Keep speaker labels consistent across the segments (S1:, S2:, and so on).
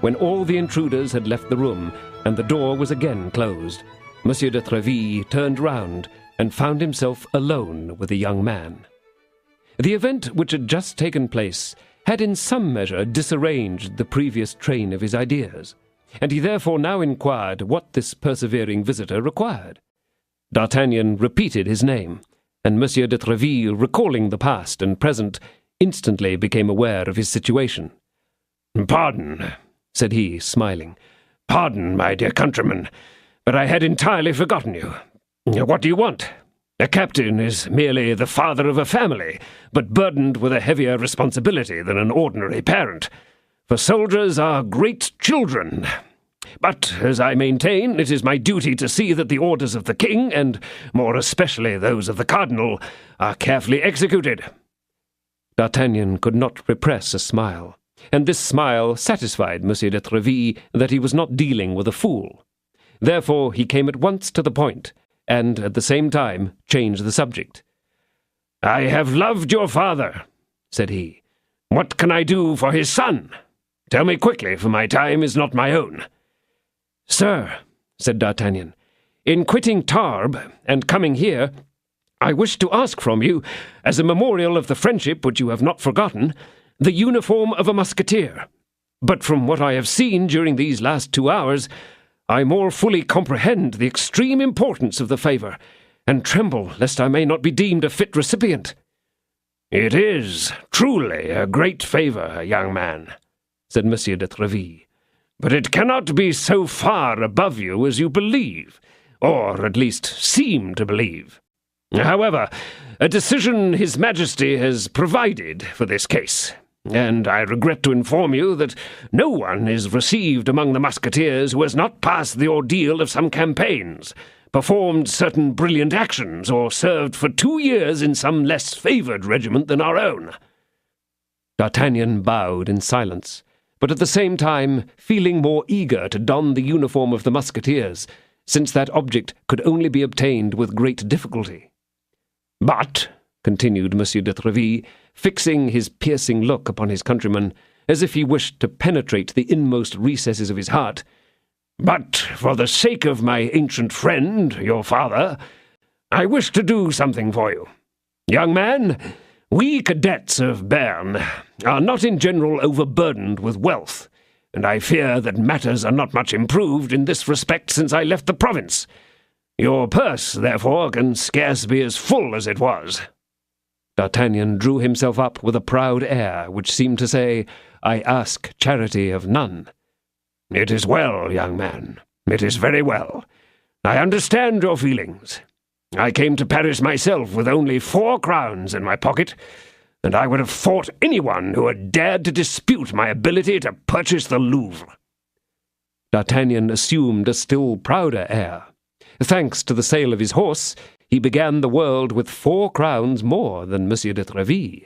S1: when all the intruders had left the room and the door was again closed, Monsieur de Treville turned round and found himself alone with the young man. The event which had just taken place had in some measure disarranged the previous train of his ideas, and he therefore now inquired what this persevering visitor required. D'Artagnan repeated his name, and Monsieur de Treville, recalling the past and present, instantly became aware of his situation.
S2: "Pardon," said he, smiling. "Pardon, my dear countryman, but I had entirely forgotten you. What do you want? A captain is merely the father of a family, but burdened with a heavier responsibility than an ordinary parent. For soldiers are great children. But, as I maintain, it is my duty to see that the orders of the king, and more especially those of the cardinal, are carefully executed."
S1: D'Artagnan could not repress a smile, and this smile satisfied Monsieur de Treville that he was not dealing with a fool. Therefore he came at once to the point, and at the same time changed the subject.
S2: "I have loved your father," said he. "What can I do for his son? Tell me quickly, for my time is not my own."
S1: "Sir," said D'Artagnan, "in quitting Tarbes and coming here, I wish to ask from you, as a memorial of the friendship which you have not forgotten, the uniform of a musketeer. But from what I have seen during these last 2 hours, I more fully comprehend the extreme importance of the favour, and tremble lest I may not be deemed a fit recipient."
S2: "It is truly a great favour, young man," said Monsieur de Treville, "but it cannot be so far above you as you believe, or at least seem to believe. However, a decision His Majesty has provided for this case, and I regret to inform you that no one is received among the Musketeers who has not passed the ordeal of some campaigns, performed certain brilliant actions, or served for 2 years in some less favoured regiment than our own."
S1: D'Artagnan bowed in silence, but at the same time feeling more eager to don the uniform of the Musketeers, since that object could only be obtained with great difficulty.
S2: "But,"
S1: continued Monsieur de Treville, fixing his piercing look upon his countryman, as if he wished to penetrate the inmost recesses of his heart, "but for the sake of my ancient friend, your father, I wish to do something for you. Young man, we cadets of Bern are not in general overburdened with wealth, and I fear that matters are not much improved in this respect since I left the province. Your purse, therefore, can scarce be as full as it was." D'Artagnan drew himself up with a proud air, which seemed to say, "I ask charity of none."
S2: "It is well, young man. It is very well. I understand your feelings. I came to Paris myself with only 4 crowns in my pocket, and I would have fought anyone who had dared to dispute my ability to purchase the Louvre."
S1: D'Artagnan assumed a still prouder air. Thanks to the sale of his horse, he began the world with 4 crowns more than Monsieur de Treville.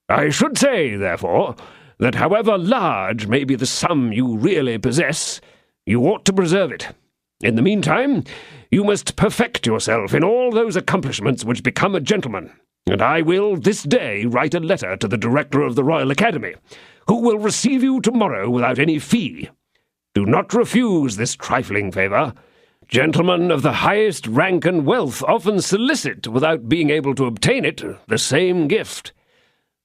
S2: "I should say, therefore, that however large may be the sum you really possess, you ought to preserve it. In the meantime, you must perfect yourself in all those accomplishments which become a gentleman, and I will this day write a letter to the director of the Royal Academy, who will receive you tomorrow without any fee. Do not refuse this trifling favour. Gentlemen of the highest rank and wealth often solicit, without being able to obtain it, the same gift.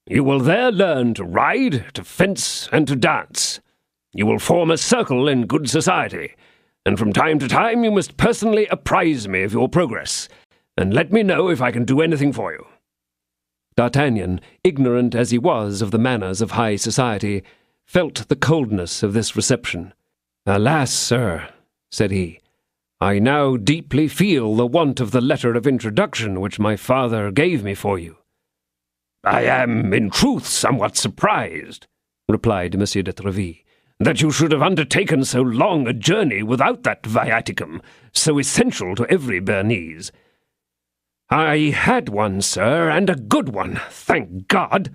S2: You will there learn to ride, to fence, and to dance. You will form a circle in good society, and from time to time you must personally apprise me of your progress, and let me know if I can do anything for you."
S1: D'Artagnan, ignorant as he was of the manners of high society, felt the coldness of this reception. "Alas, sir," said he, "I now deeply feel the want of the letter of introduction which my father gave me for you."
S2: "I am, in truth, somewhat surprised," replied Monsieur de Treville, "that you should have undertaken so long a journey without that viaticum, so essential to every Bernese."
S1: "I had one, sir, and a good one, thank God,"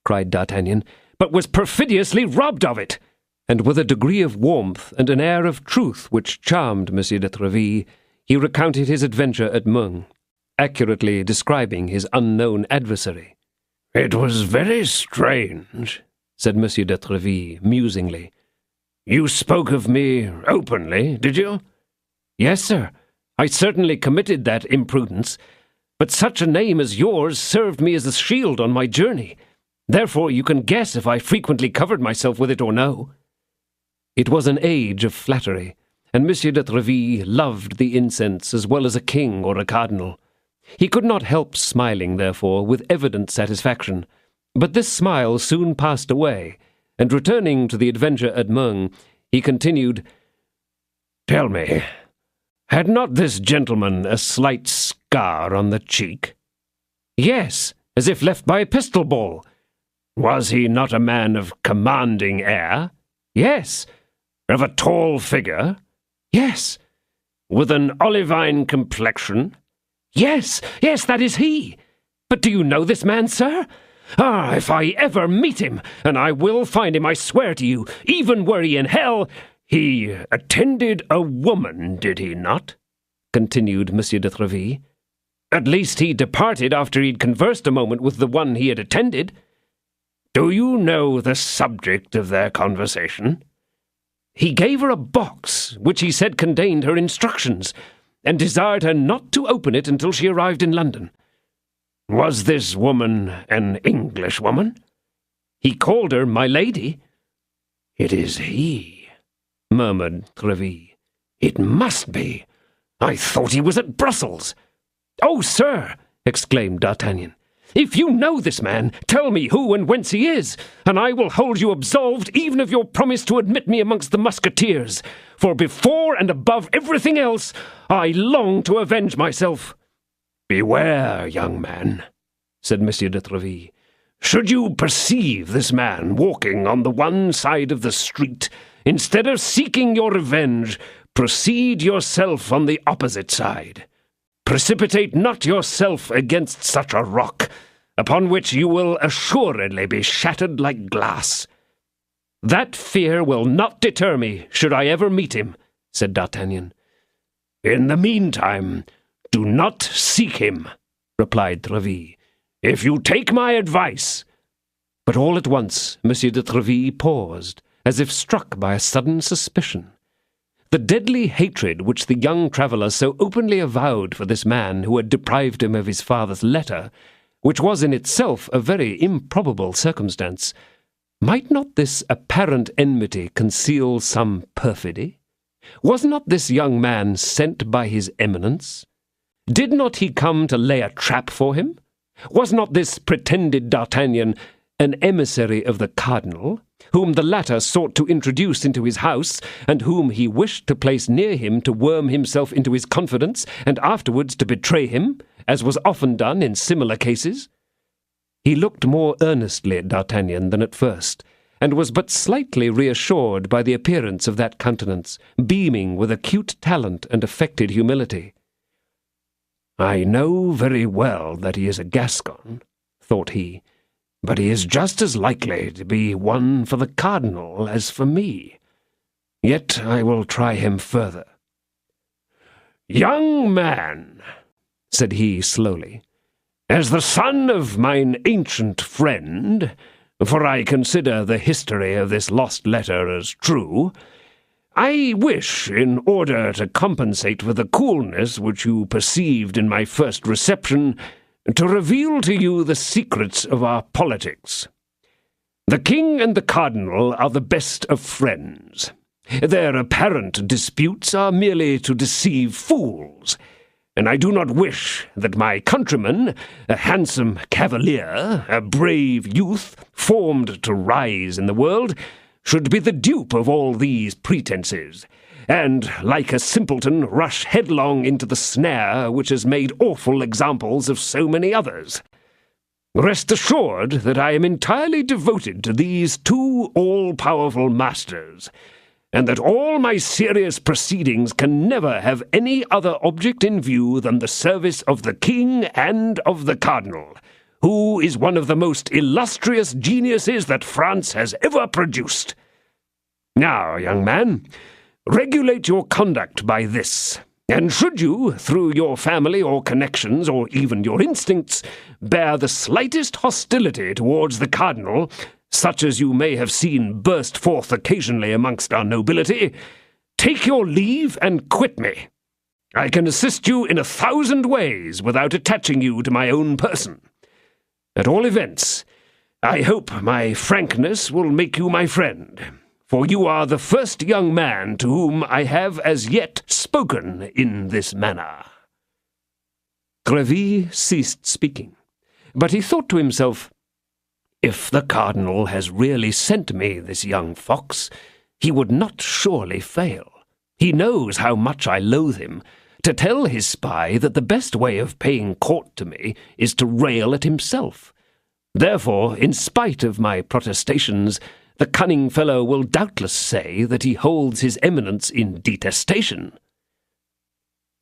S1: cried D'Artagnan, "but was perfidiously robbed of it." And with a degree of warmth and an air of truth which charmed Monsieur de Treville, he recounted his adventure at Meung, accurately describing his unknown adversary.
S2: "It was very strange," said Monsieur de Treville musingly. You spoke of me openly, did you?
S1: Yes, sir. I certainly committed that imprudence, but such a name as yours served me as a shield on my journey. Therefore you can guess if I frequently covered myself with it or no. It was an age of flattery, and Monsieur de Treville loved the incense as well as a king or a cardinal. He could not help smiling, therefore, with evident satisfaction. But this smile soon passed away, and returning to the adventure at Meung, he continued,
S2: Tell me, had not this gentleman a slight scar on the cheek?
S1: Yes, as if left by a pistol ball.
S2: Was he not a man of commanding air?
S1: Yes.
S2: Of a tall figure?
S1: Yes.
S2: With an olivine complexion?
S1: Yes, that is he. But do you know this man, sir? Ah, if I ever meet him, and I will find him, I swear to you, even were he in hell—
S2: He attended a woman, did he not? Continued Monsieur de Treville.
S1: At least he departed after he'd conversed a moment with the one he had attended.
S2: Do you know the subject of their conversation?
S1: He gave her a box, which he said contained her instructions, and desired her not to open it until she arrived in London.
S2: Was this woman an Englishwoman?
S1: He called her my lady.
S2: It is he, murmured Treville.
S1: It must be. I thought he was at Brussels. Oh, sir, exclaimed D'Artagnan, if you know this man, tell me who and whence he is, and I will hold you absolved even of your promise to admit me amongst the Musketeers, for before and above everything else, I long to avenge myself.
S2: Beware, young man, said Monsieur de Treville. Should you perceive this man walking on the one side of the street, instead of seeking your revenge, proceed yourself on the opposite side. Precipitate not yourself against such a rock, upon which you will assuredly be shattered like glass.
S1: That fear will not deter me, should I ever meet him, said D'Artagnan.
S2: In the meantime, do not seek him, replied Treville. If you take my advice—
S1: But all at once Monsieur de Treville paused, as if struck by a sudden suspicion. The deadly hatred which the young traveller so openly avowed for this man who had deprived him of his father's letter, which was in itself a very improbable circumstance, might not this apparent enmity conceal some perfidy? Was not this young man sent by his eminence? Did not he come to lay a trap for him? Was not this pretended D'Artagnan an emissary of the cardinal, whom the latter sought to introduce into his house, and whom he wished to place near him to worm himself into his confidence, and afterwards to betray him, as was often done in similar cases? He looked more earnestly at D'Artagnan than at first, and was but slightly reassured by the appearance of that countenance, beaming with acute talent and affected humility.
S2: I know very well that he is a Gascon, thought he, but he is just as likely to be one for the cardinal as for me. Yet I will try him further. Young man, said he slowly, as the son of mine ancient friend, for I consider the history of this lost letter as true, I wish, in order to compensate for the coolness which you perceived in my first reception, to reveal to you the secrets of our politics. The king and the cardinal are the best of friends. Their apparent disputes are merely to deceive fools, and I do not wish that my countryman, a handsome cavalier, a brave youth, formed to rise in the world, should be the dupe of all these pretenses, and, like a simpleton, rush headlong into the snare which has made awful examples of so many others. Rest assured that I am entirely devoted to these two all-powerful masters, and that all my serious proceedings can never have any other object in view than the service of the king and of the cardinal, who is one of the most illustrious geniuses that France has ever produced. Now, young man, regulate your conduct by this, and should you, through your family or connections, or even your instincts, bear the slightest hostility towards the cardinal, such as you may have seen burst forth occasionally amongst our nobility, take your leave and quit me. I can assist you in 1,000 ways without attaching you to my own person. At all events, I hope my frankness will make you my friend, for you are the first young man to whom I have as yet spoken in this manner."
S1: Tréville ceased speaking, but he thought to himself, "If the cardinal has really sent me this young fox, he would not surely fail. He knows how much I loathe him. To tell his spy that the best way of paying court to me is to rail at himself. Therefore, in spite of my protestations, the cunning fellow will doubtless say that he holds his eminence in detestation."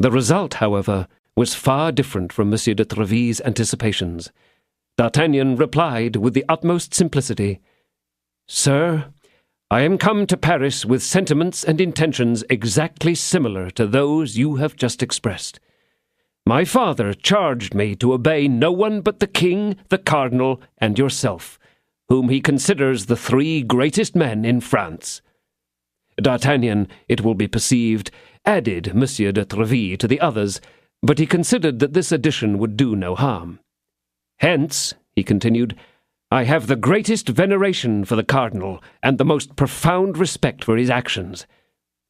S1: The result, however, was far different from Monsieur de Tréville's anticipations. D'Artagnan replied with the utmost simplicity, "Sir, I am come to Paris with sentiments and intentions exactly similar to those you have just expressed. My father charged me to obey no one but the king, the cardinal, and yourself, whom he considers the 3 greatest men in France." D'Artagnan, it will be perceived, added Monsieur de Tréville to the others, but he considered that this addition would do no harm. "Hence," he continued, "I have the greatest veneration for the cardinal, and the most profound respect for his actions.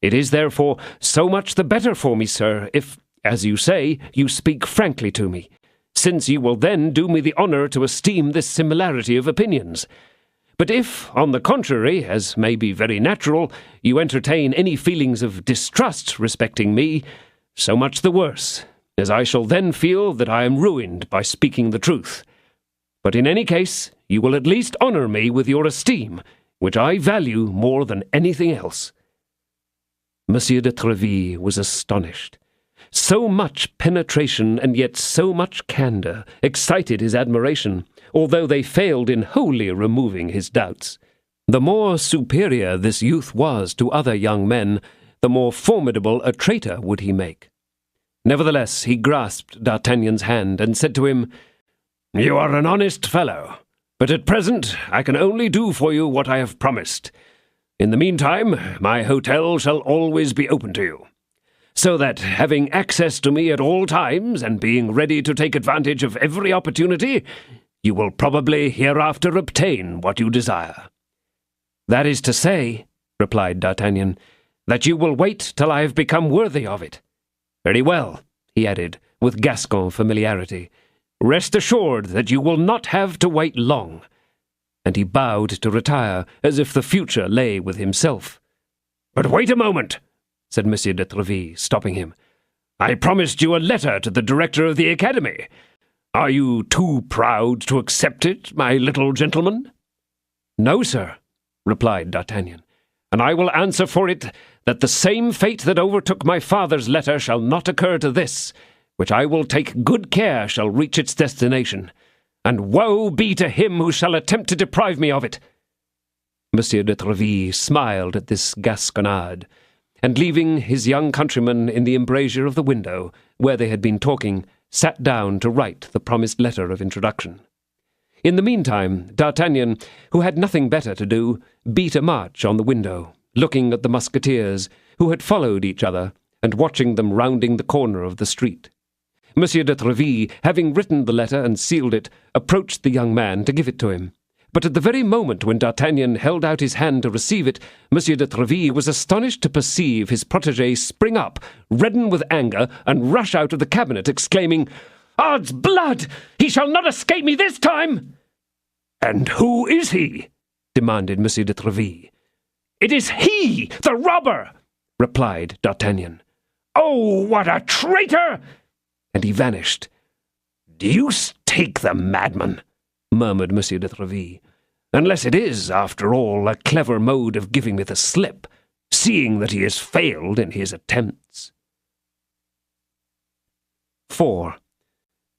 S1: It is, therefore, so much the better for me, sir, if, as you say, you speak frankly to me, since you will then do me the honour to esteem this similarity of opinions. But if, on the contrary, as may be very natural, you entertain any feelings of distrust respecting me, so much the worse, as I shall then feel that I am ruined by speaking the truth. But in any case, you will at least honour me with your esteem, which I value more than anything else." Monsieur de Tréville was astonished. So much penetration and yet so much candour excited his admiration, although they failed in wholly removing his doubts. The more superior this youth was to other young men, the more formidable a traitor would he make. Nevertheless, he grasped D'Artagnan's hand and said to him, "You are an honest fellow, but at present I can only do for you what I have promised. In the meantime, my hotel shall always be open to you, so that, having access to me at all times and being ready to take advantage of every opportunity, you will probably hereafter obtain what you desire." "That is to say," replied D'Artagnan, "that you will wait till I have become worthy of it. Very well," he added, with Gascon familiarity, "rest assured that you will not have to wait long." And he bowed to retire, as if the future lay with himself. "But wait a moment," said Monsieur de Tréville, stopping him. "I promised you a letter to the director of the Academy. Are you too proud to accept it, my little gentleman?" "No, sir," replied D'Artagnan, "and I will answer for it that the same fate that overtook my father's letter shall not occur to this, which I will take good care shall reach its destination, and woe be to him who shall attempt to deprive me of it." Monsieur de Tréville smiled at this gasconade, and leaving his young countryman in the embrasure of the window, where they had been talking, sat down to write the promised letter of introduction. In the meantime, D'Artagnan, who had nothing better to do, beat a march on the window, looking at the Musketeers, who had followed each other, and watching them rounding the corner of the street. Monsieur de Tréville, having written the letter and sealed it, approached the young man to give it to him. But at the very moment when D'Artagnan held out his hand to receive it, Monsieur de Tréville was astonished to perceive his protégé spring up, redden with anger, and rush out of the cabinet, exclaiming, "Odds blood! He shall not escape me this time!" "And who is he?" demanded Monsieur de Tréville. "It is he, the robber!" replied D'Artagnan. "Oh, what a traitor!" And he vanished. "Deuce take the madman!" murmured Monsieur de Tréville, "unless it is, after all, a clever mode of giving me the slip, seeing that he has failed in his attempts." 4.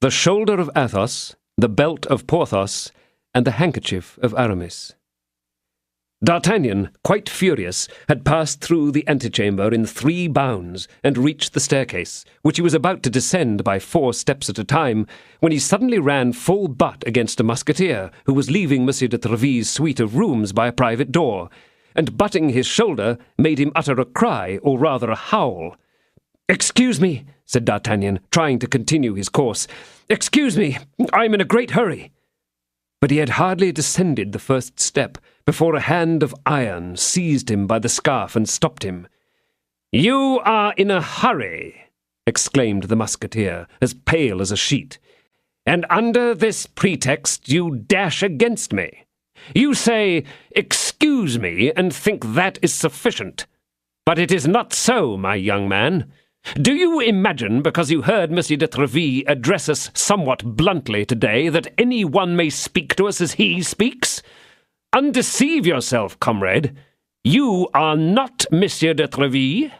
S1: The shoulder of Athos, the belt of Porthos, and the handkerchief of Aramis. D'Artagnan, quite furious, had passed through the antechamber in 3 bounds and reached the staircase, which he was about to descend by 4 steps at a time, when he suddenly ran full butt against a Musketeer who was leaving Monsieur de Tréville's suite of rooms by a private door, and butting his shoulder made him utter a cry, or rather a howl. "Excuse me," said D'Artagnan, trying to continue his course. "Excuse me, I'm in a great hurry." But he had hardly descended the first step before a hand of iron seized him by the scarf and stopped him. "You are in a hurry," exclaimed the Musketeer, as pale as a sheet, "and under this pretext you dash against me. You say, 'Excuse me,' and think that is sufficient. But it is not so, my young man. Do you imagine, because you heard Monsieur de Tréville address us somewhat bluntly today, that any one may speak to us as he speaks? Undeceive yourself, comrade. You are not Monsieur de Tréville."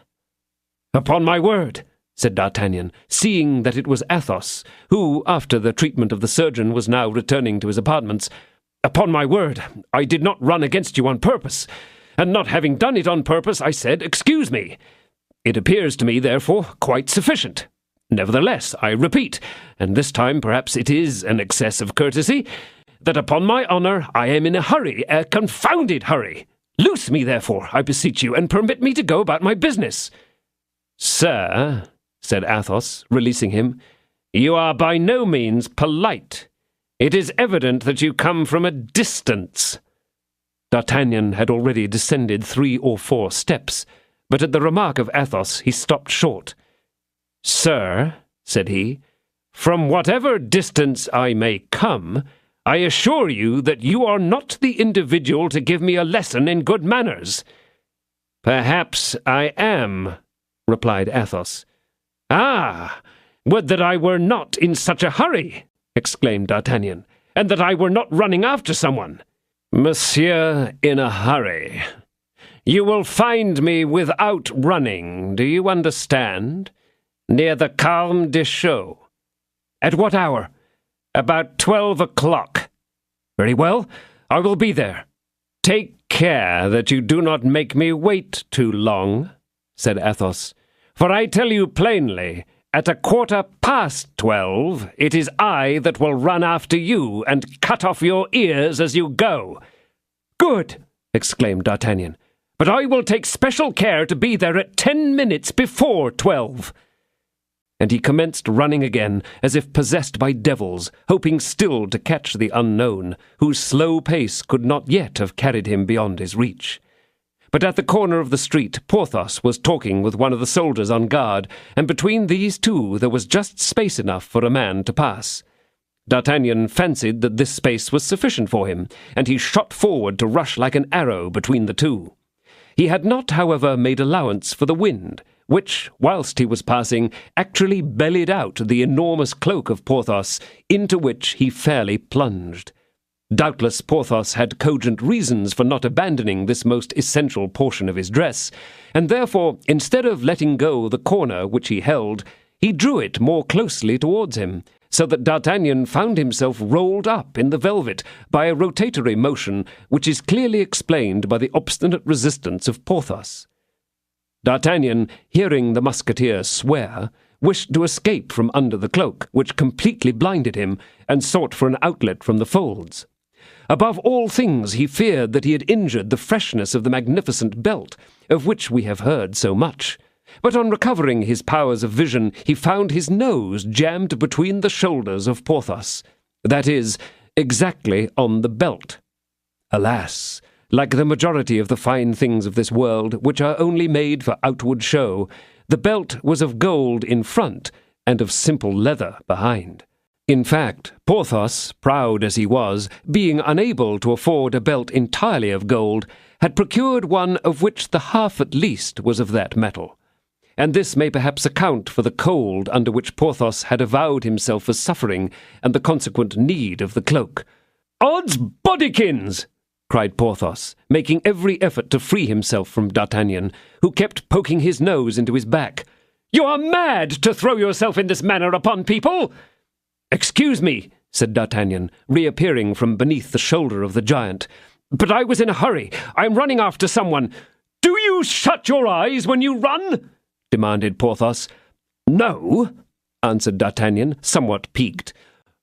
S1: "Upon my word," said D'Artagnan, seeing that it was Athos, who, after the treatment of the surgeon, was now returning to his apartments, "upon my word, I did not run against you on purpose, and not having done it on purpose, I said, 'Excuse me.' It appears to me, therefore, quite sufficient. Nevertheless, I repeat, and this time perhaps it is an excess of courtesy, that upon my honour I am in a hurry, a confounded hurry. Loose me, therefore, I beseech you, and permit me to go about my business." "Sir," said Athos, releasing him, "you are by no means polite. It is evident that you come from a distance." D'Artagnan had already descended 3 or 4 steps, but at the remark of Athos he stopped short. "Sir," said he, "from whatever distance I may come, I assure you that you are not the individual to give me a lesson in good manners." "Perhaps I am," replied Athos. "Ah, would that I were not in such a hurry!" exclaimed D'Artagnan, "and that I were not running after someone." "Monsieur in a hurry. You will find me without running, do you understand? Near the Carme Deschaux." "At what hour?" "About 12 o'clock." "Very well, I will be there." "Take care that you do not make me wait too long," said Athos, "for I tell you plainly, at 12:15, it is I that will run after you and cut off your ears as you go." "Good!" exclaimed D'Artagnan. "But I will take special care to be there at 10 minutes before 12. And he commenced running again, as if possessed by devils, hoping still to catch the unknown, whose slow pace could not yet have carried him beyond his reach. But at the corner of the street, Porthos was talking with one of the soldiers on guard, and between these two there was just space enough for a man to pass. D'Artagnan fancied that this space was sufficient for him, and he shot forward to rush like an arrow between the two. He had not, however, made allowance for the wind, which, whilst he was passing, actually bellied out the enormous cloak of Porthos, into which he fairly plunged. Doubtless Porthos had cogent reasons for not abandoning this most essential portion of his dress, and therefore, instead of letting go the corner which he held, he drew it more closely towards him, so that D'Artagnan found himself rolled up in the velvet by a rotatory motion which is clearly explained by the obstinate resistance of Porthos. D'Artagnan, hearing the Musketeer swear, wished to escape from under the cloak, which completely blinded him, and sought for an outlet from the folds. Above all things he feared that he had injured the freshness of the magnificent belt, of which we have heard so much. But on recovering his powers of vision, he found his nose jammed between the shoulders of Porthos, that is, exactly on the belt. Alas! Like the majority of the fine things of this world, which are only made for outward show, the belt was of gold in front and of simple leather behind. In fact, Porthos, proud as he was, being unable to afford a belt entirely of gold, had procured one of which the half at least was of that metal. And this may perhaps account for the cold under which Porthos had avowed himself as suffering, and the consequent need of the cloak. "Odds bodykins!" cried Porthos, making every effort to free himself from D'Artagnan, who kept poking his nose into his back. "You are mad to throw yourself in this manner upon people!" "Excuse me," said D'Artagnan, reappearing from beneath the shoulder of the giant, But I was in a hurry. I am running after someone. Do you shut your eyes when you run? Demanded Porthos. No, answered D'Artagnan, somewhat piqued.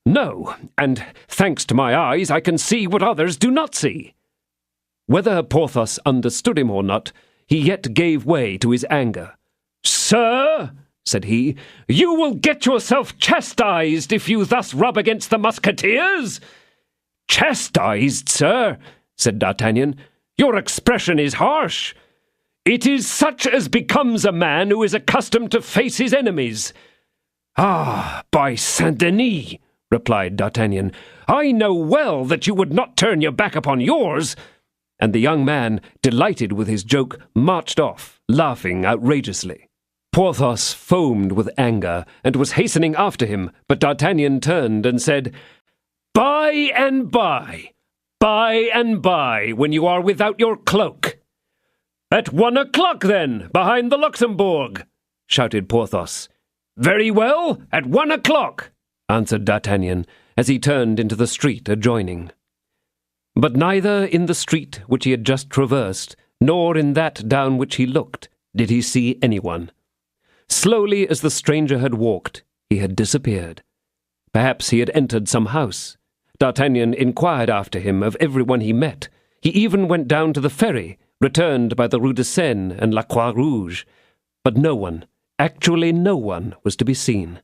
S1: No, and thanks to my eyes I can see what others do not see. Whether Porthos understood him or not, he yet gave way to his anger. Sir, said he, you will get yourself chastised if you thus rub against the Musketeers. Chastised, sir, said D'Artagnan. Your expression is harsh. It is such as becomes a man who is accustomed to face his enemies. Ah, by Saint-Denis, replied D'Artagnan, I know well that you would not turn your back upon yours. And the young man, delighted with his joke, marched off, laughing outrageously. Porthos foamed with anger, and was hastening after him, but D'Artagnan turned and said, By and by, when you are without your cloak. At 1 o'clock, then, behind the Luxembourg, shouted Porthos. Very well, at 1 o'clock, answered D'Artagnan, as he turned into the street adjoining. But neither in the street which he had just traversed, nor in that down which he looked, did he see anyone. Slowly as the stranger had walked, he had disappeared. Perhaps he had entered some house. D'Artagnan inquired after him of everyone he met. He even went down to the ferry, returned by the Rue de Seine and La Croix-Rouge. But no one, actually no one, was to be seen.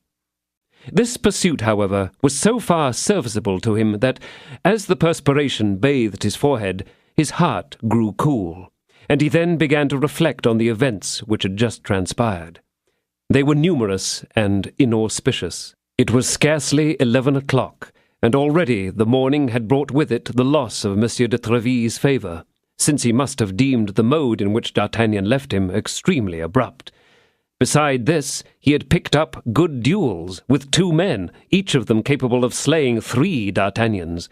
S1: This pursuit, however, was so far serviceable to him that, as the perspiration bathed his forehead, his heart grew cool, and he then began to reflect on the events which had just transpired. They were numerous and inauspicious. It was scarcely 11 o'clock, and already the morning had brought with it the loss of Monsieur de Tréville's favour, since he must have deemed the mode in which D'Artagnan left him extremely abrupt. Beside this, he had picked up good duels with 2 men, each of them capable of slaying 3 D'Artagnans.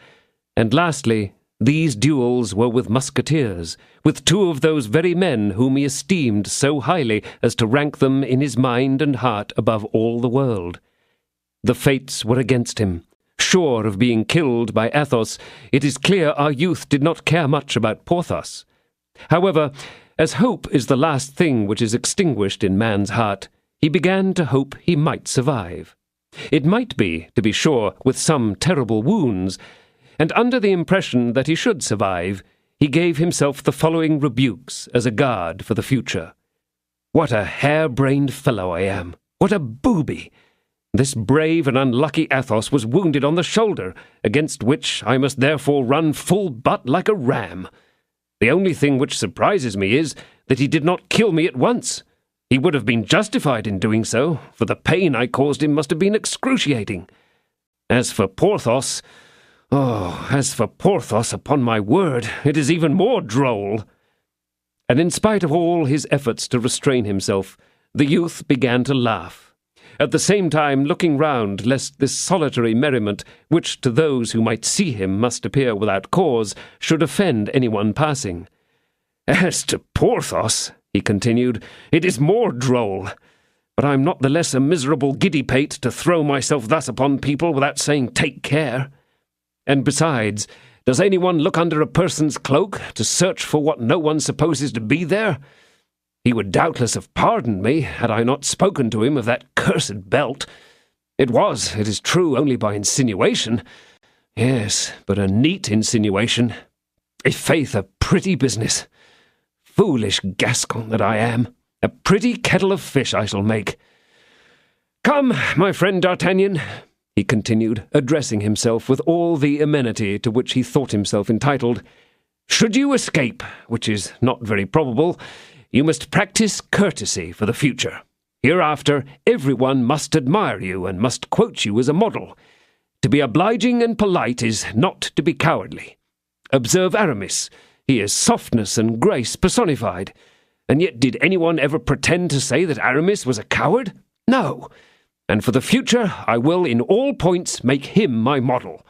S1: And lastly, these duels were with Musketeers, with 2 of those very men whom he esteemed so highly as to rank them in his mind and heart above all the world. The fates were against him. Sure of being killed by Athos, it is clear our youth did not care much about Porthos. However, as hope is the last thing which is extinguished in man's heart, he began to hope he might survive. It might be, to be sure, with some terrible wounds, and under the impression that he should survive, he gave himself the following rebukes as a guard for the future. What a hare-brained fellow I am! What a booby! This brave and unlucky Athos was wounded on the shoulder, against which I must therefore run full butt like a ram. The only thing which surprises me is that he did not kill me at once. He would have been justified in doing so, for the pain I caused him must have been excruciating. As for Porthos, upon my word, it is even more droll. And in spite of all his efforts to restrain himself, the youth began to laugh, at the same time looking round lest this solitary merriment, which to those who might see him must appear without cause, should offend anyone passing. As to Porthos, he continued, it is more droll. But I am not the less a miserable giddy-pate to throw myself thus upon people without saying take care. And besides, does anyone look under a person's cloak to search for what no one supposes to be there? He would doubtless have pardoned me had I not spoken to him of that cursed belt. It was, it is true, only by insinuation. Yes, but a neat insinuation. I'faith, a pretty business. Foolish Gascon that I am. A pretty kettle of fish I shall make. Come, my friend D'Artagnan, he continued, addressing himself with all the amenity to which he thought himself entitled. Should you escape, which is not very probable, you must practice courtesy for the future. Hereafter, everyone must admire you and must quote you as a model. To be obliging and polite is not to be cowardly. Observe Aramis. He is softness and grace personified. And yet did anyone ever pretend to say that Aramis was a coward? No. And for the future, I will in all points make him my model.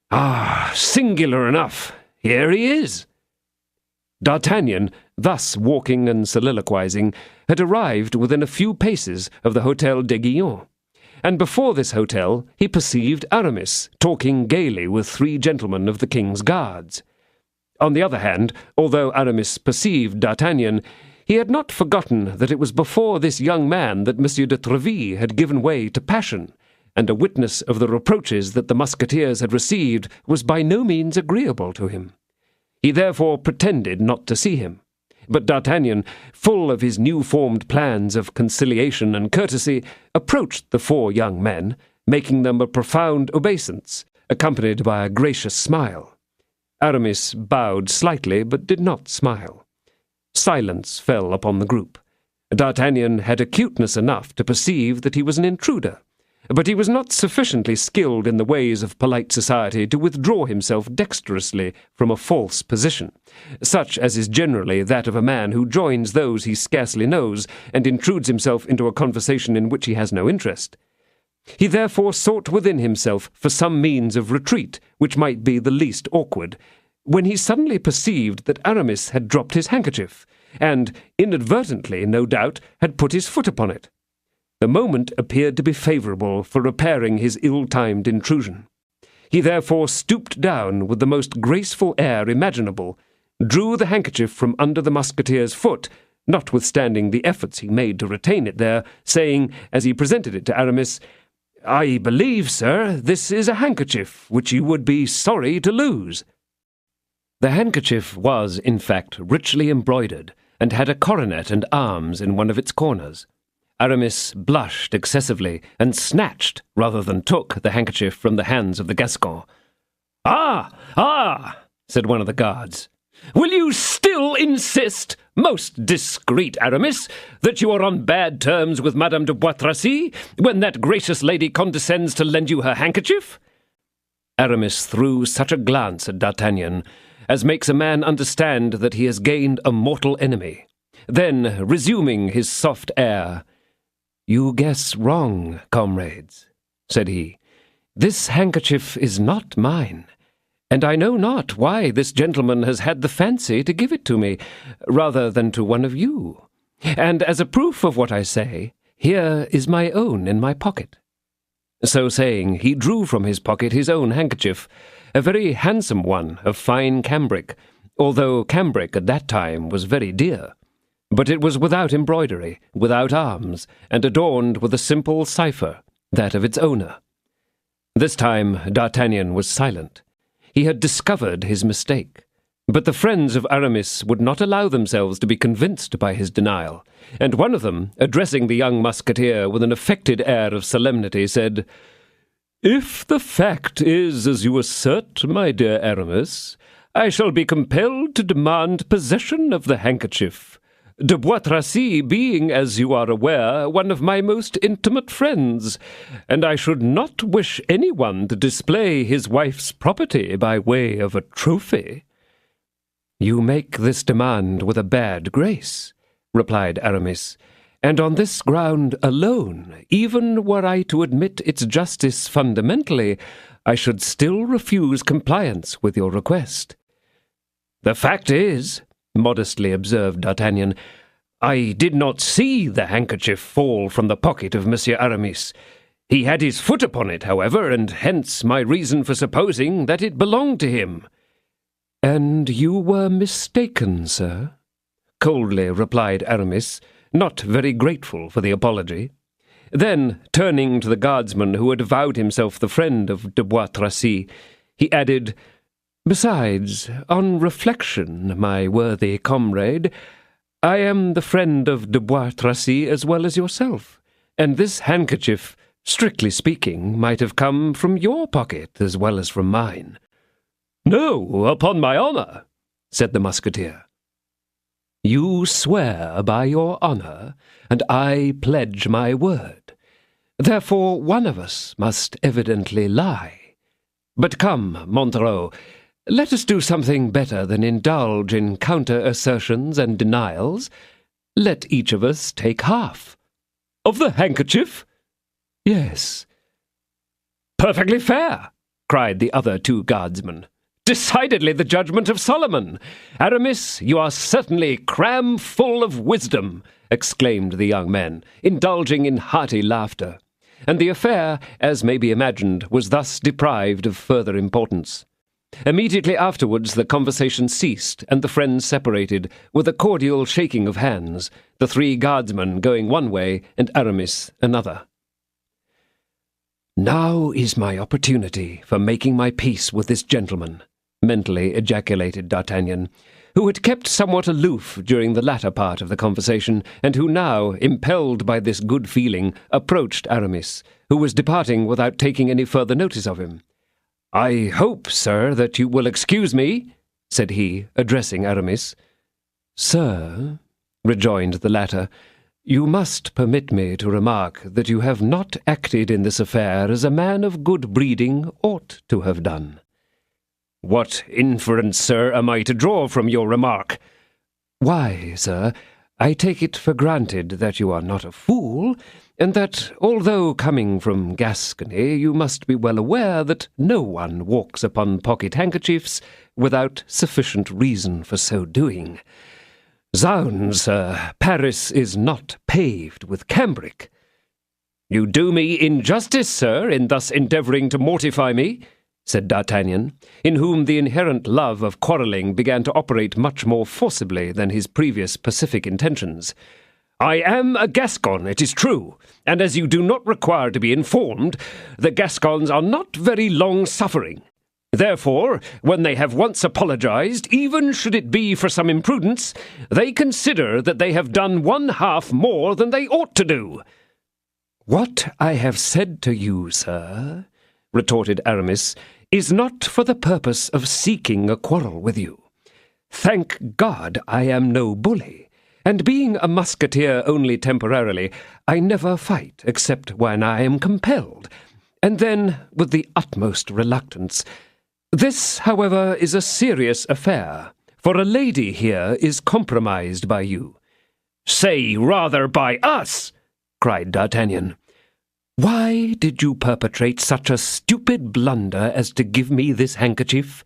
S1: Ah, singular enough. Here he is. D'Artagnan, thus walking and soliloquizing, had arrived within a few paces of the Hôtel d'Aiguillon, and before this hotel he perceived Aramis talking gaily with 3 gentlemen of the king's guards. On the other hand, although Aramis perceived D'Artagnan, he had not forgotten that it was before this young man that Monsieur de Tréville had given way to passion, and a witness of the reproaches that the Musketeers had received was by no means agreeable to him. He therefore pretended not to see him. But D'Artagnan, full of his new-formed plans of conciliation and courtesy, approached the 4 young men, making them a profound obeisance, accompanied by a gracious smile. Aramis bowed slightly, but did not smile. Silence fell upon the group. D'Artagnan had acuteness enough to perceive that he was an intruder, but he was not sufficiently skilled in the ways of polite society to withdraw himself dexterously from a false position, such as is generally that of a man who joins those he scarcely knows and intrudes himself into a conversation in which he has no interest. He therefore sought within himself for some means of retreat which might be the least awkward, when he suddenly perceived that Aramis had dropped his handkerchief, and, inadvertently, no doubt, had put his foot upon it. The moment appeared to be favourable for repairing his ill-timed intrusion. He therefore stooped down with the most graceful air imaginable, drew the handkerchief from under the Musketeer's foot, notwithstanding the efforts he made to retain it there, saying, as he presented it to Aramis, "I believe, sir, this is a handkerchief which you would be sorry to lose." The handkerchief was, in fact, richly embroidered, and had a coronet and arms in one of its corners. Aramis blushed excessively, and snatched, rather than took, the handkerchief from the hands of the Gascon. Ah, said one of the guards. "Will you still insist, most discreet Aramis, that you are on bad terms with Madame de Bois Tracy, when that gracious lady condescends to lend you her handkerchief?" Aramis threw such a glance at D'Artagnan as makes a man understand that he has gained a mortal enemy. Then, resuming his soft air, "You guess wrong, comrades," said he. "This handkerchief is not mine, and I know not why this gentleman has had the fancy to give it to me, rather than to one of you. And as a proof of what I say, here is my own in my pocket." So saying, he drew from his pocket his own handkerchief, a very handsome one of fine cambric, although cambric at that time was very dear. But it was without embroidery, without arms, and adorned with a simple cipher, that of its owner. This time D'Artagnan was silent. He had discovered his mistake. But the friends of Aramis would not allow themselves to be convinced by his denial, and one of them, addressing the young musketeer with an affected air of solemnity, said, "If the fact is as you assert, my dear Aramis, I shall be compelled to demand possession of the handkerchief, de Bois Tracy being, as you are aware, one of my most intimate friends, and I should not wish anyone to display his wife's property by way of a trophy." "You make this demand with a bad grace," replied Aramis, "and on this ground alone, even were I to admit its justice fundamentally, I should still refuse compliance with your request." "The fact is," modestly observed D'Artagnan, "I did not see the handkerchief fall from the pocket of Monsieur Aramis. He had his foot upon it, however, and hence my reason for supposing that it belonged to him." "And you were mistaken, sir," coldly replied Aramis, not very grateful for the apology. Then, turning to the guardsman who had avowed himself the friend of de Bois Tracy, he added, "Besides, on reflection, my worthy comrade, I am the friend of de Bois Tracy as well as yourself, and this handkerchief, strictly speaking, might have come from your pocket as well as from mine." "No, upon my honour," said the musketeer. "You swear by your honour, and I pledge my word. Therefore one of us must evidently lie. But come, Montereau, let us do something better than indulge in counter-assertions and denials. Let each of us take half." "Of the handkerchief?" "Yes." "Perfectly fair," cried the other 2 guardsmen. "Decidedly the judgment of Solomon. Aramis, you are certainly cram-full of wisdom," exclaimed the young men, indulging in hearty laughter. And the affair, as may be imagined, was thus deprived of further importance. Immediately afterwards the conversation ceased, and the friends separated, with a cordial shaking of hands, the three guardsmen going one way and Aramis another. "Now is my opportunity for making my peace with this gentleman," mentally ejaculated D'Artagnan, who had kept somewhat aloof during the latter part of the conversation, and who now, impelled by this good feeling, approached Aramis, who was departing without taking any further notice of him. "I hope, sir, that you will excuse me," said he, addressing Aramis. "Sir," rejoined the latter, "you must permit me to remark that you have not acted in this affair as a man of good breeding ought to have done." "What inference, sir, am I to draw from your remark?" "Why, sir, I take it for granted that you are not a fool, and that, although coming from Gascony, you must be well aware that no one walks upon pocket-handkerchiefs without sufficient reason for so doing. Zounds, sir, Paris is not paved with cambric." "You do me injustice, sir, in thus endeavouring to mortify me," said D'Artagnan, in whom the inherent love of quarrelling began to operate much more forcibly than his previous pacific intentions. "I am a Gascon, it is true, and as you do not require to be informed, the Gascons are not very long-suffering. Therefore, when they have once apologized, even should it be for some imprudence, they consider that they have done one half more than they ought to do." "What I have said to you, sir," retorted Aramis, "is not for the purpose of seeking a quarrel with you. Thank God I am no bully, and being a musketeer only temporarily, I never fight except when I am compelled, and then with the utmost reluctance. This, however, is a serious affair, for a lady here is compromised by you." "Say rather by us!" cried D'Artagnan. "Why did you perpetrate such a stupid blunder as to give me this handkerchief?"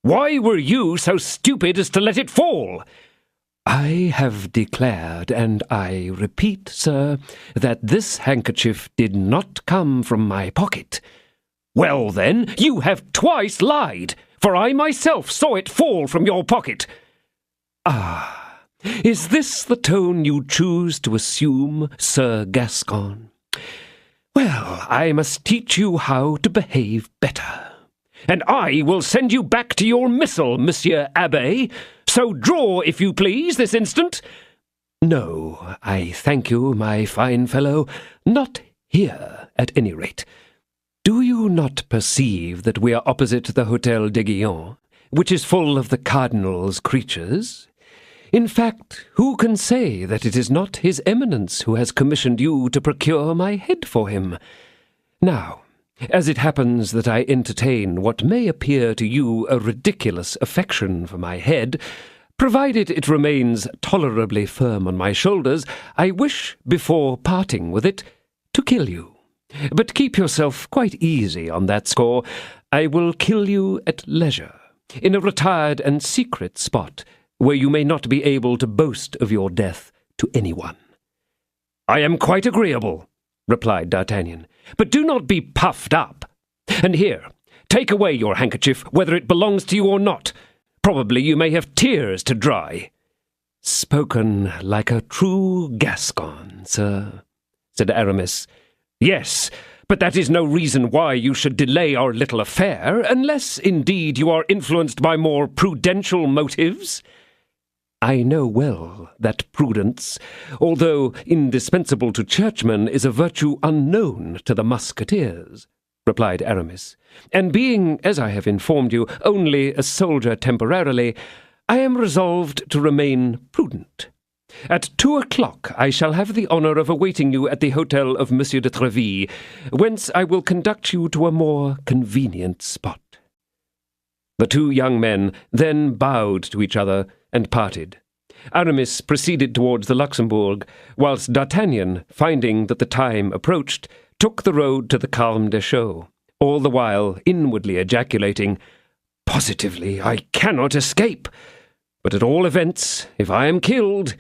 S1: "Why were you so stupid as to let it fall?" "I have declared, and I repeat, sir, that this handkerchief did not come from my pocket." "Well, then, you have twice lied, for I myself saw it fall from your pocket." "Ah, is this the tone you choose to assume, Sir Gascon? Well, I must teach you how to behave better."
S2: "And I will send you back to your missal, Monsieur Abbé. So draw, if you please, this instant."
S1: "No, I thank you, my fine fellow, not here, at any rate. Do you not perceive that we are opposite the Hôtel d'Aiguillon, which is full of the cardinal's creatures? In fact, who can say that it is not his Eminence who has commissioned you to procure my head for him? Now, as it happens that I entertain what may appear to you a ridiculous affection for my head, provided it remains tolerably firm on my shoulders, I wish, before parting with it, to kill you. But keep yourself quite easy on that score. I will kill you at leisure, in a retired and secret spot, where you may not be able to boast of your death to anyone."
S2: "I am quite agreeable," replied D'Artagnan, "but do not be puffed up. And here, take away your handkerchief, whether it belongs to you or not. Probably you may have tears to dry."
S1: "Spoken like a true Gascon, sir," said Aramis.
S2: "Yes, but that is no reason why you should delay our little affair, unless, indeed, you are influenced by more prudential motives."
S1: "I know well that prudence, although indispensable to churchmen, is a virtue unknown to the Musketeers," replied Aramis, "and being, as I have informed you, only a soldier temporarily, I am resolved to remain prudent. At 2 o'clock I shall have the honour of awaiting you at the hotel of Monsieur de Tréville, whence I will conduct you to a more convenient spot." The two young men then bowed to each other and parted. Aramis proceeded towards the Luxembourg, whilst D'Artagnan, finding that the time approached, took the road to the Calme des Chaux, all the while inwardly ejaculating, "Positively, I cannot escape. But at all events, if I am killed,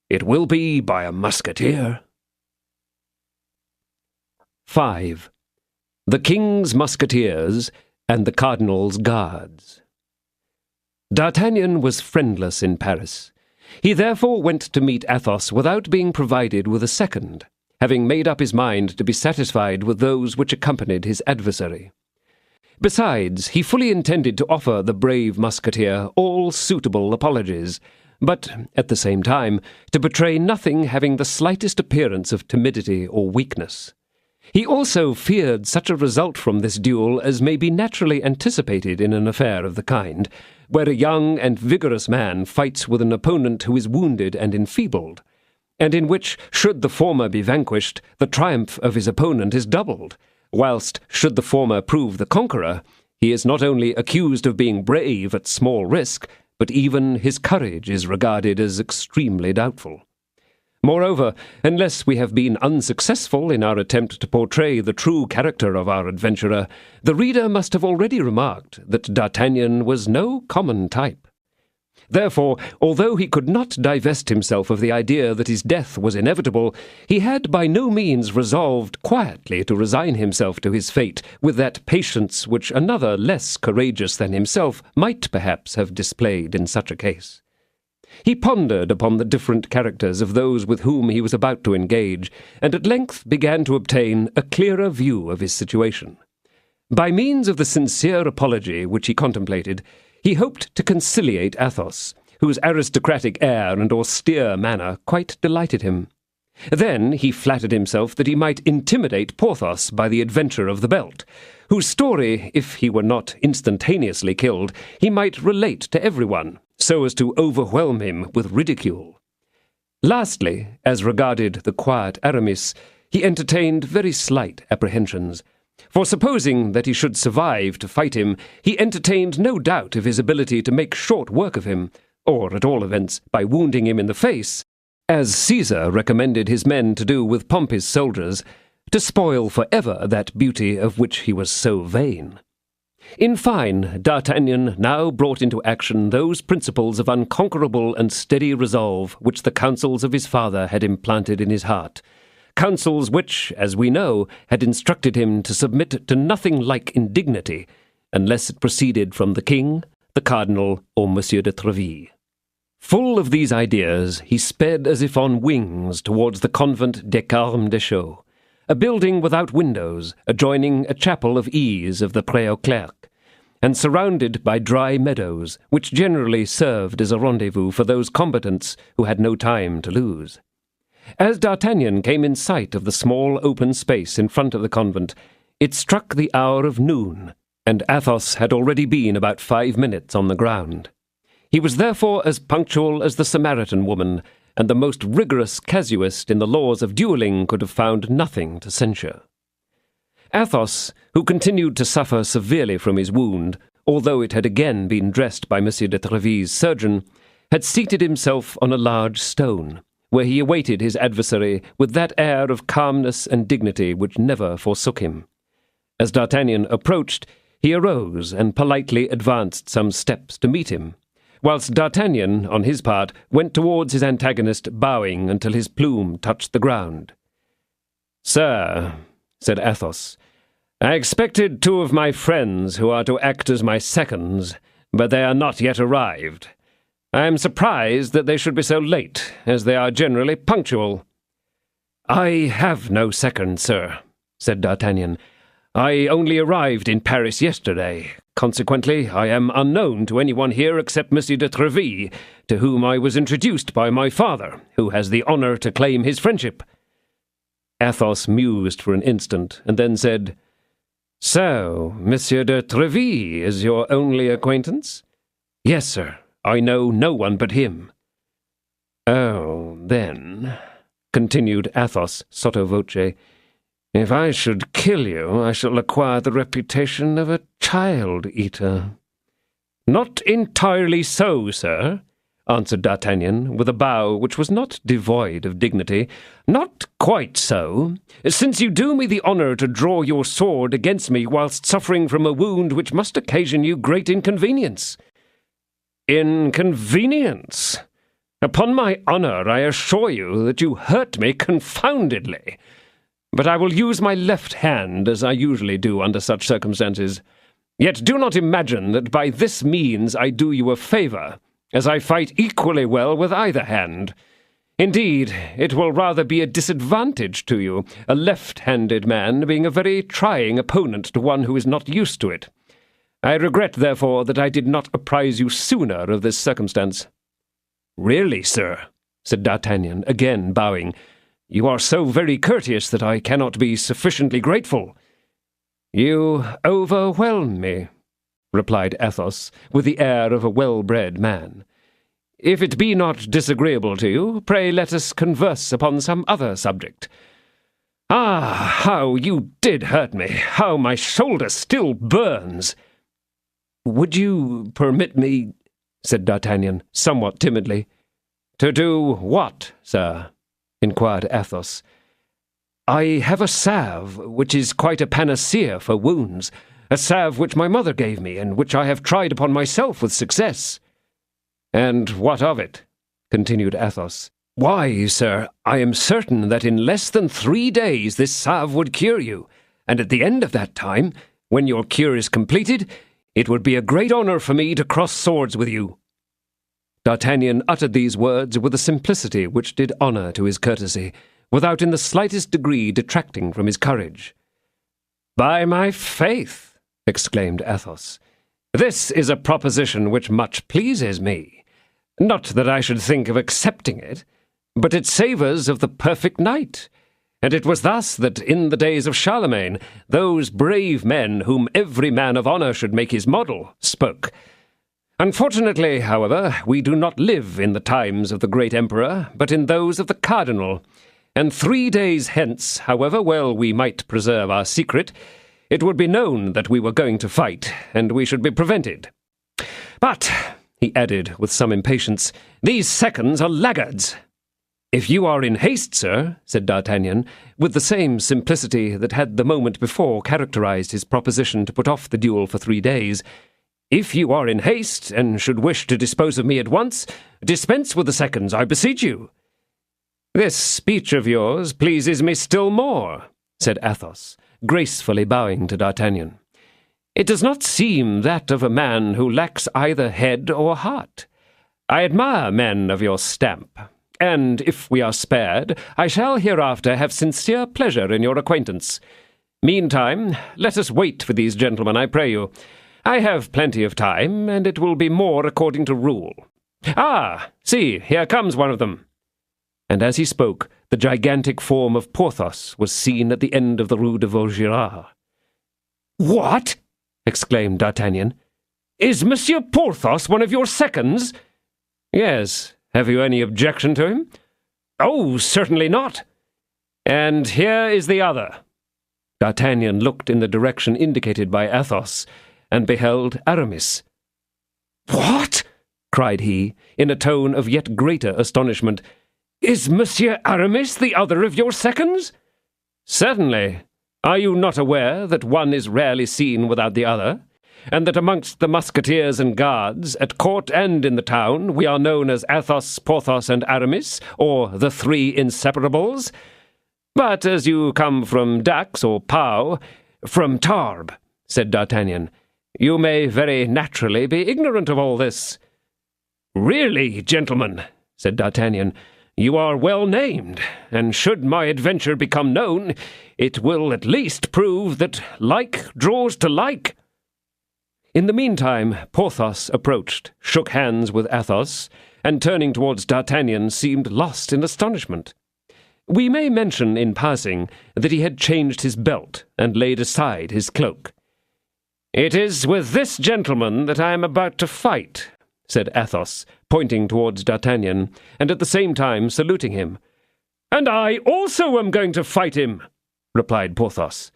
S1: it will be by a musketeer." 5. The King's Musketeers, and the cardinal's guards. D'Artagnan was friendless in Paris. He therefore went to meet Athos without being provided with a second, having made up his mind to be satisfied with those which accompanied his adversary. Besides, he fully intended to offer the brave Musketeer all suitable apologies, but, at the same time, to betray nothing having the slightest appearance of timidity or weakness. He also feared such a result from this duel as may be naturally anticipated in an affair of the kind, where a young and vigorous man fights with an opponent who is wounded and enfeebled, and in which, should the former be vanquished, the triumph of his opponent is doubled, whilst, should the former prove the conqueror, he is not only accused of being brave at small risk, but even his courage is regarded as extremely doubtful. Moreover, unless we have been unsuccessful in our attempt to portray the true character of our adventurer, the reader must have already remarked that D'Artagnan was no common type. Therefore, although he could not divest himself of the idea that his death was inevitable, he had by no means resolved quietly to resign himself to his fate with that patience which another less courageous than himself might perhaps have displayed in such a case. He pondered upon the different characters of those with whom he was about to engage, and at length began to obtain a clearer view of his situation. By means of the sincere apology which he contemplated, he hoped to conciliate Athos, whose aristocratic air and austere manner quite delighted him. Then he flattered himself that he might intimidate Porthos by the adventure of the belt, whose story, if he were not instantaneously killed, he might relate to everyone, so as to overwhelm him with ridicule. Lastly, as regarded the quiet Aramis, he entertained very slight apprehensions. For supposing that he should survive to fight him, he entertained no doubt of his ability to make short work of him, or at all events by wounding him in the face, as Caesar recommended his men to do with Pompey's soldiers, to spoil for ever that beauty of which he was so vain. In fine, D'Artagnan now brought into action those principles of unconquerable and steady resolve which the counsels of his father had implanted in his heart, counsels which, as we know, had instructed him to submit to nothing like indignity, unless it proceeded from the king, the cardinal, or Monsieur de Tréville. Full of these ideas, he sped as if on wings towards the convent des Carmes Deschaux, a building without windows, adjoining a chapel of ease of the Pré aux Clercs, and surrounded by dry meadows, which generally served as a rendezvous for those combatants who had no time to lose. As D'Artagnan came in sight of the small open space in front of the convent, it struck the hour of noon, and Athos had already been about 5 minutes on the ground. He was therefore as punctual as the Samaritan woman, and the most rigorous casuist in the laws of duelling could have found nothing to censure. Athos, who continued to suffer severely from his wound, although it had again been dressed by Monsieur de Tréville's surgeon, had seated himself on a large stone, where he awaited his adversary with that air of calmness and dignity which never forsook him. As D'Artagnan approached, he arose and politely advanced some steps to meet him, whilst D'Artagnan, on his part, went towards his antagonist, bowing until his plume touched the ground. "Sir," said Athos, "I expected 2 of my friends who are to act as my seconds, but they are not yet arrived. I am surprised that they should be so late, as they are generally punctual." "I have no second, sir," said D'Artagnan. "I only arrived in Paris yesterday. Consequently, I am unknown to anyone here except Monsieur de Tréville, to whom I was introduced by my father, who has the honor to claim his friendship." Athos mused for an instant, and then said, "So, Monsieur de Tréville is your only acquaintance?" "Yes, sir. I know no one but him." "Oh, then," continued Athos sotto voce, "if I should kill you, I shall acquire the reputation of a child-eater." "Not entirely so, sir," answered D'Artagnan, with a bow which was not devoid of dignity. "Not quite so, since you do me the honor to draw your sword against me whilst suffering from a wound which must occasion you great inconvenience." "Inconvenience? Upon my honor, I assure you that you hurt me confoundedly. But I will use my left hand, as I usually do under such circumstances.
S2: Yet do not imagine that by this means I do you a favour, as I fight equally well with either hand. Indeed, it will rather be a disadvantage to you, a left-handed man being a very trying opponent to one who is not used to it. I regret, therefore, that I did not apprise you sooner of this circumstance." "Really, sir," said D'Artagnan, again bowing, "you are so very courteous that I cannot be sufficiently grateful." "You overwhelm me," replied Athos, with the air of a well-bred man. "If it be not disagreeable to you, pray let us converse upon some other subject. Ah, how you did hurt me! How my shoulder still burns!" "Would you permit me," said D'Artagnan, somewhat timidly. "To do what, sir?" inquired Athos. "I have a salve which is quite a panacea for wounds, a salve which my mother gave me, and which I have tried upon myself with success." "And what of it?" continued Athos. "Why, sir, I am certain that in less than 3 days this salve would cure you, and at the end of that time, when your cure is completed, it would be a great honour for me to cross swords with you." D'Artagnan uttered these words with a simplicity which did honour to his courtesy, without in the slightest degree detracting from his courage. "By my faith," exclaimed Athos, "this is a proposition which much pleases me. Not that I should think of accepting it, but it savours of the perfect knight. And it was thus that in the days of Charlemagne, those brave men whom every man of honour should make his model spoke. Unfortunately, however, we do not live in the times of the great emperor, but in those of the cardinal, and 3 days hence, however well we might preserve our secret, it would be known that we were going to fight, and we should be prevented. But," he added with some impatience, "these seconds are laggards." "If you are in haste, sir," said D'Artagnan, with the same simplicity that had the moment before characterized his proposition to put off the duel for 3 days, "if you are in haste, and should wish to dispose of me at once, dispense with the seconds, I beseech you." "This speech of yours pleases me still more," said Athos, gracefully bowing to D'Artagnan. "It does not seem that of a man who lacks either head or heart. I admire men of your stamp, and if we are spared, I shall hereafter have sincere pleasure in your acquaintance. Meantime, let us wait for these gentlemen, I pray you. I have plenty of time, and it will be more according to rule. Ah, see, here comes one of them." And as he spoke, the gigantic form of Porthos was seen at the end of the Rue de Vaugirard. "What?" exclaimed D'Artagnan. "Is Monsieur Porthos one of your seconds?" "Yes. Have you any objection to him?" "Oh, certainly not." "And here is the other." D'Artagnan looked in the direction indicated by Athos, and beheld Aramis. "What?" cried he, in a tone of yet greater astonishment. "Is Monsieur Aramis the other of your seconds?" "Certainly. Are you not aware that one is rarely seen without the other, and that amongst the Musketeers and Guards, at court and in the town, we are known as Athos, Porthos, and Aramis, or the Three Inseparables? But as you come from Dax or Pau—" "From Tarbes," said D'Artagnan, "you may very naturally be ignorant of all this." "Really, gentlemen," said D'Artagnan, "you are well named, and should my adventure become known, it will at least prove that like draws to like." In the meantime, Porthos approached, shook hands with Athos, and turning towards D'Artagnan seemed lost in astonishment. We may mention in passing that he had changed his belt and laid aside his cloak. "It is with this gentleman that I am about to fight," said Athos, pointing towards D'Artagnan, and at the same time saluting him. "And I also am going to fight him," replied Porthos.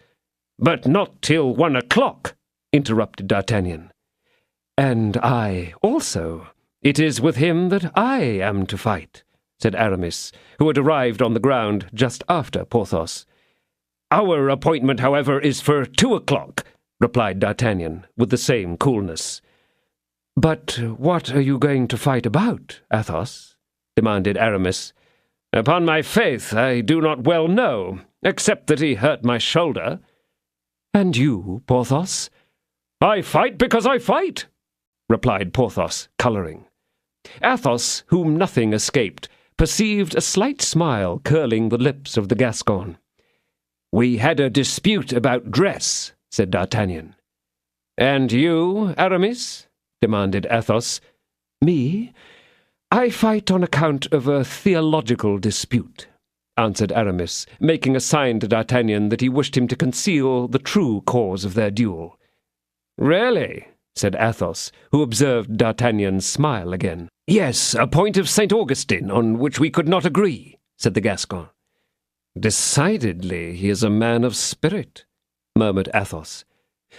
S2: "But not till 1 o'clock," interrupted D'Artagnan. "And I also. It is with him that I am to fight," said Aramis, who had arrived on the ground just after Porthos. "Our appointment, however, is for 2 o'clock," replied D'Artagnan, with the same coolness. "But what are you going to fight about, Athos?" demanded Aramis. "Upon my faith, I do not well know, except that he hurt my shoulder." "And you, Porthos?"
S1: I fight because I fight, replied Porthos, colouring. Athos, whom nothing escaped, perceived a slight smile curling the lips of the Gascon. We had a dispute about dress, said D'Artagnan. And you, Aramis? Demanded Athos. Me? I fight on account of a theological dispute, answered Aramis, making a sign to D'Artagnan that he wished him to conceal the true cause of their duel. Really? Said Athos, who observed D'Artagnan's smile again. Yes, a point of St. Augustine on which we could not agree, said the Gascon. Decidedly, he is a man of spirit, murmured Athos.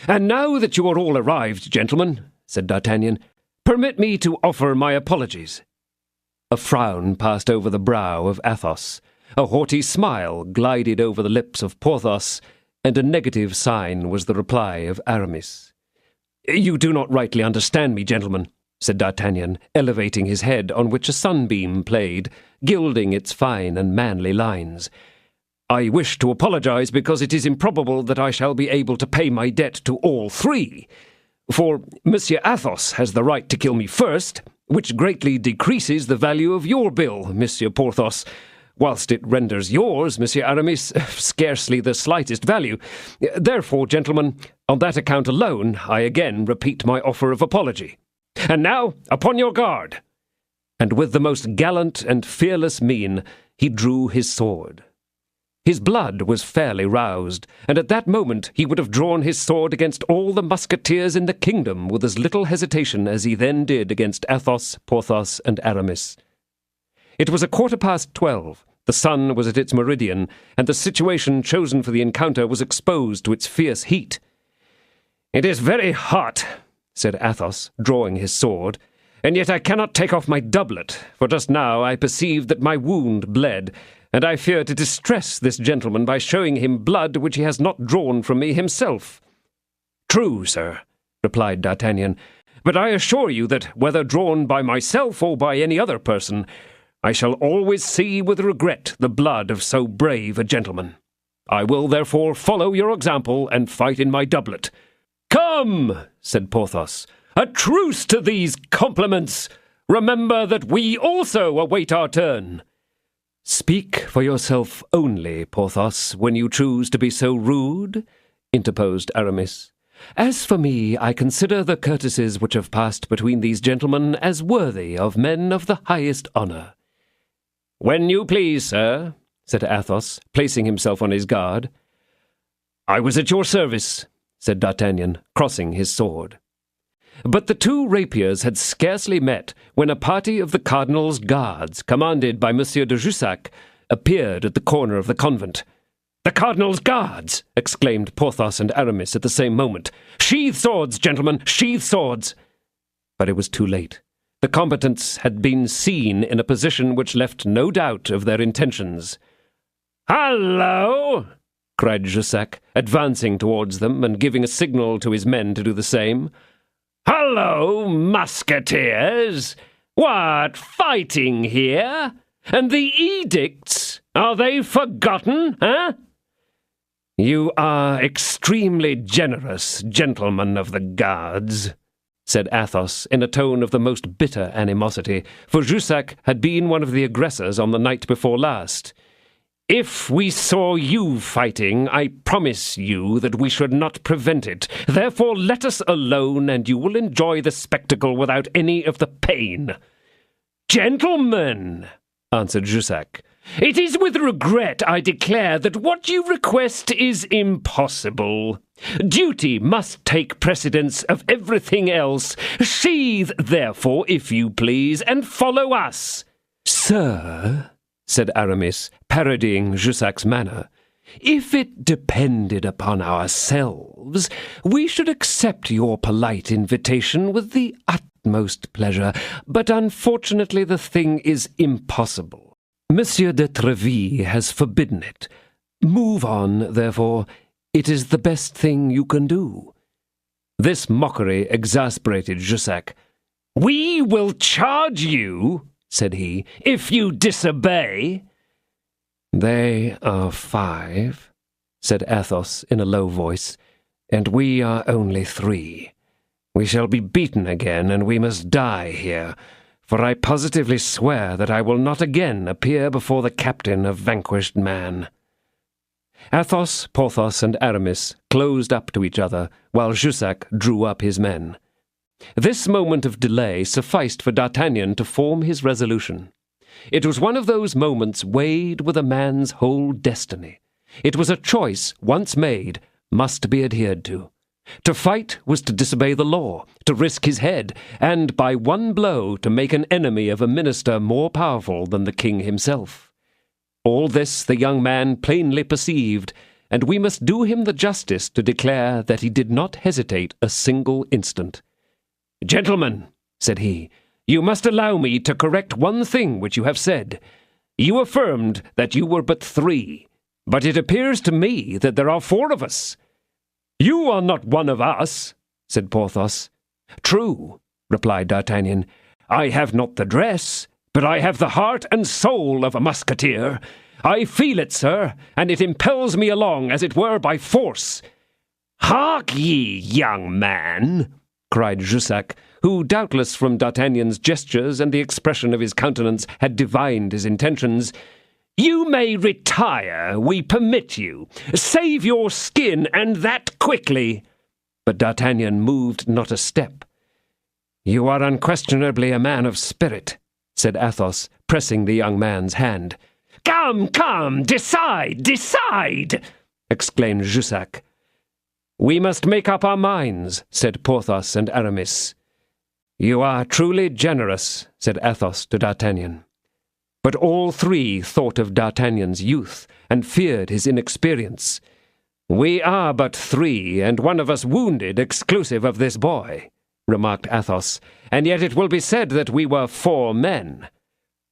S1: And now that you are all arrived, gentlemen, said D'Artagnan, permit me to offer my apologies. A frown passed over the brow of Athos, a haughty smile glided over the lips of Porthos, and a negative sign was the reply of Aramis. You do not rightly understand me, gentlemen, said D'Artagnan, elevating his head on which a sunbeam played, gilding its fine and manly lines. I wish to apologize because it is improbable that I shall be able to pay my debt to all three. For Monsieur Athos has the right to kill me first, which greatly decreases the value of your bill, Monsieur Porthos, whilst it renders yours, Monsieur Aramis, scarcely the slightest value. Therefore, gentlemen, on that account alone, I again repeat my offer of apology. And now, upon your guard!" And with the most gallant and fearless mien, he drew his sword. His blood was fairly roused, and at that moment he would have drawn his sword against all the Musketeers in the kingdom with as little hesitation as he then did against Athos, Porthos, and Aramis. It was 12:15. The sun was at its meridian, and the situation chosen for the encounter was exposed to its fierce heat. "It is very hot," said Athos, drawing his sword, "and yet I cannot take off my doublet, for just now I perceived that my wound bled, and I fear to distress this gentleman by showing him blood which he has not drawn from me himself." "True, sir," replied D'Artagnan, "but I assure you that, whether drawn by myself or by any other person, I shall always see with regret the blood of so brave a gentleman. I will therefore follow your example and fight in my doublet." "Come," said Porthos, "a truce to these compliments. Remember that we also await our turn." "Speak for yourself only, Porthos, when you choose to be so rude," interposed Aramis. "As for me, I consider the courtesies which have passed between these gentlemen as worthy of men of the highest honour." "When you please, sir," said Athos, placing himself on his guard. "I was at your service," said D'Artagnan, crossing his sword. But the two rapiers had scarcely met when a party of the cardinal's guards, commanded by Monsieur de Jussac, appeared at the corner of the convent. "The cardinal's guards!" exclaimed Porthos and Aramis at the same moment. "Sheathe swords, gentlemen, sheathe swords!" But it was too late. The combatants had been seen in a position which left no doubt of their intentions. "Hallo!" cried Jussac, advancing towards them and giving a signal to his men to do the same. "Hallo, Musketeers! What, fighting here? And the edicts? Are they forgotten, eh?" "You are extremely generous, gentlemen of the guards," said Athos in a tone of the most bitter animosity, for Jussac had been one of the aggressors on the night before last. "If we saw you fighting, I promise you that we should not prevent it. Therefore let us alone, and you will enjoy the spectacle without any of the pain." "Gentlemen," answered Jussac, "it is with regret I declare that what you request is impossible. Duty must take precedence of everything else. Sheathe, therefore, if you please, and follow us." "Sir," said Aramis, parodying Jussac's manner, "if it depended upon ourselves, we should accept your polite invitation with the utmost pleasure, but unfortunately the thing is impossible. Monsieur de Treville has forbidden it. Move on, therefore. It is the best thing you can do." This mockery exasperated Jussac. "We will charge you," said he, "if you disobey." "They are 5, said Athos in a low voice, "and we are only 3. We shall be beaten again, and we must die here, for I positively swear that I will not again appear before the captain of vanquished man." Athos, Porthos, and Aramis closed up to each other, while Jussac drew up his men. This moment of delay sufficed for D'Artagnan to form his resolution. It was one of those moments weighed with a man's whole destiny. It was a choice, once made, must be adhered to. To fight was to disobey the law, to risk his head, and by one blow to make an enemy of a minister more powerful than the king himself. All this the young man plainly perceived, and we must do him the justice to declare that he did not hesitate a single instant. "Gentlemen," said he, "you must allow me to correct one thing which you have said. You affirmed that you were but 3, but it appears to me that there are 4 of us." "You are not one of us," said Porthos. "True," replied D'Artagnan. "I have not the dress, but I have the heart and soul of a musketeer. I feel it, sir, and it impels me along, as it were, by force." "Hark ye, young man," cried Jussac, who, doubtless from D'Artagnan's gestures and the expression of his countenance, had divined his intentions. "You may retire, we permit you. Save your skin, and that quickly." But D'Artagnan moved not a step. "You are unquestionably a man of spirit," said Athos, pressing the young man's hand. "Come, come, decide, decide!" exclaimed Jussac. "We must make up our minds," said Porthos and Aramis. "You are truly generous," said Athos to D'Artagnan. But all 3 thought of D'Artagnan's youth, and feared his inexperience. "We are but 3, and one of us wounded, exclusive of this boy," remarked Athos, "and yet it will be said that we were 4 men."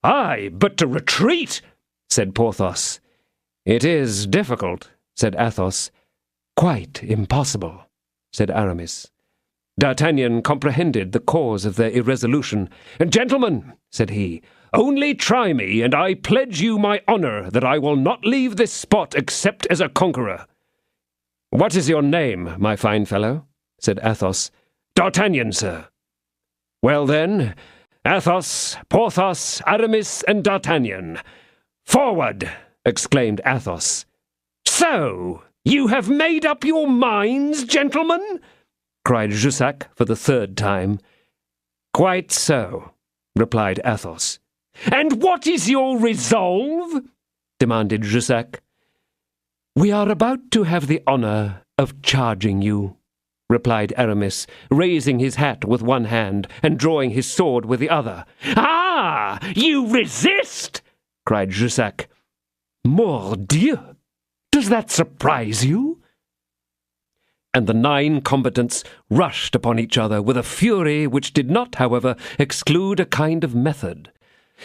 S1: "Aye, but to retreat," said Porthos. "It is difficult," said Athos. "Quite impossible," said Aramis. D'Artagnan comprehended the cause of their irresolution. "Gentlemen," said he, "only try me, and I pledge you my honor that I will not leave this spot except as a conqueror." "What is your name, my fine fellow?" said Athos. "D'Artagnan, sir." "Well then, Athos, Porthos, Aramis, and D'Artagnan. Forward!" exclaimed Athos. "So, you have made up your minds, gentlemen?" cried Jussac for the 3rd time. "Quite so," replied Athos. "And what is your resolve?" demanded Jussac. "We are about to have the honor of charging you," replied Aramis, raising his hat with one hand and drawing his sword with the other. "Ah, you resist!" cried Jussac. "Mordieu! Does that surprise you?" And the 9 combatants rushed upon each other with a fury which did not, however, exclude a kind of method.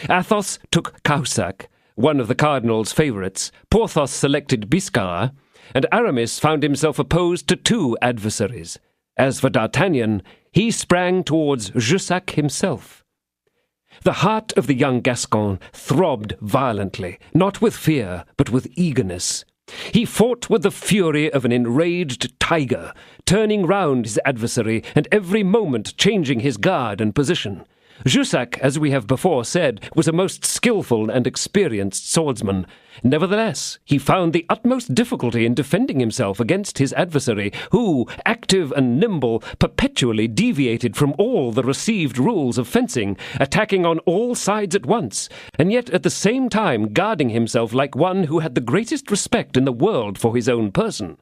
S1: Athos took Cahusac, one of the cardinal's favourites, Porthos selected Biscarat, and Aramis found himself opposed to 2 adversaries. As for D'Artagnan, he sprang towards Jussac himself. The heart of the young Gascon throbbed violently, not with fear, but with eagerness. He fought with the fury of an enraged tiger, turning round his adversary and every moment changing his guard and position. Jussac, as we have before said, was a most skilful and experienced swordsman. Nevertheless, he found the utmost difficulty in defending himself against his adversary, who, active and nimble, perpetually deviated from all the received rules of fencing, attacking on all sides at once, and yet at the same time guarding himself like one who had the greatest respect in the world for his own person.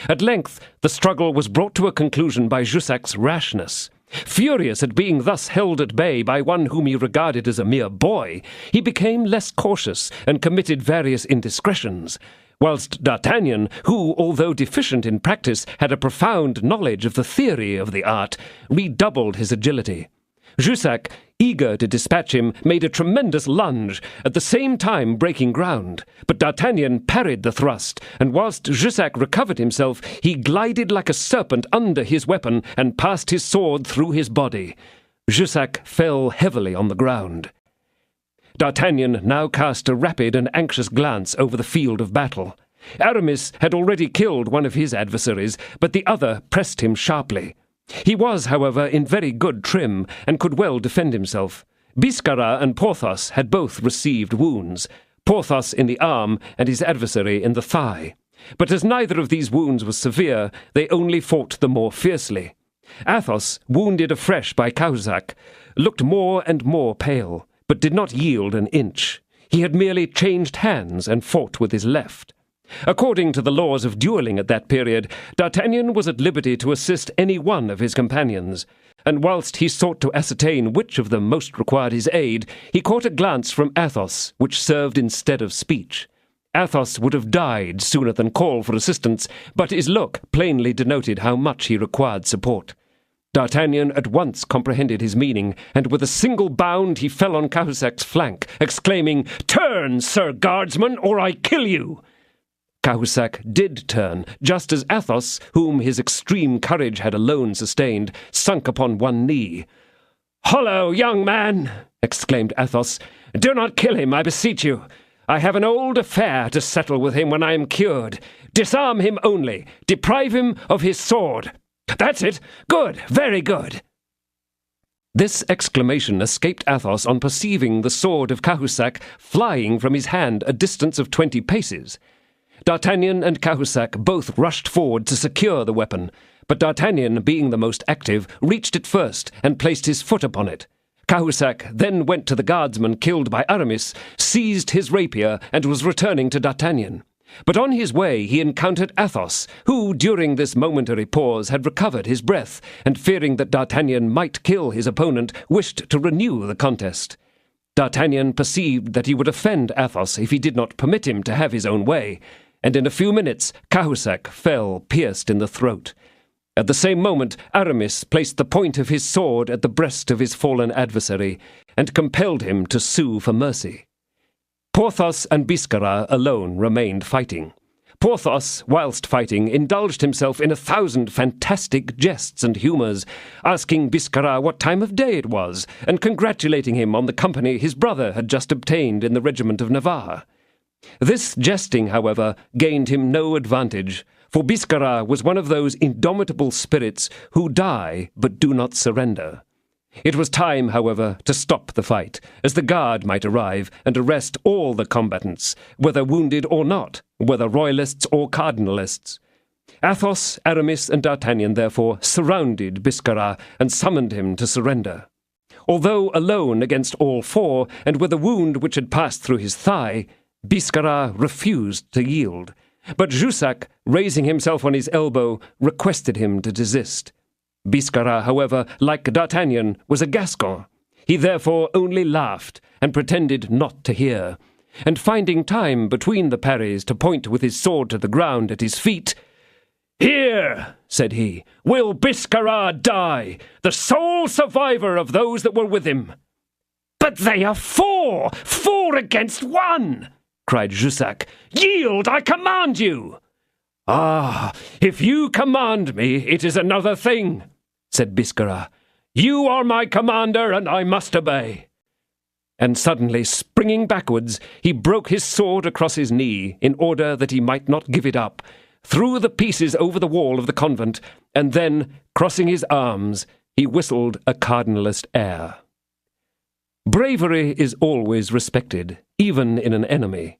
S1: At length, the struggle was brought to a conclusion by Jussac's rashness. Furious at being thus held at bay by one whom he regarded as a mere boy, he became less cautious and committed various indiscretions, whilst D'Artagnan, who, although deficient in practice, had a profound knowledge of the theory of the art, redoubled his agility. Jussac, eager to dispatch him, made a tremendous lunge, at the same time breaking ground. But D'Artagnan parried the thrust, and whilst Jussac recovered himself, he glided like a serpent under his weapon and passed his sword through his body. Jussac fell heavily on the ground. D'Artagnan now cast a rapid and anxious glance over the field of battle. Aramis had already killed one of his adversaries, but the other pressed him sharply. He was, however, in very good trim, and could well defend himself. Biscarat and Porthos had both received wounds, Porthos in the arm and his adversary in the thigh. But as neither of these wounds was severe, they only fought the more fiercely. Athos, wounded afresh by Cahusac, looked more and more pale, but did not yield an inch. He had merely changed hands and fought with his left. According to the laws of duelling at that period, D'Artagnan was at liberty to assist any one of his companions, and whilst he sought to ascertain which of them most required his aid, he caught a glance from Athos, which served instead of speech. Athos would have died sooner than call for assistance, but his look plainly denoted how much he required support. D'Artagnan at once comprehended his meaning, and with a single bound he fell on Cahusac's flank, exclaiming, "Turn, Sir Guardsman, or I kill you!" Cahusac did turn, just as Athos, whom his extreme courage had alone sustained, sunk upon one knee. "Hollo, young man!" exclaimed Athos. "Do not kill him, I beseech you. I have an old affair to settle with him when I am cured. Disarm him only. Deprive him of his sword. That's it. Good, very good." This exclamation escaped Athos on perceiving the sword of Cahusac flying from his hand a distance of 20 paces. D'Artagnan and Cahusac both rushed forward to secure the weapon, but D'Artagnan, being the most active, reached it first and placed his foot upon it. Cahusac then went to the guardsman killed by Aramis, seized his rapier, and was returning to D'Artagnan. But on his way he encountered Athos, who, during this momentary pause, had recovered his breath, and fearing that D'Artagnan might kill his opponent, wished to renew the contest. D'Artagnan perceived that he would offend Athos if he did not permit him to have his own way, and in a few minutes Cahusac fell pierced in the throat. At the same moment Aramis placed the point of his sword at the breast of his fallen adversary, and compelled him to sue for mercy. Porthos and Biscarat alone remained fighting. Porthos, whilst fighting, indulged himself in 1,000 fantastic jests and humours, asking Biscarat what time of day it was, and congratulating him on the company his brother had just obtained in the regiment of Navarre. This jesting, however, gained him no advantage, for Biscarat was one of those indomitable spirits who die but do not surrender. It was time, however, to stop the fight, as the guard might arrive and arrest all the combatants, whether wounded or not, whether royalists or cardinalists. Athos, Aramis, and D'Artagnan, therefore, surrounded Biscarat and summoned him to surrender. Although alone against all four, and with a wound which had passed through his thigh, Biscarat refused to yield, but Jussac, raising himself on his elbow, requested him to desist. Biscarat, however, like D'Artagnan, was a Gascon. He therefore only laughed, and pretended not to hear, and finding time between the parries to point with his sword to the ground at his feet, "Here," said he, "will Biscarat die, the sole survivor of those that were with him." "But they are four against one!" cried Jussac. "Yield, I command you!" "Ah, if you command me, it is another thing," said Biscarat. "You are my commander, and I must obey." And suddenly, springing backwards, he broke his sword across his knee, in order that he might not give it up, threw the pieces over the wall of the convent, and then, crossing his arms, he whistled a cardinalist air. Bravery is always respected, even in an enemy.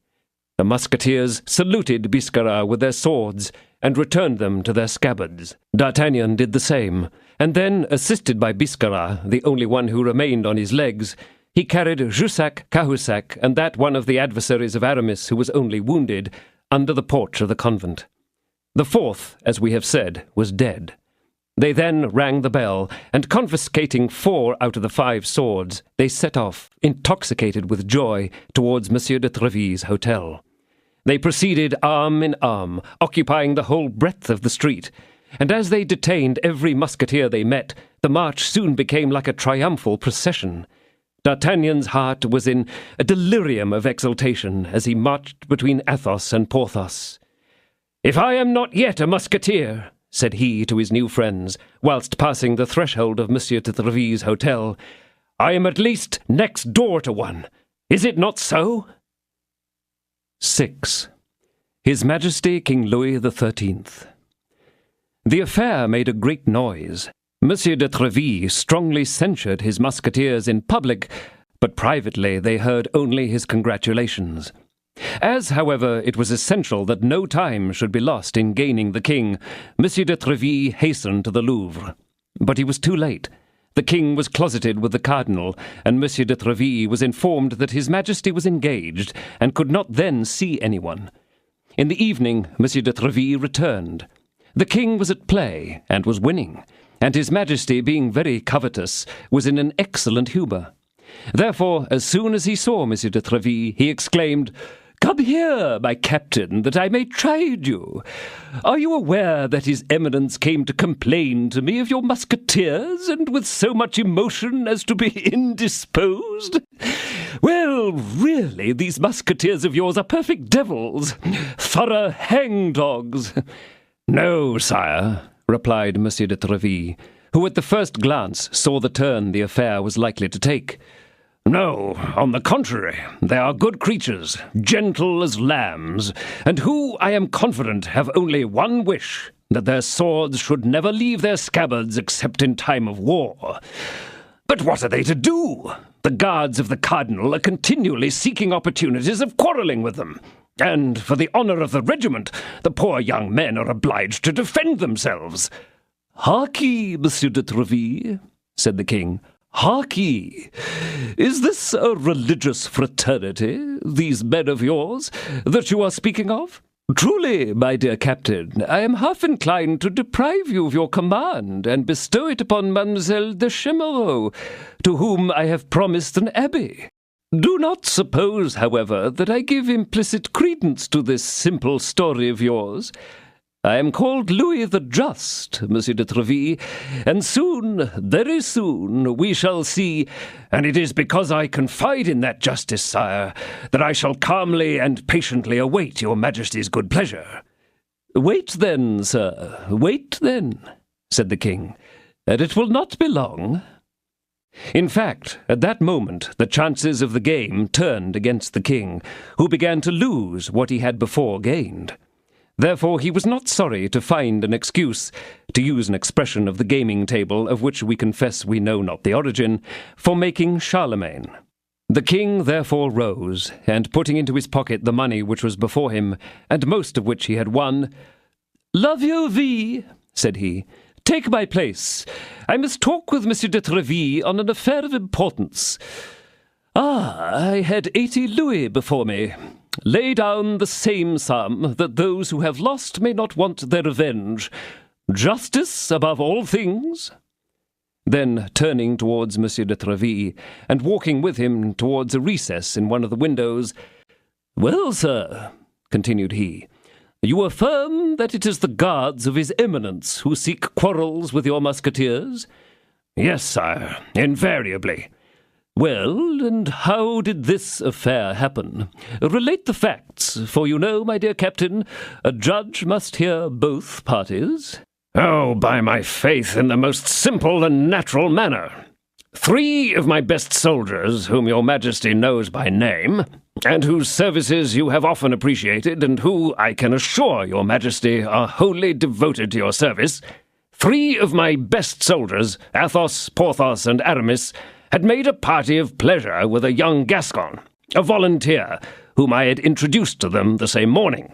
S1: The Musketeers saluted Biscarat with their swords, and returned them to their scabbards. D'Artagnan did the same, and then, assisted by Biscarat, the only one who remained on his legs, he carried Jussac, Cahusac, and that one of the adversaries of Aramis who was only wounded, under the porch of the convent. The fourth, as we have said, was dead. They then rang the bell, and confiscating 4 out of the 5 swords, they set off, intoxicated with joy, towards Monsieur de Tréville's hotel. They proceeded arm in arm, occupying the whole breadth of the street, and as they detained every musketeer they met, the march soon became like a triumphal procession. D'Artagnan's heart was in a delirium of exultation as he marched between Athos and Porthos. "If I am not yet a musketeer," said he to his new friends, whilst passing the threshold of Monsieur de Tréville's hotel, "I am at least next door to one. Is it not so?" 6. His Majesty King Louis XIII. The affair made a great noise. Monsieur de Treville strongly censured his musketeers in public, but privately they heard only his congratulations. As, however, it was essential that no time should be lost in gaining the king, Monsieur de Treville hastened to the Louvre. But he was too late. The king was closeted with the cardinal, and Monsieur de Treville was informed that his majesty was engaged, and could not then see anyone. In the evening, Monsieur de Treville returned. The king was at play, and was winning, and his majesty, being very covetous, was in an excellent humour. Therefore, as soon as he saw Monsieur de Treville, he exclaimed, "Come here, my captain, that I may chide you. Are you aware that his eminence came to complain to me of your musketeers, and with so much emotion as to be indisposed? Well, really, these musketeers of yours are perfect devils, thorough hang-dogs."
S2: "No, sire," replied Monsieur de Treville, who at the first glance saw the turn the affair was likely to take. "No, on the contrary, they are good creatures, gentle as lambs, and who, I am confident, have only one wish, that their swords should never leave their scabbards except in time of war. But what are they to do? The guards of the cardinal are continually seeking opportunities of quarrelling with them, and for the honour of the regiment, the poor young men are obliged to defend themselves."
S1: "Harkee, Monsieur de Treville," said the king. "Harkee! Is this a religious fraternity, these men of yours, that you are speaking of? Truly, my dear captain, I am half inclined to deprive you of your command, and bestow it upon Mademoiselle de Chemereau, to whom I have promised an abbey. Do not suppose, however, that I give implicit credence to this simple story of yours. I am called Louis the Just, Monsieur de Treville, and soon, very soon, we shall see,
S2: and it is because I confide in that justice, sire, that I shall calmly and patiently await your majesty's good pleasure."
S1: "Wait then, sir, wait then," said the king, "and it will not be long."
S2: In fact, at that moment, the chances of the game turned against the king, who began to lose what he had before gained. Therefore he was not sorry to find an excuse, to use an expression of the gaming table of which we confess we know not the origin, for making Charlemagne. The king therefore rose, and putting into his pocket the money which was before him, and most of which he had won, "La vieux vie," said he, "take my place. I must talk with Monsieur de Treville on an affair of importance. I had 80 louis before me. Lay down the same sum, that those who have lost may not want their revenge. Justice above all things." Then, turning towards Monsieur de Treville, and walking with him towards a recess in one of the windows, "Well, sir," continued he, "you affirm that it is the guards of his eminence who seek quarrels with your musketeers?" "Yes, sire, invariably."
S1: "Well, and how did this affair happen? Relate the facts, for you know, my dear captain, a judge must hear both parties."
S2: "Oh, by my faith, in the most simple and natural manner. 3 of my best soldiers, whom your majesty knows by name, and whose services you have often appreciated, and who, I can assure your majesty, are wholly devoted to your service, 3 of my best soldiers, Athos, Porthos, and Aramis, had made a party of pleasure with a young Gascon, a volunteer, whom I had introduced to them the same morning.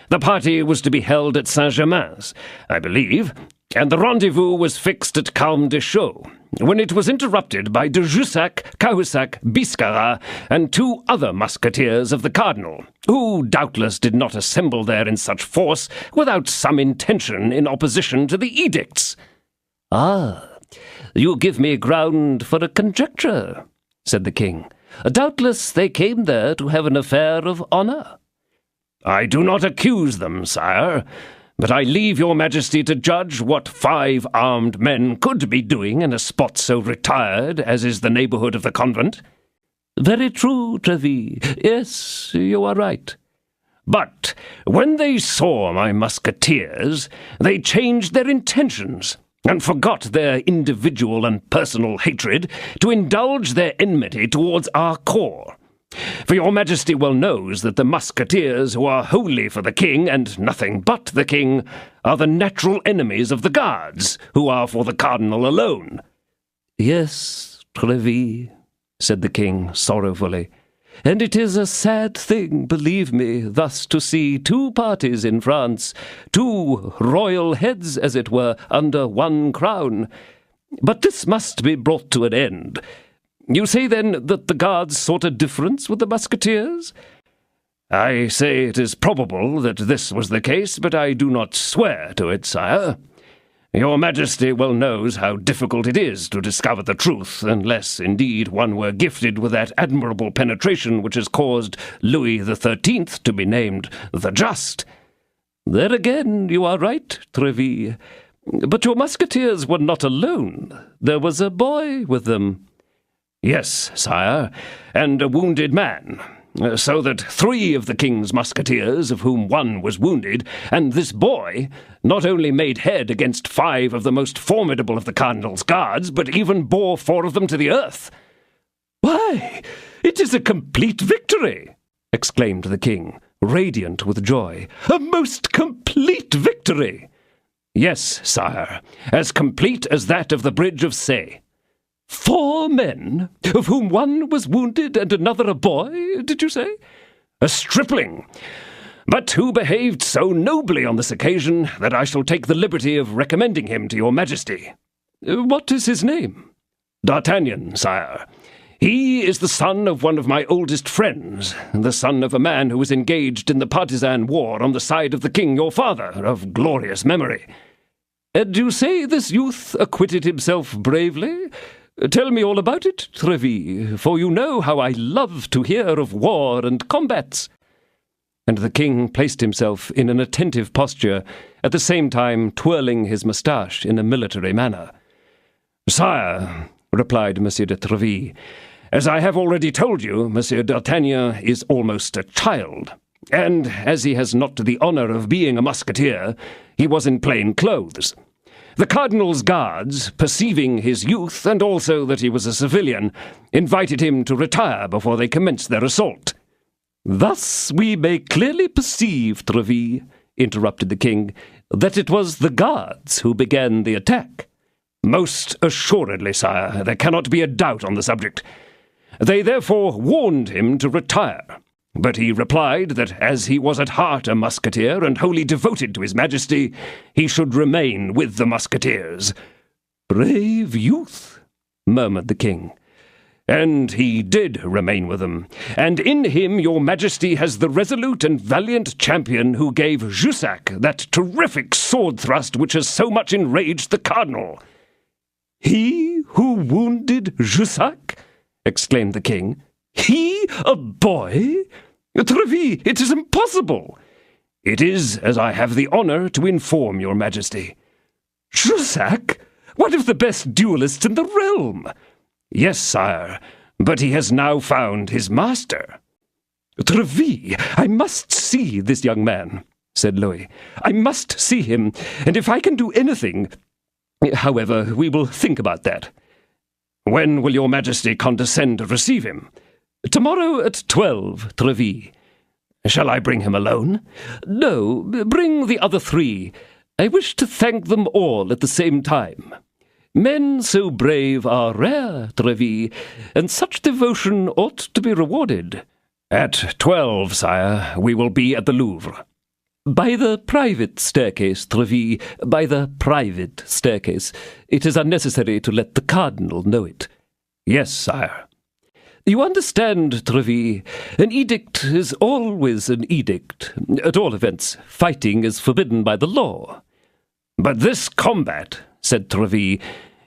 S2: The party was to be held at Saint-Germain's, I believe, and the rendezvous was fixed at Calme-des-Chaux, when it was interrupted by de Jussac, Cahusac, Biscarat, and 2 other musketeers of the cardinal, who doubtless did not assemble there in such force without some intention in opposition to the edicts."
S1: "Ah, you give me ground for a conjecture," said the king. "Doubtless they came there to have an affair of honour."
S2: "I do not accuse them, sire, but I leave your majesty to judge what 5 armed men could be doing in a spot so retired as is the neighbourhood of the convent."
S1: "Very true, Treville. Yes, you are right."
S2: "But when they saw my musketeers, they changed their intentions, and forgot their individual and personal hatred to indulge their enmity towards our corps. For your majesty well knows that the Musketeers, who are wholly for the king and nothing but the king, are the natural enemies of the guards, who are for the cardinal alone."
S1: "Yes, Tréville," said the king sorrowfully, "and it is a sad thing, believe me, thus to see two parties in France, two royal heads, as it were, under one crown. But this must be brought to an end. You say, then, that the guards sought a difference with the Musketeers?"
S2: "I say it is probable that this was the case, but I do not swear to it, sire. Your majesty well knows how difficult it is to discover the truth, unless, indeed, one were gifted with that admirable penetration which has caused Louis XIII to be named the Just."
S1: "There again you are right, Tréville. But your Musketeers were not alone. There was a boy with them."
S2: "Yes, sire, and a wounded man, so that 3 of the king's musketeers, of whom 1 was wounded, and this boy, not only made head against 5 of the most formidable of the cardinal's guards, but even bore 4 of them to the earth."
S1: "Why, it is a complete victory!" exclaimed the king, radiant with joy. "A most complete victory!"
S2: "Yes, sire, as complete as that of the bridge of Say."
S1: 4 men, of whom 1 was wounded and another a boy, did you say?"
S2: "A stripling, but who behaved so nobly on this occasion that I shall take the liberty of recommending him to your majesty."
S1: "What is his name?"
S2: "D'Artagnan, sire. He is the son of one of my oldest friends, the son of a man who was engaged in the partisan war on the side of the king your father, of glorious memory."
S1: "And you say this youth acquitted himself bravely? Tell me all about it, Tréville, for you know how I love to hear of war and combats." And the king placed himself in an attentive posture, at the same time twirling his moustache in a military manner.
S2: "Sire," replied Monsieur de Tréville, "as I have already told you, Monsieur d'Artagnan is almost a child, and as he has not the honour of being a musketeer, he was in plain clothes. The cardinal's guards, perceiving his youth and also that he was a civilian, invited him to retire before they commenced their assault."
S1: "Thus we may clearly perceive, Tréville," interrupted the king, "that it was the guards who began the attack."
S2: "Most assuredly, sire, there cannot be a doubt on the subject. They therefore warned him to retire, but he replied that as he was at heart a musketeer and wholly devoted to his majesty, he should remain with the musketeers."
S1: "Brave youth," murmured the king.
S2: "And he did remain with them, and in him your majesty has the resolute and valiant champion who gave Jussac that terrific sword thrust which has so much enraged the cardinal."
S1: "He who wounded Jussac?" exclaimed the king. "He, a boy? Tréville, it is impossible."
S2: "It is, as I have the honour to inform your majesty."
S1: "Jussac? One of the best duellists in the realm."
S2: "Yes, sire, but he has now found his master."
S1: "Tréville, I must see this young man," said Louis. "I must see him, and if I can do anything... However, we will think about that."
S2: "When will your majesty condescend to receive him?"
S1: "Tomorrow at 12, Tréville."
S2: "Shall I bring him alone?"
S1: "No, bring the other 3. I wish to thank them all at the same time. Men so brave are rare, Tréville, and such devotion ought to be rewarded."
S2: "At 12, sire, we will be at the Louvre."
S1: "By the private staircase, Tréville, by the private staircase. It is unnecessary to let the cardinal know it."
S2: "Yes, sire."
S1: "You understand, Tréville, an edict is always an edict. At all events, fighting is forbidden by the law."
S2: "But this combat," said Tréville,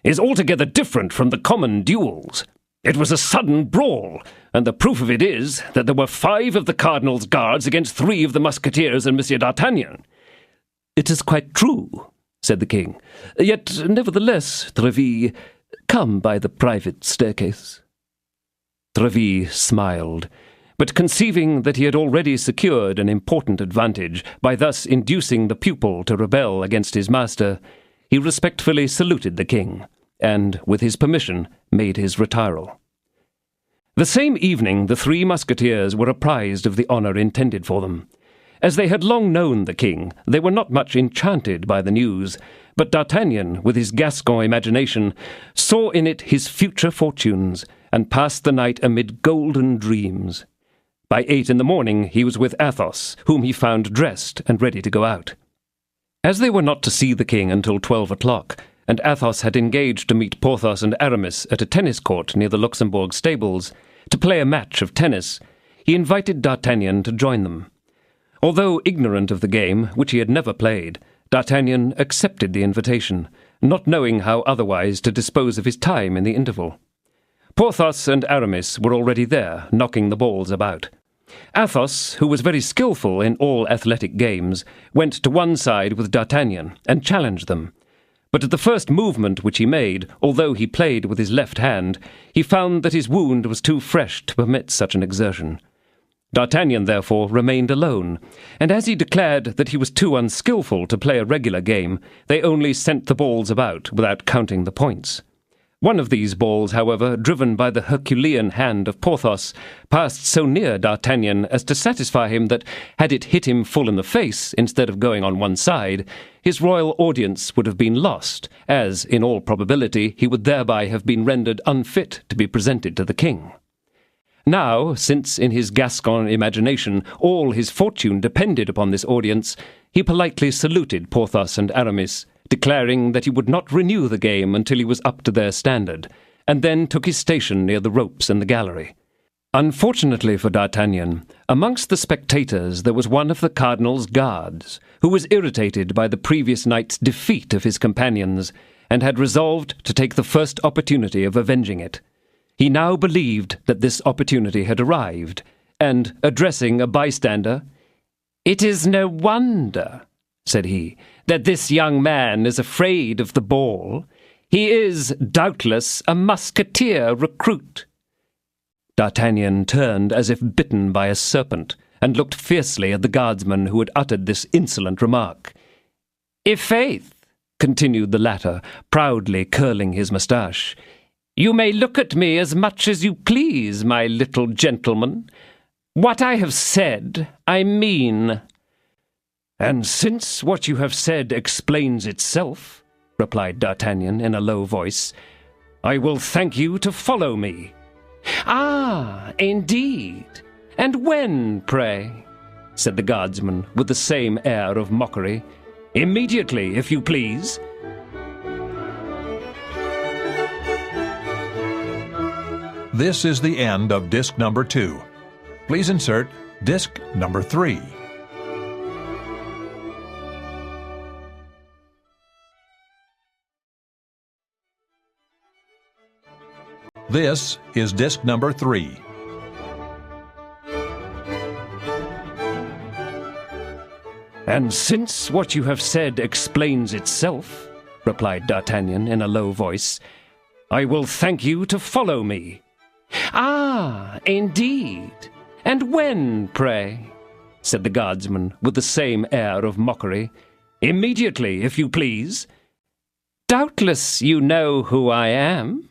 S2: "is altogether different from the common duels. It was a sudden brawl, and the proof of it is that there were 5 of the cardinal's guards against 3 of the musketeers and Monsieur d'Artagnan."
S1: "It is quite true," said the king. "Yet, nevertheless, Tréville, come by the private staircase."
S2: Tréville smiled, but conceiving that he had already secured an important advantage by thus inducing the pupil to rebel against his master, he respectfully saluted the king, and, with his permission, made his retiral.
S1: The same evening the 3 Musketeers were apprised of the honour intended for them. As they had long known the king, they were not much enchanted by the news, but D'Artagnan, with his Gascon imagination, saw in it his future fortunes, and passed the night amid golden dreams. By 8 in the morning he was with Athos, whom he found dressed and ready to go out. As they were not to see the king until 12 o'clock, and Athos had engaged to meet Porthos and Aramis at a tennis court near the Luxembourg stables, to play a match of tennis, he invited D'Artagnan to join them. Although ignorant of the game, which he had never played, D'Artagnan accepted the invitation, not knowing how otherwise to dispose of his time in the interval. Porthos and Aramis were already there, knocking the balls about. Athos, who was very skilful in all athletic games, went to one side with D'Artagnan and challenged them. But at the first movement which he made, although he played with his left hand, he found that his wound was too fresh to permit such an exertion. D'Artagnan, therefore, remained alone, and as he declared that he was too unskilful to play a regular game, they only sent the balls about without counting the points. One of these balls, however, driven by the Herculean hand of Porthos, passed so near D'Artagnan as to satisfy him that, had it hit him full in the face instead of going on one side, his royal audience would have been lost, as, in all probability, he would thereby have been rendered unfit to be presented to the king. Now, since in his Gascon imagination all his fortune depended upon this audience, he politely saluted Porthos and Aramis, declaring that he would not renew the game until he was up to their standard, and then took his station near the ropes in the gallery. Unfortunately for D'Artagnan, amongst the spectators there was one of the cardinal's guards, who was irritated by the previous night's defeat of his companions, and had resolved to take the first opportunity of avenging it. He now believed that this opportunity had arrived, and, addressing a bystander, "It is no wonder," said he, "that this young man is afraid of the ball. He is, doubtless, a musketeer recruit." D'Artagnan turned as if bitten by a serpent, and looked fiercely at the guardsman who had uttered this insolent remark. "I'faith," continued the latter, proudly curling his moustache, "you may look at me as much as you please, my little gentleman. What I have said, I mean." "And since what you have said explains itself," replied D'Artagnan in a low voice, "I will thank you to follow me." "Ah, indeed. And when, pray?" said the guardsman with the same air of mockery. "Immediately, if you please."
S3: This is the end of disc number 2. Please insert disc number 3. This is disc number 3.
S1: "And since what you have said explains itself," replied D'Artagnan in a low voice, "I will thank you to follow me." "Ah, indeed. And when, pray?" said the guardsman with the same air of mockery. "Immediately, if you please." "Doubtless you know who I am."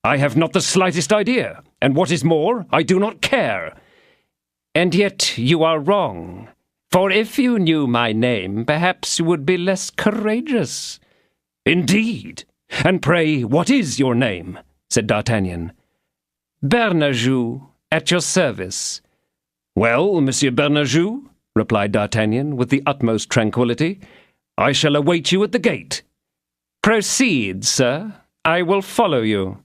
S1: "I have not the slightest idea, and what is more, I do not care." "And yet you are wrong, for if you knew my name, perhaps you would be less courageous." "Indeed? And pray, what is your name?" said D'Artagnan. "Bernajoux, at your service." "Well, Monsieur Bernajoux," replied D'Artagnan with the utmost tranquillity, "I shall await you at the gate." "Proceed, sir. I will follow you."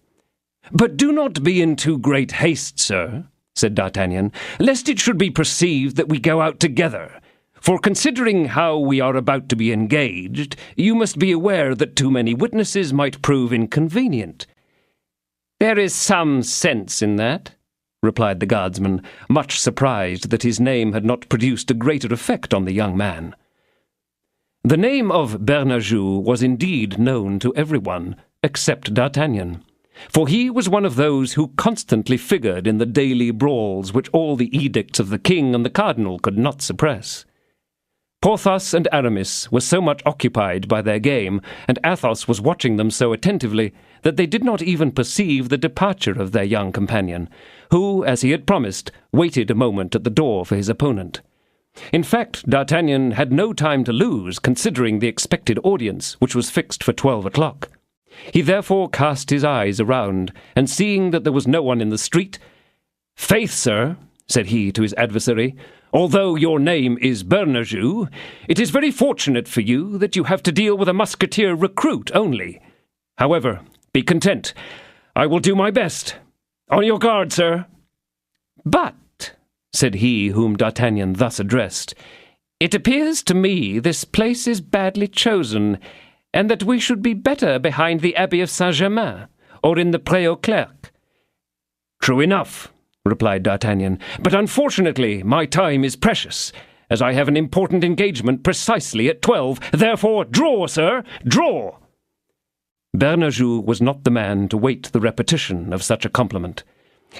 S1: "But do not be in too great haste, sir," said D'Artagnan, "lest it should be perceived that we go out together. For considering how we are about to be engaged, you must be aware that too many witnesses might prove inconvenient." "There is some sense in that," replied the guardsman, much surprised that his name had not produced a greater effect on the young man. The name of Bernajoux was indeed known to everyone, except D'Artagnan, for he was one of those who constantly figured in the daily brawls which all the edicts of the king and the cardinal could not suppress. Porthos and Aramis were so much occupied by their game, and Athos was watching them so attentively, that they did not even perceive the departure of their young companion, who, as he had promised, waited a moment at the door for his opponent. In fact, D'Artagnan had no time to lose, considering the expected audience, which was fixed for 12 o'clock. He therefore cast his eyes around, and seeing that there was no one in the street, "Faith, sir," said he to his adversary, "although your name is Bernajoux, it is very fortunate for you that you have to deal with a musketeer recruit only. However, be content. I will do my best. On your guard, sir." "But," said he whom D'Artagnan thus addressed, "it appears to me this place is badly chosen, and that we should be better behind the Abbey of Saint-Germain, or in the Pré aux Clercs." "True enough," replied D'Artagnan, "but unfortunately my time is precious, as I have an important engagement precisely at 12. Therefore, draw, sir, draw!" Bernajoux was not the man to wait the repetition of such a compliment.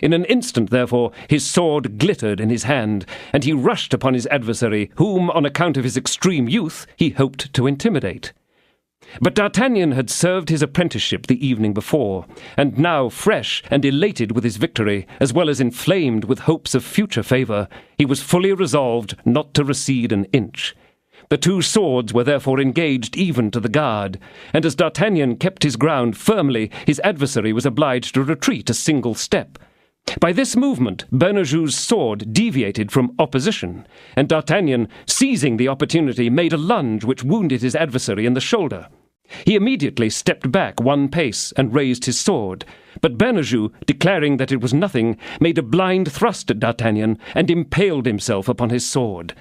S1: In an instant, therefore, his sword glittered in his hand, and he rushed upon his adversary, whom, on account of his extreme youth, he hoped to intimidate. But D'Artagnan had served his apprenticeship the evening before, and now, fresh and elated with his victory, as well as inflamed with hopes of future favour, he was fully resolved not to recede an inch. The two swords were therefore engaged even to the guard, and as D'Artagnan kept his ground firmly, his adversary was obliged to retreat a single step. By this movement, Bernajoux's sword deviated from opposition, and D'Artagnan, seizing the opportunity, made a lunge which wounded his adversary in the shoulder. He immediately stepped back one pace and raised his sword, but Bernajoux, declaring that it was nothing, made a blind thrust at D'Artagnan and impaled himself upon his sword.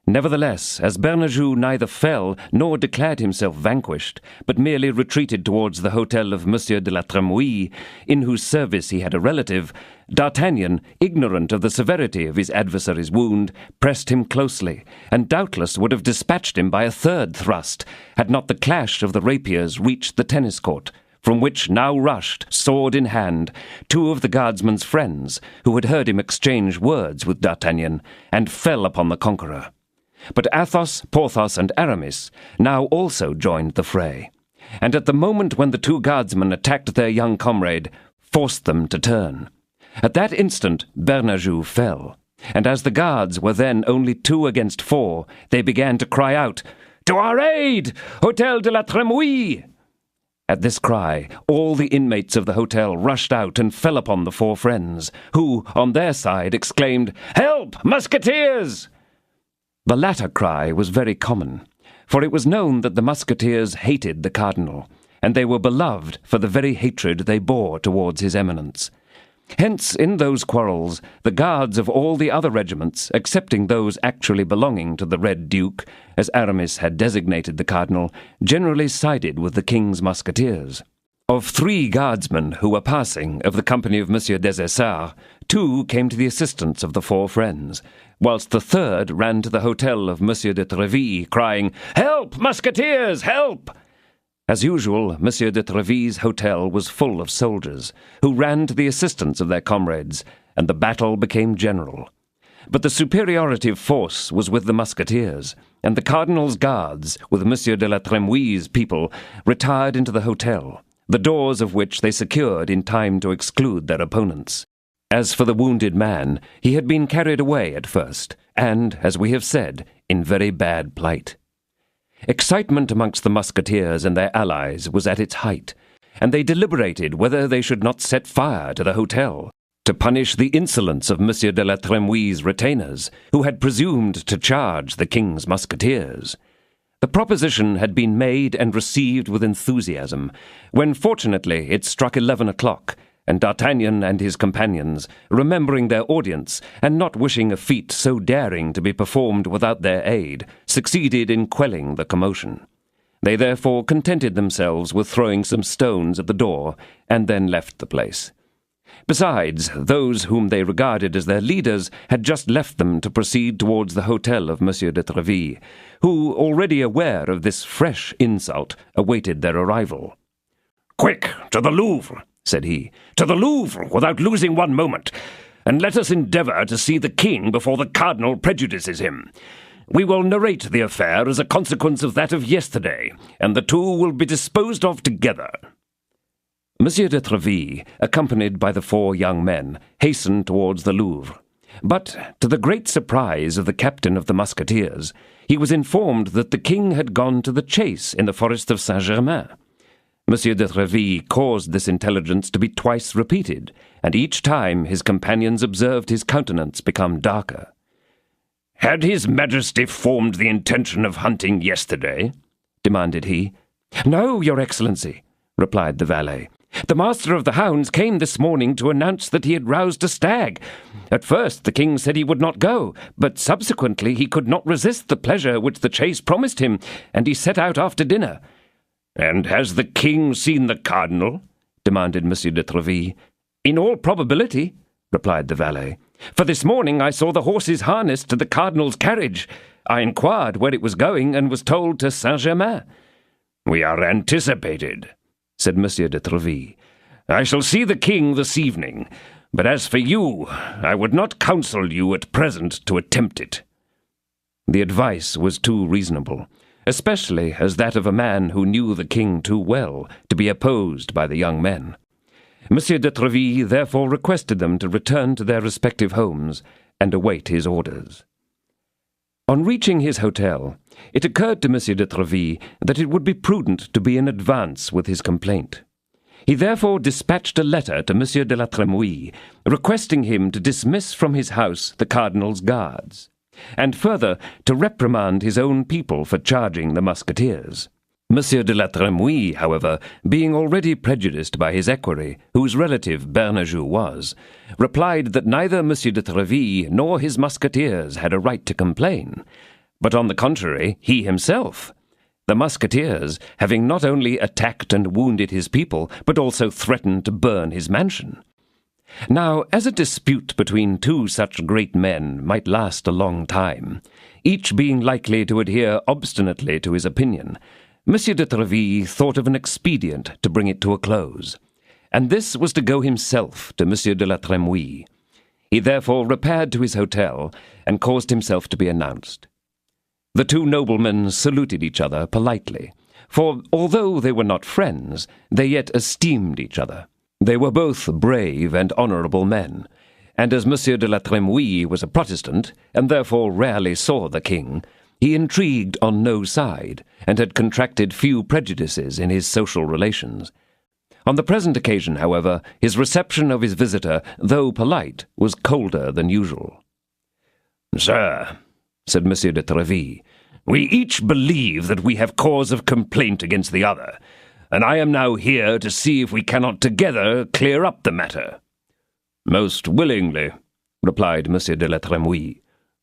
S1: Nevertheless, as Bernajoux neither fell nor declared himself vanquished, but merely retreated towards the hotel of Monsieur de la Trémouille, in whose service he had a relative, D'Artagnan, ignorant of the severity of his adversary's wound, pressed him closely, and doubtless would have dispatched him by a third thrust, had not the clash of the rapiers reached the tennis court, from which now rushed, sword in hand, two of the guardsman's friends, who had heard him exchange words with D'Artagnan, and fell upon the conqueror. But Athos, Porthos, and Aramis now also joined the fray, and at the moment when the two guardsmen attacked their young comrade, forced them to turn. At that instant Bernajoux fell, and as the guards were then only 2 against 4, they began to cry out, "To our aid! Hotel de la Trémouille!" At this cry, all the inmates of the hotel rushed out and fell upon the 4 friends, who, on their side, exclaimed, "Help! Musketeers!" The latter cry was very common, for it was known that the Musketeers hated the cardinal, and they were beloved for the very hatred they bore towards his eminence. Hence, in those quarrels, the guards of all the other regiments, excepting those actually belonging to the Red Duke, as Aramis had designated the cardinal, generally sided with the king's Musketeers. Of 3 guardsmen who were passing of the company of Monsieur des Essarts, 2 came to the assistance of the 4 friends, whilst the 3rd ran to the hotel of Monsieur de Tréville, crying, "Help, Musketeers, help!" As usual, Monsieur de Tréville's hotel was full of soldiers, who ran to the assistance of their comrades, and the battle became general. But the superiority of force was with the Musketeers, and the cardinal's guards, with Monsieur de la Trémouille's people, retired into the hotel, the doors of which they secured in time to exclude their opponents. As for the wounded man, he had been carried away at first, and, as we have said, in very bad plight. Excitement amongst the Musketeers and their allies was at its height, and they deliberated whether they should not set fire to the hotel, to punish the insolence of Monsieur de la Trémouille's retainers, who had presumed to charge the king's Musketeers. The proposition had been made and received with enthusiasm, when fortunately it struck 11 o'clock, and D'Artagnan and his companions, remembering their audience, and not wishing a feat so daring to be performed without their aid, succeeded in quelling the commotion. They therefore contented themselves with throwing some stones at the door, and then left the place. Besides, those whom they regarded as their leaders had just left them to proceed towards the hotel of Monsieur de Tréville, who, already aware of this fresh insult, awaited their arrival.
S2: "Quick, to the Louvre," said he, "to the Louvre, without losing one moment, and let us endeavour to see the king before the cardinal prejudices him. we will narrate the affair as a consequence of that of yesterday, and the two will be disposed of together."
S1: Monsieur de Treville, accompanied by the 4 young men, hastened towards the Louvre. But, to the great surprise of the captain of the Musketeers, he was informed that the king had gone to the chase in the forest of Saint-Germain. Monsieur de Treville caused this intelligence to be twice repeated, and each time his companions observed his countenance become darker.
S2: "Had his Majesty formed the intention of hunting yesterday?"
S1: demanded he. "No, your Excellency," replied the valet. "The master of the hounds came this morning to announce that he had roused a stag. At first the king said he would not go, but subsequently he could not resist the pleasure which the chase promised him, and he set out after dinner."
S2: "And has the king seen the cardinal?"
S1: demanded Monsieur de Treville. "In all probability," replied the valet. "For this morning I saw the horses harnessed to the cardinal's carriage. I inquired where it was going, and was told to Saint-Germain."
S2: "We are anticipated," said Monsieur de Treville. "I shall see the king this evening, but as for you, I would not counsel you at present to attempt it."
S1: The advice was too reasonable, especially as that of a man who knew the king too well to be opposed by the young men. Monsieur de Treville therefore requested them to return to their respective homes and await his orders. On reaching his hotel, it occurred to Monsieur de Treville that it would be prudent to be in advance with his complaint. He therefore dispatched a letter to Monsieur de la Trémouille, requesting him to dismiss from his house the cardinal's guards, and further to reprimand his own people for charging the Musketeers. Monsieur de la Trémouille, however, being already prejudiced by his equerry, whose relative Bernajoux was, replied that neither Monsieur de Treville nor his Musketeers had a right to complain, but on the contrary, he himself. The Musketeers, having not only attacked and wounded his people, but also threatened to burn his mansion. Now, as a dispute between 2 such great men might last a long time, each being likely to adhere obstinately to his opinion, Monsieur de Treville thought of an expedient to bring it to a close, and this was to go himself to Monsieur de la Trémouille. He therefore repaired to his hotel, and caused himself to be announced. The 2 noblemen saluted each other politely, for although they were not friends, they yet esteemed each other. They were both brave and honourable men, and as Monsieur de la Trémouille was a Protestant, and therefore rarely saw the king, he intrigued on no side, and had contracted few prejudices in his social relations. On the present occasion, however, his reception of his visitor, though polite, was colder than usual.
S2: "Sir," said Monsieur de Treville, "we each believe that we have cause of complaint against the other, and I am now here to see if we cannot together clear up the matter."
S1: "Most willingly," replied Monsieur de la Trémouille.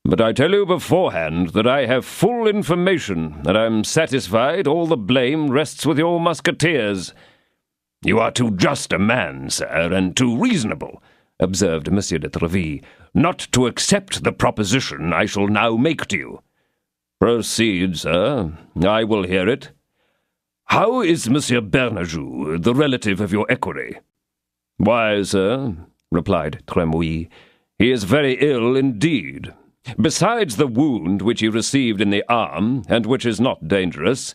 S2: "But I tell you beforehand that I have full information, and I am satisfied all the blame rests with your Musketeers." "You are too just a man, sir, and too reasonable," observed Monsieur de Treville, "not to accept the proposition I shall now make to you."
S1: "Proceed, sir. I will hear it."
S2: "How is Monsieur Bernajoux, the relative of your equerry?"
S1: "Why, sir," replied Trémouille, "he is very ill indeed. Besides the wound which he received in the arm, and which is not dangerous,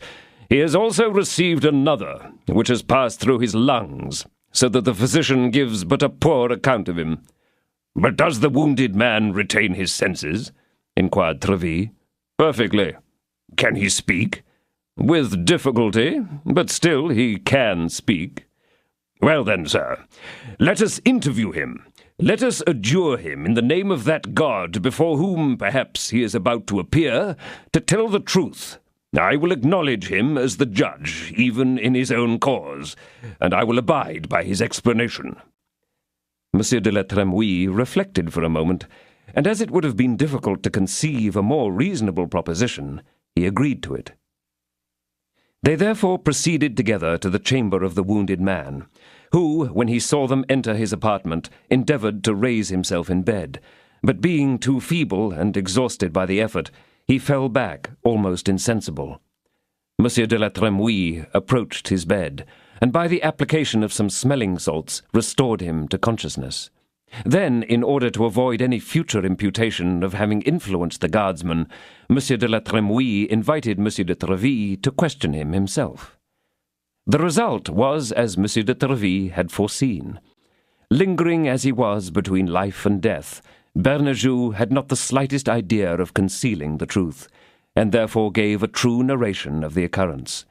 S1: he has also received another, which has passed through his lungs, so that the physician gives but a poor account of him."
S2: "But does the wounded man retain his senses?"
S1: inquired Treville.
S2: "Perfectly. Can he speak?"
S1: "With difficulty, but still he can speak."
S2: "Well then, sir, let us interview him. Let us adjure him in the name of that God before whom, perhaps, he is about to appear, to tell the truth. I will acknowledge him as the judge, even in his own cause, and I will abide by his explanation."
S1: Monsieur de la Trémouille reflected for a moment, and as it would have been difficult to conceive a more reasonable proposition, he agreed to it. They therefore proceeded together to the chamber of the wounded man, who, when he saw them enter his apartment, endeavoured to raise himself in bed, but being too feeble and exhausted by the effort, he fell back almost insensible. Monsieur de la Trémouille approached his bed, and by the application of some smelling salts restored him to consciousness. Then, in order to avoid any future imputation of having influenced the guardsman, Monsieur de la Trémouille invited Monsieur de Treville to question him himself. The result was as Monsieur de Treville had foreseen. Lingering as he was between life and death, Bernajoux had not the slightest idea of concealing the truth, and therefore gave a true narration of the occurrence.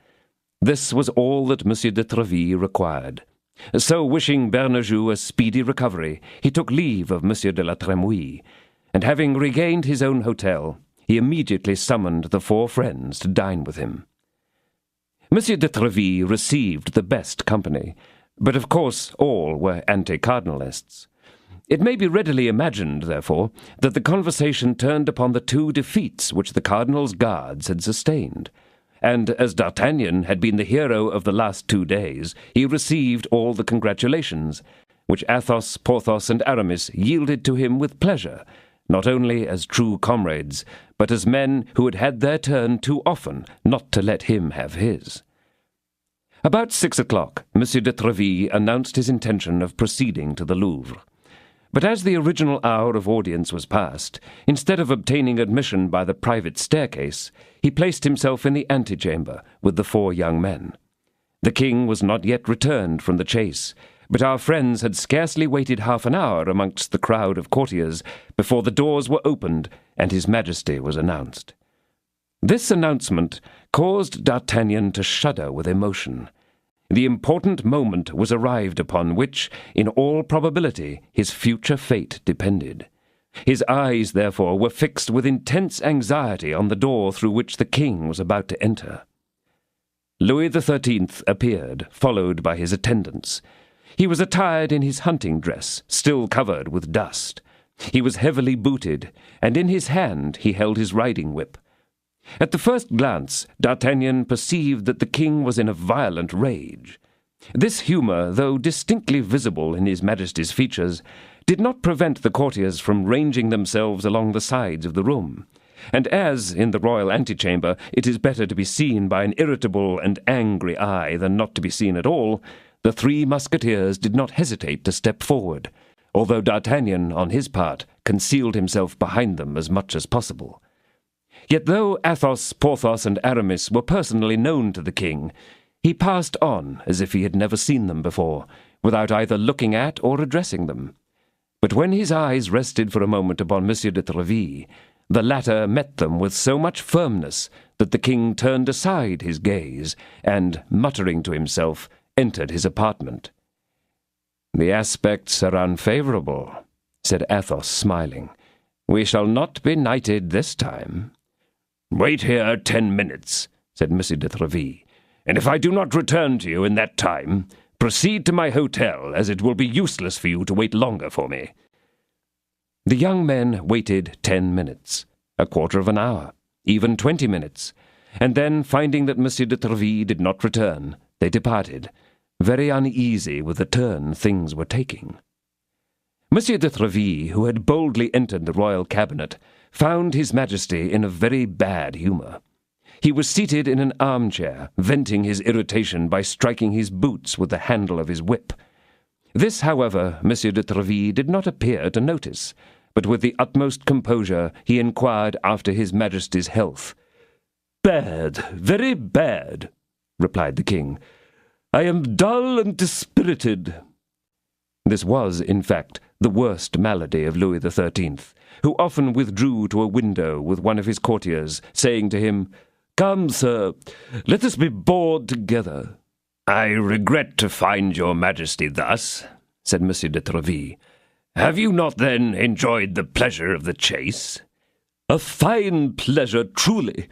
S1: This was all that Monsieur de Treville required. So, wishing Bernajoux a speedy recovery, he took leave of Monsieur de la Trémouille, and having regained his own hotel, he immediately summoned the 4 friends to dine with him. Monsieur de Treville received the best company, but of course all were anti-cardinalists. It may be readily imagined, therefore, that the conversation turned upon the 2 defeats which the cardinal's guards had sustained, and as D'Artagnan had been the hero of the last 2 days, he received all the congratulations, which Athos, Porthos, and Aramis yielded to him with pleasure, not only as true comrades, but as men who had had their turn too often not to let him have his. About 6 o'clock, Monsieur de Treville announced his intention of proceeding to the Louvre. But as the original hour of audience was past, instead of obtaining admission by the private staircase, he placed himself in the antechamber with the 4 young men. The king was not yet returned from the chase, but our friends had scarcely waited half an hour amongst the crowd of courtiers before the doors were opened and his Majesty was announced. This announcement caused D'Artagnan to shudder with emotion. The important moment was arrived upon which, in all probability, his future fate depended. His eyes, therefore, were fixed with intense anxiety on the door through which the king was about to enter. Louis XIII appeared, followed by his attendants. He was attired in his hunting dress, still covered with dust. He was heavily booted, and in his hand he held his riding whip. At the first glance, D'Artagnan perceived that the king was in a violent rage. This humour, though distinctly visible in his Majesty's features, did not prevent the courtiers from ranging themselves along the sides of the room, and as, in the royal antechamber, it is better to be seen by an irritable and angry eye than not to be seen at all, the 3 Musketeers did not hesitate to step forward, although D'Artagnan, on his part, concealed himself behind them as much as possible. Yet though Athos, Porthos, and Aramis were personally known to the king, he passed on as if he had never seen them before, without either looking at or addressing them. But when his eyes rested for a moment upon Monsieur de Treville, the latter met them with so much firmness that the king turned aside his gaze, and, muttering to himself, entered his apartment. "The aspects are unfavourable," said Athos, smiling. "We shall not be knighted this time." "Wait here 10 minutes," said Monsieur de Treville, "and if I do not return to you in that time, proceed to my hotel, as it will be useless for you to wait longer for me." The young men waited 10 minutes, a quarter of an hour, even 20 minutes, and then, finding that Monsieur de Treville did not return, they departed, very uneasy with the turn things were taking. Monsieur de Treville, who had boldly entered the royal cabinet, found his Majesty in a very bad humour. He was seated in an armchair, venting his irritation by striking his boots with the handle of his whip. This, however, Monsieur de Treville did not appear to notice, but with the utmost composure he inquired after his Majesty's health. "Bad, very bad," replied the king. "I am dull and dispirited." This was, in fact, the worst malady of Louis XIII, who often withdrew to a window with one of his courtiers, saying to him, "Come, sir, let us be bored together." "I regret to find your Majesty thus," said Monsieur de Treville. "Have you not, then, enjoyed the pleasure of the chase?" "A fine pleasure, truly.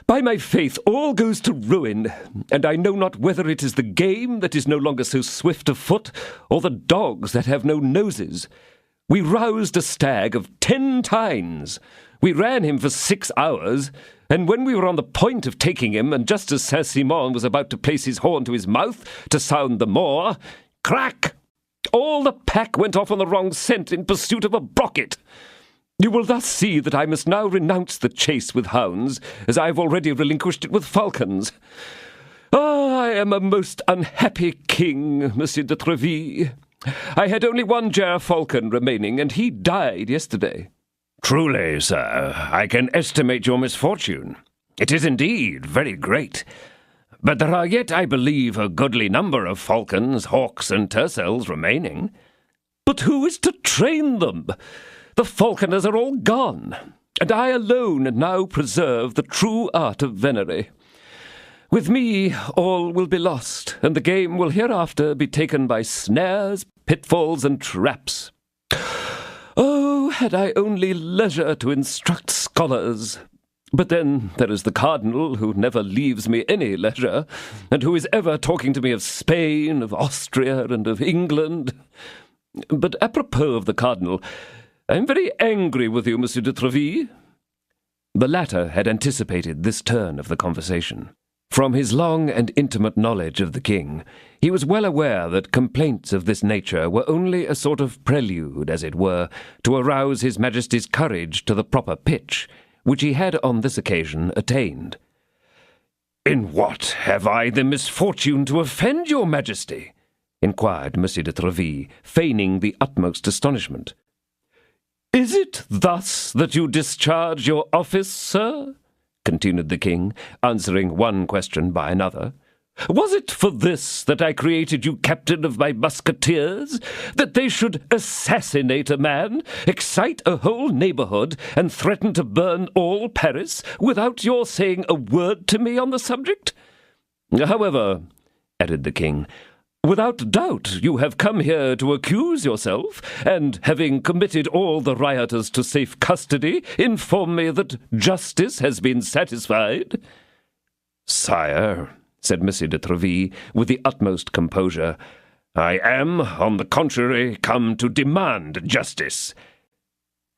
S1: By my faith, all goes to ruin, and I know not whether it is the game that is no longer so swift of foot, or the dogs that have no noses. We roused a stag of 10 tines. We ran him for 6 hours, and when we were on the point of taking him, and just as Saint-Simon was about to place his horn to his mouth to sound the more, crack! All the pack went off on the wrong scent in pursuit of a brocket. You will thus see that I must now renounce the chase with hounds, as I have already relinquished it with falcons. Ah, I am a most unhappy king, Monsieur de Treville. I had only one gerfalcon remaining, and he died yesterday."
S2: "Truly, sir, I can estimate your misfortune. It is indeed very great. But there are yet, I believe, a goodly number of falcons, hawks, and tercels remaining."
S1: "But who is to train them? The falconers are all gone, and I alone now preserve the true art of venery. With me all will be lost, and the game will hereafter be taken by snares, pitfalls, and traps. Oh, had I only leisure to instruct scholars! But then there is the cardinal, who never leaves me any leisure, and who is ever talking to me of Spain, of Austria, and of England. But apropos of the cardinal, I am very angry with you, Monsieur de Treville." The latter had anticipated this turn of the conversation. From his long and intimate knowledge of the king, he was well aware that complaints of this nature were only a sort of prelude, as it were, to arouse his Majesty's courage to the proper pitch, which he had on this occasion attained.
S2: "In what have I the misfortune to offend your Majesty?"
S1: inquired Monsieur de Treville, feigning the utmost astonishment. "Is it thus that you discharge your office, sir?" continued the king, answering one question by another. "Was it for this that I created you captain of my musketeers, that they should assassinate a man, excite a whole neighbourhood, and threaten to burn all Paris, without your saying a word to me on the subject? However," added the king, "without doubt you have come here to accuse yourself, and, having committed all the rioters to safe custody, inform me that justice has been satisfied."
S2: "Sire," said Monsieur de Treville, with the utmost composure, "I am, on the contrary, come to demand justice."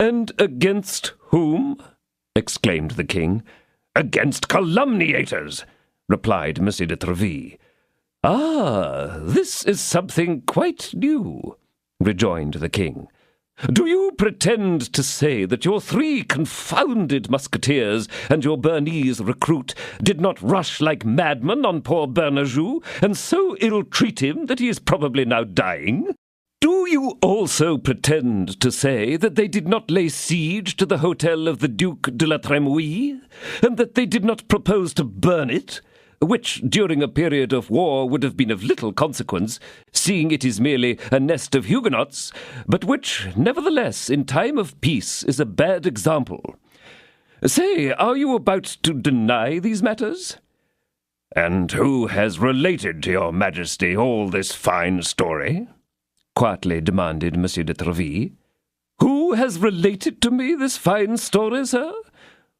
S1: "And against whom?" exclaimed the king.
S2: "Against calumniators," replied Monsieur de Treville.
S1: "Ah, this is something quite new," rejoined the king. "Do you pretend to say that your 3 confounded musketeers and your Bernese recruit did not rush like madmen on poor Bernajoux, and so ill-treat him that he is probably now dying? Do you also pretend to say that they did not lay siege to the hotel of the Duke de la Trémouille, and that they did not propose to burn it, which during a period of war would have been of little consequence, seeing it is merely a nest of Huguenots, but which, nevertheless, in time of peace is a bad example? Say, are you about to deny these matters?"
S2: "And who has related to your Majesty all this fine story?"
S1: quietly demanded Monsieur de Treville. "Who has related to me this fine story, sir?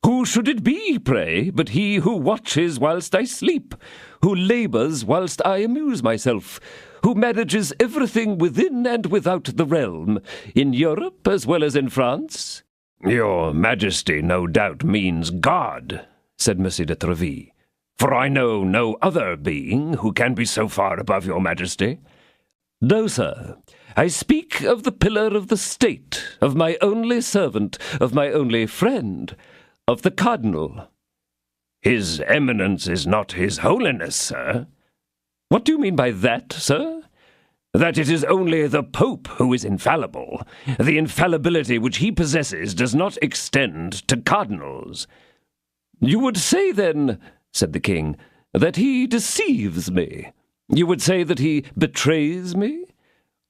S1: Who should it be, pray, but he who watches whilst I sleep, who labours whilst I amuse myself, who manages everything within and without the realm, in Europe as well as in France?"
S2: "Your Majesty no doubt means God," said Monsieur de Treville, "for I know no other being who can be so far above your Majesty."
S1: "No, sir. I speak of the pillar of the state, of my only servant, of my only friend, of the cardinal."
S2: "His Eminence is not His Holiness, sir."
S1: "What do you mean by that, sir?"
S2: "That it is only the Pope who is infallible. The infallibility which he possesses does not extend to cardinals."
S1: "You would say, then," said the king, "that he deceives me? You would say that he betrays me?"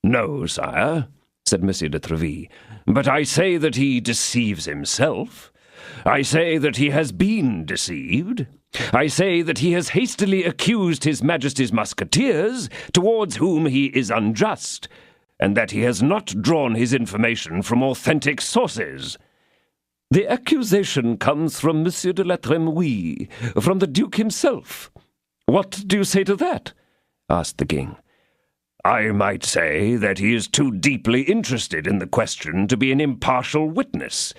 S2: "No, sire," said Monsieur de Treville, "but I say that he deceives himself. I say that he has been deceived. I say that he has hastily accused his Majesty's musketeers, towards whom he is unjust, and that he has not drawn his information from authentic sources."
S1: "The accusation comes from Monsieur de la Trémouille, from the Duke himself. What do you say to that?" asked the king.
S2: "I might say that he is too deeply interested in the question to be an impartial witness.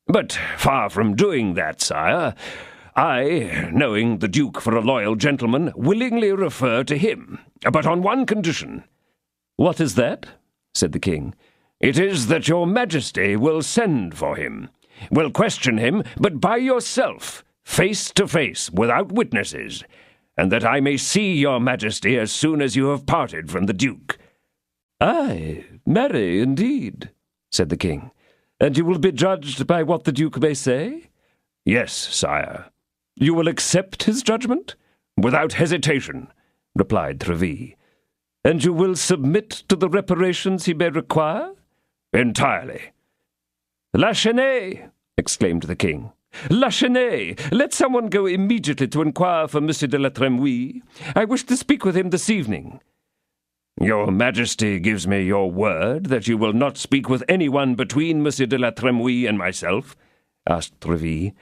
S2: But far from doing that, sire, I, knowing the Duke for a loyal gentleman, willingly refer to him, but on one condition."
S1: "What is that?" said the king.
S2: "It is that your Majesty will send for him, will question him, but by yourself, face to face, without witnesses, and that I may see your Majesty as soon as you have parted from the Duke."
S1: "Aye, marry, indeed," said the king. "And you will be judged by what the duke may say?"
S2: "Yes, sire."
S1: "You will accept his judgment?"
S2: "Without hesitation," replied Tréville.
S1: "And you will submit to the reparations he may require?"
S2: "Entirely."
S1: "Lachenay!" exclaimed the king. "Lachenay! Let someone go immediately to inquire for Monsieur de la Trémouille. I wish to speak with him this evening."
S2: "Your Majesty gives me your word that you will not speak with anyone between Monsieur de la Trémouille and myself?" asked Tréville.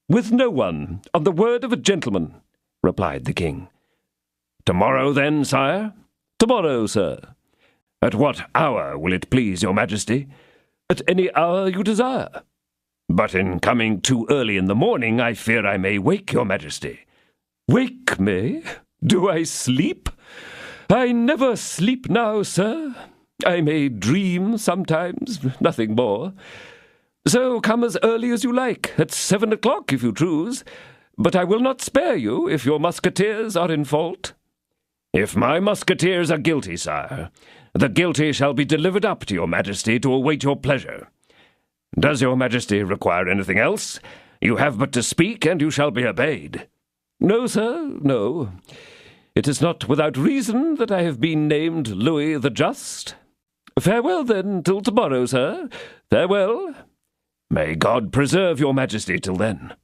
S1: "With no one, on the word of a gentleman," replied the king.
S2: "Tomorrow, then, sire?"
S1: "Tomorrow, sir."
S2: "At what hour will it please your Majesty?"
S1: "At any hour you desire."
S2: "But in coming too early in the morning, I fear I may wake your Majesty."
S1: "Wake me? Do I sleep? I never sleep now, sir. I may dream sometimes, nothing more. So come as early as you like, at 7 o'clock if you choose, but I will not spare you if your musketeers are in fault."
S2: "If my musketeers are guilty, sire, the guilty shall be delivered up to your Majesty to await your pleasure. Does your Majesty require anything else? You have but to speak, and you shall be obeyed."
S1: "No, sir, no. It is not without reason that I have been named Louis the Just. Farewell, then, till tomorrow, sir. Farewell."
S2: "May God preserve your Majesty till then."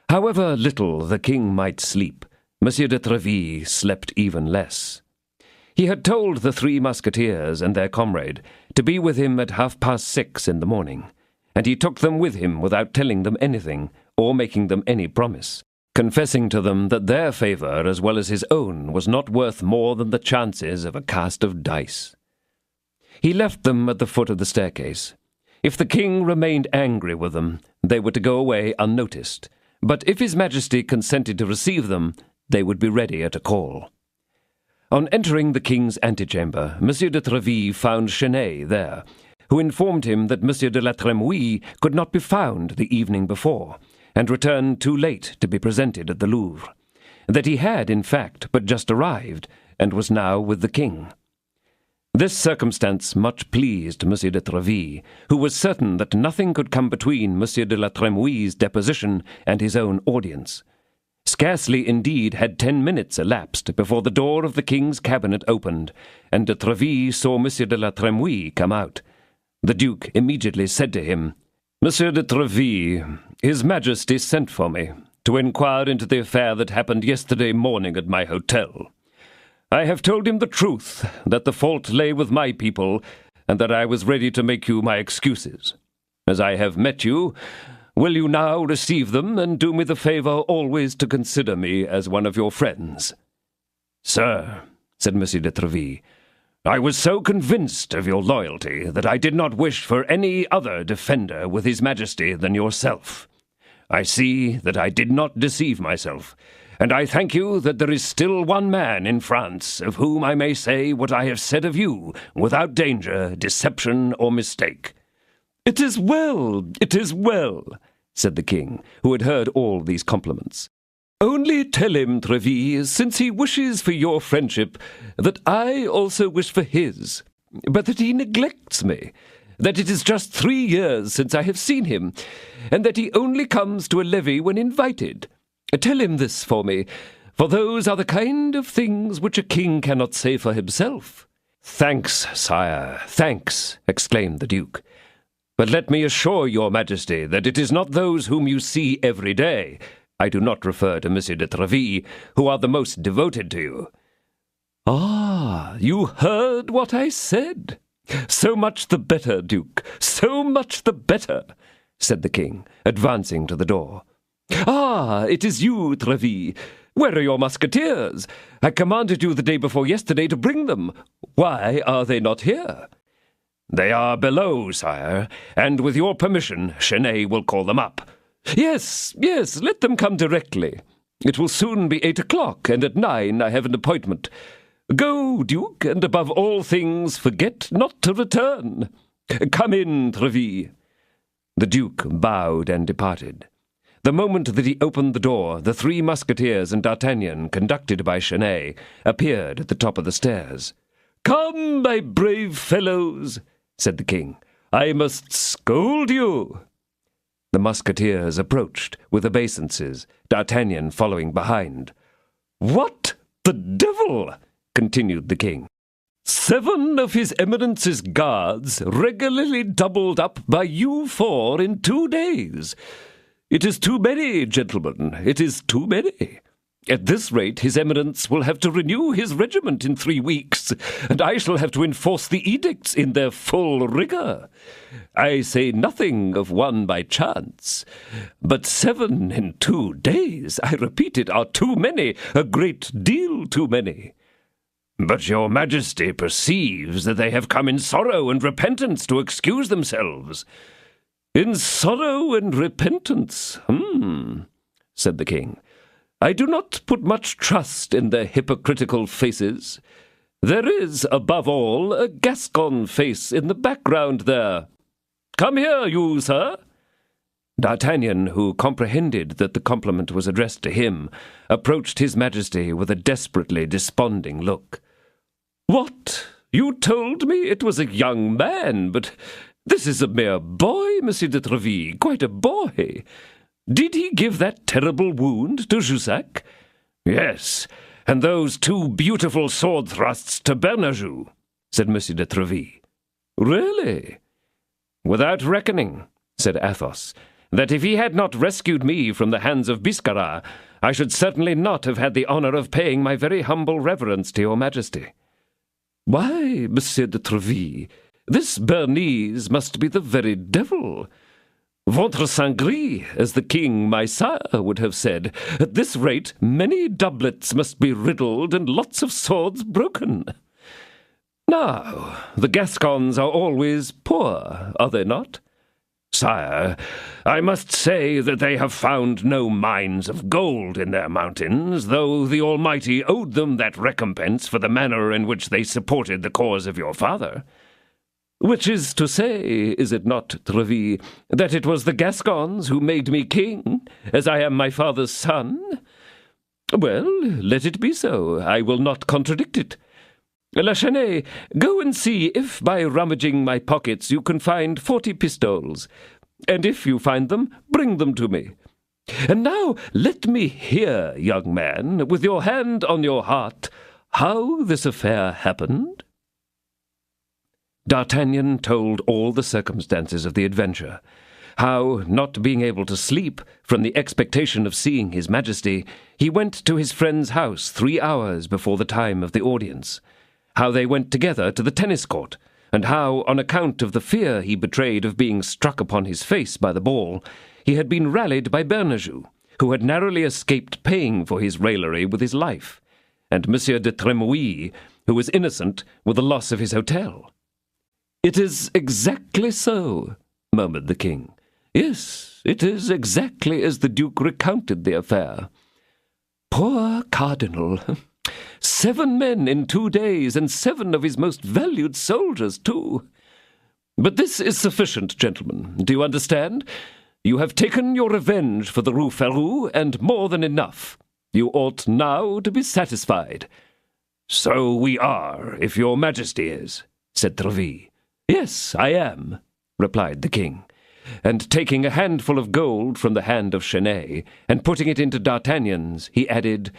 S1: However little the king might sleep, Monsieur de Tréville slept even less. He had told the 3 musketeers and their comrade to be with him at 6:30 in the morning, and he took them with him without telling them anything or making them any promise, confessing to them that their favour as well as his own was not worth more than the chances of a cast of dice. He left them at the foot of the staircase. If the king remained angry with them, they were to go away unnoticed, but if his Majesty consented to receive them, they would be ready at a call. On entering the king's antechamber, Monsieur de Tréville found Chenet there, who informed him that Monsieur de la Trémouille could not be found the evening before, and returned too late to be presented at the Louvre, that he had, in fact, but just arrived, and was now with the king. This circumstance much pleased Monsieur de Tréville, who was certain that nothing could come between Monsieur de la Trémouille's deposition and his own audience. Scarcely, indeed, had 10 minutes elapsed before the door of the king's cabinet opened, and de Tréville saw Monsieur de la Trémouille come out. The duke immediately said to him, "Monsieur de Tréville, His Majesty sent for me to inquire into the affair that happened yesterday morning at my hotel. I have told him the truth, that the fault lay with my people, and that I was ready to make you my excuses. As I have met you, will you now receive them, and do me the favour always to consider me as one of your friends?"
S2: "Sir," said Monsieur de Tréville, "I was so convinced of your loyalty that I did not wish for any other defender with His Majesty than yourself. I see that I did not deceive myself, and I thank you that there is still one man in France of whom I may say what I have said of you without danger, deception, or mistake."
S1: It is well," said the king, who had heard all these compliments. "Only tell him, Tréville, since he wishes for your friendship, that I also wish for his, but that he neglects me, that it is just 3 years since I have seen him, and that he only comes to a levee when invited. Tell him this for me, for those are the kind of things which a king cannot say for himself."
S2: "Thanks, sire, thanks," exclaimed the duke. "But let me assure your Majesty that it is not those whom you see every day, I do not refer to Monsieur de Tréville, who are the most devoted to you."
S1: "Ah, you heard what I said? So much the better, Duke, so much the better," said the king, advancing to the door. "Ah, it is you, Tréville. Where are your musketeers? I commanded you the day before yesterday to bring them. Why are they not here?"
S2: "They are below, sire, and with your permission, Chenet will call them up."
S1: Yes, let them come directly. It will soon be 8 o'clock, and at 9 I have an appointment. Go, Duke, and above all things forget not to return. Come in, Tréville."
S2: The duke bowed and departed. The moment that he opened the door, the 3 musketeers and D'Artagnan, conducted by Chenet, appeared at the top of the stairs.
S1: "Come, my brave fellows," said the king. "I must scold you." The musketeers approached with obeisances, D'Artagnan following behind. "What the devil!" continued the king. "7 of his Eminence's guards regularly doubled up by you 4 in 2 days. It is too many, gentlemen, it is too many. At this rate, his Eminence will have to renew his regiment in 3 weeks, and I shall have to enforce the edicts in their full rigour. I say nothing of 1 by chance, but 7 in 2 days, I repeat it, are too many, a great deal too many." "But your Majesty perceives that they have come in sorrow and repentance to excuse themselves." "In sorrow and repentance, said the king. "I do not put much trust in their hypocritical faces. There is, above all, a Gascon face in the background there. Come here, you, sir." D'Artagnan, who comprehended that the compliment was addressed to him, approached his Majesty with a desperately desponding look. "What? You told me it was a young man, but this is a mere boy, Monsieur de Treville, quite a boy. Did he give that terrible wound to Jussac?" "Yes, and those 2 beautiful sword thrusts to Bernajoux," said Monsieur de Treville. "Really?" "Without reckoning," said Athos, "that if he had not rescued me from the hands of Biscarat, I should certainly not have had the honour of paying my very humble reverence to your Majesty." "Why, Monsieur de Treville, this Bernese must be the very devil. Ventre Saint Gris, as the king, my sire, would have said. At this rate, many doublets must be riddled and lots of swords broken. Now, the Gascons are always poor, are they not?" "Sire, I must say that they have found no mines of gold in their mountains, though the Almighty owed them that recompense for the manner in which they supported the cause of your father." "Which is to say, is it not, Treville, that it was the Gascons who made me king, as I am my father's son? Well, let it be so. I will not contradict it. La Chesnaye, go and see if by rummaging my pockets you can find 40 pistoles, and if you find them, bring them to me. And now let me hear, young man, with your hand on your heart, how this affair happened." D'Artagnan told all the circumstances of the adventure, how, not being able to sleep from the expectation of seeing his Majesty, he went to his friend's house 3 hours before the time of the audience, how they went together to the tennis court, and how, on account of the fear he betrayed of being struck upon his face by the ball, he had been rallied by Bernajoux, who had narrowly escaped paying for his raillery with his life, and Monsieur de Trémouille, who was innocent with the loss of his hotel. "It is exactly so," murmured the king. "Yes, it is exactly as the Duke recounted the affair. Poor Cardinal! 7 men in 2 days, and 7 of his most valued soldiers, too. But this is sufficient, gentlemen. Do you understand? You have taken your revenge for the Rue Ferou, and more than enough. You ought now to be satisfied." "So we are, if your Majesty is," said Treville. "Yes, I am," replied the king, and taking a handful of gold from the hand of Chesnaye, and putting it into D'Artagnan's, he added,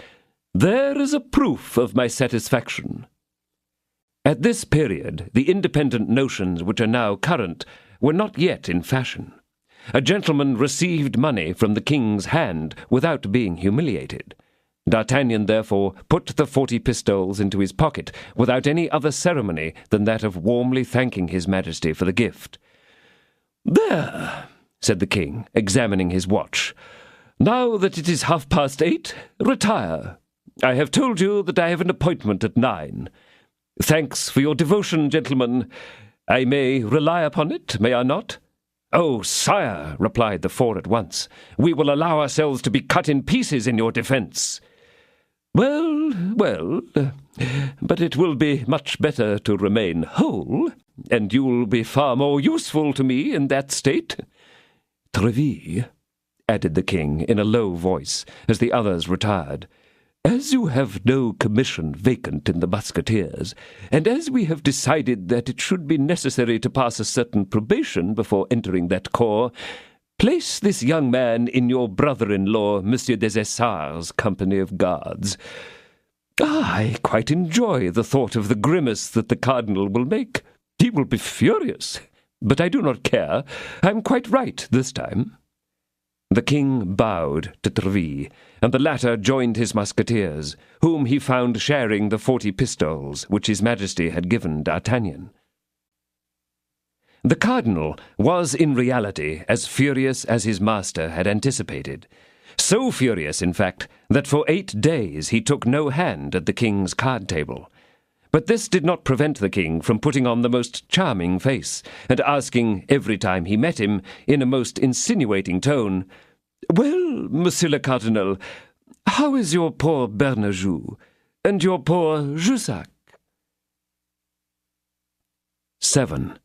S1: "There is a proof of my satisfaction." At this period, the independent notions which are now current were not yet in fashion. A gentleman received money from the king's hand without being humiliated. D'Artagnan, therefore, put the 40 pistoles into his pocket without any other ceremony than that of warmly thanking his Majesty for the gift. "There," said the king, examining his watch. "Now that it is 8:30, retire. I have told you that I have an appointment at 9. Thanks for your devotion, gentlemen. I may rely upon it, may I not?" "Oh, sire," replied the 4 at once, "we will allow ourselves to be cut in pieces in your defence." Well, but it will be much better to remain whole, and you'll be far more useful to me in that state. Treville," added the king in a low voice, as the others retired, As you have no commission vacant in the Musketeers, and as we have decided that it should be necessary to pass a certain probation before entering that corps, place this young man in your brother-in-law, Monsieur des Essarts' company of guards. I quite enjoy the thought of the grimace that the cardinal will make. He will be furious, but I do not care. I am quite right this time." The king bowed to Treville, and the latter joined his musketeers, whom he found sharing the 40 pistoles which his majesty had given D'Artagnan. The cardinal was in reality as furious as his master had anticipated, so furious, in fact, that for 8 days he took no hand at the king's card table. But this did not prevent the king from putting on the most charming face, and asking every time he met him, in a most insinuating tone, "Well, Monsieur le Cardinal, how is your poor Bernajoux, and your poor Jussac?" 7.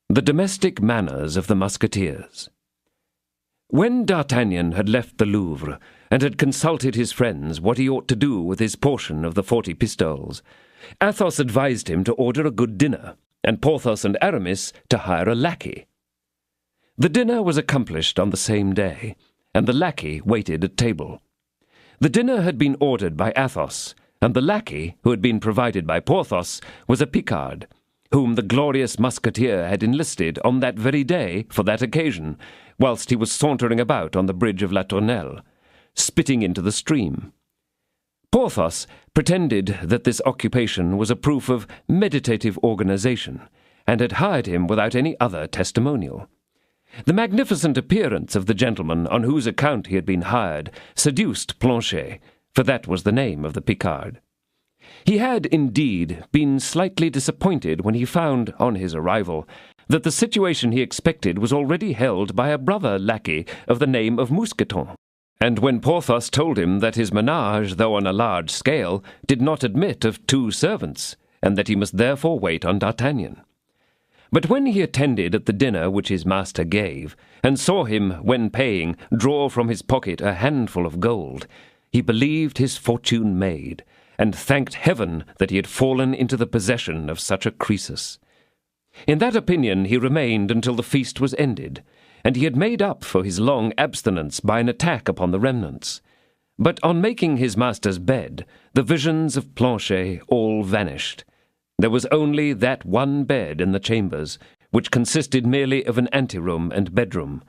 S1: The domestic manners of the Musketeers. When D'Artagnan had left the Louvre, and had consulted his friends what he ought to do with his portion of the 40 pistoles, Athos advised him to order a good dinner, and Porthos and Aramis to hire a lackey. The dinner was accomplished on the same day, and the lackey waited at table. The dinner had been ordered by Athos, and the lackey, who had been provided by Porthos, was a Picard, whom the glorious musketeer had enlisted on that very day for that occasion, whilst he was sauntering about on the bridge of La Tournelle, spitting into the stream. Porthos pretended that this occupation was a proof of meditative organization, and had hired him without any other testimonial. The magnificent appearance of the gentleman on whose account he had been hired seduced Planchet, for that was the name of the Picard. He had, indeed, been slightly disappointed when he found, on his arrival, that the situation he expected was already held by a brother lackey of the name of Mousqueton, and when Porthos told him that his menage, though on a large scale, did not admit of 2 servants, and that he must therefore wait on D'Artagnan. But when he attended at the dinner which his master gave, and saw him, when paying, draw from his pocket a handful of gold, he believed his fortune made, and thanked heaven that he had fallen into the possession of such a Croesus. In that opinion he remained until the feast was ended, and he had made up for his long abstinence by an attack upon the remnants. But on making his master's bed, the visions of Planchet all vanished. There was only that one bed in the chambers, which consisted merely of an anteroom and bedroom.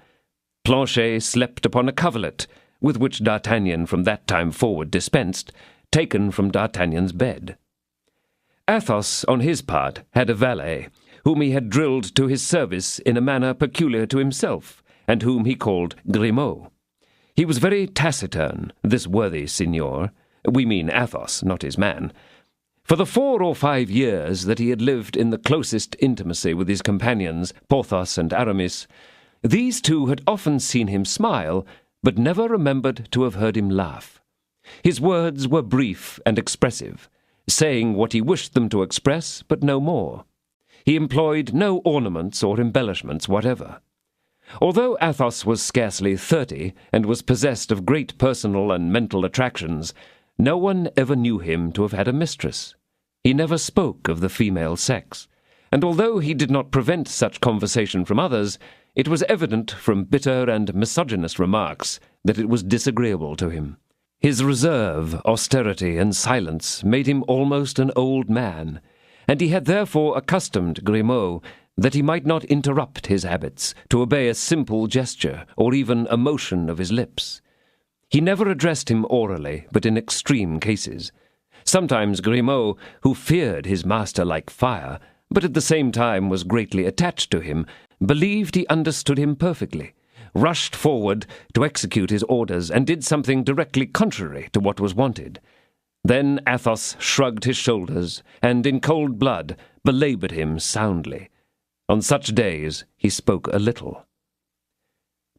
S1: Planchet slept upon a coverlet, with which D'Artagnan from that time forward dispensed, taken from D'Artagnan's bed. Athos, on his part, had a valet, whom he had drilled to his service in a manner peculiar to himself, and whom he called Grimaud. He was very taciturn, this worthy signor, we mean Athos, not his man. For the 4 or 5 years that he had lived in the closest intimacy with his companions, Porthos and Aramis, these two had often seen him smile, but never remembered to have heard him laugh. His words were brief and expressive, saying what he wished them to express, but no more. He employed no ornaments or embellishments whatever. Although Athos was scarcely 30, and was possessed of great personal and mental attractions, no one ever knew him to have had a mistress. He never spoke of the female sex, and although he did not prevent such conversation from others, it was evident from bitter and misogynist remarks that it was disagreeable to him. His reserve, austerity, and silence made him almost an old man, and he had therefore accustomed Grimaud that he might not interrupt his habits to obey a simple gesture or even a motion of his lips. He never addressed him orally, but in extreme cases. Sometimes Grimaud, who feared his master like fire, but at the same time was greatly attached to him, believed he understood him perfectly, rushed forward to execute his orders, and did something directly contrary to what was wanted. Then Athos shrugged his shoulders, and in cold blood belaboured him soundly. On such days he spoke a little.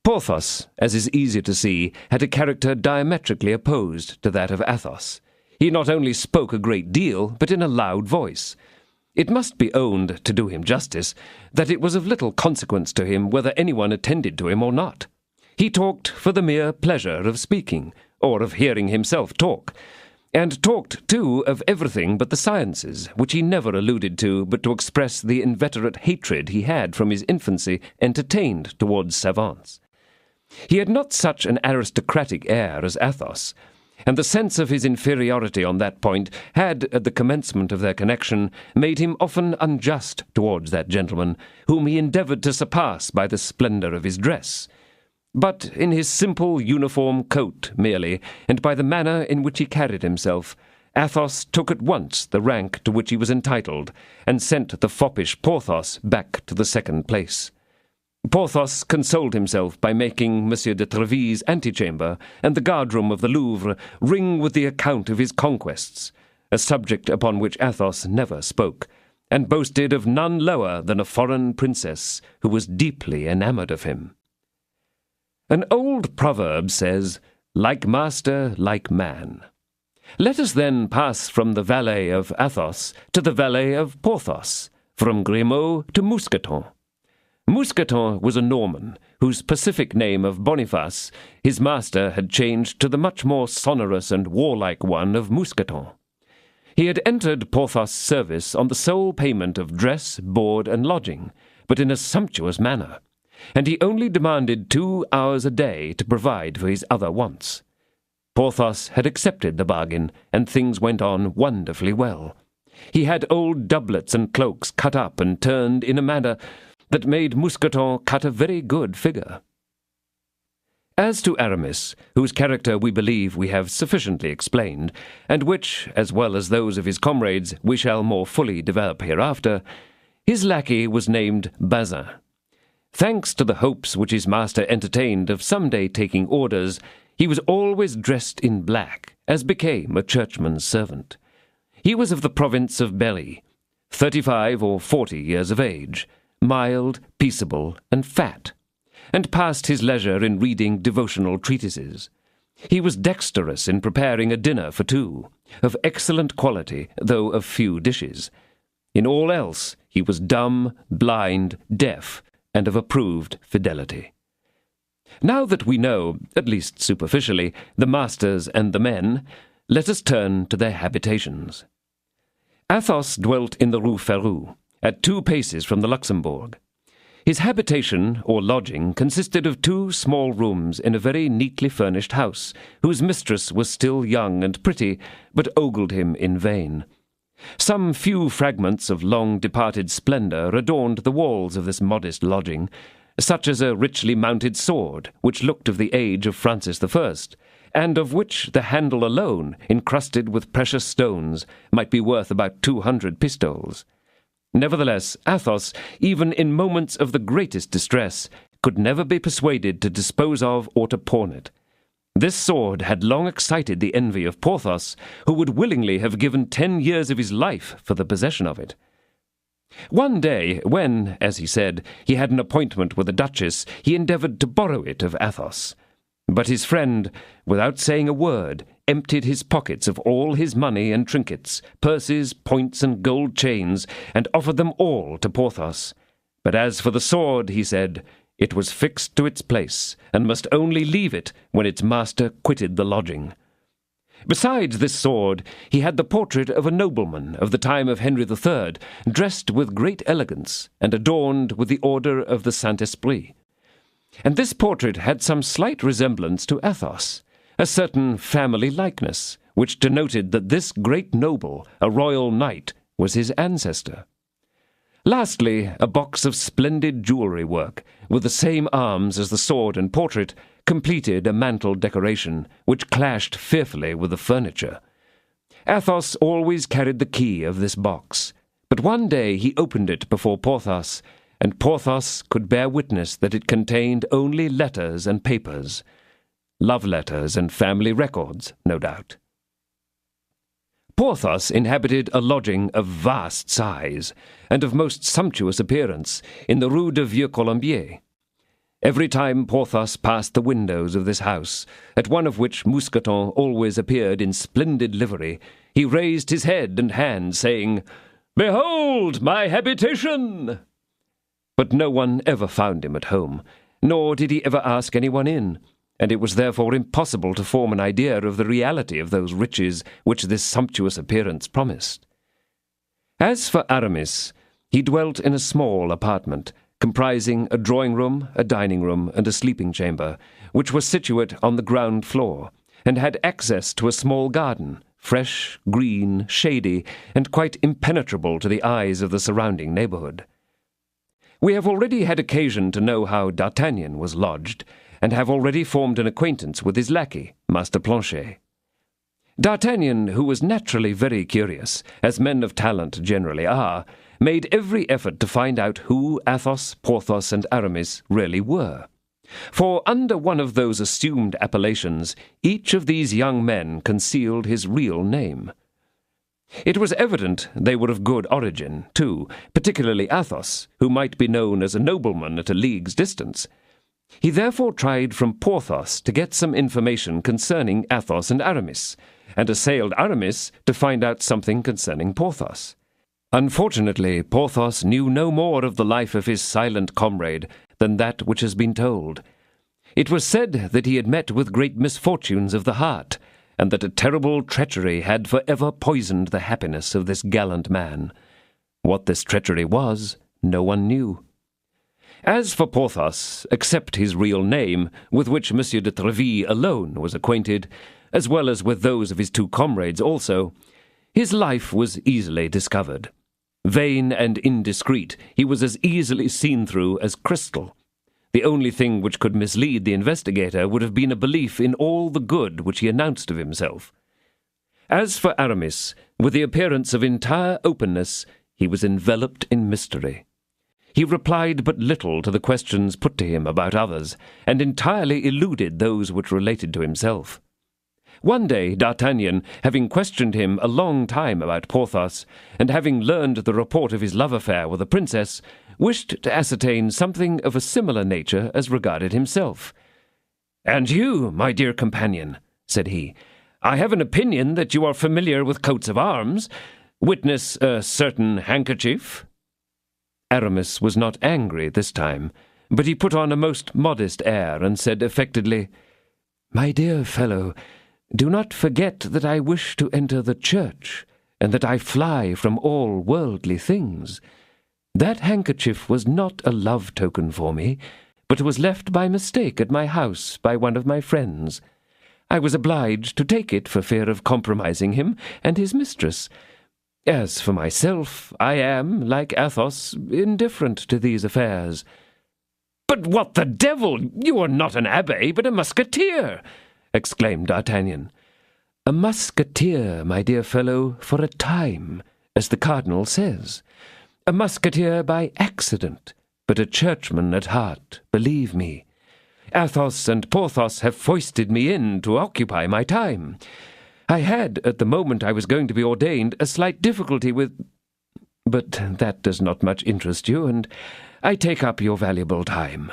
S1: Porthos, as is easy to see, had a character diametrically opposed to that of Athos. He not only spoke a great deal, but in a loud voice. It must be owned, to do him justice, that it was of little consequence to him whether anyone attended to him or not. He talked for the mere pleasure of speaking, or of hearing himself talk, and talked, too, of everything but the sciences, which he never alluded to but to express the inveterate hatred he had from his infancy entertained towards savants. He had not such an aristocratic air as Athos, and the sense of his inferiority on that point had, at the commencement of their connection, made him often unjust towards that gentleman, whom he endeavoured to surpass by the splendour of his dress. But in his simple uniform coat merely, and by the manner in which he carried himself, Athos took at once the rank to which he was entitled, and sent the foppish Porthos back to the second place. Porthos consoled himself by making Monsieur de Tréville's antechamber and the guardroom of the Louvre ring with the account of his conquests, a subject upon which Athos never spoke, and boasted of none lower than a foreign princess who was deeply enamoured of him. An old proverb says, "Like master, like man." Let us then pass from the valet of Athos to the valet of Porthos, from Grimaud to Mousqueton. Mousqueton was a Norman, whose pacific name of Boniface his master had changed to the much more sonorous and warlike one of Mousqueton. He had entered Porthos' service on the sole payment of dress, board, and lodging, but in a sumptuous manner, and he only demanded 2 hours a day to provide for his other wants. Porthos had accepted the bargain, and things went on wonderfully well. He had old doublets and cloaks cut up and turned in a manner that made Mousqueton cut a very good figure. As to Aramis, whose character we believe we have sufficiently explained, and which, as well as those of his comrades, we shall more fully develop hereafter, his lackey was named Bazin. Thanks to the hopes which his master entertained of some day taking orders, he was always dressed in black, as became a churchman's servant. He was of the province of Berry, 35 or 40 years of age, mild, peaceable, and fat, and passed his leisure in reading devotional treatises. He was dexterous in preparing a dinner for 2, of excellent quality, though of few dishes. In all else he was dumb, blind, deaf, and of approved fidelity. Now that we know, at least superficially, the masters and the men, let us turn to their habitations. Athos dwelt in the Rue Ferou, at 2 paces from the Luxembourg. His habitation, or lodging, consisted of 2 small rooms in a very neatly furnished house, whose mistress was still young and pretty, but ogled him in vain. Some few fragments of long-departed splendour adorned the walls of this modest lodging, such as a richly mounted sword, which looked of the age of Francis I, and of which the handle alone, encrusted with precious stones, might be worth about 200 pistoles. Nevertheless, Athos, even in moments of the greatest distress, could never be persuaded to dispose of or to pawn it. This sword had long excited the envy of Porthos, who would willingly have given 10 years of his life for the possession of it. One day, when, as he said, he had an appointment with the Duchess, he endeavoured to borrow it of Athos. But his friend, without saying a word, emptied his pockets of all his money and trinkets, purses, points, and gold chains, and offered them all to Porthos. But as for the sword, he said, it was fixed to its place, and must only leave it when its master quitted the lodging. Besides this sword, he had the portrait of a nobleman of the time of Henry III, dressed with great elegance, and adorned with the order of the Saint-Esprit. And this portrait had some slight resemblance to Athos, a certain family likeness, which denoted that this great noble, a royal knight, was his ancestor. Lastly, a box of splendid jewellery work, with the same arms as the sword and portrait, completed a mantle decoration, which clashed fearfully with the furniture. Athos always carried the key of this box, but one day he opened it before Porthos, and Porthos could bear witness that it contained only letters and papers, love letters and family records, no doubt. Porthos inhabited a lodging of vast size, and of most sumptuous appearance, in the Rue de Vieux-Colombier. Every time Porthos passed the windows of this house, at one of which Mousqueton always appeared in splendid livery, he raised his head and hand, saying, "Behold my habitation!" But no one ever found him at home, nor did he ever ask anyone in, and it was therefore impossible to form an idea of the reality of those riches which this sumptuous appearance promised. As for Aramis, he dwelt in a small apartment, comprising a drawing-room, a dining-room, and a sleeping-chamber, which was situate on the ground floor, and had access to a small garden, fresh, green, shady, and quite impenetrable to the eyes of the surrounding neighbourhood. We have already had occasion to know how D'Artagnan was lodged, and have already formed an acquaintance with his lackey, Master Planchet. D'Artagnan, who was naturally very curious, as men of talent generally are, made every effort to find out who Athos, Porthos, and Aramis really were. For under one of those assumed appellations, each of these young men concealed his real name. It was evident they were of good origin, too, particularly Athos, who might be known as a nobleman at a league's distance. He therefore tried from Porthos to get some information concerning Athos and Aramis, and assailed Aramis to find out something concerning Porthos. Unfortunately, Porthos knew no more of the life of his silent comrade than that which has been told. It was said that he had met with great misfortunes of the heart, and that a terrible treachery had for ever poisoned the happiness of this gallant man. What this treachery was, no one knew. As for Porthos, except his real name, with which Monsieur de Tréville alone was acquainted, as well as with those of his two comrades also, his life was easily discovered. Vain and indiscreet, he was as easily seen through as crystal. The only thing which could mislead the investigator would have been a belief in all the good which he announced of himself. As for Aramis, with the appearance of entire openness, he was enveloped in mystery. He replied but little to the questions put to him about others, and entirely eluded those which related to himself. One day D'Artagnan, having questioned him a long time about Porthos, and having learned the report of his love affair with the princess, wished to ascertain something of a similar nature as regarded himself. "And you, my dear companion," said he, "I have an opinion that you are familiar with coats of arms. Witness a certain handkerchief." Aramis was not angry this time, but he put on a most modest air, and said affectedly, "My dear fellow, do not forget that I wish to enter the church, and that I fly from all worldly things. That handkerchief was not a love token for me, but was left by mistake at my house by one of my friends. I was obliged to take it for fear of compromising him and his mistress. As for myself, I am, like Athos, indifferent to these affairs." "But what the devil! You are not an abbé, but a musketeer!" exclaimed D'Artagnan. "A musketeer, my dear fellow, for a time, as the cardinal says. A musketeer by accident, but a churchman at heart, believe me. Athos and Porthos have foisted me in to occupy my time. I had, at the moment I was going to be ordained, a slight difficulty with... But that does not much interest you, and I take up your valuable time."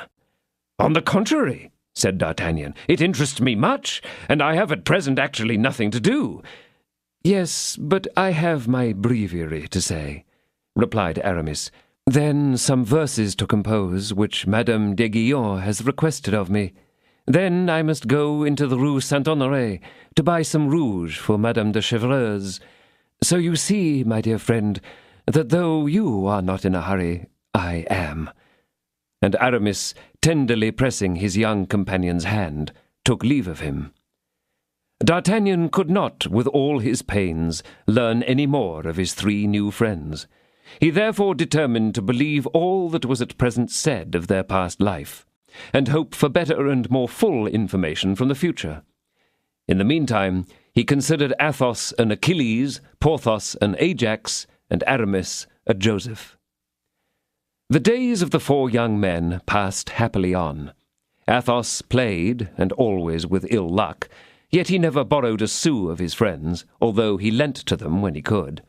S1: "On the contrary," said D'Artagnan, "it interests me much, and I have at present actually nothing to do." "Yes, but I have my breviary to say," replied Aramis. "Then some verses to compose, which Madame d'Aiguillon has requested of me. Then I must go into the Rue Saint-Honoré to buy some rouge for Madame de Chevreuse. So you see, my dear friend, that though you are not in a hurry, I am." And Aramis, tenderly pressing his young companion's hand, took leave of him. D'Artagnan could not, with all his pains, learn any more of his three new friends. He therefore determined to believe all that was at present said of their past life, and hope for better and more full information from the future. In the meantime, he considered Athos an Achilles, Porthos an Ajax, and Aramis a Joseph. The days of the four young men passed happily on. Athos played, and always with ill luck, yet he never borrowed a sou of his friends, although he lent to them when he could.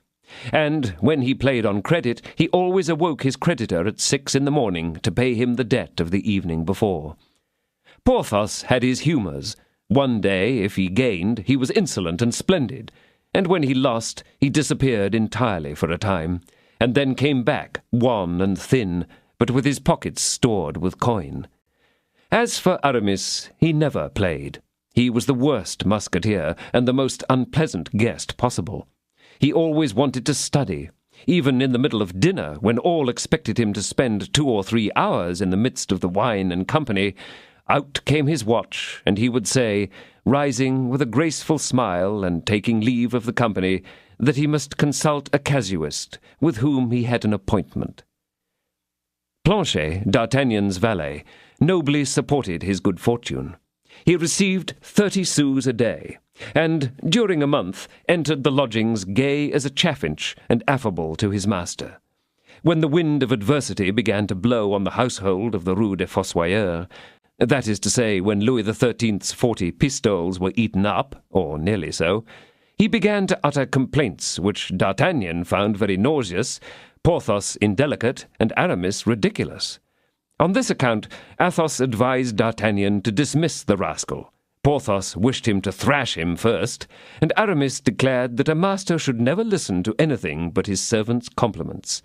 S1: And when he played on credit, he always awoke his creditor at 6 in the morning to pay him the debt of the evening before. Porthos had his humours. One day, if he gained, he was insolent and splendid, and when he lost, he disappeared entirely for a time, and then came back, wan and thin, but with his pockets stored with coin. As for Aramis, he never played. He was the worst musketeer and the most unpleasant guest possible. He always wanted to study, even in the middle of dinner, when all expected him to spend 2 or 3 hours in the midst of the wine and company. Out came his watch, and he would say, rising with a graceful smile and taking leave of the company, that he must consult a casuist with whom he had an appointment. Planchet, D'Artagnan's valet, nobly supported his good fortune. He received 30 sous a day, and during a month entered the lodgings gay as a chaffinch and affable to his master. When the wind of adversity began to blow on the household of the Rue des Fossoyeurs, that is to say, when Louis XIII's 40 pistoles were eaten up, or nearly so, he began to utter complaints which D'Artagnan found very nauseous, Porthos indelicate, and Aramis ridiculous. On this account, Athos advised D'Artagnan to dismiss the rascal. Porthos wished him to thrash him first, and Aramis declared that a master should never listen to anything but his servant's compliments.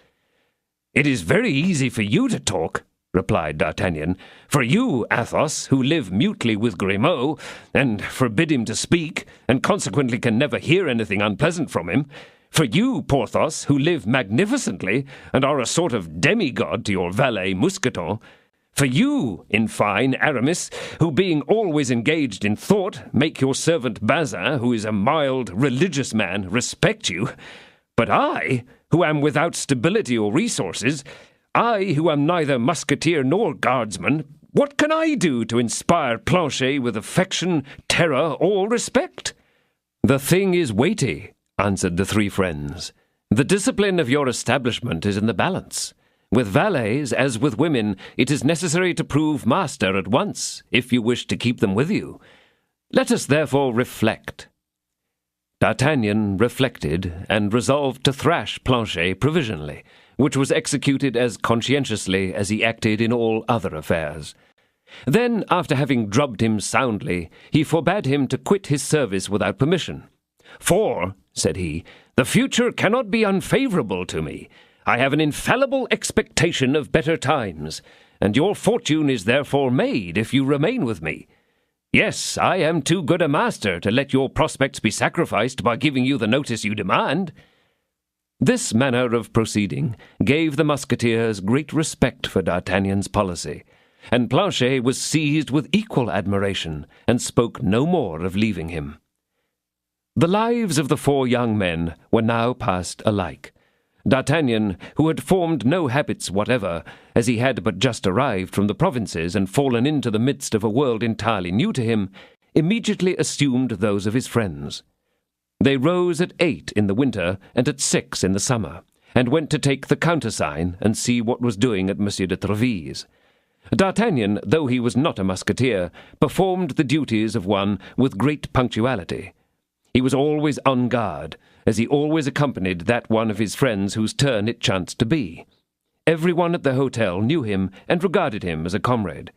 S1: "It is very easy for you to talk," replied D'Artagnan. "For you, Athos, who live mutely with Grimaud, and forbid him to speak, and consequently can never hear anything unpleasant from him. For you, Porthos, who live magnificently, and are a sort of demigod to your valet Mousqueton. For you, in fine, Aramis, who being always engaged in thought, make your servant Bazin, who is a mild, religious man, respect you. But I, who am without stability or resources, I, who am neither musketeer nor guardsman, what can I do to inspire Planchet with affection, terror, or respect?" "The thing is weighty," answered the 3 friends. "The discipline of your establishment is in the balance. With valets, as with women, it is necessary to prove master at once, if you wish to keep them with you. Let us therefore reflect." D'Artagnan reflected, and resolved to thrash Planchet provisionally, which was executed as conscientiously as he acted in all other affairs. Then, after having drubbed him soundly, he forbade him to quit his service without permission. "For," said he, "the future cannot be unfavourable to me. I have an infallible expectation of better times, and your fortune is therefore made if you remain with me. Yes, I am too good a master to let your prospects be sacrificed by giving you the notice you demand." This manner of proceeding gave the Musketeers great respect for D'Artagnan's policy, and Planchet was seized with equal admiration, and spoke no more of leaving him. The lives of the 4 young men were now passed alike. D'Artagnan, who had formed no habits whatever, as he had but just arrived from the provinces and fallen into the midst of a world entirely new to him, immediately assumed those of his friends. They rose at 8 in the winter and at 6 in the summer, and went to take the countersign and see what was doing at Monsieur de Tréville's. D'Artagnan, though he was not a musketeer, performed the duties of one with great punctuality. He was always on guard, as he always accompanied that one of his friends whose turn it chanced to be. Everyone at the hotel knew him and regarded him as a comrade.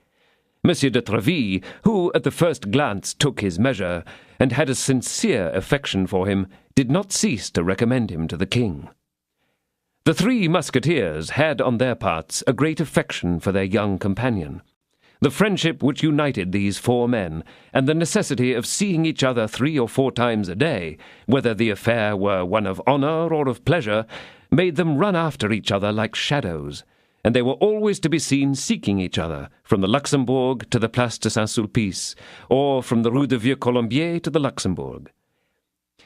S1: Monsieur de Tréville, who at the first glance took his measure, and had a sincere affection for him, did not cease to recommend him to the king. The 3 musketeers had on their parts a great affection for their young companion. The friendship which united these 4 men, and the necessity of seeing each other 3 or 4 times a day, whether the affair were one of honour or of pleasure, made them run after each other like shadows, and they were always to be seen seeking each other, from the Luxembourg to the Place de Saint-Sulpice, or from the Rue de Vieux-Colombier to the Luxembourg.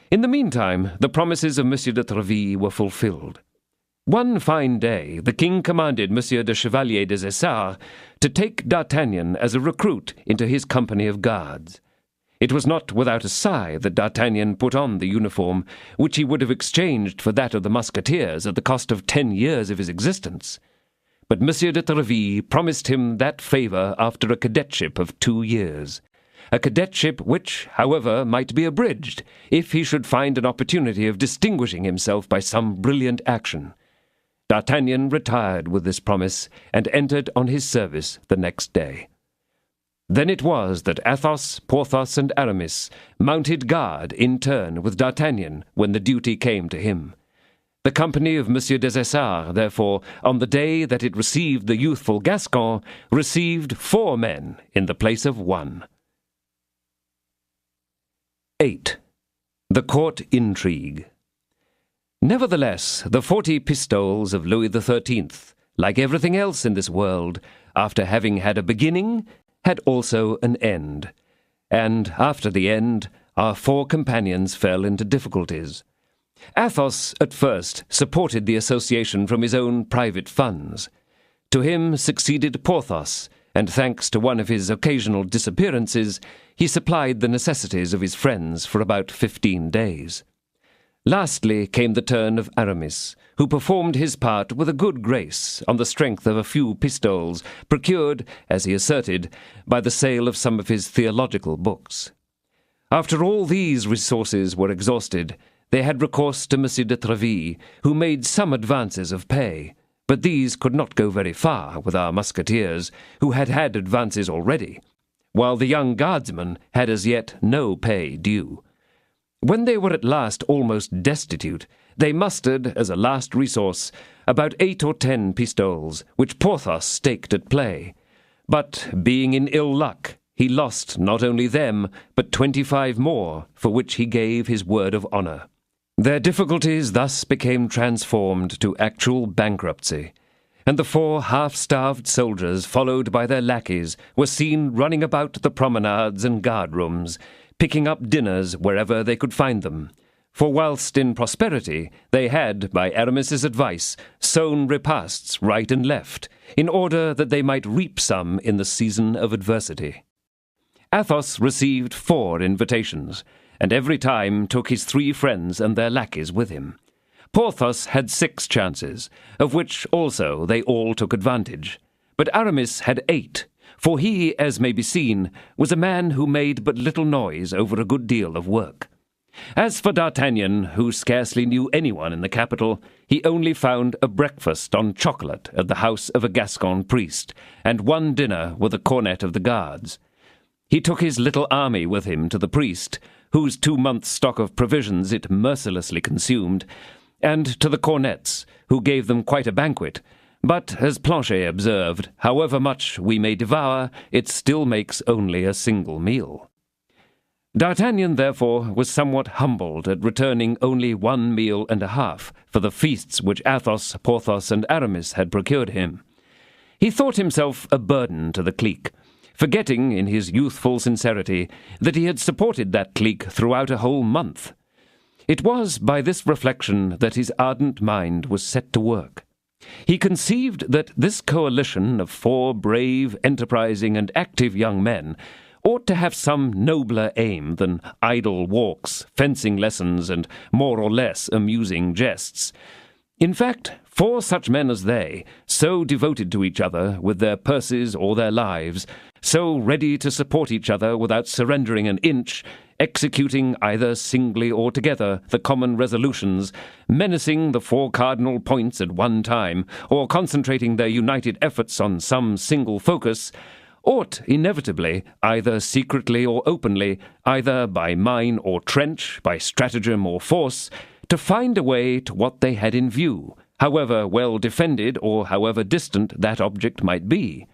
S1: In the meantime, the promises of Monsieur de Tréville were fulfilled. One fine day, the king commanded Monsieur de Chevalier des Essarts to take D'Artagnan as a recruit into his company of guards. It was not without a sigh that D'Artagnan put on the uniform, which he would have exchanged for that of the Musketeers at the cost of 10 years of his existence. But Monsieur de Tréville promised him that favour after a cadetship of 2 years, a cadetship which, however, might be abridged, if he should find an opportunity of distinguishing himself by some brilliant action. D'Artagnan retired with this promise, and entered on his service the next day. Then it was that Athos, Porthos, and Aramis mounted guard in turn with D'Artagnan when the duty came to him. The company of Monsieur des Essarts, therefore, on the day that it received the youthful Gascon, received 4 men in the place of 1. 8. The Court Intrigue. Nevertheless, the 40 pistoles of Louis XIII, like everything else in this world, after having had a beginning, had also an end. And after the end, our 4 companions fell into difficulties. Athos, at first, supported the association from his own private funds. To him succeeded Porthos, and thanks to one of his occasional disappearances, he supplied the necessities of his friends for about 15 days. Lastly came the turn of Aramis, who performed his part with a good grace on the strength of a few pistoles, procured, as he asserted, by the sale of some of his theological books. After all these resources were exhausted, they had recourse to Monsieur de Tréville, who made some advances of pay, but these could not go very far with our Musketeers, who had had advances already, while the young guardsmen had as yet no pay due. When they were at last almost destitute, they mustered, as a last resource, about 8 or 10 pistoles, which Porthos staked at play. But, being in ill luck, he lost not only them, but 25 more, for which he gave his word of honour. Their difficulties thus became transformed to actual bankruptcy, and the 4 half-starved soldiers, followed by their lackeys, were seen running about the promenades and guard-rooms, picking up dinners wherever they could find them. For whilst in prosperity they had, by Aramis's advice, sown repasts right and left, in order that they might reap some in the season of adversity. Athos received 4 invitations, and every time took his 3 friends and their lackeys with him. Porthos had 6 chances, of which also they all took advantage. But Aramis had 8, for he, as may be seen, was a man who made but little noise over a good deal of work. As for D'Artagnan, who scarcely knew anyone in the capital, he only found a breakfast on chocolate at the house of a Gascon priest, and 1 dinner with a cornet of the guards. He took his little army with him to the priest, whose 2 months' stock of provisions it mercilessly consumed, and to the cornets, who gave them quite a banquet. But, as Planchet observed, however much we may devour, it still makes only a single meal. D'Artagnan, therefore, was somewhat humbled at returning only 1 meal and a half for the feasts which Athos, Porthos, and Aramis had procured him. He thought himself a burden to the clique, forgetting in his youthful sincerity that he had supported that clique throughout a whole month. It was by this reflection that his ardent mind was set to work. He conceived that this coalition of 4 brave, enterprising, and active young men ought to have some nobler aim than idle walks, fencing lessons, and more or less amusing jests. In fact, 4 such men as they, so devoted to each other with their purses or their lives, so ready to support each other without surrendering an inch, executing either singly or together the common resolutions, menacing the 4 cardinal points at one time, or concentrating their united efforts on some single focus, ought inevitably, either secretly or openly, either by mine or trench, by stratagem or force, to find a way to what they had in view, however well defended or however distant that object might be.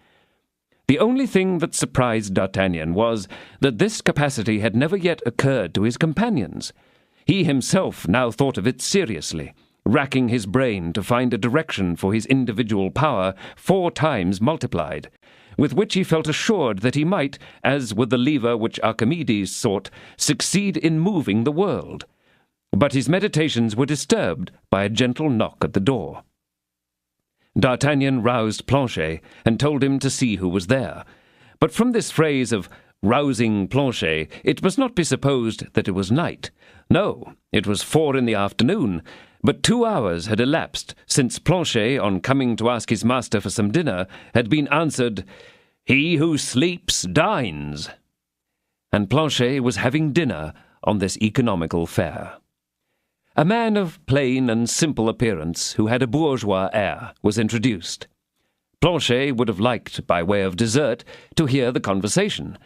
S1: The only thing that surprised D'Artagnan was that this capacity had never yet occurred to his companions. He himself now thought of it seriously, racking his brain to find a direction for his individual power 4 times multiplied, with which he felt assured that he might, as with the lever which Archimedes sought, succeed in moving the world. But his meditations were disturbed by a gentle knock at the door. D'Artagnan roused Planchet and told him to see who was there. But from this phrase of rousing Planchet, it must not be supposed that it was night. No, it was 4 in the afternoon, but 2 hours had elapsed since Planchet, on coming to ask his master for some dinner, had been answered, "He who sleeps dines." And Planchet was having dinner on this economical fare. A man of plain and simple appearance, who had a bourgeois air, was introduced. Planchet would have liked, by way of dessert, to hear the conversation,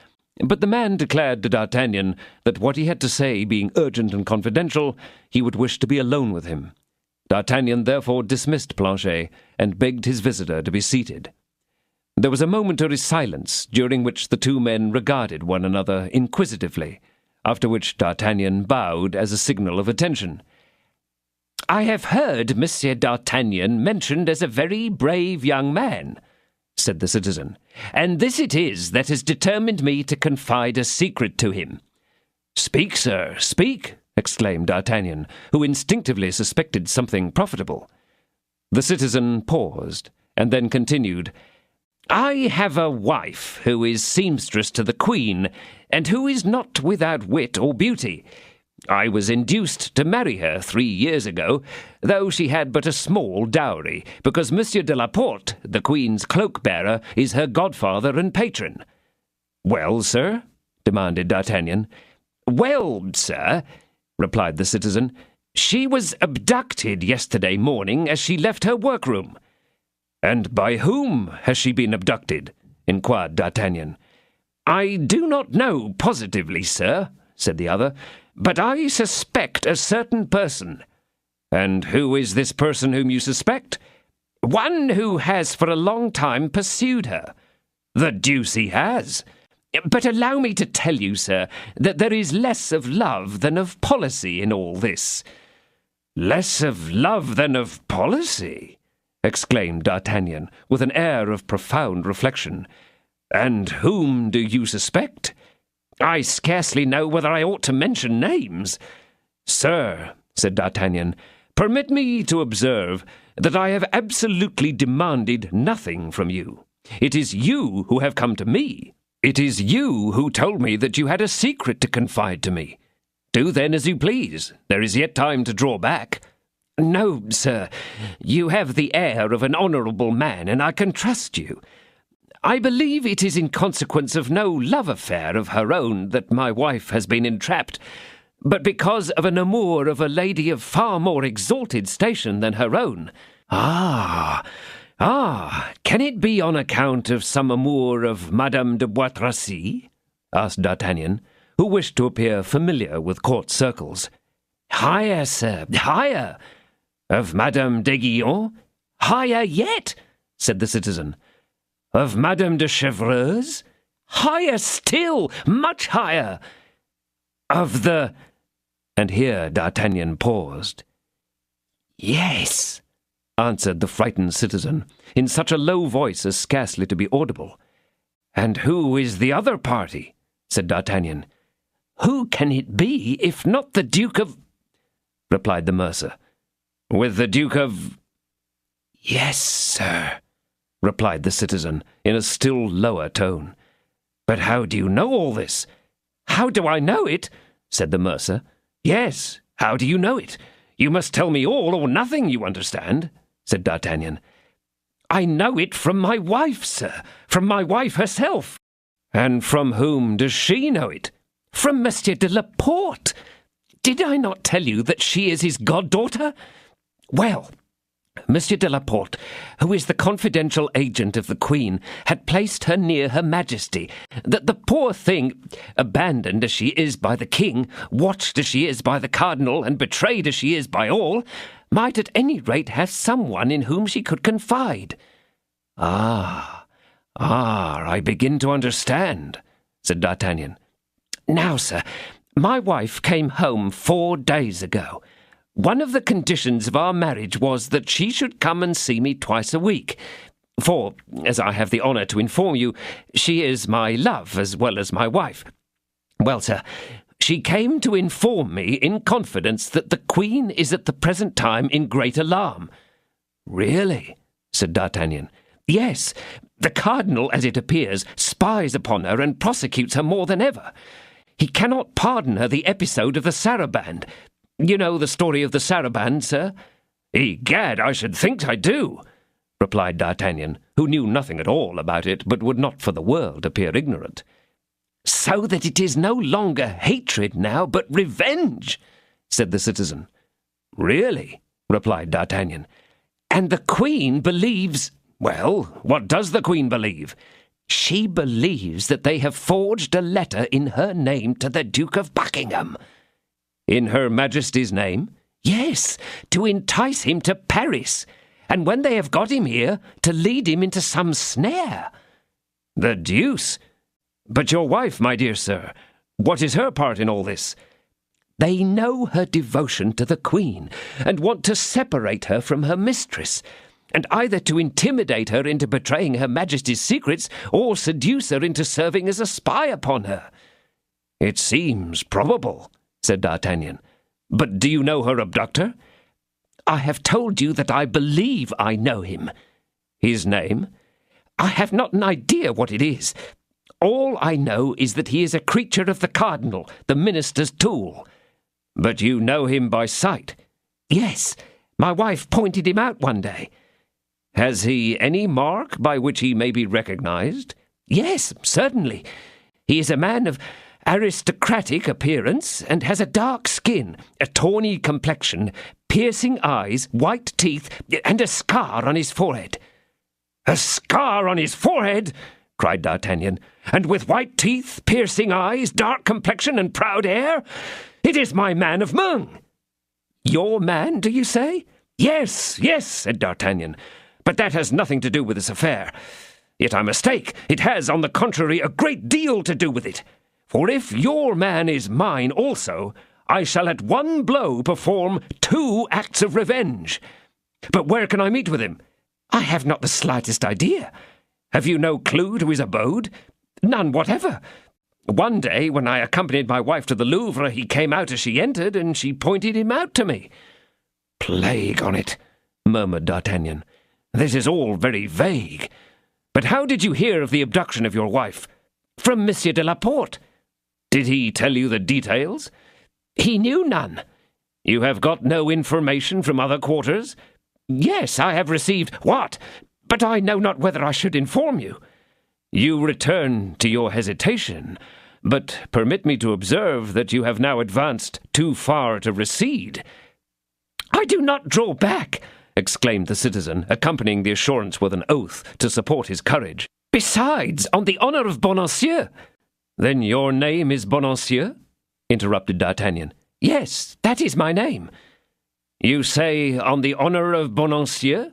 S1: but the man declared to D'Artagnan that what he had to say being urgent and confidential, he would wish to be alone with him. D'Artagnan therefore dismissed Planchet, and begged his visitor to be seated. There was a momentary silence, during which the two men regarded one another inquisitively, after which D'Artagnan bowed as a signal of attention. "I have heard Monsieur D'Artagnan mentioned as a very brave young man," said the citizen, "and this it is that has determined me to confide a secret to him." "Speak, sir, speak!" exclaimed D'Artagnan, who instinctively suspected something profitable. The citizen paused, and then continued, "I have a wife who is seamstress to the Queen, and who is not without wit or beauty. I was induced to marry her 3 years ago, though she had but a small dowry, because Monsieur de la Porte, the Queen's cloak-bearer, is her godfather and patron." "Well, sir?" demanded D'Artagnan. "Well, sir," replied the citizen, "she was abducted yesterday morning as she left her workroom." "And by whom has she been abducted?" inquired D'Artagnan. "I do not know positively, sir," said the other, "but I suspect a certain person." "And who is this person whom you suspect?" "One who has for a long time pursued her." "The deuce he has! But allow me to tell you, sir, that there is less of love than of policy in all this." "Less of love than of policy?" exclaimed D'Artagnan, with an air of profound reflection. "And whom do you suspect?" "I scarcely know whether I ought to mention names." "Sir," said D'Artagnan, "permit me to observe that I have absolutely demanded nothing from you. It is you who have come to me. It is you who told me that you had a secret to confide to me. Do then as you please. There is yet time to draw back." "No, sir. You have the air of an honourable man, and I can trust you. I believe it is in consequence of no love affair of her own that my wife has been entrapped, but because of an amour of a lady of far more exalted station than her own." Ah, can it be on account of some amour of Madame de Bois Tracy?" asked D'Artagnan, who wished to appear familiar with court circles. "Higher, sir, higher." "Of Madame d'Aiguillon?" "Higher yet," said the citizen. "Of Madame de Chevreuse?" "Higher still, much higher." "Of the—" and here D'Artagnan paused. "Yes," answered the frightened citizen, in such a low voice as scarcely to be audible. "And who is the other party?" said D'Artagnan. "Who can it be, if not the Duke of—" replied the mercer. "With the Duke of—" "Yes, sir," replied the citizen, in a still lower tone. "But how do you know all this?" "How do I know it?" said the mercer. "Yes, how do you know it? You must tell me all or nothing, you understand," said D'Artagnan. "I know it from my wife, sir, from my wife herself." "And from whom does she know it?" "From Monsieur de la Porte. Did I not tell you that she is his goddaughter? Well, Monsieur de la Porte, who is the confidential agent of the Queen, had placed her near Her Majesty, that the poor thing, abandoned as she is by the King, watched as she is by the Cardinal, and betrayed as she is by all, might at any rate have someone in whom she could confide." I begin to understand," said D'Artagnan. "Now, sir, my wife came home 4 days ago. One of the conditions of our marriage was that she should come and see me twice a week, for, as I have the honour to inform you, she is my love as well as my wife. Well, sir, she came to inform me in confidence that the Queen is at the present time in great alarm." "Really?" said D'Artagnan. "Yes, the Cardinal, as it appears, spies upon her and prosecutes her more than ever. He cannot pardon her the episode of the saraband. You know the story of the saraband, sir?" "Egad, I should think I do," replied D'Artagnan, who knew nothing at all about it, but would not for the world appear ignorant. "So that it is no longer hatred now, but revenge," said the citizen. "Really?" replied D'Artagnan. "And the Queen believes—" "Well, what does the Queen believe?" "She believes that they have forged a letter in her name to the Duke of Buckingham." "In Her Majesty's name?" Yes, to entice him to Paris, and when they have got him here, to lead him into some snare.
S2: The deuce! But your wife, my dear sir, what is her part in all this?
S1: They know her devotion to the Queen, and want to separate her from her mistress, and either to intimidate her into betraying Her Majesty's secrets, or seduce her into serving as a spy upon her.
S2: It seems probable, said D'Artagnan. But do you know her abductor?
S1: I have told you that I believe I know him.
S2: His name?
S1: I have not an idea what it is. All I know is that he is a creature of the cardinal, the minister's tool.
S2: But you know him by sight?
S1: Yes, my wife pointed him out one day.
S2: Has he any mark by which he may be recognized?
S1: Yes, certainly. He is a man of aristocratic appearance, and has a dark skin, a tawny complexion, piercing eyes, white teeth, and a scar on his forehead.
S2: A scar on his forehead? Cried D'Artagnan. And with white teeth, piercing eyes, dark complexion, and proud air? It is my man of Meung.
S1: Your man, do you say?
S2: Yes, yes, said D'Artagnan. But that has nothing to do with this affair. Yet I mistake. It has, on the contrary, a great deal to do with it. For if your man is mine also, I shall at one blow perform 2 acts of revenge. But where can I meet with him?
S1: I have not the slightest idea.
S2: Have you no clue to his abode?
S1: None whatever.
S2: One day, when I accompanied my wife to the Louvre, he came out as she entered, and she pointed him out to me.
S1: Plague on it, murmured D'Artagnan. This is all very vague.
S2: But how did you hear of the abduction of your wife?
S1: From Monsieur de la Porte.
S2: Did he tell you the details?
S1: He knew none.
S2: You have got no information from other quarters?
S1: Yes, I have received what? But I know not whether I should inform you.
S2: You return to your hesitation, but permit me to observe that you have now advanced too far to recede.
S1: I do not draw back,
S2: exclaimed the citizen, accompanying the assurance with an oath to support his courage.
S1: Besides, on the honour of Bonancieux.
S2: Then your name is Bonancieux? Interrupted D'Artagnan.
S1: Yes, that is my name.
S2: You say, on the honour of Bonancieux?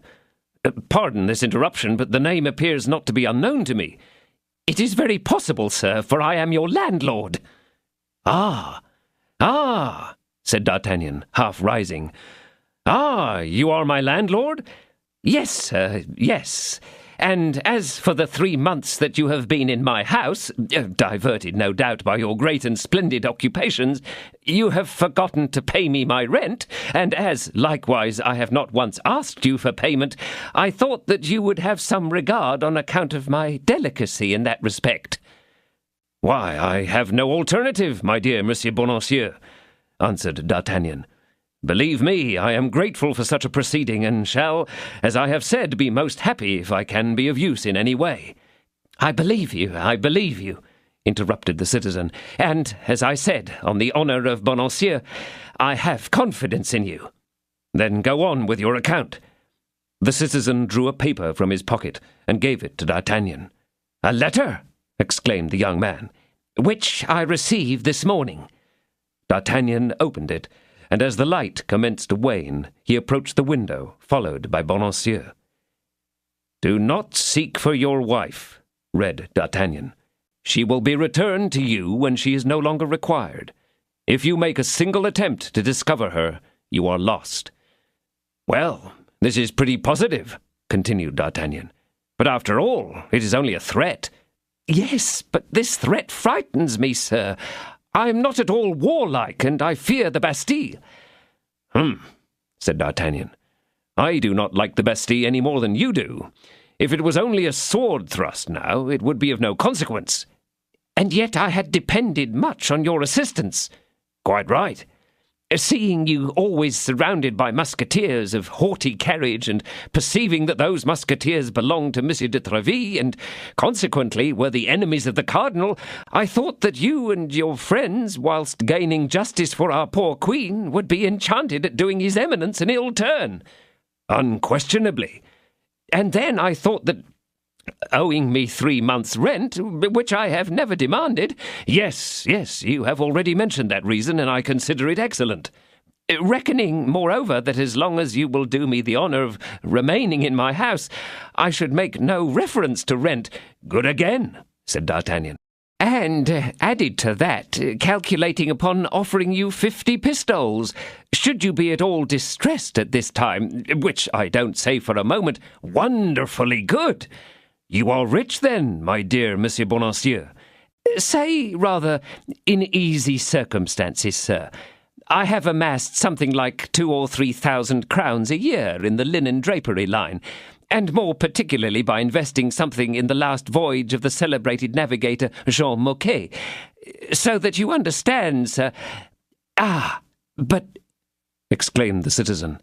S2: Pardon this interruption, but the name appears not to be unknown to me.
S1: It is very possible, sir, for I am your landlord.
S2: Ah, said D'Artagnan, half rising. Ah, you are my landlord?
S1: Yes, sir, yes. And as for the 3 months that you have been in my house, diverted no doubt by your great and splendid occupations, you have forgotten to pay me my rent, and as, likewise, I have not once asked you for payment, I thought that you would have some regard on account of my delicacy in that respect.
S2: Why, I have no alternative, my dear Monsieur Bonancieux, answered D'Artagnan. Believe me, I am grateful for such a proceeding, and shall, as I have said, be most happy if I can be of use in any way.
S1: I believe you, interrupted the citizen, and, as I said, on the honour of Bonancieux, I have confidence in you.
S2: Then go on with your account. The citizen drew a paper from his pocket and gave it to D'Artagnan.
S1: A letter, exclaimed the young man, which I received this morning.
S2: D'Artagnan opened it, and as the light commenced to wane, he approached the window, followed by Bonancieux. "Do not seek for your wife," read D'Artagnan. "She will be returned to you when she is no longer required. If you make a single attempt to discover her, you are lost." "Well, this is pretty positive," continued D'Artagnan. "But after all, it is only a threat."
S1: "Yes, but this threat frightens me, sir. I am not at all warlike, and I fear the Bastille."
S2: Said D'Artagnan. "I do not like the Bastille any more than you do. If it was only a sword thrust now, it would be of no consequence."
S1: "And yet I had depended much on your assistance."
S2: "Quite right."
S1: "Seeing you always surrounded by musketeers of haughty carriage, and perceiving that those musketeers belonged to Monsieur de Treville, and consequently were the enemies of the cardinal, I thought that you and your friends, whilst gaining justice for our poor queen, would be enchanted at doing his eminence an ill turn."
S2: "Unquestionably."
S1: "And then I thought that, owing me 3 months' rent, which I have never demanded—"
S2: Yes, you have already mentioned that reason, and I consider it excellent."
S1: Reckoning, moreover, that as long as you will do me the honour of remaining in my house, I should make no reference to rent."
S2: "Good again," said D'Artagnan.
S1: "And added to that, calculating upon offering you 50 pistoles, should you be at all distressed at this time, which I don't say for a moment."
S2: "Wonderfully good! You are rich, then, my dear Monsieur Bonacieux."
S1: "Say, rather, in easy circumstances, sir. I have amassed something like 2,000 or 3,000 crowns a year in the linen drapery line, and more particularly by investing something in the last voyage of the celebrated navigator Jean Moquet. So that you understand, sir—"
S2: "Ah, but—" exclaimed the citizen.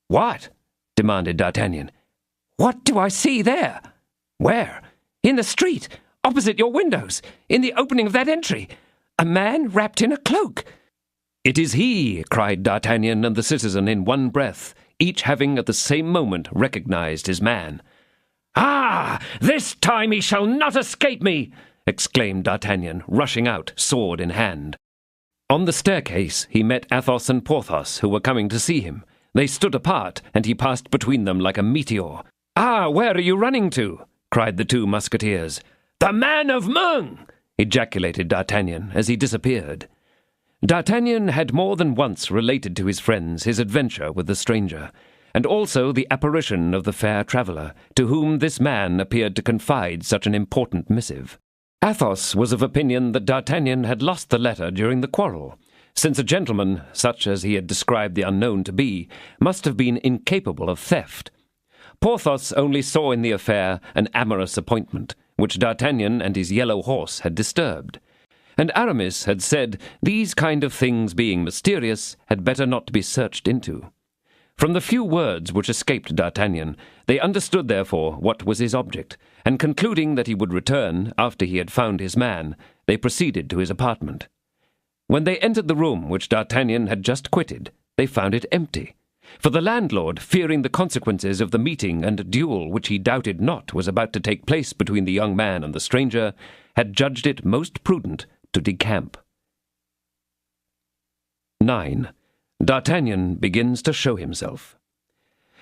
S2: "What?" demanded D'Artagnan.
S1: "What do I see there?"
S2: "Where?"
S1: "In the street, opposite your windows, in the opening of that entry. A man wrapped in a cloak."
S2: "It is he!" cried D'Artagnan and the citizen in one breath, each having at the same moment recognized his man.
S1: "Ah, this time he shall not escape me!" exclaimed D'Artagnan, rushing out, sword in hand.
S2: On the staircase he met Athos and Porthos, who were coming to see him. They stood apart, and he passed between them like a meteor.
S1: "Ah, where are you running to?" cried the two Musketeers.
S2: "The man of Meung!" ejaculated D'Artagnan as he disappeared.
S1: D'Artagnan had more than once related to his friends his adventure with the stranger, and also the apparition of the fair traveller, to whom this man appeared to confide such an important missive. Athos was of opinion that D'Artagnan had lost the letter during the quarrel, since a gentleman, such as he had described the unknown to be, must have been incapable of theft. Porthos only saw in the affair an amorous appointment, which D'Artagnan and his yellow horse had disturbed. And Aramis had said these kind of things being mysterious had better not be searched into. From the few words which escaped D'Artagnan, they understood therefore what was his object, and concluding that he would return after he had found his man, they proceeded to his apartment. When they entered the room which D'Artagnan had just quitted, they found it empty, for the landlord, fearing the consequences of the meeting and duel which he doubted not was about to take place between the young man and the stranger, had judged it most prudent to decamp. 9. D'Artagnan begins to show himself.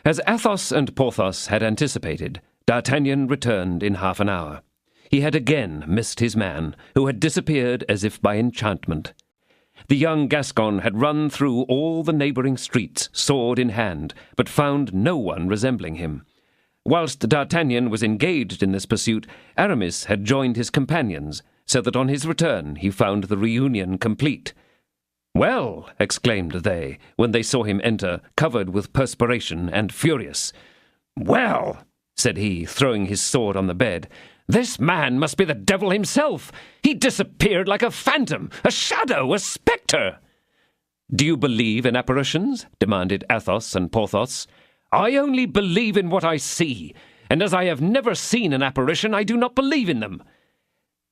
S1: As Athos and Porthos had anticipated, D'Artagnan returned in half an hour. He had again missed his man, who had disappeared as if by enchantment. The young Gascon had run through all the neighbouring streets, sword in hand, but found no one resembling him. Whilst D'Artagnan was engaged in this pursuit, Aramis had joined his companions, so that on his return he found the reunion complete. "Well," exclaimed they, when they saw him enter, covered with perspiration and furious.
S2: "Well," said he, throwing his sword on the bed, "this man must be the devil himself. He disappeared like a phantom, a shadow, a spectre."
S1: "Do you believe in apparitions?" demanded Athos and Porthos.
S2: "I only believe in what I see, and as I have never seen an apparition, I do not believe in them."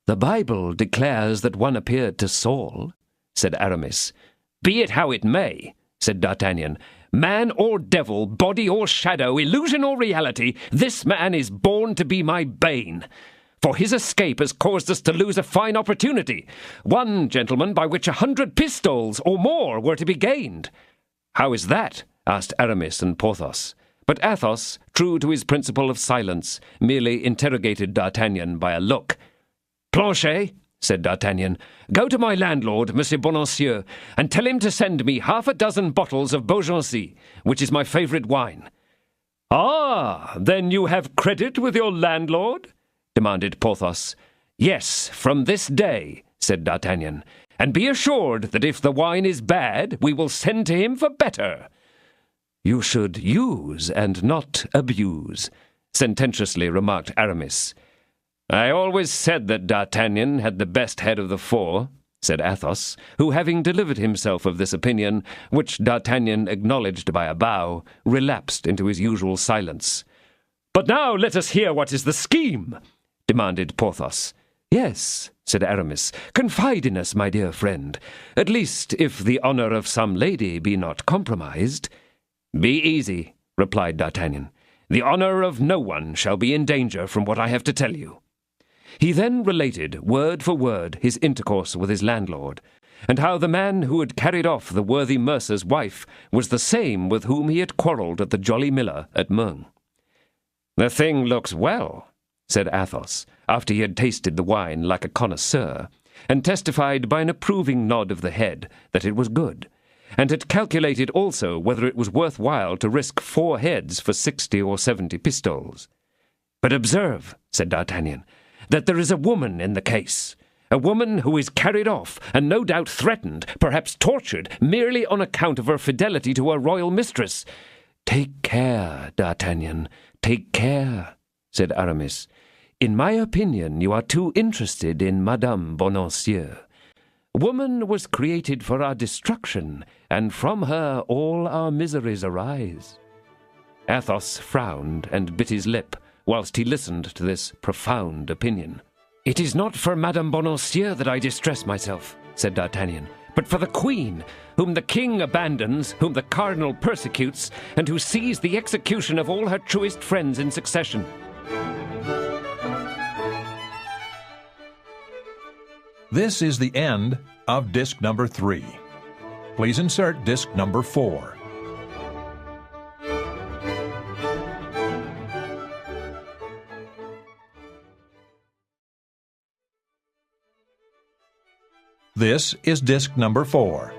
S1: "The Bible declares that one appeared to Saul," said Aramis.
S2: "Be it how it may," said D'Artagnan, "man or devil, body or shadow, illusion or reality, this man is born to be my bane. For his escape has caused us to lose a fine opportunity, one, gentlemen, by which 100 pistoles or more were to be gained."
S1: "How is that?" asked Aramis and Porthos. But Athos, true to his principle of silence, merely interrogated D'Artagnan by a look.
S2: "Planchet," said D'Artagnan, "go to my landlord, Monsieur Bonacieux, and tell him to send me 6 bottles of Beaugency, which is my favourite wine."
S1: "Ah, then you have credit with your landlord?" demanded Porthos.
S2: "Yes, from this day," said D'Artagnan, "and be assured that if the wine is bad, we will send to him for better."
S1: "You should use and not abuse," sententiously remarked Aramis.
S2: "I always said that D'Artagnan had the best head of the 4, said Athos, who, having delivered himself of this opinion, which D'Artagnan acknowledged by a bow, relapsed into his usual silence.
S1: "But now let us hear what is the scheme," demanded Porthos.
S2: "Yes," said Aramis, "confide in us, my dear friend. At least, if the honour of some lady be not compromised." "Be easy," replied D'Artagnan. "The honour of no one shall be in danger from what I have to tell you." He then related, word for word, his intercourse with his landlord,
S1: and how the man who had carried off the worthy mercer's wife was the same with whom he had quarrelled at the Jolly Miller at Meung. "The thing looks well," said Athos, after he had tasted the wine like a connoisseur, and testified by an approving nod of the head that it was good, and had calculated also whether it was worth while to risk 4 heads for 60 or 70 pistoles. "But observe," said D'Artagnan, "that there is a woman in the case, a woman who is carried off, and no doubt threatened, perhaps tortured, merely on account of her fidelity to her royal mistress." "Take care, D'Artagnan, take care," said Aramis. "In my opinion, you are too interested in Madame Bonancieux. Woman was created for our destruction, and from her all our miseries arise." Athos frowned and bit his lip, whilst he listened to this profound opinion. "It is not for Madame Bonancieux that I distress myself," said D'Artagnan, "but for the Queen, whom the king abandons, whom the cardinal persecutes, and who sees the execution of all her truest friends in succession."
S3: This is the end of disc number 3. Please insert disc number 4. This is disc number 4.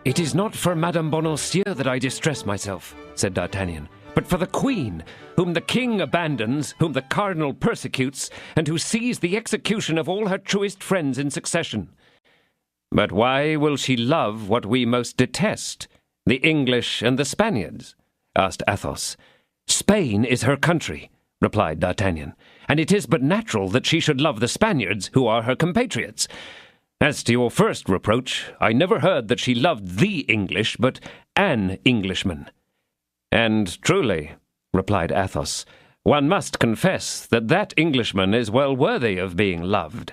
S1: "It is not for Madame Bonancieux that I distress myself," said D'Artagnan, "but for the Queen, whom the king abandons, whom the cardinal persecutes, and who sees the execution of all her truest friends in succession." "But why will she love what we most detest, the English and the Spaniards?" asked Athos. "Spain is her country," replied D'Artagnan, "and it is but natural that she should love the Spaniards, who are her compatriots. As to your first reproach, I never heard that she loved the English, but an Englishman." "And truly," replied Athos, "one must confess that that Englishman is well worthy of being loved.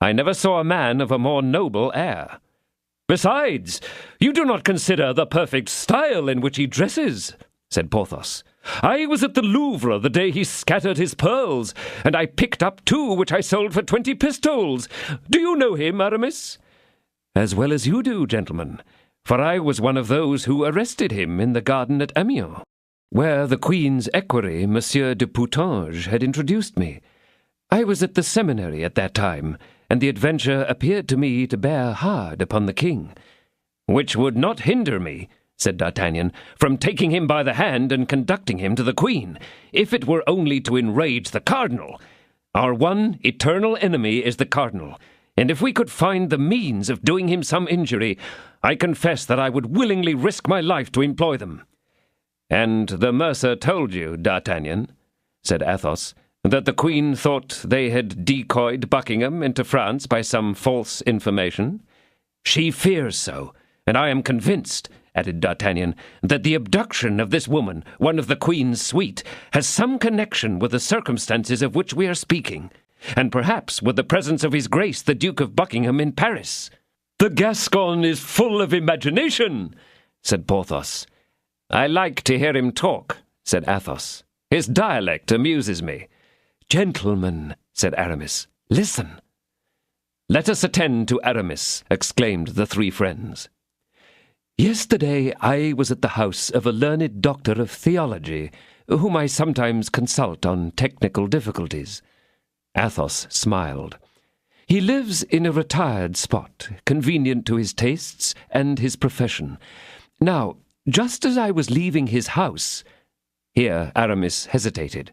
S1: I never saw a man of a more noble air." "Besides, you do not consider the perfect style in which he dresses," said Porthos. "I was at the Louvre the day he scattered his pearls, and I picked up 2 which I sold for 20 pistoles. Do you know him, Aramis?" "As well as you do, gentlemen, for I was one of those who arrested him in the garden at Amiens, where the Queen's equerry, Monsieur de Putange, had introduced me. I was at the seminary at that time, and the adventure appeared to me to bear hard upon the king." "Which would not hinder me," said D'Artagnan, "from taking him by the hand and conducting him to the Queen, if it were only to enrage the cardinal. Our one eternal enemy is the cardinal, and if we could find the means of doing him some injury, I confess that I would willingly risk my life to employ them." "And the mercer told you, D'Artagnan," said Athos, "that the Queen thought they had decoyed Buckingham into France by some false information?" "She fears so, and I am convinced," added D'Artagnan, "that the abduction of this woman, one of the Queen's suite, has some connection with the circumstances of which we are speaking, and perhaps with the presence of His Grace the Duke of Buckingham in Paris." "The Gascon is full of imagination," said Porthos. "I like to hear him talk," said Athos. "His dialect amuses me." "Gentlemen," said Aramis, "listen." "Let us attend to Aramis," exclaimed the 3 friends. "Yesterday I was at the house of a learned doctor of theology, whom I sometimes consult on technical difficulties." Athos smiled. "He lives in a retired spot, convenient to his tastes and his profession. Now, just as I was leaving his house—" Here Aramis hesitated.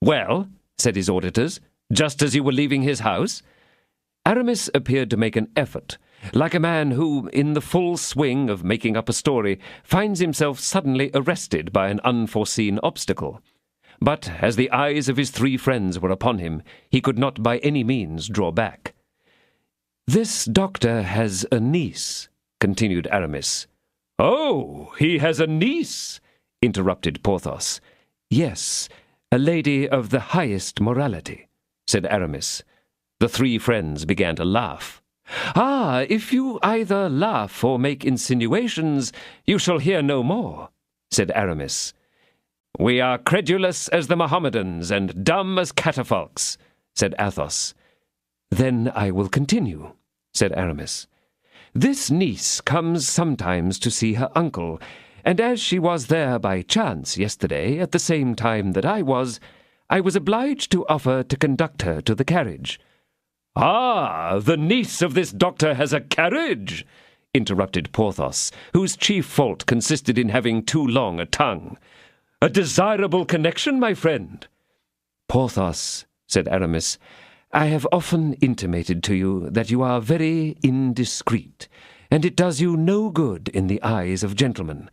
S1: "Well," said his auditors, "just as you were leaving his house?" Aramis appeared to make an effort, like a man who, in the full swing of making up a story, finds himself suddenly arrested by an unforeseen obstacle. But as the eyes of his 3 friends were upon him, he could not by any means draw back. "This doctor has a niece," continued Aramis. "Oh, he has a niece?" interrupted Porthos. "Yes, a lady of the highest morality," said Aramis. The 3 friends began to laugh. "Ah, if you either laugh or make insinuations, you shall hear no more," said Aramis. "We are credulous as the Mohammedans and dumb as catafalques," said Athos. "Then I will continue," said Aramis. "This niece comes sometimes to see her uncle, and as she was there by chance yesterday at the same time that I was obliged to offer to conduct her to the carriage." "Ah, the niece of this doctor has a carriage," interrupted Porthos, whose chief fault consisted in having too long a tongue. "A desirable connection, my friend." "Porthos," said Aramis, "I have often intimated to you that you are very indiscreet, and it does you no good in the eyes of gentlemen."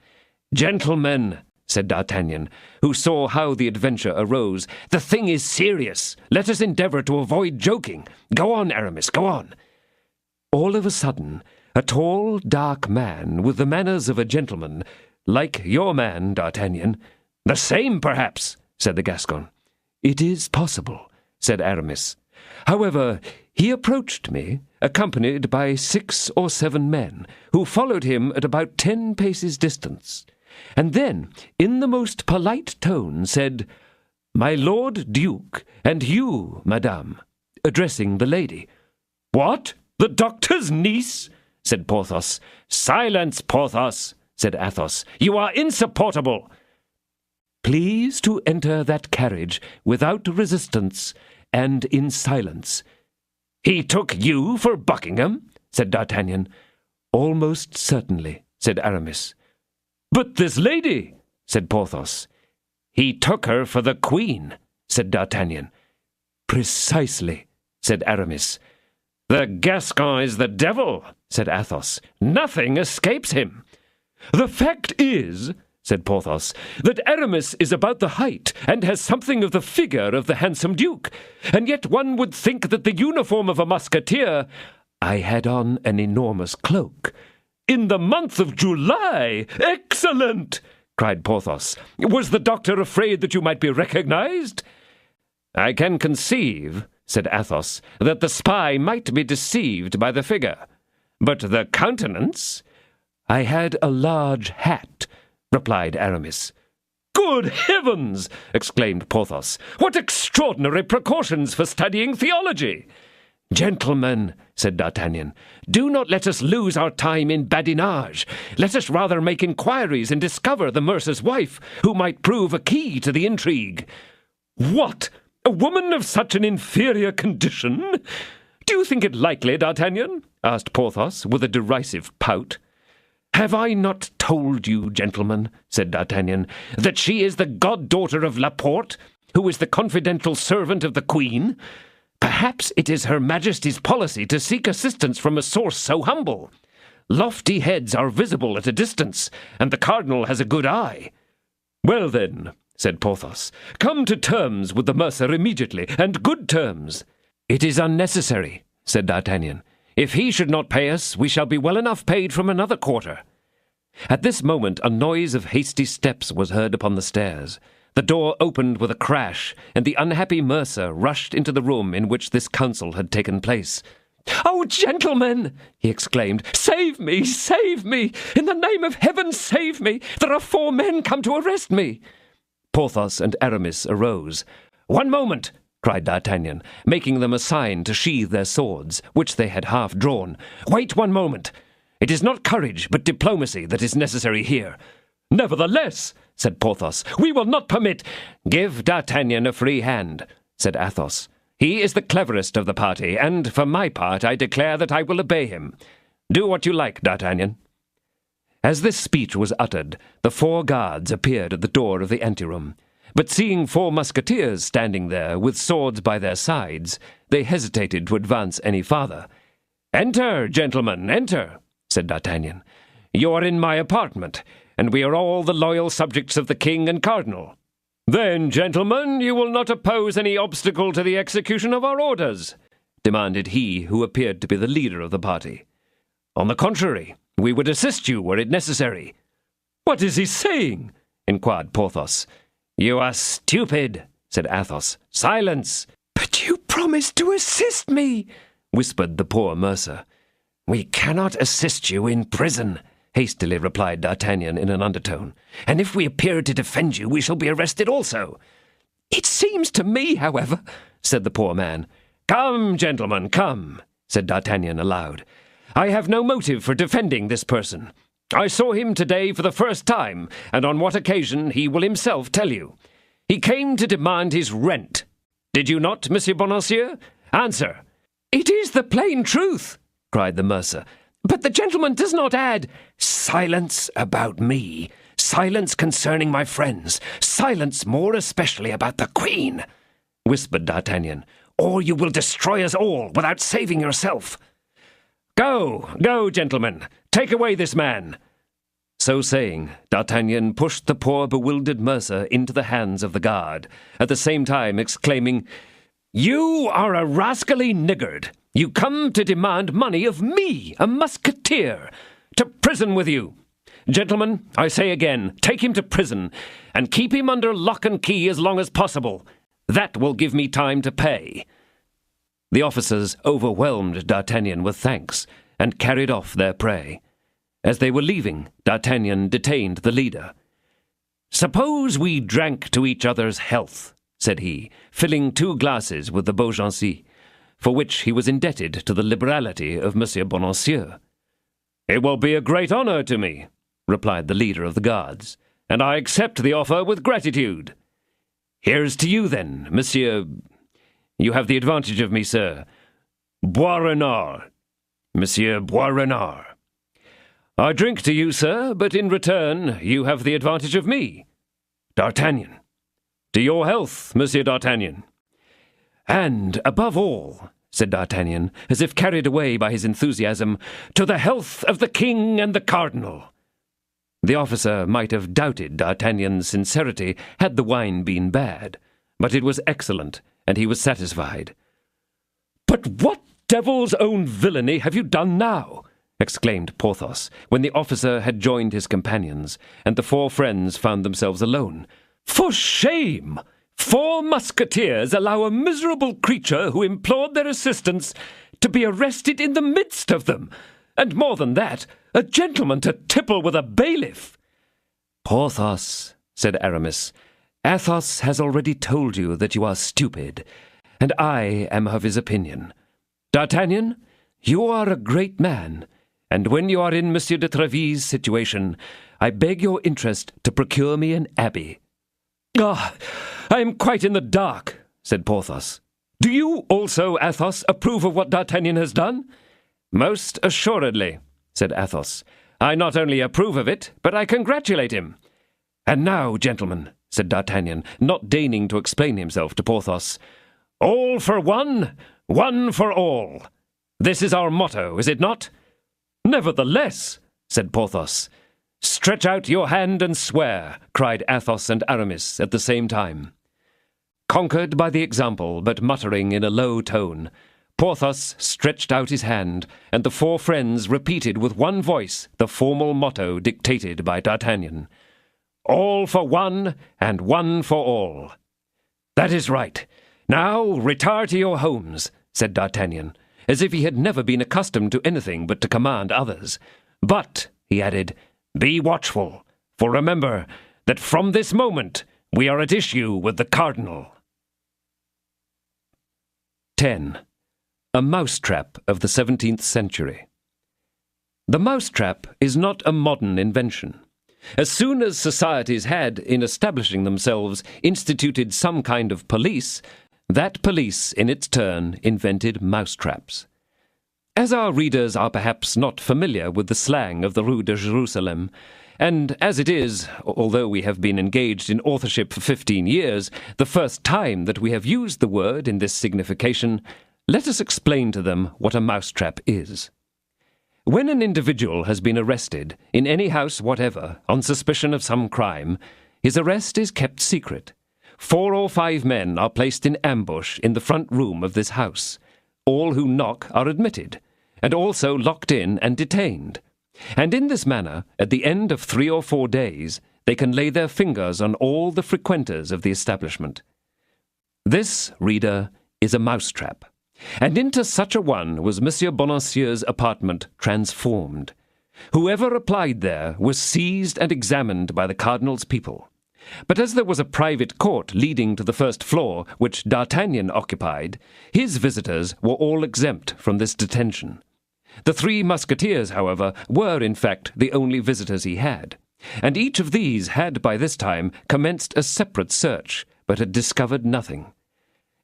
S1: "Gentlemen," said D'Artagnan, who saw how the adventure arose, "the thing is serious. Let us endeavor to avoid joking. Go on, Aramis, go on." All of a sudden, a tall, dark man, with the manners of a gentleman, like your man, D'Artagnan— "The same, perhaps," said the Gascon. "It is possible," said Aramis. "However, he approached me, accompanied by 6 or 7 men, who followed him at about 10 paces distance, and then, in the most polite tone, said, 'My Lord Duke, and you, madame,' addressing the lady." "What? The doctor's niece?" said Porthos. "Silence, Porthos," said Athos. "You are insupportable." "Please to enter that carriage without resistance and in silence." "He took you for Buckingham?" said D'Artagnan. "Almost certainly," said Aramis. "But this lady?" said Porthos. "He took her for the Queen," said D'Artagnan. "Precisely," said Aramis. "The Gascon is the devil," said Athos. "Nothing escapes him." "The fact is," said Porthos, "that Aramis is about the height and has something of the figure of the handsome duke, and yet one would think that the uniform of a musketeer—" "I had on an enormous cloak." "In the month of July! Excellent!" cried Porthos. "Was the doctor afraid that you might be recognized?" "I can conceive," said Athos, "that the spy might be deceived by the figure. But the countenance—" "I had a large hat," replied Aramis. "Good heavens!" exclaimed Porthos. "What extraordinary precautions for studying theology!" "Gentlemen," said D'Artagnan, "do not let us lose our time in badinage. Let us rather make inquiries and discover the mercer's wife, who might prove a key to the intrigue." "What? A woman of such an inferior condition? Do you think it likely, D'Artagnan?" asked Porthos, with a derisive pout. "Have I not told you, gentlemen," said D'Artagnan, "that she is the goddaughter of Laporte, who is the confidential servant of the Queen? Perhaps it is Her Majesty's policy to seek assistance from a source so humble. Lofty heads are visible at a distance, and the cardinal has a good eye." "Well, then," said Porthos, "come to terms with the mercer immediately, and good terms." "It is unnecessary," said D'Artagnan. "If he should not pay us, we shall be well enough paid from another quarter." At this moment a noise of hasty steps was heard upon the stairs. The door opened with a crash, and the unhappy mercer rushed into the room in which this council had taken place. "Oh, gentlemen!" he exclaimed. "Save me! Save me! In the name of heaven, save me! There are 4 men come to arrest me!" Porthos and Aramis arose. "One moment!" cried D'Artagnan, making them a sign to sheathe their swords, which they had half drawn. "Wait 1 moment. It is not courage, but diplomacy that is necessary here." "Nevertheless," said Porthos, "we will not permit—" "Give D'Artagnan a free hand," said Athos. "He is the cleverest of the party, and, for my part, I declare that I will obey him. Do what you like, D'Artagnan." As this speech was uttered, the 4 guards appeared at the door of the anteroom. But seeing 4 musketeers standing there, with swords by their sides, they hesitated to advance any farther. "Enter, gentlemen, enter," said D'Artagnan. "You are in my apartment, and we are all the loyal subjects of the king and cardinal. Then, gentlemen, you will not oppose any obstacle to the execution of our orders?" demanded he who appeared to be the leader of the party. "On the contrary, we would assist you were it necessary." "What is he saying?" inquired Porthos. "You are stupid," said Athos. "Silence!" "But you promised to assist me," whispered the poor mercer. "We cannot assist you in prison," hastily replied D'Artagnan in an undertone. "And if we appear to defend you, we shall be arrested also." "It seems to me, however," said the poor man. "Come, gentlemen, come," said D'Artagnan aloud. "I have no motive for defending this person. I saw him today for the first time, and on what occasion he will himself tell you. He came to demand his rent. Did you not, Monsieur Bonacieux? Answer." "It is the plain truth," cried the mercer. "But the gentleman does not add—" "Silence about me, silence concerning my friends, silence more especially about the Queen," whispered D'Artagnan, "or you will destroy us all without saving yourself. Go, go, gentlemen, take away this man." So saying, D'Artagnan pushed the poor bewildered mercer into the hands of the guard, at the same time exclaiming, "You are a rascally niggard. You come to demand money of me, a musketeer. To prison with you. Gentlemen, I say again, take him to prison, and keep him under lock and key as long as possible. That will give me time to pay." The officers overwhelmed D'Artagnan with thanks, and carried off their prey. As they were leaving, D'Artagnan detained the leader. "Suppose we drank to each other's health," said he, filling 2 glasses with the Beaugency, for which he was indebted to the liberality of Monsieur Bonacieux. "It will be a great honor to me," replied the leader of the guards, "and I accept the offer with gratitude." "Here's to you, then, Monsieur— You have the advantage of me, sir. Boisrenard. Monsieur Boisrenard." "I drink to you, sir, but in return you have the advantage of me. D'Artagnan." "To your health, Monsieur d'Artagnan." "And, above all," said D'Artagnan, as if carried away by his enthusiasm, "to the health of the king and the cardinal." The officer might have doubted D'Artagnan's sincerity had the wine been bad, but it was excellent, and he was satisfied. "But what devil's own villainy have you done now?" exclaimed Porthos, when the officer had joined his companions, and the 4 friends found themselves alone. "For shame! 4 musketeers allow a miserable creature who implored their assistance to be arrested in the midst of them, and more than that, a gentleman to tipple with a bailiff." "Porthos," said Aramis, "Athos has already told you that you are stupid, and I am of his opinion. D'Artagnan, you are a great man, and when you are in Monsieur de Tréville's situation, I beg your interest to procure me an abbey." "Ah, I am quite in the dark," said Porthos. "Do you also, Athos, approve of what D'Artagnan has done?" "Most assuredly," said Athos. "I not only approve of it, but I congratulate him. And now, gentlemen," said D'Artagnan, not deigning to explain himself to Porthos, "all for one, one for all. This is our motto, is it not?" "Nevertheless," said Porthos. "Stretch out your hand and swear," cried Athos and Aramis at the same time. Conquered by the example, but muttering in a low tone, Porthos stretched out his hand, and the 4 friends repeated with one voice the formal motto dictated by D'Artagnan. "All for one, and one for all." "That is right. Now retire to your homes," said D'Artagnan, as if he had never been accustomed to anything but to command others. "But," he added, "be watchful, for remember that from this moment we are at issue with the cardinal." 10. A mousetrap of the 17th century. The mousetrap is not a modern invention. As soon as societies had, in establishing themselves, instituted some kind of police, that police, in its turn, invented mousetraps. As our readers are perhaps not familiar with the slang of the Rue de Jerusalem, and as it is, although we have been engaged in authorship for 15 years, the first time that we have used the word in this signification, let us explain to them what a mousetrap is. When an individual has been arrested, in any house whatever, on suspicion of some crime, his arrest is kept secret. 4 or 5 men are placed in ambush in the front room of this house. All who knock are admitted, and also locked in and detained. And in this manner, at the end of 3 or 4 days, they can lay their fingers on all the frequenters of the establishment. This, reader, is a mousetrap. And into such a one was Monsieur Bonacieux's apartment transformed. Whoever applied there was seized and examined by the cardinal's people. But as there was a private court leading to the first floor, which D'Artagnan occupied, his visitors were all exempt from this detention. The 3 Musketeers, however, were in fact the only visitors he had, and each of these had by this time commenced a separate search, but had discovered nothing.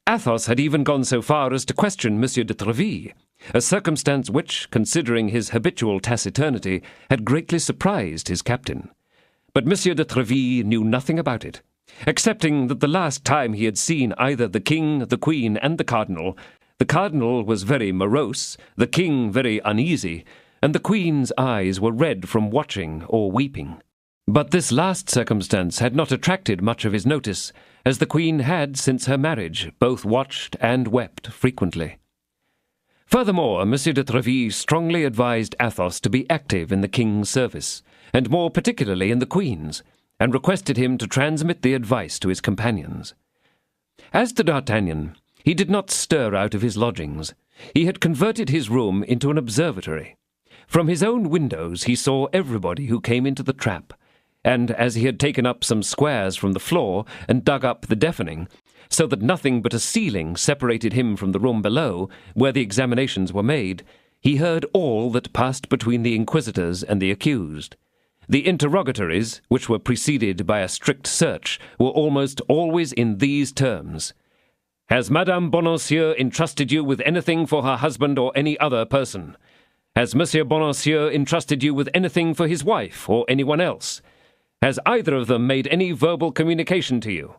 S1: Athos had even gone so far as to question Monsieur de Tréville, a circumstance which, considering his habitual taciturnity, had greatly surprised his captain. But Monsieur de Tréville knew nothing about it, excepting that the last time he had seen either the king, the queen, and the cardinal was very morose, the king very uneasy, and the queen's eyes were red from watching or weeping. But this last circumstance had not attracted much of his notice, as the queen had, since her marriage, both watched and wept frequently. Furthermore, Monsieur de Tréville strongly advised Athos to be active in the king's service, and more particularly in the queen's, and requested him to transmit the advice to his companions. As to D'Artagnan, he did not stir out of his lodgings. He had converted his room into an observatory. From his own windows he saw everybody who came into the trap, and as he had taken up some squares from the floor and dug up the deafening, so that nothing but a ceiling separated him from the room below, where the examinations were made, he heard all that passed between the inquisitors and the accused. The interrogatories, which were preceded by a strict search, were almost always in these terms: "Has Madame Bonacieux entrusted you with anything for her husband or any other person? Has Monsieur Bonacieux entrusted you with anything for his wife or anyone else? Has either of them made any verbal communication to you?"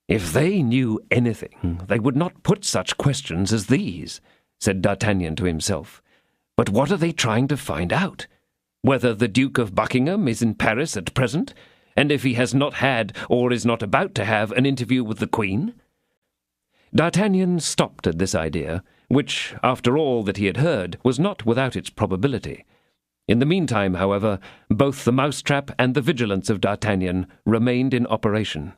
S1: "If they knew anything, they would not put such questions as these," said D'Artagnan to himself. "But what are they trying to find out? Whether the Duke of Buckingham is in Paris at present, and if he has not had, or is not about to have, an interview with the Queen?" D'Artagnan stopped at this idea, which, after all that he had heard, was not without its probability. In the meantime, however, both the mousetrap and the vigilance of D'Artagnan remained in operation.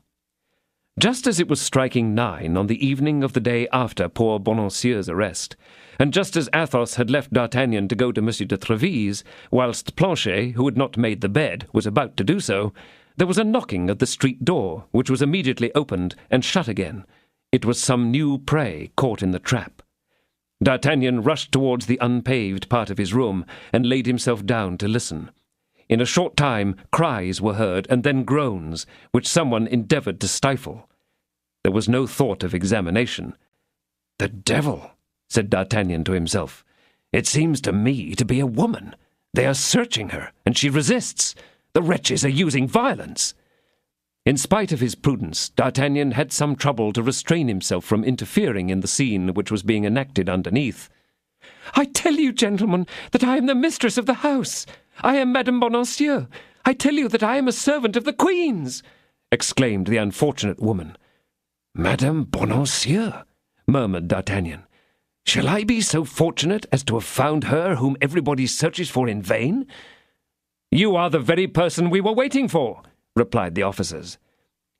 S1: Just as it was striking 9 on the evening of the day after poor Bonacieux's arrest, and just as Athos had left D'Artagnan to go to Monsieur de Tréville's, whilst Planchet, who had not made the bed, was about to do so, there was a knocking at the street door, which was immediately opened and shut again. It was some new prey caught in the trap. D'Artagnan rushed towards the unpaved part of his room and laid himself down to listen. In a short time, cries were heard, and then groans, which someone endeavoured to stifle. There was no thought of examination. "The devil!" said D'Artagnan to himself. "It seems to me to be a woman. They are searching her, and she resists. The wretches are using violence." In spite of his prudence, D'Artagnan had some trouble to restrain himself from interfering in the scene which was being enacted underneath. "I tell you, gentlemen, that I am the mistress of the house. I am Madame Bonacieux. I tell you that I am a servant of the Queen's," exclaimed the unfortunate woman. "Madame Bonacieux," murmured D'Artagnan. "Shall I be so fortunate as to have found her whom everybody searches for in vain?" "You are the very person we were waiting for," replied the officers.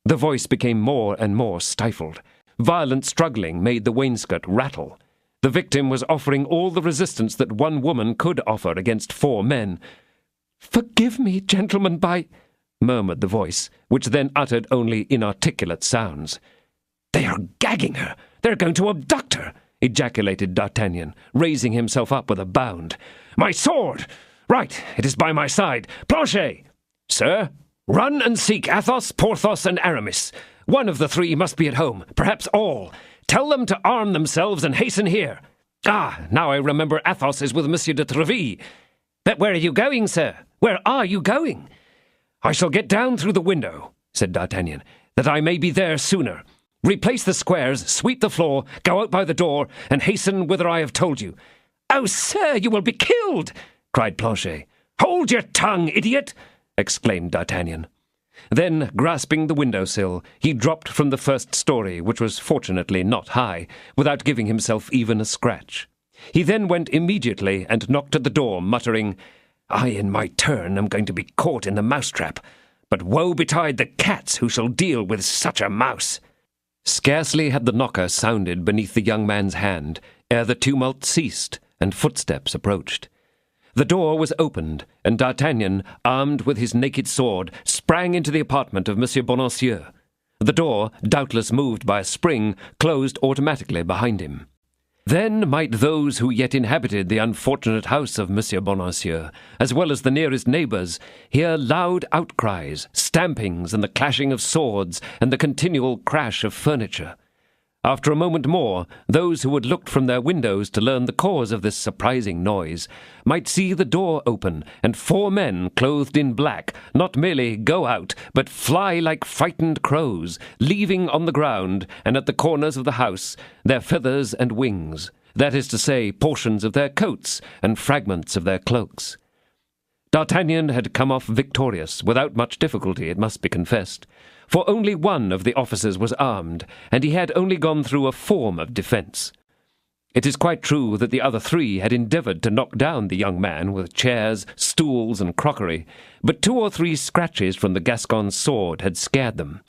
S1: The voice became more and more stifled. Violent struggling made the wainscot rattle. The victim was offering all the resistance that one woman could offer against 4 men. "Forgive me, gentlemen, murmured the voice, which then uttered only inarticulate sounds. "They are gagging her! They are going to abduct her!" ejaculated D'Artagnan, raising himself up with a bound. "My sword! Right, it is by my side. Planchet!" "Sir?" "Run and seek Athos, Porthos, and Aramis. One of the 3 must be at home, perhaps all. Tell them to arm themselves and hasten here. Ah, now I remember Athos is with Monsieur de Tréville." "But where are you going, sir? Where are you going?" "I shall get down through the window," said D'Artagnan, "that I may be there sooner. Replace the squares, sweep the floor, go out by the door, and hasten whither I have told you." "Oh, sir, you will be killed!" cried Planchet. "Hold your tongue, idiot!" exclaimed D'Artagnan. Then, grasping the window-sill, he dropped from the first story, which was fortunately not high, without giving himself even a scratch. He then went immediately and knocked at the door, muttering, "I in my turn am going to be caught in the mousetrap, but woe betide the cats who shall deal with such a mouse." Scarcely had the knocker sounded beneath the young man's hand, ere the tumult ceased, and footsteps approached. The door was opened, and D'Artagnan, armed with his naked sword, sprang sprang into the apartment of Monsieur Bonacieux. The door, doubtless moved by a spring, closed automatically behind him. Then might those who yet inhabited the unfortunate house of Monsieur Bonacieux, as well as the nearest neighbours, hear loud outcries, stampings, and the clashing of swords, and the continual crash of furniture. After a moment more, those who had looked from their windows to learn the cause of this surprising noise might see the door open, and 4 men clothed in black not merely go out, but fly like frightened crows, leaving on the ground and at the corners of the house their feathers and wings, that is to say, portions of their coats and fragments of their cloaks. D'Artagnan had come off victorious, without much difficulty, it must be confessed, for only one of the officers was armed, and he had only gone through a form of defence. It is quite true that the other 3 had endeavoured to knock down the young man with chairs, stools, and crockery, but 2 or 3 scratches from the Gascon's sword had scared them.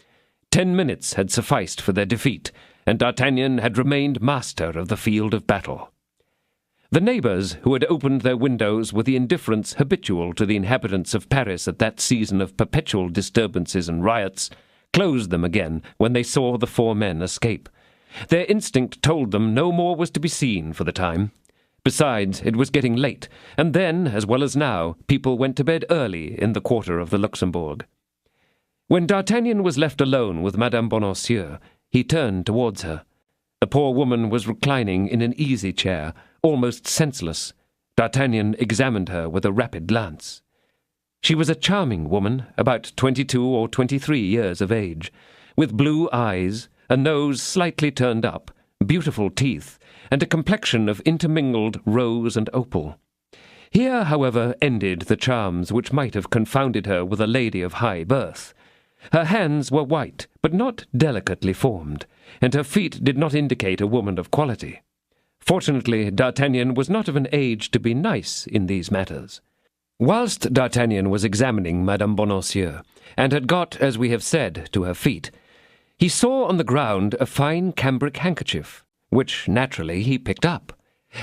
S1: 10 minutes had sufficed for their defeat, and D'Artagnan had remained master of the field of battle. The neighbours, who had opened their windows with the indifference habitual to the inhabitants of Paris at that season of perpetual disturbances and riots, closed them again when they saw the 4 men escape. Their instinct told them no more was to be seen for the time. Besides, it was getting late, and then, as well as now, people went to bed early in the quarter of the Luxembourg. When D'Artagnan was left alone with Madame Bonacieux, he turned towards her. The poor woman was reclining in an easy chair, almost senseless. D'Artagnan examined her with a rapid glance. She was a charming woman, about 22 or 23 years of age, with blue eyes, a nose slightly turned up, beautiful teeth, and a complexion of intermingled rose and opal. Here, however, ended the charms which might have confounded her with a lady of high birth. Her hands were white, but not delicately formed, and her feet did not indicate a woman of quality. Fortunately, D'Artagnan was not of an age to be nice in these matters. Whilst D'Artagnan was examining Madame Bonacieux, and had got, as we have said, to her feet, he saw on the ground a fine cambric handkerchief, which, naturally, he picked up,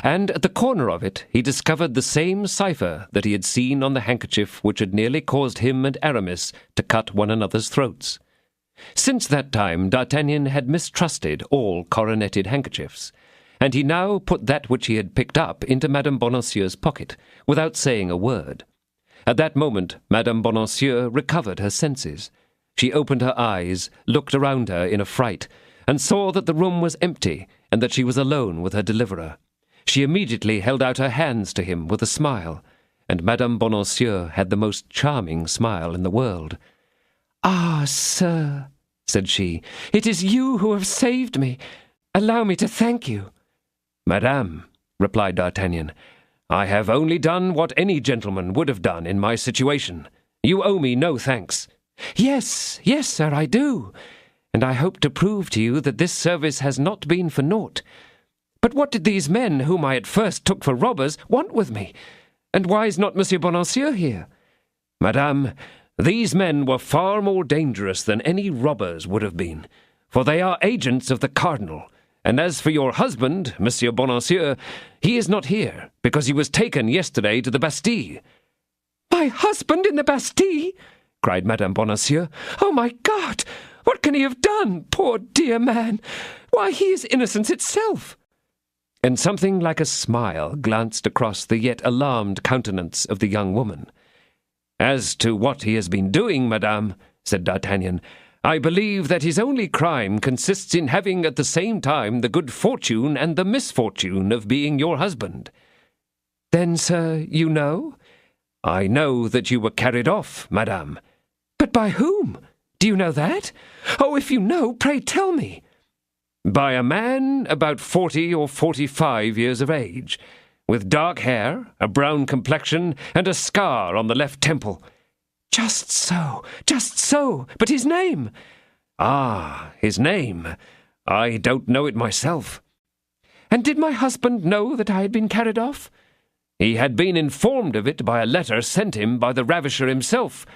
S1: and at the corner of it he discovered the same cipher that he had seen on the handkerchief which had nearly caused him and Aramis to cut one another's throats. Since that time D'Artagnan had mistrusted all coroneted handkerchiefs, and he now put that which he had picked up into Madame Bonacieux's pocket, without saying a word. At that moment Madame Bonacieux recovered her senses. She opened her eyes, looked around her in a fright, and saw that the room was empty, and that she was alone with her deliverer. She immediately held out her hands to him with a smile, and Madame Bonacieux had the most charming smile in the world. "Ah, sir," said she, "it is you who have saved me. Allow me to thank you." "Madame," replied D'Artagnan, "I have only done what any gentleman would have done in my situation. You owe me no thanks." Yes, sir, I do, and I hope to prove to you that this service has not been for naught. But what did these men, whom I at first took for robbers, want with me? And why is not Monsieur Bonacieux here?" "Madame, these men were far more dangerous than any robbers would have been, for they are agents of the cardinal. And as for your husband, Monsieur Bonacieux, he is not here, because he was taken yesterday to the Bastille." "My husband in the Bastille?" cried Madame Bonacieux. "Oh, my God! What can he have done, poor dear man? Why, he is innocence itself." And something like a smile glanced across the yet alarmed countenance of the young woman. "As to what he has been doing, madame," said D'Artagnan, "I believe that his only crime consists in having at the same time the good fortune and the misfortune of being your husband." "Then, sir, you know?" "I know that you were carried off, madame." "But by whom? Do you know that? Oh, if you know, pray tell me." "By a man about 40 or 45 years of age, with dark hair, a brown complexion, and a scar on the left temple." Just so. But his name?" "Ah, his name. I don't know it myself." "And did my husband know that I had been carried off?" "He had been informed of it by a letter sent him by the ravisher himself."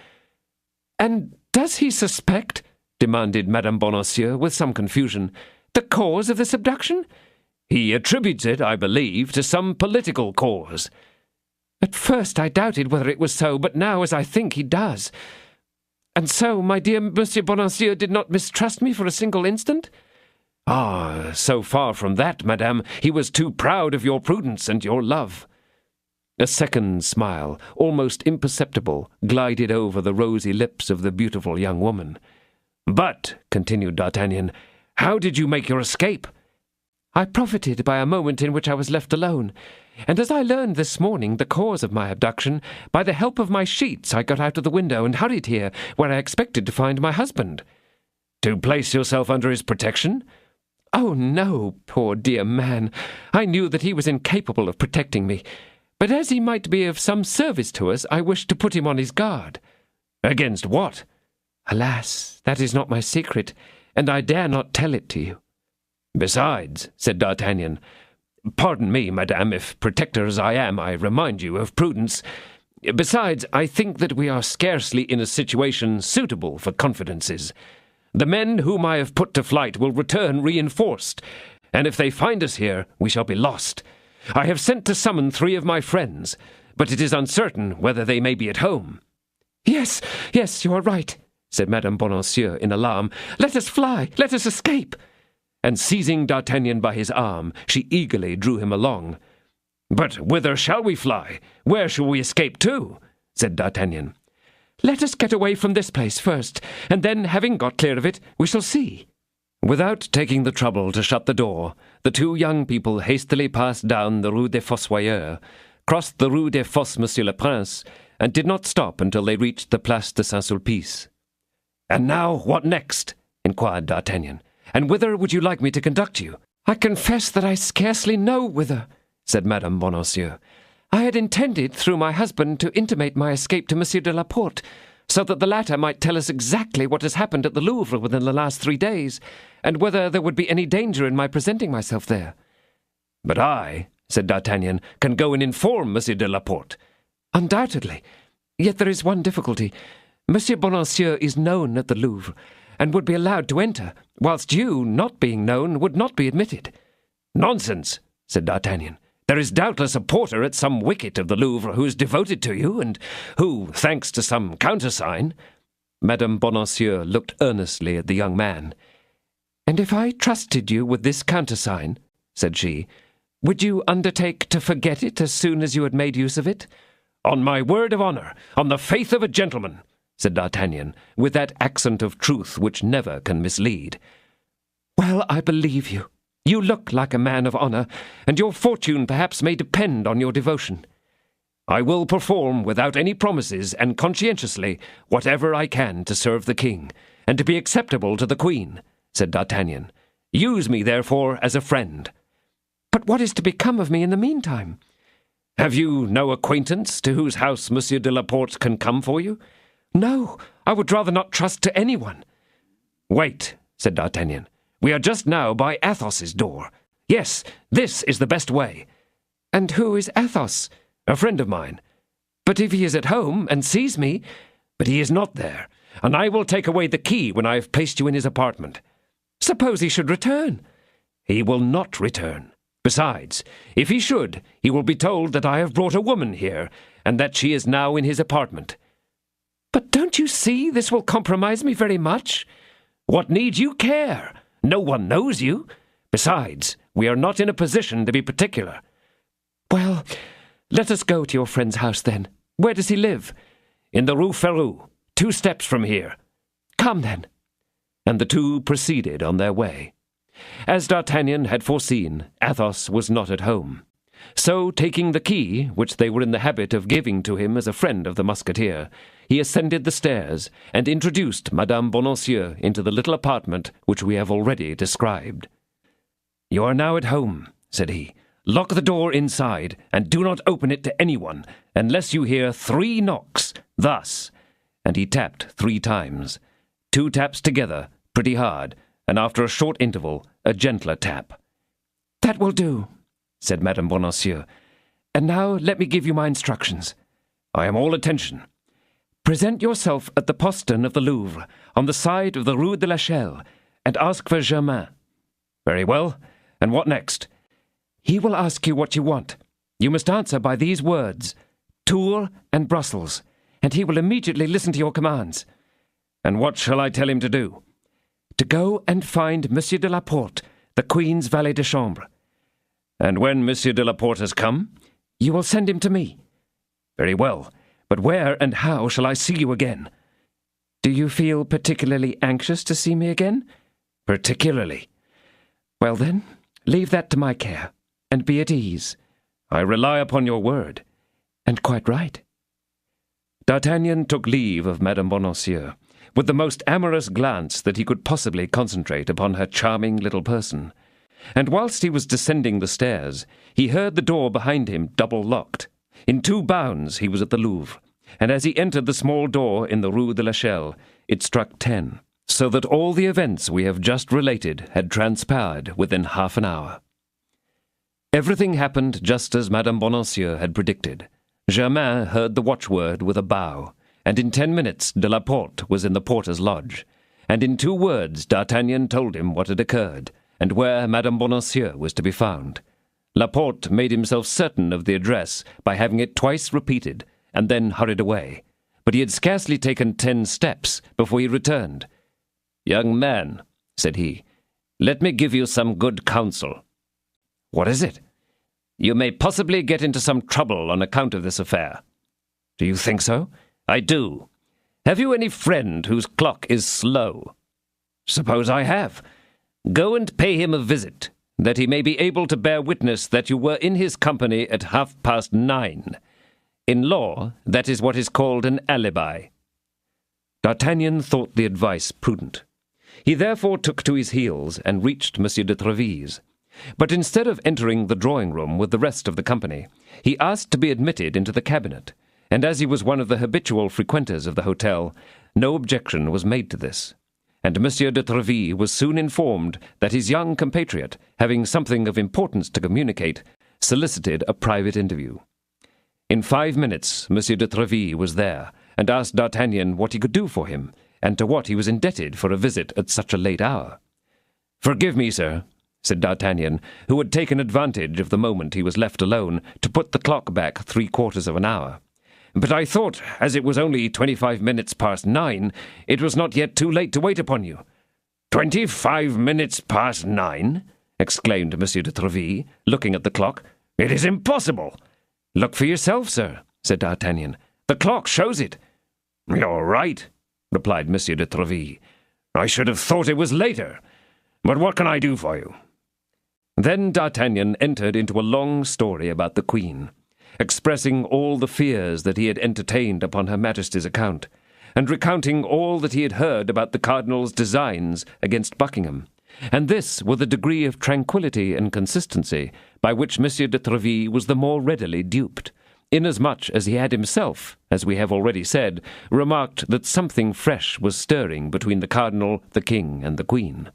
S1: "And does he suspect," demanded Madame Bonacieux with some confusion, "the cause of this abduction?" "He attributes it, I believe, to some political cause." "At first I doubted whether it was so, but now, as I think, he does. And so, my dear Monsieur Bonacieux did not mistrust me for a single instant? Ah, so far from that, madame, he was too proud of your prudence and your love. A second smile, almost imperceptible, glided over the rosy lips of the beautiful young woman. But, continued D'Artagnan, how did you make your escape? I profited by a moment in which I was left alone, and as I learned this morning the cause of my abduction, by the help of my sheets I got out of the window and hurried here, where I expected to find my husband. To place yourself under his protection? Oh, no, poor dear man. I knew that he was incapable of protecting me, but as he might be of some service to us, I wished to put him on his guard. Against what? Alas, that is not my secret, and I dare not tell it to you. Besides, said D'Artagnan, pardon me, madame, if protector as I am, I remind you of prudence. Besides, I think that we are scarcely in a situation suitable for confidences. The men whom I have put to flight will return reinforced, and if they find us here, we shall be lost. I have sent to summon 3 of my friends, but it is uncertain whether they may be at home. Yes, you are right, said Madame Bonacieux in alarm. Let us fly, let us escape. And seizing D'Artagnan by his arm, she eagerly drew him along. But whither shall we fly? Where shall we escape to? Said D'Artagnan. Let us get away from this place first, and then, having got clear of it, we shall see. Without taking the trouble to shut the door, the 2 young people hastily passed down the Rue des Fossoyeurs, crossed the Rue des Fosses Monsieur le Prince, and did not stop until they reached the Place de Saint-Sulpice. And now, what next? Inquired D'Artagnan. And whither would you like me to conduct you? I confess that I scarcely know whither, said Madame Bonacieux. I had intended, through my husband, to intimate my escape to Monsieur de la Porte, so that the latter might tell us exactly what has happened at the Louvre within the last 3 days, and whether there would be any danger in my presenting myself there. But I, said D'Artagnan, can go and inform Monsieur de la Porte. Undoubtedly. Yet there is one difficulty. Monsieur Bonacieux is known at the Louvre, and would be allowed to enter, whilst you, not being known, would not be admitted. Nonsense, said D'Artagnan. There is doubtless a porter at some wicket of the Louvre who is devoted to you, and who, thanks to some countersign— Madame Bonacieux looked earnestly at the young man. And if I trusted you with this countersign, said she, would you undertake to forget it as soon as you had made use of it? On my word of honour, on the faith of a gentleman, said D'Artagnan, with that accent of truth which never can mislead. Well, I believe you. You look like a man of honour, and your fortune perhaps may depend on your devotion. I will perform without any promises and conscientiously whatever I can to serve the king, and to be acceptable to the queen, said D'Artagnan. Use me, therefore, as a friend. But what is to become of me in the meantime? Have you no acquaintance to whose house Monsieur de la Porte can come for you? No, I would rather not trust to anyone. Wait, said D'Artagnan. We are just now by Athos's door. Yes, this is the best way. And who is Athos? A friend of mine. But if he is at home and sees me— But he is not there, and I will take away the key when I have placed you in his apartment. Suppose he should return? He will not return. Besides, if he should, he will be told that I have brought a woman here, and that she is now in his apartment. But don't you see this will compromise me very much? What need you care? No one knows you. Besides, we are not in a position to be particular. Well, let us go to your friend's house then. Where does he live? In the Rue Ferou, 2 steps from here. Come then. And the 2 proceeded on their way. As D'Artagnan had foreseen, Athos was not at home. So, taking the key, which they were in the habit of giving to him as a friend of the Musketeer, he ascended the stairs and introduced Madame Bonacieux into the little apartment which we have already described. You are now at home, said he. Lock the door inside, and do not open it to anyone, unless you hear 3 knocks, thus. And he tapped 3 times. 2 taps together, pretty hard, and after a short interval, a gentler tap. That will do, said Madame Bonacieux. And now let me give you my instructions. I am all attention. Present yourself at the postern of the Louvre, on the side of the Rue de l'Echelle, and ask for Germain. Very well. And what next? He will ask you what you want. You must answer by these words, Tours and Brussels, and he will immediately listen to your commands. And what shall I tell him to do?
S2: To go and find Monsieur de la Porte, the Queen's valet de chambre.
S1: And when Monsieur de la Porte has come?
S2: You will send him to me.
S1: Very well, but where and how shall I see you again?
S2: Do you feel particularly anxious to see me again?
S1: Particularly.
S2: Well then, leave that to my care, and be at ease.
S1: I rely upon your word.
S2: And quite right.
S1: D'Artagnan took leave of Madame Bonacieux, with the most amorous glance that he could possibly concentrate upon her charming little person. And whilst he was descending the stairs, he heard the door behind him double-locked. In 2 bounds he was at the Louvre, and as he entered the small door in the Rue de l'Echelle, it struck 10, so that all the events we have just related had transpired within half an hour. Everything happened just as Madame Bonacieux had predicted. Germain heard the watchword with a bow, and in 10 minutes de la Porte was in the porter's lodge, and in 2 words D'Artagnan told him what had occurred, and where Madame Bonacieux was to be found. Laporte made himself certain of the address by having it twice repeated, and then hurried away. But he had scarcely taken 10 steps before he returned. "Young man," said he, "let me give you some good counsel."
S2: "What is it?"
S1: "You may possibly get into some trouble on account of this affair."
S2: "Do you think so?"
S1: "I do. Have you any friend whose clock is slow?"
S2: "Suppose I have."
S1: "Go and pay him a visit, that he may be able to bear witness that you were in his company at 9:30. In law, that is what is called an alibi."
S2: D'Artagnan thought the advice prudent.
S1: He therefore took to his heels and reached Monsieur de Tréville's. But instead of entering the drawing-room with the rest of the company, he asked to be admitted into the cabinet, and as he was one of the habitual frequenters of the hotel, no objection was made to this. And Monsieur de Tréville was soon informed that his young compatriot, having something of importance to communicate, solicited a private interview. In 5 minutes Monsieur de Tréville was there, and asked D'Artagnan what he could do for him, and to what he was indebted for a visit at such a late hour. "Forgive me, sir," said D'Artagnan, who had taken advantage of the moment he was left alone to put the clock back 3/4 of an hour. "But I thought, as it was only 25 minutes past 9, it was not yet too late to wait upon you."
S2: 25 minutes past 9? exclaimed Monsieur de Tréville, looking at the clock. "It is impossible."
S1: "Look for yourself, sir," said D'Artagnan. "The clock shows it."
S2: "You're right," replied Monsieur de Tréville. "I should have thought it was later. But what can I do for you?"
S1: Then D'Artagnan entered into a long story about the Queen, expressing all the fears that he had entertained upon Her Majesty's account, and recounting all that he had heard about the cardinal's designs against Buckingham, and this with a degree of tranquillity and consistency by which Monsieur de Tréville was the more readily duped, inasmuch as he had himself, as we have already said, remarked that something fresh was stirring between the cardinal, the king, and the Queen.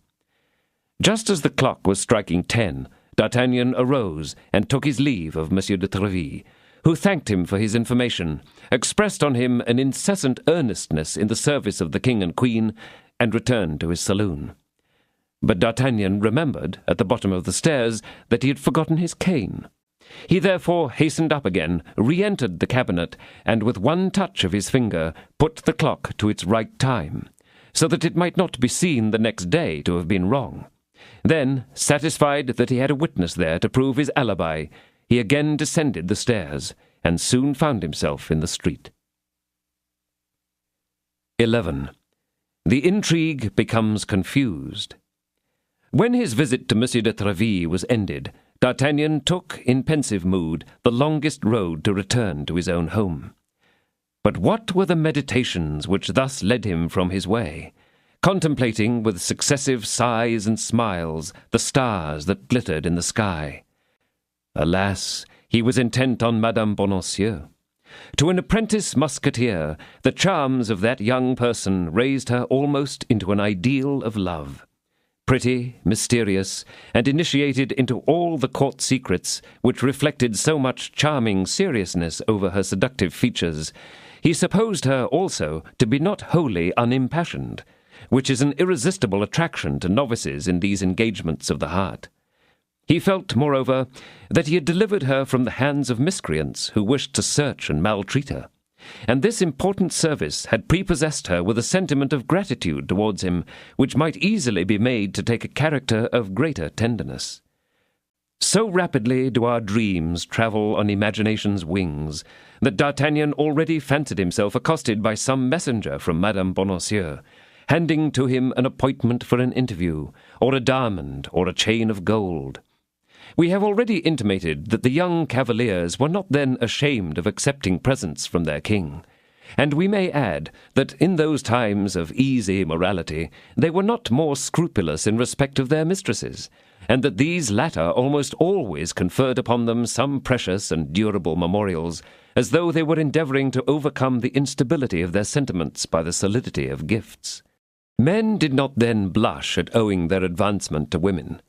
S1: Just as the clock was striking 10, D'Artagnan arose and took his leave of Monsieur de Tréville, who thanked him for his information, expressed on him an incessant earnestness in the service of the king and queen, and returned to his saloon. But D'Artagnan remembered, at the bottom of the stairs, that he had forgotten his cane. He therefore hastened up again, re-entered the cabinet, and with one touch of his finger put the clock to its right time, so that it might not be seen the next day to have been wrong. Then, satisfied that he had a witness there to prove his alibi, he again descended the stairs, and soon found himself in the street. 11. The intrigue becomes confused. When his visit to Monsieur de Tréville was ended, D'Artagnan took, in pensive mood, the longest road to return to his own home. But what were the meditations which thus led him from his way, contemplating with successive sighs and smiles the stars that glittered in the sky? Alas, he was intent on Madame Bonacieux. To an apprentice musketeer, the charms of that young person raised her almost into an ideal of love. Pretty, mysterious, and initiated into all the court secrets which reflected so much charming seriousness over her seductive features, he supposed her also to be not wholly unimpassioned, which is an irresistible attraction to novices in these engagements of the heart. He felt, moreover, that he had delivered her from the hands of miscreants who wished to search and maltreat her, and this important service had prepossessed her with a sentiment of gratitude towards him, which might easily be made to take a character of greater tenderness. So rapidly do our dreams travel on imagination's wings, that D'Artagnan already fancied himself accosted by some messenger from Madame Bonacieux, handing to him an appointment for an interview, or a diamond, or a chain of gold. We have already intimated that the young cavaliers were not then ashamed of accepting presents from their king, and we may add that in those times of easy morality they were not more scrupulous in respect of their mistresses, and that these latter almost always conferred upon them some precious and durable memorials, as though they were endeavouring to overcome the instability of their sentiments by the solidity of gifts. Men did not then blush at owing their advancement to women,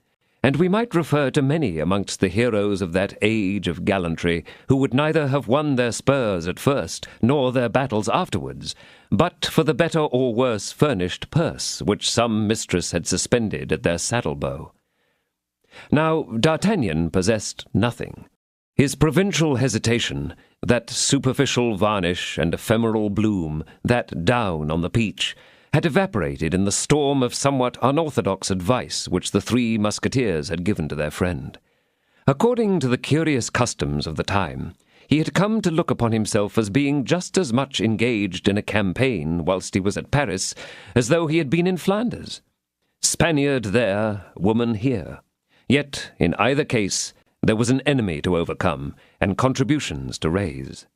S1: and we might refer to many amongst the heroes of that age of gallantry who would neither have won their spurs at first, nor their battles afterwards, but for the better or worse furnished purse which some mistress had suspended at their saddle-bow. Now D'Artagnan possessed nothing. His provincial hesitation, that superficial varnish and ephemeral bloom, that down on the peach, had evaporated in the storm of somewhat unorthodox advice which the 3 Musketeers had given to their friend. According to the curious customs of the time, he had come to look upon himself as being just as much engaged in a campaign whilst he was at Paris as though he had been in Flanders. Spaniard there, woman here. Yet, in either case, there was an enemy to overcome and contributions to raise.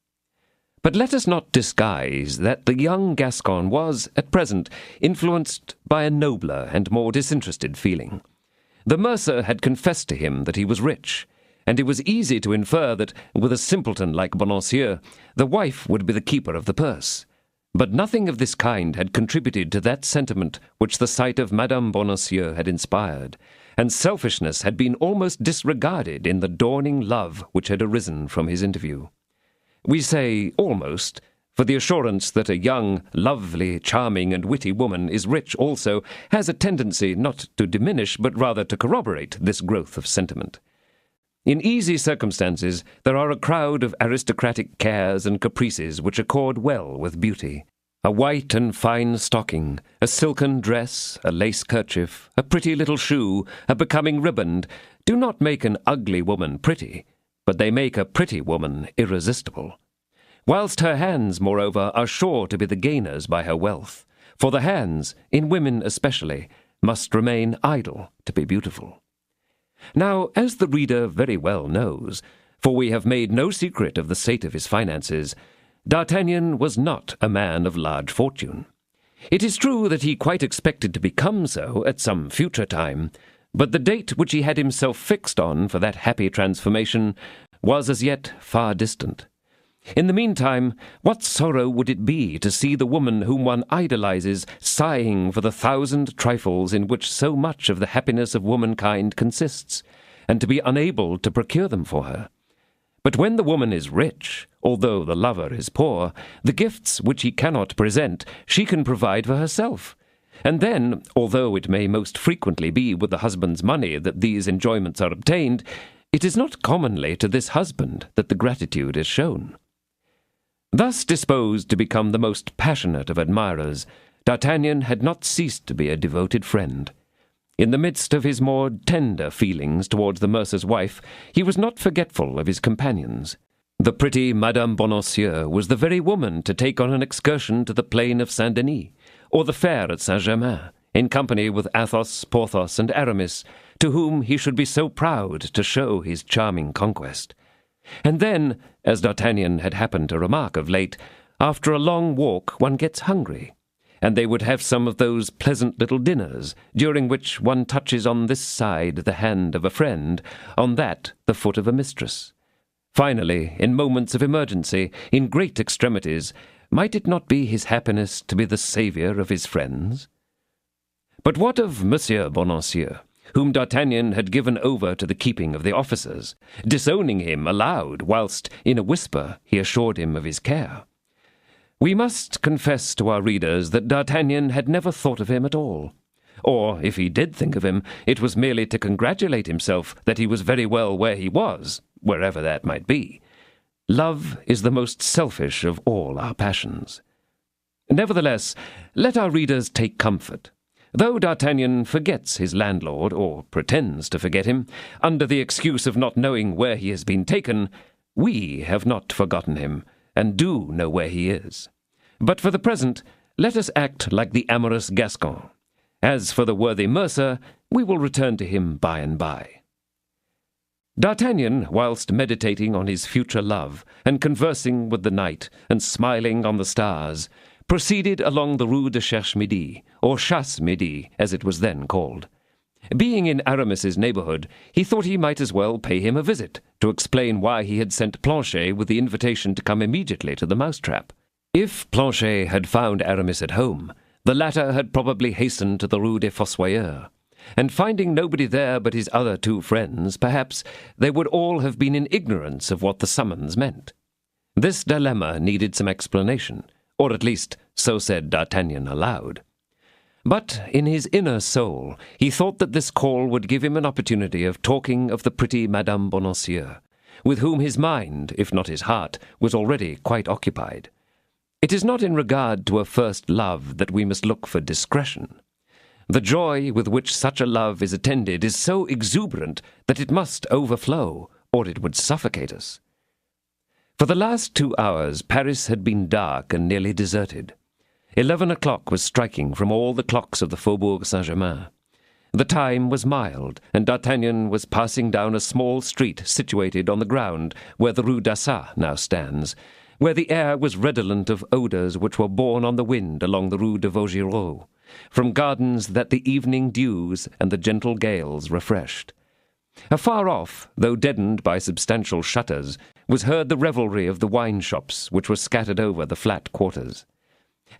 S1: But let us not disguise that the young Gascon was, at present, influenced by a nobler and more disinterested feeling. The mercer had confessed to him that he was rich, and it was easy to infer that, with a simpleton like Bonacieux, the wife would be the keeper of the purse. But nothing of this kind had contributed to that sentiment which the sight of Madame Bonacieux had inspired, and selfishness had been almost disregarded in the dawning love which had arisen from his interview. We say almost, for the assurance that a young, lovely, charming, and witty woman is rich also has a tendency not to diminish but rather to corroborate this growth of sentiment. In easy circumstances there are a crowd of aristocratic cares and caprices which accord well with beauty. A white and fine stocking, a silken dress, a lace kerchief, a pretty little shoe, a becoming riband, do not make an ugly woman pretty, but they make a pretty woman irresistible. Whilst her hands, moreover, are sure to be the gainers by her wealth, for the hands, in women especially, must remain idle to be beautiful. Now, as the reader very well knows, for we have made no secret of the state of his finances, D'Artagnan was not a man of large fortune. It is true that he quite expected to become so at some future time, but the date which he had himself fixed on for that happy transformation was as yet far distant. In the meantime, what sorrow would it be to see the woman whom one idolizes sighing for the 1,000 trifles in which so much of the happiness of womankind consists, and to be unable to procure them for her? But when the woman is rich, although the lover is poor, the gifts which he cannot present she can provide for herself. And then, although it may most frequently be with the husband's money that these enjoyments are obtained, it is not commonly to this husband that the gratitude is shown. Thus disposed to become the most passionate of admirers, D'Artagnan had not ceased to be a devoted friend. In the midst of his more tender feelings towards the mercer's wife, he was not forgetful of his companions. The pretty Madame Bonacieux was the very woman to take on an excursion to the plain of Saint-Denis, or the fair at Saint-Germain, in company with Athos, Porthos, and Aramis, to whom he should be so proud to show his charming conquest. And then, as D'Artagnan had happened to remark of late, after a long walk one gets hungry, and they would have some of those pleasant little dinners, during which one touches on this side the hand of a friend, on that the foot of a mistress. Finally, in moments of emergency, in great extremities, might it not be his happiness to be the saviour of his friends? But what of Monsieur Bonacieux, whom D'Artagnan had given over to the keeping of the officers, disowning him aloud, whilst, in a whisper, he assured him of his care? We must confess to our readers that D'Artagnan had never thought of him at all. Or, if he did think of him, it was merely to congratulate himself that he was very well where he was, wherever that might be. Love is the most selfish of all our passions. Nevertheless, let our readers take comfort. Though D'Artagnan forgets his landlord, or pretends to forget him, under the excuse of not knowing where he has been taken, we have not forgotten him, and do know where he is. But for the present, let us act like the amorous Gascon. As for the worthy mercer, we will return to him by and by. D'Artagnan, whilst meditating on his future love, and conversing with the night, and smiling on the stars, proceeded along the Rue de Cherche-Midi, or Chasse-Midi, as it was then called. Being in Aramis's neighbourhood, he thought he might as well pay him a visit, to explain why he had sent Planchet with the invitation to come immediately to the mousetrap. If Planchet had found Aramis at home, the latter had probably hastened to the Rue des Fossoyeurs, and finding nobody there but his other two friends, perhaps they would all have been in ignorance of what the summons meant. This dilemma needed some explanation, or at least so said D'Artagnan aloud. But in his inner soul he thought that this call would give him an opportunity of talking of the pretty Madame Bonacieux, with whom his mind, if not his heart, was already quite occupied. It is not in regard to a first love that we must look for discretion. The joy with which such a love is attended is so exuberant that it must overflow, or it would suffocate us. For the last 2 hours Paris had been dark and nearly deserted. 11 o'clock was striking from all the clocks of the Faubourg Saint-Germain. The time was mild, and D'Artagnan was passing down a small street situated on the ground where the Rue d'Assas now stands, where the air was redolent of odours which were borne on the wind along the Rue de Vaugirard, from gardens that the evening dews and the gentle gales refreshed. Afar off, though deadened by substantial shutters, was heard the revelry of the wine-shops which were scattered over the flat quarters.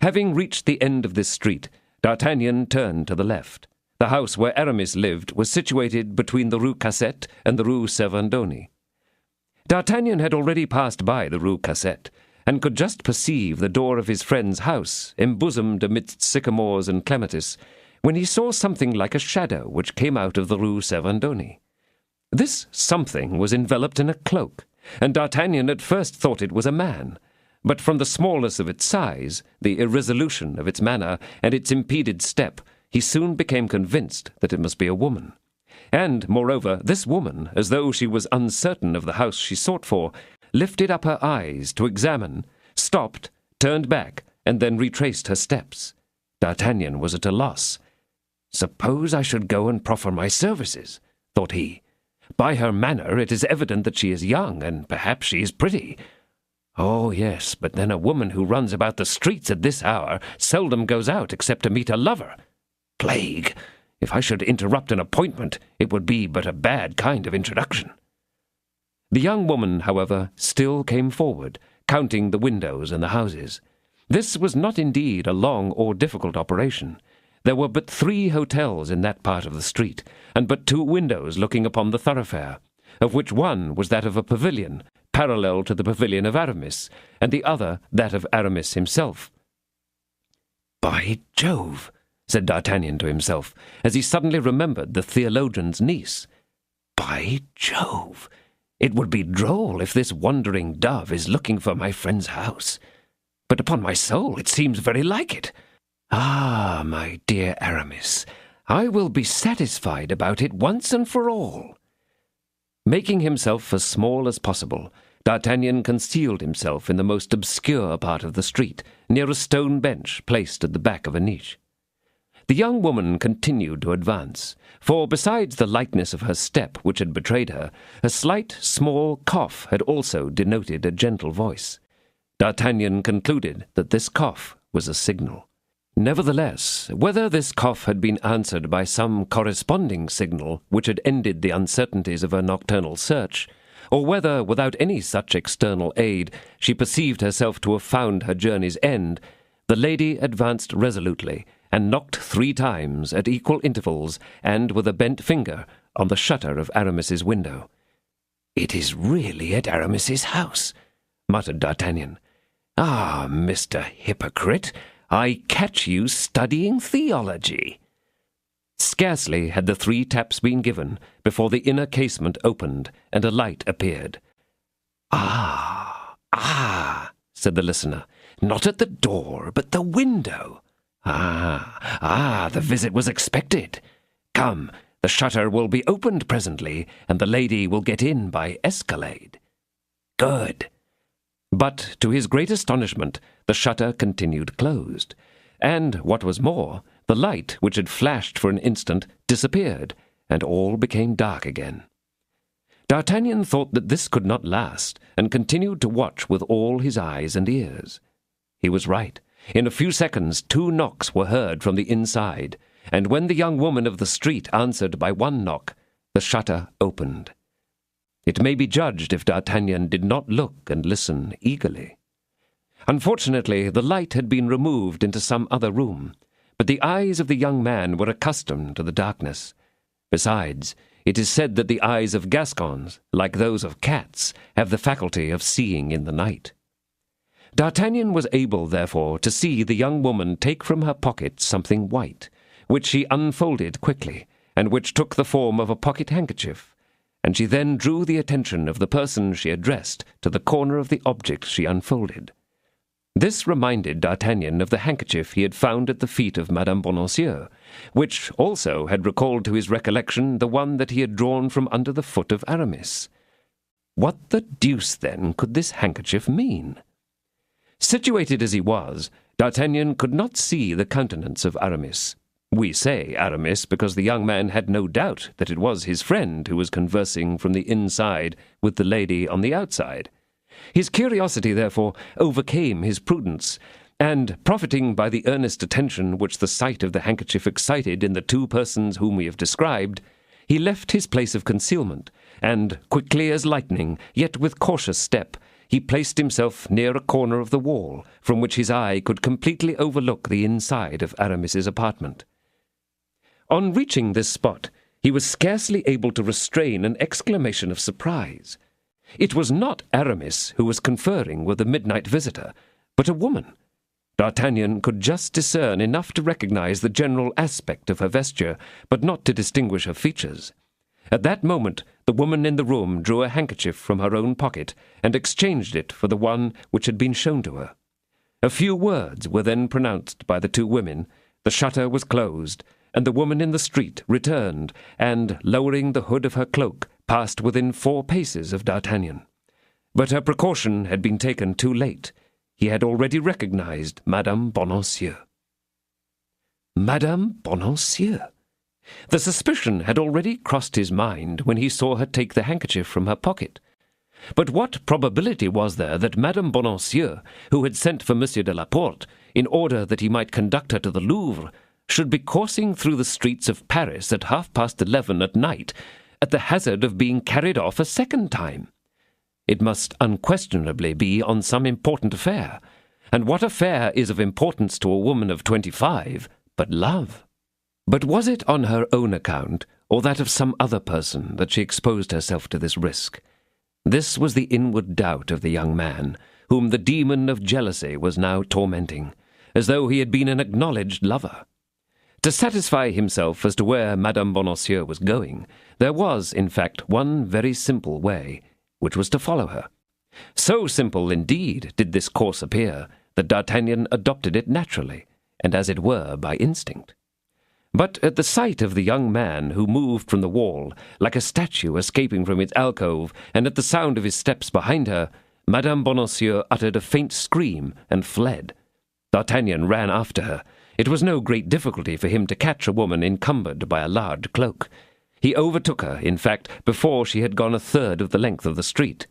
S1: Having reached the end of this street, D'Artagnan turned to the left. The house where Aramis lived was situated between the Rue Cassette and the Rue Servandoni. D'Artagnan had already passed by the Rue Cassette, and could just perceive the door of his friend's house, embosomed amidst sycamores and clematis, when he saw something like a shadow which came out of the Rue Servandoni. This something was enveloped in a cloak, and D'Artagnan at first thought it was a man, but from the smallness of its size, the irresolution of its manner, and its impeded step, he soon became convinced that it must be a woman. And, moreover, this woman, as though she was uncertain of the house she sought for, lifted up her eyes to examine, stopped, turned back, and then retraced her steps. D'Artagnan was at a loss. "Suppose I should go and proffer my services," thought he. "By her manner it is evident that she is young, and perhaps she is pretty. Oh, yes, but then a woman who runs about the streets at this hour seldom goes out except to meet a lover. Plague! If I should interrupt an appointment, it would be but a bad kind of introduction." The young woman, however, still came forward, counting the windows and the houses. This was not indeed a long or difficult operation. There were but 3 hotels in that part of the street, and but 2 windows looking upon the thoroughfare, of which one was that of a pavilion, parallel to the pavilion of Aramis, and the other that of Aramis himself. "By Jove!" said D'Artagnan to himself, as he suddenly remembered the theologian's niece. "By Jove! It would be droll if this wandering dove is looking for my friend's house. But upon my soul, it seems very like it. Ah, my dear Aramis, I will be satisfied about it once and for all." Making himself as small as possible, D'Artagnan concealed himself in the most obscure part of the street, near a stone bench placed at the back of a niche. The young woman continued to advance, for besides the lightness of her step which had betrayed her, a slight, small cough had also denoted a gentle voice. D'Artagnan concluded that this cough was a signal. Nevertheless, whether this cough had been answered by some corresponding signal which had ended the uncertainties of her nocturnal search, or whether, without any such external aid, she perceived herself to have found her journey's end, the lady advanced resolutely, and knocked 3 times at equal intervals, and with a bent finger, on the shutter of Aramis's window. "It is really at Aramis's house," muttered D'Artagnan. "Ah, Mr. Hypocrite, I catch you studying theology." Scarcely had the 3 taps been given before the inner casement opened and a light appeared. "Ah," "Ah," said the listener, "not at the door, but the window. The visit was expected. Come, the shutter will be opened presently, and the lady will get in by escalade. Good." But, to his great astonishment, the shutter continued closed, and, what was more, the light, which had flashed for an instant, disappeared, and all became dark again. D'Artagnan thought that this could not last, and continued to watch with all his eyes and ears. He was right. In a few seconds 2 knocks were heard from the inside, and when the young woman of the street answered by 1 knock, the shutter opened. It may be judged if D'Artagnan did not look and listen eagerly. Unfortunately, the light had been removed into some other room, but the eyes of the young man were accustomed to the darkness. Besides, it is said that the eyes of Gascons, like those of cats, have the faculty of seeing in the night. D'Artagnan was able, therefore, to see the young woman take from her pocket something white, which she unfolded quickly, and which took the form of a pocket handkerchief, and she then drew the attention of the person she addressed to the corner of the object she unfolded. This reminded D'Artagnan of the handkerchief he had found at the feet of Madame Bonacieux, which also had recalled to his recollection the one that he had drawn from under the foot of Aramis. What the deuce, then, could this handkerchief mean? Situated as he was, D'Artagnan could not see the countenance of Aramis. We say Aramis because the young man had no doubt that it was his friend who was conversing from the inside with the lady on the outside. His curiosity, therefore, overcame his prudence, and, profiting by the earnest attention which the sight of the handkerchief excited in the 2 persons whom we have described, he left his place of concealment, and, quickly as lightning, yet with cautious step, he placed himself near a corner of the wall, from which his eye could completely overlook the inside of Aramis's apartment. On reaching this spot, he was scarcely able to restrain an exclamation of surprise. It was not Aramis who was conferring with the midnight visitor, but a woman. D'Artagnan could just discern enough to recognize the general aspect of her vesture, but not to distinguish her features. At that moment, the woman in the room drew a handkerchief from her own pocket and exchanged it for the one which had been shown to her. A few words were then pronounced by the 2 women, the shutter was closed, and the woman in the street returned, and, lowering the hood of her cloak, passed within 4 paces of D'Artagnan. But her precaution had been taken too late. He had already recognized Madame Bonacieux. Madame Bonacieux! The suspicion had already crossed his mind when he saw her take the handkerchief from her pocket. But what probability was there that Madame Bonacieux, who had sent for Monsieur de la Porte, in order that he might conduct her to the Louvre, should be coursing through the streets of Paris at 11:30 at night, at the hazard of being carried off a second time? It must unquestionably be on some important affair, and what affair is of importance to a woman of 25 but love? But was it on her own account, or that of some other person, that she exposed herself to this risk? This was the inward doubt of the young man, whom the demon of jealousy was now tormenting, as though he had been an acknowledged lover. To satisfy himself as to where Madame Bonacieux was going, there was, in fact, one very simple way, which was to follow her. So simple, indeed, did this course appear, that D'Artagnan adopted it naturally, and as it were by instinct. But at the sight of the young man who moved from the wall, like a statue escaping from its alcove, and at the sound of his steps behind her, Madame Bonacieux uttered a faint scream and fled. D'Artagnan ran after her. It was no great difficulty for him to catch a woman encumbered by a large cloak. He overtook her, in fact, before she had gone 1/3 of the length of the street.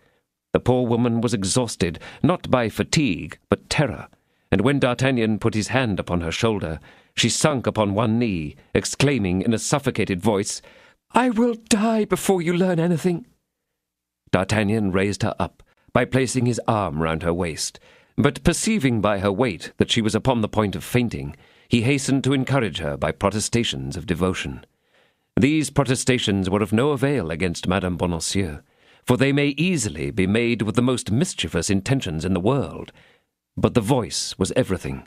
S1: The poor woman was exhausted, not by fatigue, but terror, and when D'Artagnan put his hand upon her shoulder, she sunk upon one knee, exclaiming in a suffocated voice, "I will die before you learn anything." D'Artagnan raised her up by placing his arm round her waist, but perceiving by her weight that she was upon the point of fainting, he hastened to encourage her by protestations of devotion. These protestations were of no avail against Madame Bonacieux, for they may easily be made with the most mischievous intentions in the world. But the voice was everything.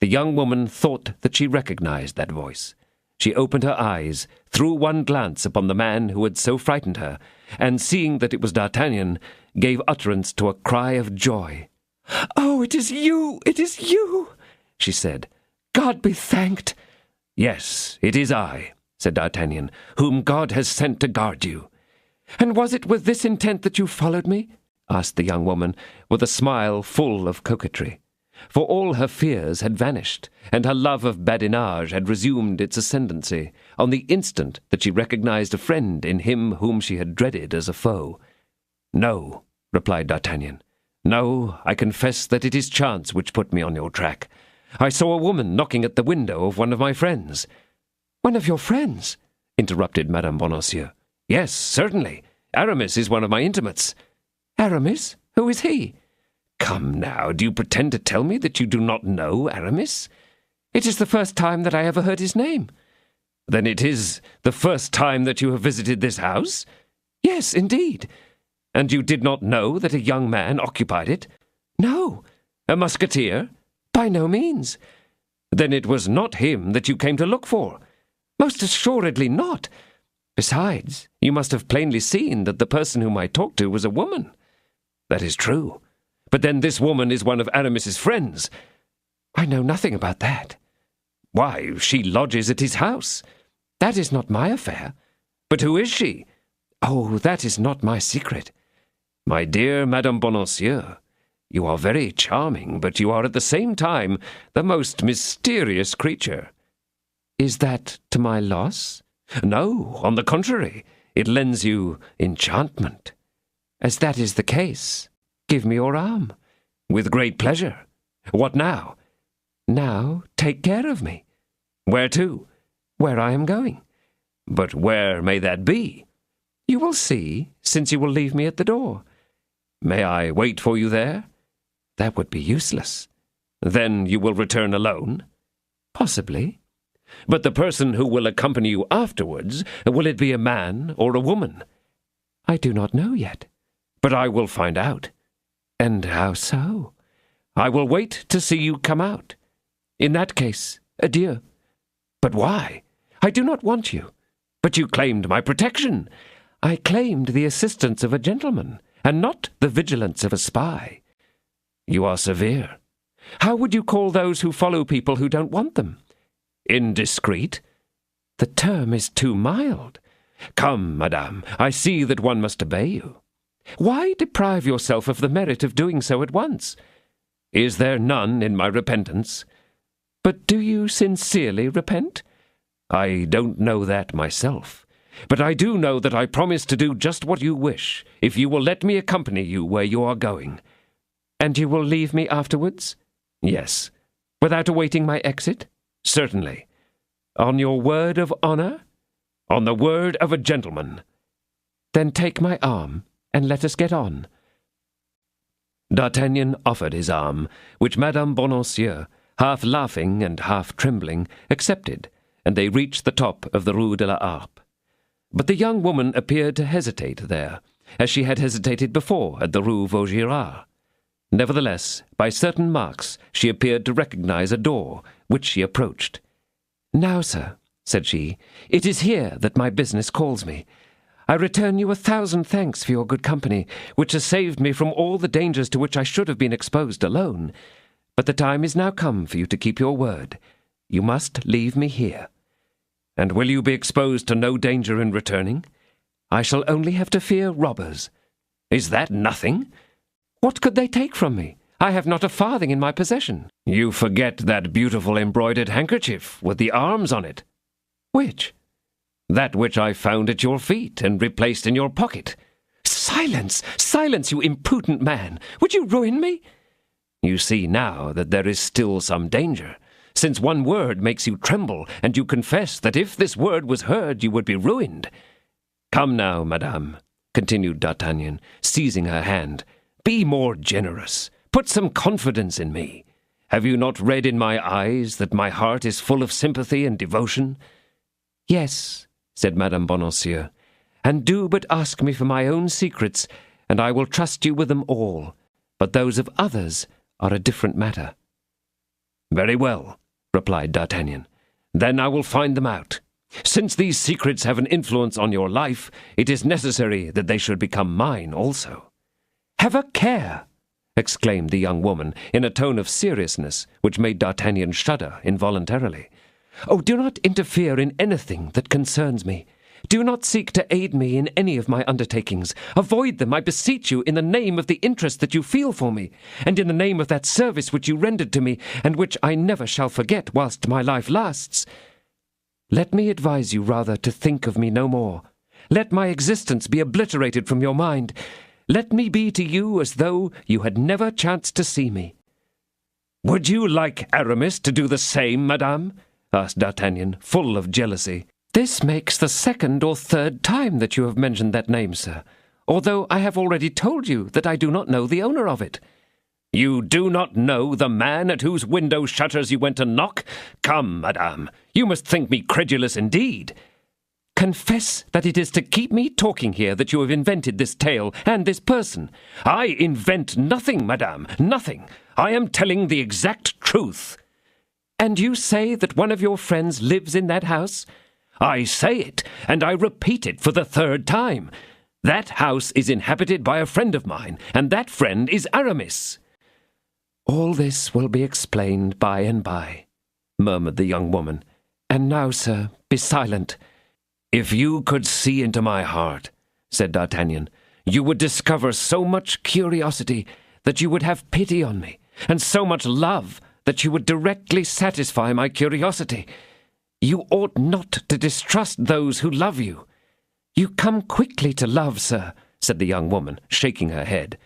S1: The young woman thought that she recognized that voice. She opened her eyes, threw one glance upon the man who had so frightened her, and seeing that it was D'Artagnan, gave utterance to a cry of joy. "Oh, it is you! It is you!" she said. "God be thanked!" "Yes, it is I," said D'Artagnan, "whom God has sent to guard you." "And was it with this intent that you followed me?" asked the young woman, with a smile full of coquetry. For all her fears had vanished, and her love of badinage had resumed its ascendancy, on the instant that she recognized a friend in him whom she had dreaded as a foe. "No," replied D'Artagnan. "No, I confess that it is chance which put me on your track. I saw a woman knocking at the window of one of my friends." "One of your friends?" interrupted Madame Bonacieux. "Yes, certainly. Aramis is one of my intimates." "Aramis? Who is he?" "Come now, do you pretend to tell me that you do not know Aramis?" "It is the first time that I ever heard his name." "Then it is the first time that you have visited this house?" "Yes, indeed." "And you did not know that a young man occupied it?" "No." "A Musketeer?" "By no means." "Then it was not him that you came to look for?" "Most assuredly not. Besides, you must have plainly seen that the person whom I talked to was a woman." "That is true. But then this woman is one of Aramis's friends." "I know nothing about that." "Why, she lodges at his house." "That is not my affair." "But who is she?" "Oh, that is not my secret." "My dear Madame Bonacieux, you are very charming, but you are at the same time the most mysterious creature." "Is that to my loss?" "No, on the contrary, it lends you enchantment." "As that is the case, give me your arm." "With great pleasure. What now?" "Now, take care of me." "Where to?" "Where I am going." "But where may that be?" "You will see, since you will leave me at the door." "May I wait for you there?" "That would be useless." "Then you will return alone?" "Possibly." "But the person who will accompany you afterwards, will it be a man or a woman?" "I do not know yet." "But I will find out." "And how so?" "I will wait to see you come out." "In that case, adieu." "But why?" "I do not want you." "But you claimed my protection." "I claimed the assistance of a gentleman, and not the vigilance of a spy." "You are severe." "How would you call those who follow people who don't want them?" "Indiscreet." "The term is too mild." "Come, madame, I see that one must obey you." "Why deprive yourself of the merit of doing so at once?" "Is there none in my repentance?" "But do you sincerely repent?" "I don't know that myself. But I do know that I promise to do just what you wish, if you will let me accompany you where you are going." "And you will leave me afterwards?" "Yes." "Without awaiting my exit?"
S2: "Certainly."
S1: "On your word of honor?"
S2: "On the word of a gentleman."
S1: "Then take my arm, and let us get on."
S2: D'Artagnan offered his arm, which Madame Bonacieux, half laughing and half trembling, accepted, and they reached the top of the Rue de la Harpe. But the young woman appeared to hesitate there, as she had hesitated before at the Rue Vaugirard. Nevertheless, by certain marks, she appeared to recognize a door, which she approached.
S1: "Now, sir," said she, "it is here that my business calls me. I return you 1,000 thanks for your good company, which has saved me from all the dangers to which I should have been exposed alone. But the time is now come for you to keep your word. You must leave me here."
S2: "And will you be exposed to no danger in returning?"
S1: "I shall only have to fear robbers."
S2: "Is that nothing?"
S1: "What could they take from me? I have not a farthing in my possession."
S2: "You forget that beautiful embroidered handkerchief with the arms on it."
S1: "Which?"
S2: "That which I found at your feet and replaced in your pocket."
S1: "Silence! Silence, you imprudent man! Would you ruin me?"
S2: "You see now that there is still some danger, since one word makes you tremble, and you confess that if this word was heard you would be ruined. Come now, madame," continued D'Artagnan, seizing her hand, "be more generous. Put some confidence in me. Have you not read in my eyes that my heart is full of sympathy and devotion?"
S1: "Yes," said Madame Bonacieux, "and do but ask me for my own secrets, and I will trust you with them all. But those of others are a different matter."
S2: "Very well," replied D'Artagnan. "Then I will find them out.
S1: Since these secrets have an influence on your life, it is necessary that they should become mine also." "Have a care!" exclaimed the young woman, in a tone of seriousness which made D'Artagnan shudder involuntarily. "Oh, do not interfere in anything that concerns me. Do not seek to aid me in any of my undertakings. Avoid them, I beseech you, in the name of the interest that you feel for me, and in the name of that service which you rendered to me, and which I never shall forget whilst my life lasts. Let me advise you rather to think of me no more. Let my existence be obliterated from your mind. Let me be to you as though you had never chanced to see me." "Would you like Aramis to do the same, madame?" asked D'Artagnan, full of jealousy. "This makes the second or third time that you have mentioned that name, sir, although I have already told you that I do not know the owner of it." "You do not know the man at whose window shutters you went to knock? Come, madame, you must think me credulous indeed." "Confess that it is to keep me talking here that you have invented this tale and this person."
S2: "I invent nothing, madame, nothing. I am telling the exact truth."
S1: "And you say that one of your friends lives in that house?"
S2: "I say it, and I repeat it for the third time. That house is inhabited by a friend of mine, and that friend is Aramis."
S1: "All this will be explained by and by," murmured the young woman. "And now, sir, be silent."
S2: "If you could see into my heart," said D'Artagnan, "you would discover so much curiosity that you would have pity on me, and so much love that you would directly satisfy my curiosity. You ought not to distrust those who love you."
S1: "You come quickly to love, sir," said the young woman, shaking her head.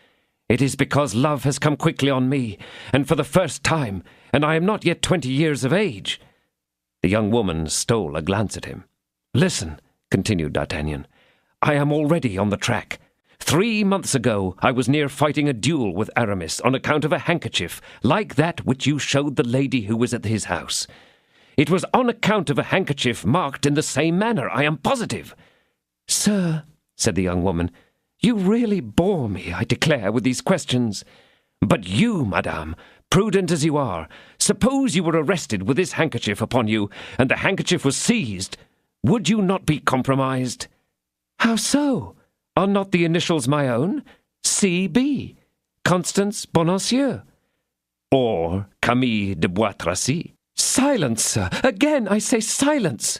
S1: "It is because love has come quickly on me, and for the first time, and I am not yet 20 years of age." The young woman stole a glance at him. "Listen," continued D'Artagnan, "I am already on the track. 3 months ago I was near fighting a duel with Aramis on account of a handkerchief like that which you showed the lady who was at his house. It was on account of a handkerchief marked in the same manner, I am positive." "Sir," said the young woman, "you really bore me, I declare, with these questions."
S2: "But you, madame, prudent as you are, suppose you were arrested with this handkerchief upon you, and the handkerchief was seized. Would you not be compromised?"
S1: "How so? Are not the initials my own? C.B. Constance Bonacieux."
S2: "Or Camille de Bois Tracy."
S1: "Silence, sir! Again I say silence!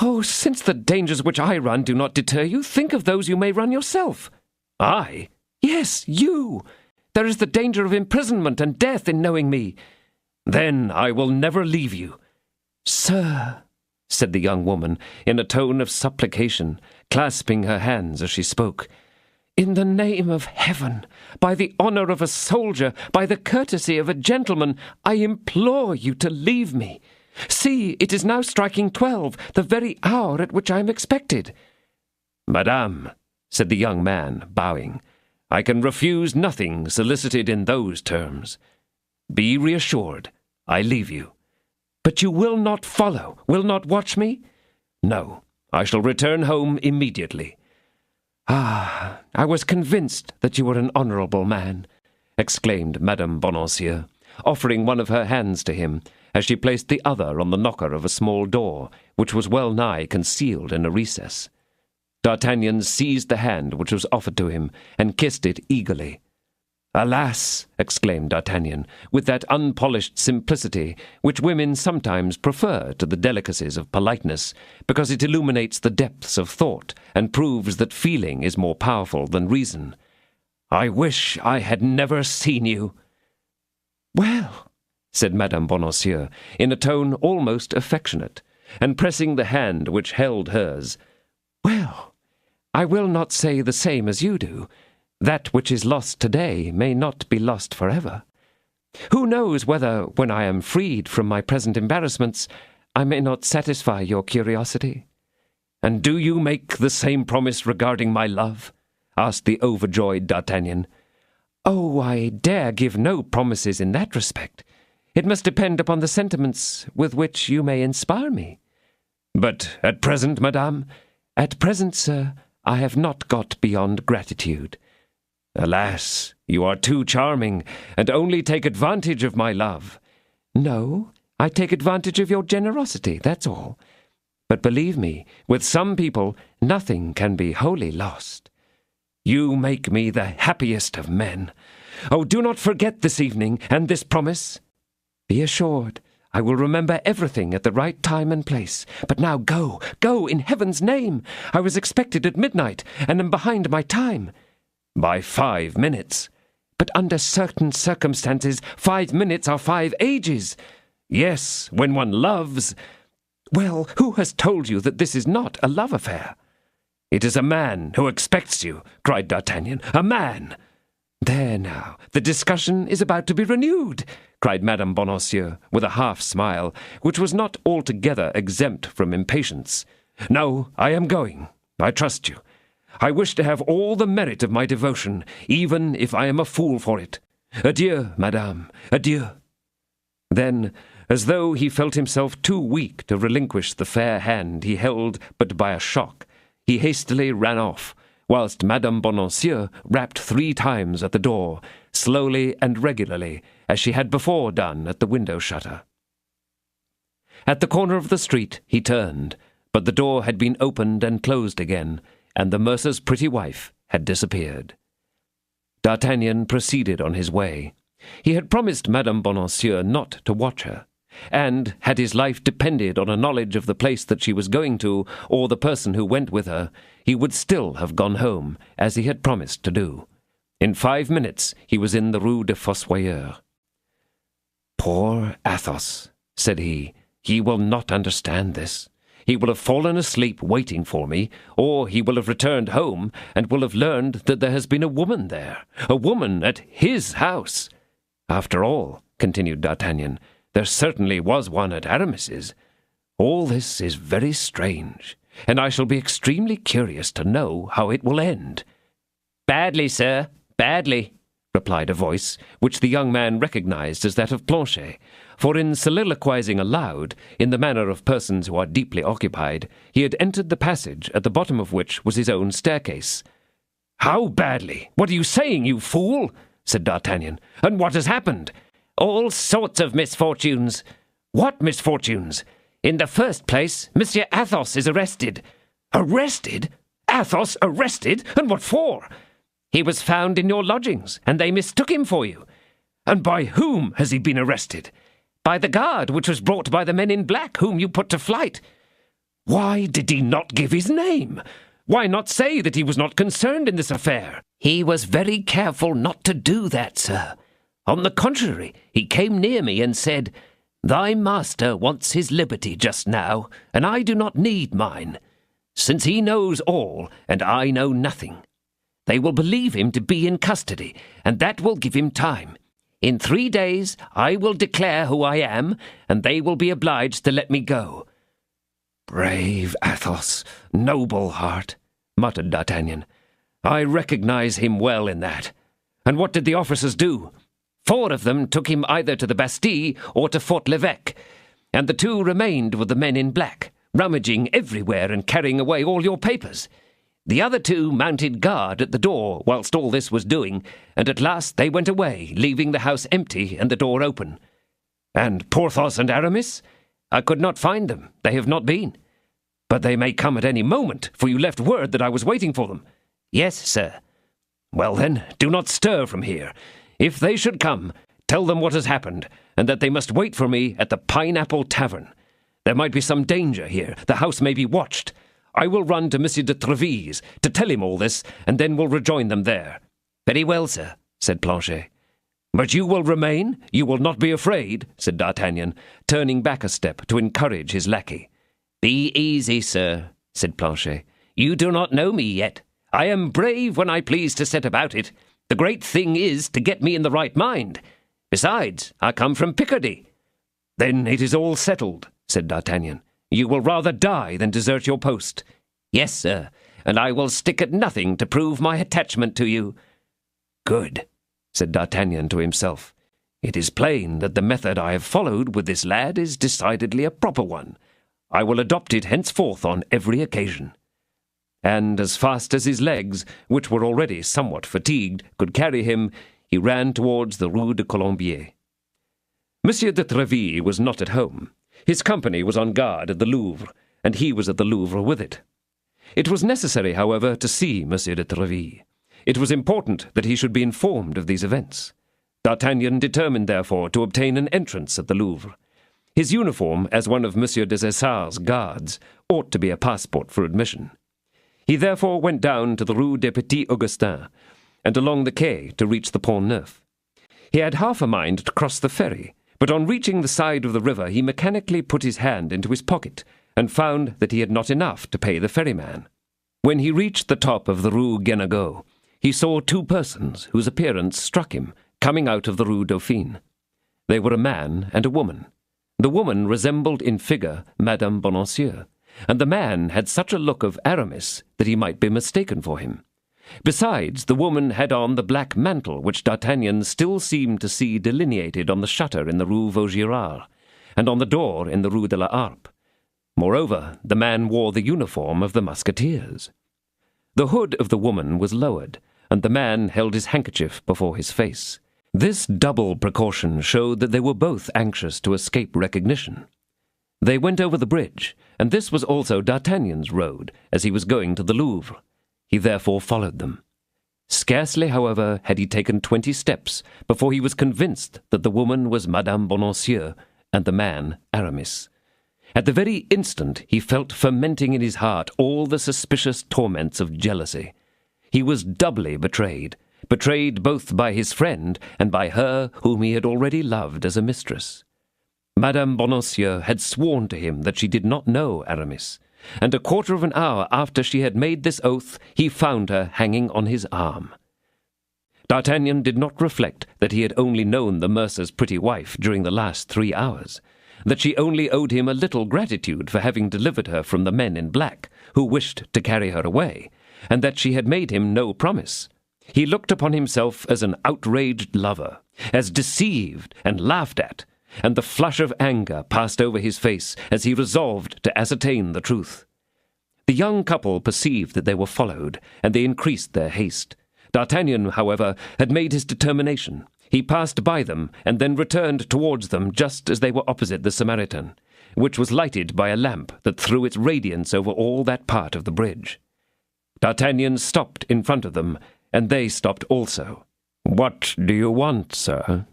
S1: Oh, since the dangers which I run do not deter you, think of those you may run yourself."
S2: "I?"
S1: "Yes, you! There is the danger of imprisonment and death in knowing me."
S2: "Then I will never leave you."
S1: "Sir," said the young woman, in a tone of supplication, clasping her hands as she spoke, "in the name of heaven, by the honor of a soldier, by the courtesy of a gentleman, I implore you to leave me. See, it is now striking 12, the very hour at which I am expected."
S2: "Madame," said the young man, bowing, "I can refuse nothing solicited in those terms. Be reassured, I leave you."
S1: "But you will not follow, will not watch me?"
S2: "No, I shall return home immediately."
S1: "Ah, I was convinced that you were an honorable man," exclaimed Madame Bonacieux, offering one of her hands to him, as she placed the other on the knocker of a small door, which was well nigh concealed in a recess. D'Artagnan seized the hand which was offered to him, and kissed it eagerly. "Alas!" exclaimed D'Artagnan, with that unpolished simplicity which women sometimes prefer to the delicacies of politeness, because it illuminates the depths of thought, and proves that feeling is more powerful than reason. "I wish I had never seen you." "Well," said Madame Bonacieux, in a tone almost affectionate, and pressing the hand which held hers, "well, I will not say the same as you do. That which is lost today may not be lost forever. Who knows whether, when I am freed from my present embarrassments, I may not satisfy your curiosity?"
S2: "And do you make the same promise regarding my love?" asked the overjoyed D'Artagnan.
S1: "Oh, I dare give no promises in that respect. It must depend upon the sentiments with which you may inspire me."
S2: "But at present, madame?"
S1: "At present, sir, I have not got beyond gratitude."
S2: "Alas, you are too charming, and only take advantage of my love."
S1: "No, I take advantage of your generosity, that's all. But believe me, with some people, nothing can be wholly lost. You make me the happiest of men. Oh, do not forget this evening and this promise. Be assured, I will remember everything at the right time and place. But now go, in heaven's name. I was expected at midnight, and am behind my time. By 5 minutes. But under certain circumstances, 5 minutes are 5 ages. Yes, when one loves. Well, who has told you that this is not a love affair? It is a man who expects you, cried D'Artagnan. A man! There now, the discussion is about to be renewed, cried Madame Bonacieux, with a half-smile, which was not altogether exempt from impatience. No, I am going. I trust you. I wish to have all the merit of my devotion, even if I am a fool for it. Adieu, madame, adieu. Then, as though he felt himself too weak to relinquish the fair hand he held but by a shock, he hastily ran off, whilst Madame Bonacieux rapped 3 times at the door, slowly and regularly, as she had before done at the window shutter. At the corner of the street he turned, but the door had been opened and closed again, and the mercer's pretty wife had disappeared. D'Artagnan proceeded on his way. He had promised Madame Bonacieux not to watch her, and, had his life depended on a knowledge of the place that she was going to, or the person who went with her, he would still have gone home, as he had promised to do. In 5 minutes he was in the Rue des Fossoyeurs. "Poor Athos," said he, "he will not understand this. He will have fallen asleep waiting for me, or he will have returned home and will have learned that there has been a woman there, a woman at his house. After all," continued D'Artagnan, "there certainly was one at Aramis's. All this is very strange, and I shall be extremely curious to know how it will end." "Badly, sir, badly," replied a voice, which the young man recognized as that of Planchet, for in soliloquizing aloud, in the manner of persons who are deeply occupied, he had entered the passage, at the bottom of which was his own staircase. "How badly? What are you saying, you fool?" said D'Artagnan. "And what has happened?" "All sorts of misfortunes." "What misfortunes?" "In the first place, Monsieur Athos is arrested." "Arrested? Athos arrested? And what for?" "He was found in your lodgings, and they mistook him for you." "And by whom has he been arrested?" "By the guard which was brought by the men in black, whom you put to flight." "Why did he not give his name? Why not say that he was not concerned in this affair?" "He was very careful not to do that, sir. On the contrary, he came near me and said, 'Thy master wants his liberty just now, and I do not need mine. Since he knows all, and I know nothing. They will believe him to be in custody, and that will give him time. In 3 days I will declare who I am, and they will be obliged to let me go.'" "Brave Athos, noble heart," muttered D'Artagnan. "I recognize him well in that. And what did the officers do?" "4 of them took him either to the Bastille or to Fort l'Evêque, and the 2 remained with the men in black, rummaging everywhere and carrying away all your papers. The other 2 mounted guard at the door whilst all this was doing, and at last they went away, leaving the house empty and the door open." "And Porthos and Aramis?" "I could not find them. They have not been." "But they may come at any moment, for you left word that I was waiting for them." "Yes, sir." "Well, then, do not stir from here. If they should come, tell them what has happened, and that they must wait for me at the Pineapple Tavern. There might be some danger here. The house may be watched. I will run to Monsieur de Tréville's to tell him all this, and then will rejoin them there." "Very well, sir," said Planchet. "But you will remain? You will not be afraid?" said D'Artagnan, turning back a step to encourage his lackey. "Be easy, sir," said Planchet. "You do not know me yet. I am brave when I please to set about it. The great thing is to get me in the right mind. Besides, I come from Picardy." "Then it is all settled," said D'Artagnan. "You will rather die than desert your post." "Yes, sir, and I will stick at nothing to prove my attachment to you." "Good," said D'Artagnan to himself. "It is plain that the method I have followed with this lad is decidedly a proper one. I will adopt it henceforth on every occasion." And as fast as his legs, which were already somewhat fatigued, could carry him, he ran towards the Rue de Colombier. Monsieur de Tréville was not at home. His company was on guard at the Louvre, and he was at the Louvre with it. It was necessary, however, to see Monsieur de Treville. It was important that he should be informed of these events. D'Artagnan determined, therefore, to obtain an entrance at the Louvre. His uniform, as one of Monsieur des Essarts' guards, ought to be a passport for admission. He therefore went down to the Rue des Petits Augustins, and along the quay to reach the Pont Neuf. He had half a mind to cross the ferry, but on reaching the side of the river he mechanically put his hand into his pocket, and found that he had not enough to pay the ferryman. When he reached the top of the Rue Guénégaud, he saw two persons whose appearance struck him, coming out of the Rue Dauphine. They were a man and a woman. The woman resembled in figure Madame Bonacieux, and the man had such a look of Aramis that he might be mistaken for him. Besides, the woman had on the black mantle which D'Artagnan still seemed to see delineated on the shutter in the Rue Vaugirard, and on the door in the Rue de la Harpe. Moreover, the man wore the uniform of the Musketeers. The hood of the woman was lowered, and the man held his handkerchief before his face. This double precaution showed that they were both anxious to escape recognition. They went over the bridge, and this was also D'Artagnan's road, as he was going to the Louvre. He therefore followed them. Scarcely, however, had he taken 20 steps before he was convinced that the woman was Madame Bonacieux and the man Aramis. At the very instant he felt fermenting in his heart all the suspicious torments of jealousy. He was doubly betrayed both by his friend and by her whom he had already loved as a mistress. Madame Bonacieux had sworn to him that she did not know Aramis, and a quarter of an hour after she had made this oath, he found her hanging on his arm. D'Artagnan did not reflect that he had only known the mercer's pretty wife during the last 3 hours, that she only owed him a little gratitude for having delivered her from the men in black, who wished to carry her away, and that she had made him no promise. He looked upon himself as an outraged lover, as deceived and laughed at, and the flush of anger passed over his face as he resolved to ascertain the truth. The young couple perceived that they were followed, and they increased their haste. D'Artagnan, however, had made his determination. He passed by them, and then returned towards them just as they were opposite the Samaritan, which was lighted by a lamp that threw its radiance over all that part of the bridge. D'Artagnan stopped in front of them, and they stopped also. "What do you want, sir?"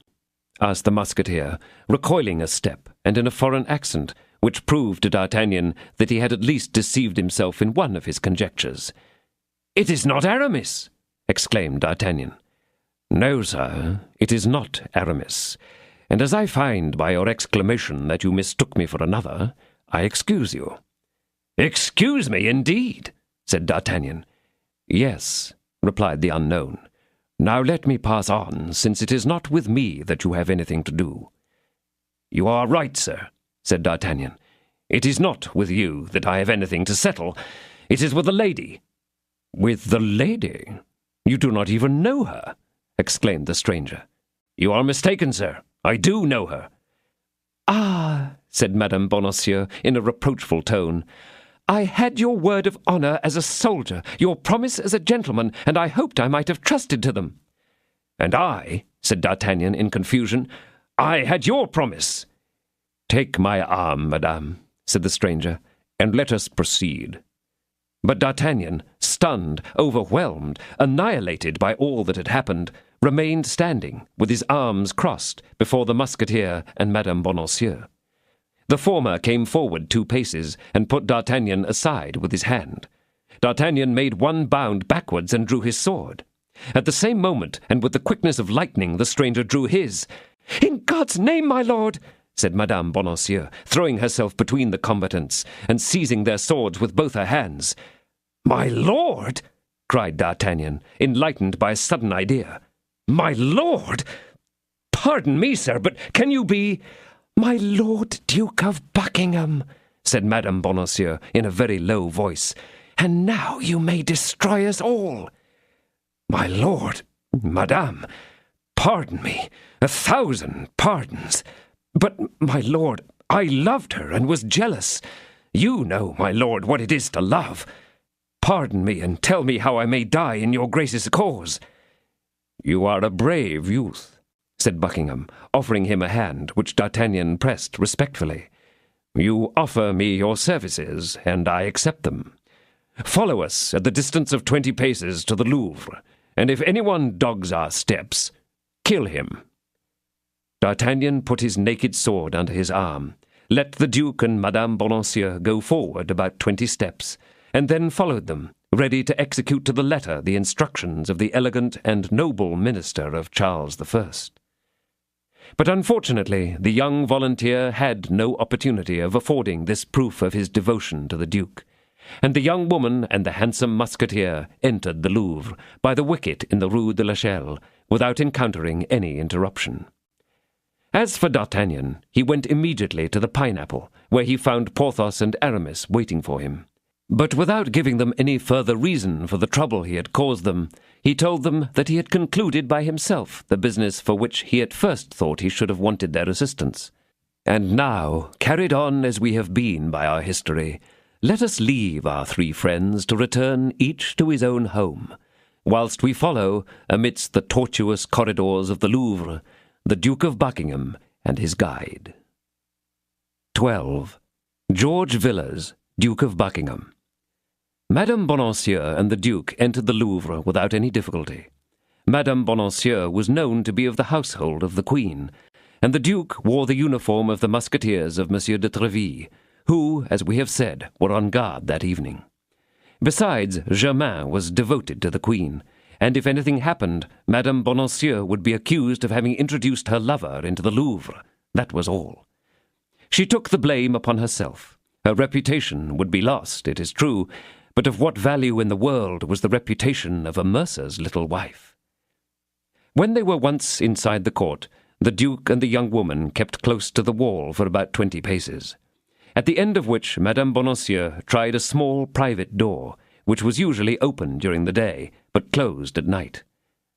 S1: asked the Musketeer, recoiling a step, and in a foreign accent, which proved to D'Artagnan that he had at least deceived himself in one of his conjectures. "It is not Aramis!" exclaimed D'Artagnan. "No, sir, it is not Aramis, and as I find by your exclamation that you mistook me for another, I excuse you." "Excuse me, indeed," said D'Artagnan. "Yes," replied the unknown. "Now let me pass on, since it is not with me that you have anything to do." "You are right, sir," said D'Artagnan. "It is not with you that I have anything to settle. It is with the lady." "With the lady? You do not even know her," exclaimed the stranger. "You are mistaken, sir. I do know her." "Ah," said Madame Bonacieux in a reproachful tone, "I had your word of honour as a soldier, your promise as a gentleman, and I hoped I might have trusted to them." "And I," said D'Artagnan in confusion, "I had your promise." "Take my arm, madame," said the stranger, "and let us proceed." But D'Artagnan, stunned, overwhelmed, annihilated by all that had happened, remained standing, with his arms crossed, before the Musketeer and Madame Bonacieux. The former came forward 2 paces, and put D'Artagnan aside with his hand. D'Artagnan made 1 bound backwards and drew his sword. At the same moment, and with the quickness of lightning, the stranger drew his. "In God's name, my lord!" said Madame Bonacieux, throwing herself between the combatants, and seizing their swords with both her hands. "My lord!" cried D'Artagnan, enlightened by a sudden idea. "My lord! Pardon me, sir, but can you be—" "My Lord Duke of Buckingham," said Madame Bonacieux in a very low voice, "and now you may destroy us all." "My lord, madame, pardon me, 1,000 pardons. But, my lord, I loved her and was jealous. You know, my lord, what it is to love. Pardon me and tell me how I may die in your grace's cause." "You are a brave youth," said Buckingham, offering him a hand which D'Artagnan pressed respectfully. You offer me your services, and I accept them. Follow us at the distance of 20 paces to the Louvre, and if anyone dogs our steps, kill him." D'Artagnan put his naked sword under his arm, let the Duke and Madame Bonancieux go forward about 20 steps, and then followed them, ready to execute to the letter the instructions of the elegant and noble minister of Charles I. But unfortunately, the young volunteer had no opportunity of affording this proof of his devotion to the Duke, and the young woman and the handsome Musketeer entered the Louvre by the wicket in the Rue de l'Echelle without encountering any interruption. As for D'Artagnan, he went immediately to the Pineapple, where he found Porthos and Aramis waiting for him. But without giving them any further reason for the trouble he had caused them, he told them that he had concluded by himself the business for which he at first thought he should have wanted their assistance. And now, carried on as we have been by our history, let us leave our three friends to return each to his own home, whilst we follow, amidst the tortuous corridors of the Louvre, the Duke of Buckingham and his guide. 12. George Villiers, Duke of Buckingham. Madame Bonancieux and the Duke entered the Louvre without any difficulty. Madame Bonancieux was known to be of the household of the Queen, and the Duke wore the uniform of the Musketeers of Monsieur de Tréville, who, as we have said, were on guard that evening. Besides, Germain was devoted to the Queen, and if anything happened, Madame Bonancieux would be accused of having introduced her lover into the Louvre. That was all. She took the blame upon herself. Her reputation would be lost, it is true, but of what value in the world was the reputation of a mercer's little wife? When they were once inside the court, the Duke and the young woman kept close to the wall for about 20 paces, at the end of which Madame Bonancieux tried a small private door, which was usually open during the day, but closed at night.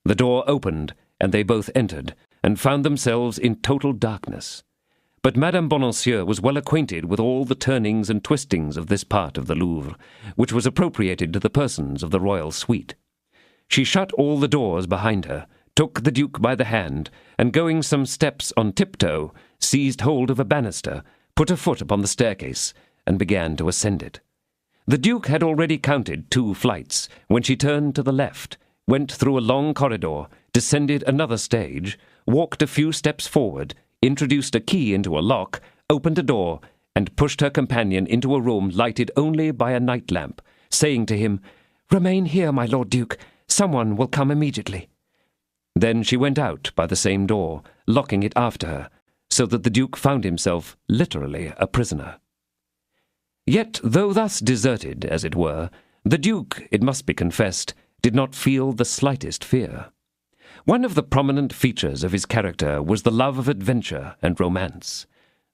S1: The door opened, and they both entered, and found themselves in total darkness. But Madame Bonancieux was well acquainted with all the turnings and twistings of this part of the Louvre, which was appropriated to the persons of the royal suite. She shut all the doors behind her, took the Duke by the hand, and going some steps on tiptoe, seized hold of a banister, put a foot upon the staircase, and began to ascend it. The Duke had already counted 2 flights, when she turned to the left, went through a long corridor, descended another stage, walked a few steps forward, introduced a key into a lock, opened a door, and pushed her companion into a room lighted only by a night lamp, saying to him, "Remain here, my Lord Duke. Someone will come immediately." Then she went out by the same door, locking it after her, so that the Duke found himself literally a prisoner. Yet, though thus deserted, as it were, the Duke, it must be confessed, did not feel the slightest fear. One of the prominent features of his character was the love of adventure and romance.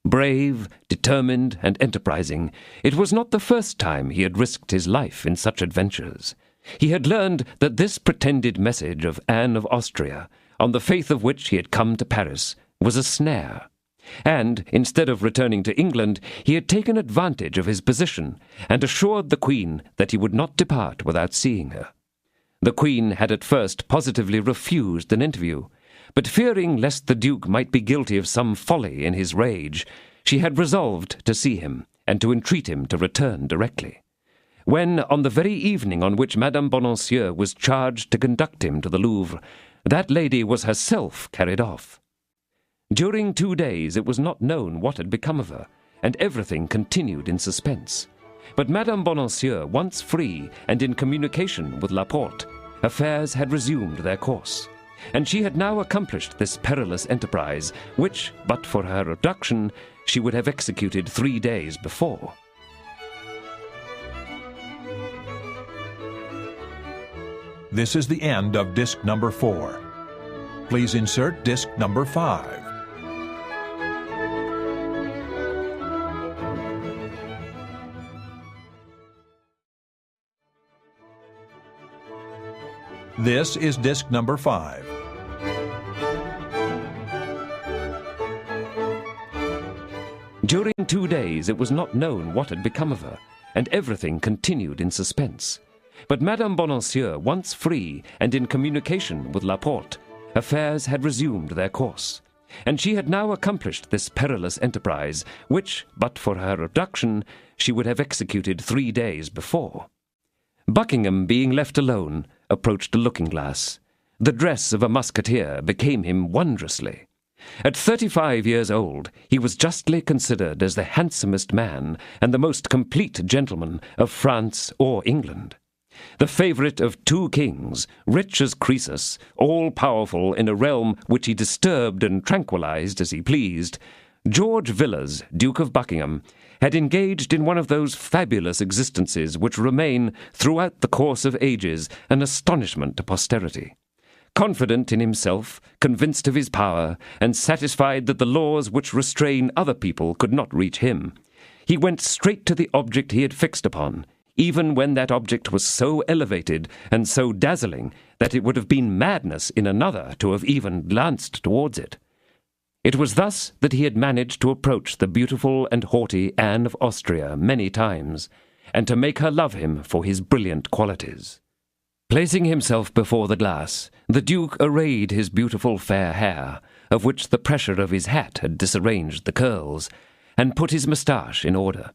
S1: Brave, determined, and enterprising, it was not the first time he had risked his life in such adventures. He had learned that this pretended message of Anne of Austria, on the faith of which he had come to Paris, was a snare, and, instead of returning to England, he had taken advantage of his position, and assured the Queen that he would not depart without seeing her. The Queen had at first positively refused an interview, but fearing lest the Duke might be guilty of some folly in his rage, she had resolved to see him, and to entreat him to return directly. When, on the very evening on which Madame Bonancieux was charged to conduct him to the Louvre, that lady was herself carried off. During 2 days it was not known what had become of her, and everything continued in suspense. But Madame Bonancieux, once free and in communication with Laporte, affairs had resumed their course, and she had now accomplished this perilous enterprise, which, but for her abduction, she would have executed 3 days before.
S3: This is the end of disc number 4. Please insert disc number 5. This is disc number 5.
S1: During 2 days it was not known what had become of her, and everything continued in suspense. But Madame Bonancieux, once free and in communication with Laporte, affairs had resumed their course, and she had now accomplished this perilous enterprise, which, but for her abduction, she would have executed 3 days before. Buckingham, being left alone, approached a looking-glass. The dress of a musketeer became him wondrously. At 35 years old, he was justly considered as the handsomest man and the most complete gentleman of France or England. The favourite of 2 kings, rich as Croesus, all-powerful in a realm which he disturbed and tranquillized as he pleased, George Villiers, Duke of Buckingham, had engaged in one of those fabulous existences which remain, throughout the course of ages, an astonishment to posterity. Confident in himself, convinced of his power, and satisfied that the laws which restrain other people could not reach him, he went straight to the object he had fixed upon, even when that object was so elevated and so dazzling that it would have been madness in another to have even glanced towards it. It was thus that he had managed to approach the beautiful and haughty Anne of Austria many times, and to make her love him for his brilliant qualities. Placing himself before the glass, the Duke arrayed his beautiful fair hair, of which the pressure of his hat had disarranged the curls, and put his moustache in order.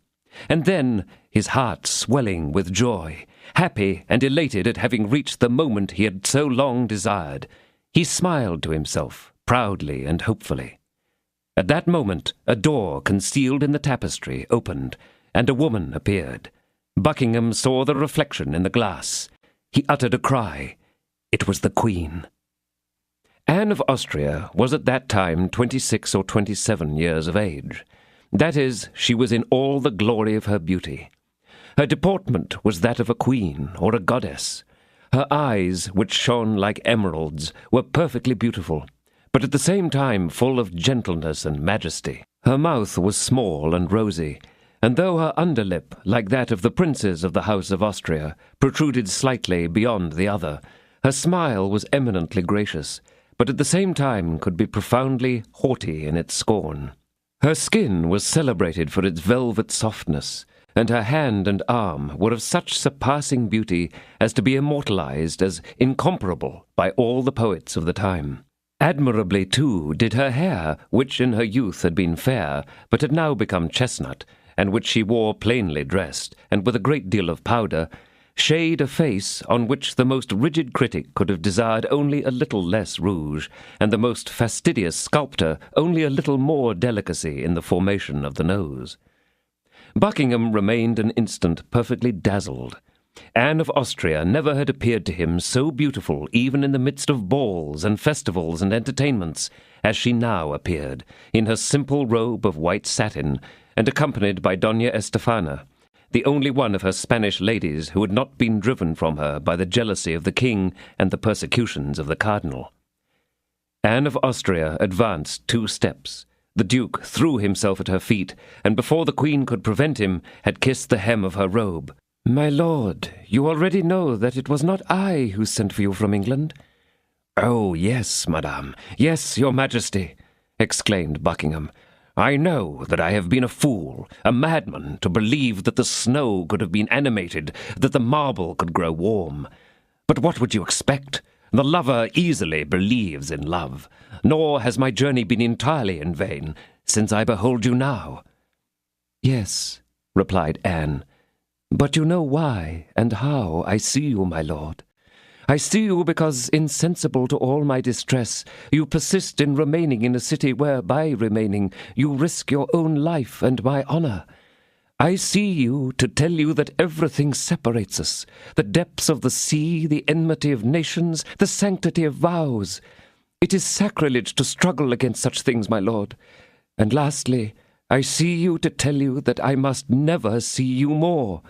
S1: And then, his heart swelling with joy, happy and elated at having reached the moment he had so long desired, he smiled to himself, proudly and hopefully. At that moment, a door concealed in the tapestry opened, and a woman appeared. Buckingham saw the reflection in the glass. He uttered a cry. It was the Queen. Anne of Austria was at that time 26 or 27 years of age. That is, she was in all the glory of her beauty. Her deportment was that of a queen or a goddess. Her eyes, which shone like emeralds, were perfectly beautiful, but at the same time full of gentleness and majesty. Her mouth was small and rosy, and though her underlip, like that of the princes of the House of Austria, protruded slightly beyond the other, her smile was eminently gracious, but at the same time could be profoundly haughty in its scorn. Her skin was celebrated for its velvet softness, and her hand and arm were of such surpassing beauty as to be immortalized as incomparable by all the poets of the time. Admirably, too, did her hair, which in her youth had been fair, but had now become chestnut, and which she wore plainly dressed, and with a great deal of powder, shade a face on which the most rigid critic could have desired only a little less rouge, and the most fastidious sculptor only a little more delicacy in the formation of the nose. Buckingham remained an instant perfectly dazzled. Anne of Austria never had appeared to him so beautiful even in the midst of balls and festivals and entertainments as she now appeared, in her simple robe of white satin, and accompanied by Doña Estefana, the only one of her Spanish ladies who had not been driven from her by the jealousy of the king and the persecutions of the cardinal. Anne of Austria advanced 2 steps. The Duke threw himself at her feet, and before the Queen could prevent him, had kissed the hem of her robe. "My lord, you already know that it was not I who sent for you from England." "Oh, yes, madame, yes, your majesty," exclaimed Buckingham. "I know that I have been a fool, a madman, to believe that the snow could have been animated, that the marble could grow warm. But what would you expect? The lover easily believes in love, nor has my journey been entirely in vain, since I behold you now." "Yes," replied Anne, "but you know why and how I see you, my lord. I see you because, insensible to all my distress, you persist in remaining in a city where, by remaining, you risk your own life and my honor. I see you to tell you that everything separates us, the depths of the sea, the enmity of nations, the sanctity of vows. It is sacrilege to struggle against such things, my lord. And lastly, I see you to tell you that I must never see you more."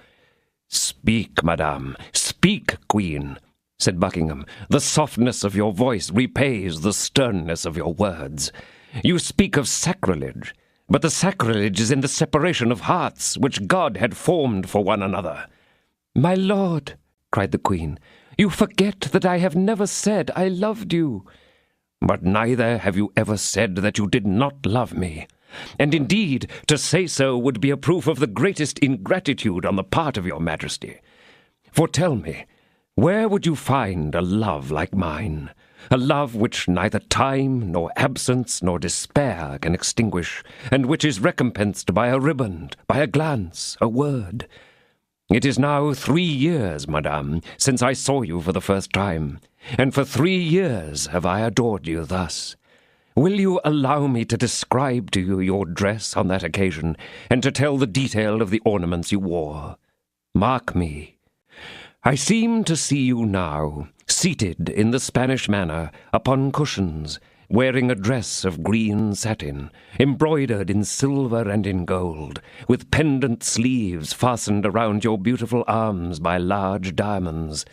S1: "Speak, madame, speak, Queen," said Buckingham. "The softness of your voice repays the sternness of your words. You speak of sacrilege, but the sacrilege is in the separation of hearts which God had formed for one another." "My lord," cried the Queen, "you forget that I have never said I loved you." "But neither have you ever said that you did not love me. And indeed, to say so would be a proof of the greatest ingratitude on the part of your majesty. For tell me, where would you find a love like mine? a love which neither time, nor absence, nor despair can extinguish, and which is recompensed by a riband, by a glance, a word. It is now 3 years, madame, since I saw you for the first time, and for 3 years have I adored you thus. Will you allow me to describe to you your dress on that occasion, and to tell the detail of the ornaments you wore? Mark me. I seem to see you now, seated in the Spanish manner, upon cushions, wearing a dress of green satin, embroidered in silver and in gold, with pendant sleeves fastened around your beautiful arms by large diamonds.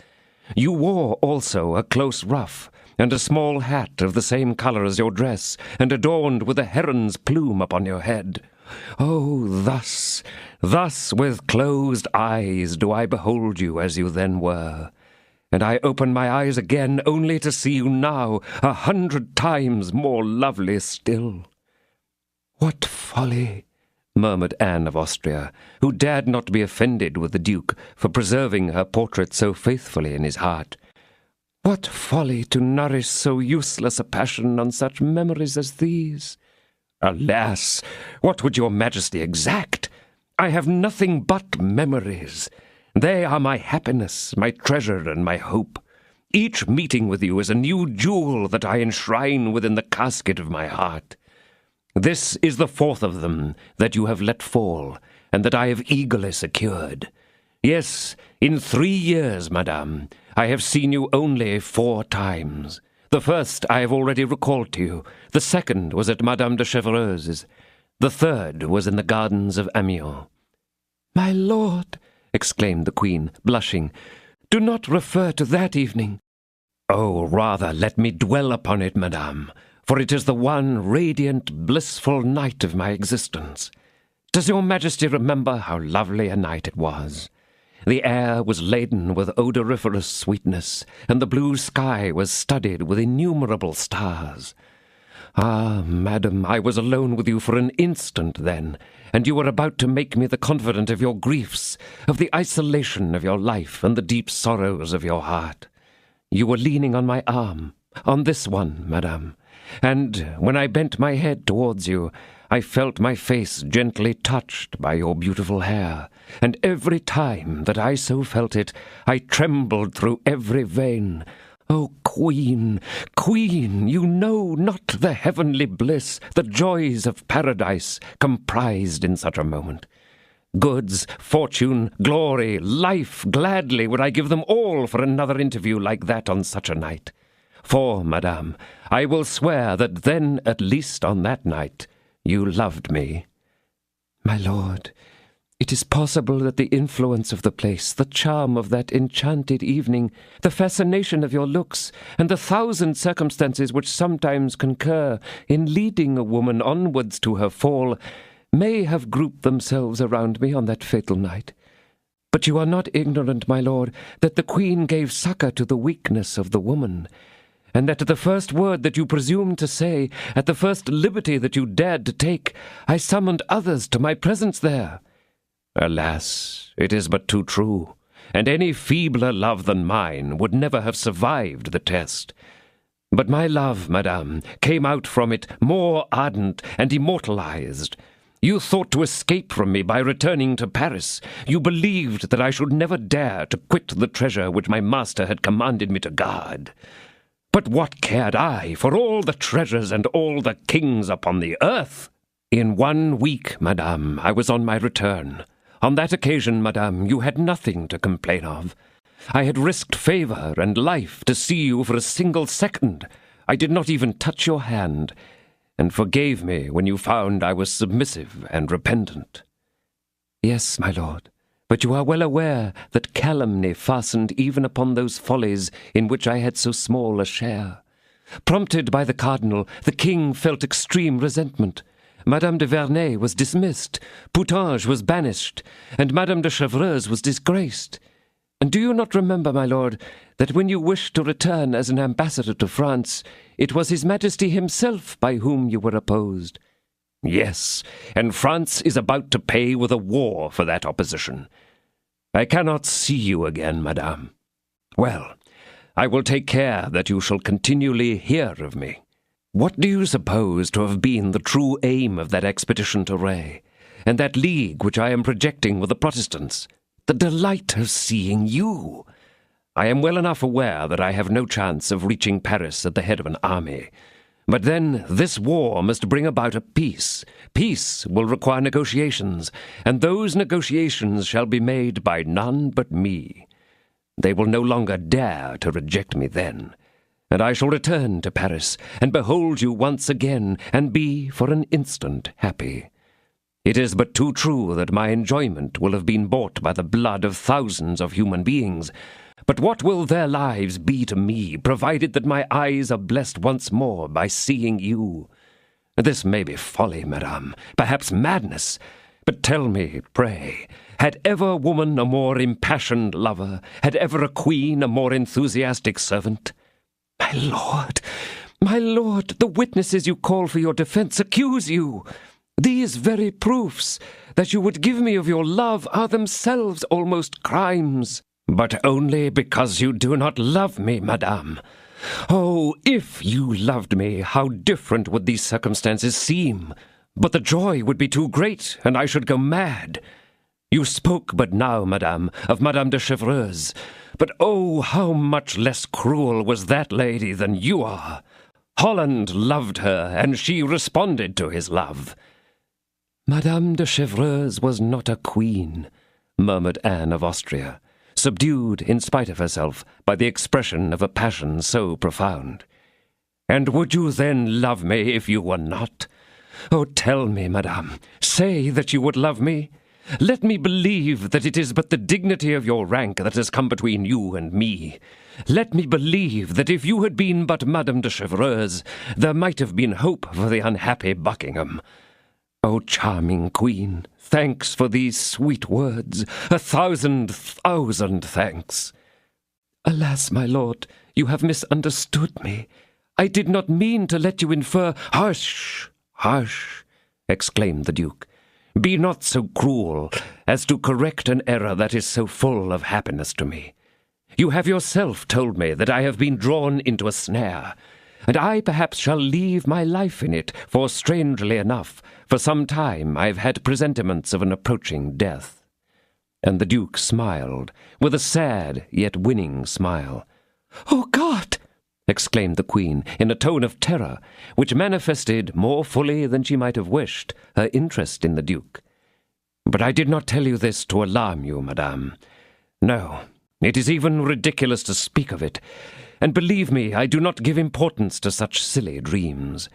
S1: You wore also a close ruff, and a small hat of the same colour as your dress, and adorned with a heron's plume upon your head. Oh, thus with closed eyes do I behold you as you then were, and I open my eyes again only to see you now 100 times more lovely still. What folly! Murmured Anne of Austria, who dared not be offended with the Duke for preserving her portrait so faithfully in his heart. What folly to nourish so useless a passion on such memories as these! Alas, what would your Majesty exact? I have nothing but memories. They are my happiness, my treasure, and my hope. Each meeting with you is a new jewel that I enshrine within the casket of my heart. This is the 4th of them that you have let fall, and that I have eagerly secured. Yes, in 3 years, madame, I have seen you only 4 times. The first I have already recalled to you. The second was at Madame de Chevreuse's. The third was in the gardens of Amiens. My lord, exclaimed the Queen, blushing, do not refer to that evening. Oh, rather let me dwell upon it, madame, for it is the one radiant, blissful night of my existence. Does your Majesty remember how lovely a night it was? The air was laden with odoriferous sweetness, and the blue sky was studded with innumerable stars. Ah, madam, I was alone with you for an instant then, and you were about to make me the confidant of your griefs, of the isolation of your life, and the deep sorrows of your heart. You were leaning on my arm, on this one, madame, and when I bent my head towards you, I felt my face gently touched by your beautiful hair, and every time that I so felt it, I trembled through every vein. Oh, Queen, Queen, you know not the heavenly bliss, the joys of paradise comprised in such a moment. Goods, fortune, glory, life, gladly would I give them all for another interview like that on such a night. For, madame, I will swear that then, at least on that night, you loved me. My lord, it is possible that the influence of the place, the charm of that enchanted evening, the fascination of your looks, and the 1,000 circumstances which sometimes concur in leading a woman onwards to her fall, may have grouped themselves around me on that fatal night. But you are not ignorant, my lord, that the Queen gave succour to the weakness of the woman, and that at the first word that you presumed to say, at the first liberty that you dared to take, I summoned others to my presence there. Alas, it is but too true, and any feebler love than mine would never have survived the test. But my love, madame, came out from it more ardent and immortalized. You thought to escape from me by returning to Paris. You believed that I should never dare to quit the treasure which my master had commanded me to guard. But what cared I for all the treasures and all the kings upon the earth? In 1 week, madame, I was on my return. On that occasion, madame, you had nothing to complain of. I had risked favour and life to see you for a single second. I did not even touch your hand, and forgave me when you found I was submissive and repentant. Yes, my lord, but you are well aware that calumny fastened even upon those follies in which I had so small a share. Prompted by the cardinal, the king felt extreme resentment. Madame de Verney was dismissed, Poutange was banished, and Madame de Chevreuse was disgraced. And do you not remember, my lord, that when you wished to return as an ambassador to France, it was His Majesty himself by whom you were opposed? Yes, and France is about to pay with a war for that opposition. I cannot see you again, madame. Well, I will take care that you shall continually hear of me. What do you suppose to have been the true aim of that expedition to Ray, and that league which I am projecting with the Protestants? The delight of seeing you. I am well enough aware that I have no chance of reaching Paris at the head of an army. But then this war must bring about a peace. Peace will require negotiations, and those negotiations shall be made by none but me. They will no longer dare to reject me then, and I shall return to Paris and behold you once again and be for an instant happy. It is but too true that my enjoyment will have been bought by the blood of thousands of human beings, but what will their lives be to me, provided that my eyes are blessed once more by seeing you? This may be folly, madame, perhaps madness, but tell me, pray, had ever woman a more impassioned lover? Had ever a queen a more enthusiastic servant? My lord, the witnesses you call for your defense accuse you. These very proofs that you would give me of your love are themselves almost crimes. But only because you do not love me, madame. Oh, if you loved me, how different would these circumstances seem! But the joy would be too great, and I should go mad. You spoke but now, madame, of Madame de Chevreuse, but oh, how much less cruel was that lady than you are! Holland loved her, and she responded to his love. Madame de Chevreuse was not a queen, murmured Anne of Austria, subdued in spite of herself by the expression of a passion so profound. And would you then love me if you were not? Oh, tell me, madame, say that you would love me. Let me believe that it is but the dignity of your rank that has come between you and me. Let me believe that if you had been but Madame de Chevreuse, there might have been hope for the unhappy Buckingham. O charming queen, thanks for these sweet words, 1,000,000 thanks. Alas, my lord, you have misunderstood me. I did not mean to let you infer— Hush, hush, exclaimed the Duke. Be not so cruel as to correct an error that is so full of happiness to me. You have yourself told me that I have been drawn into a snare, and I perhaps shall leave my life in it, for strangely enough, for some time I have had presentiments of an approaching death. And the Duke smiled, with a sad yet winning smile. Oh, God! exclaimed the Queen, in a tone of terror, which manifested, more fully than she might have wished, her interest in the Duke. But I did not tell you this to alarm you, madame. No, it is even ridiculous to speak of it, and believe me, I do not give importance to such silly dreams.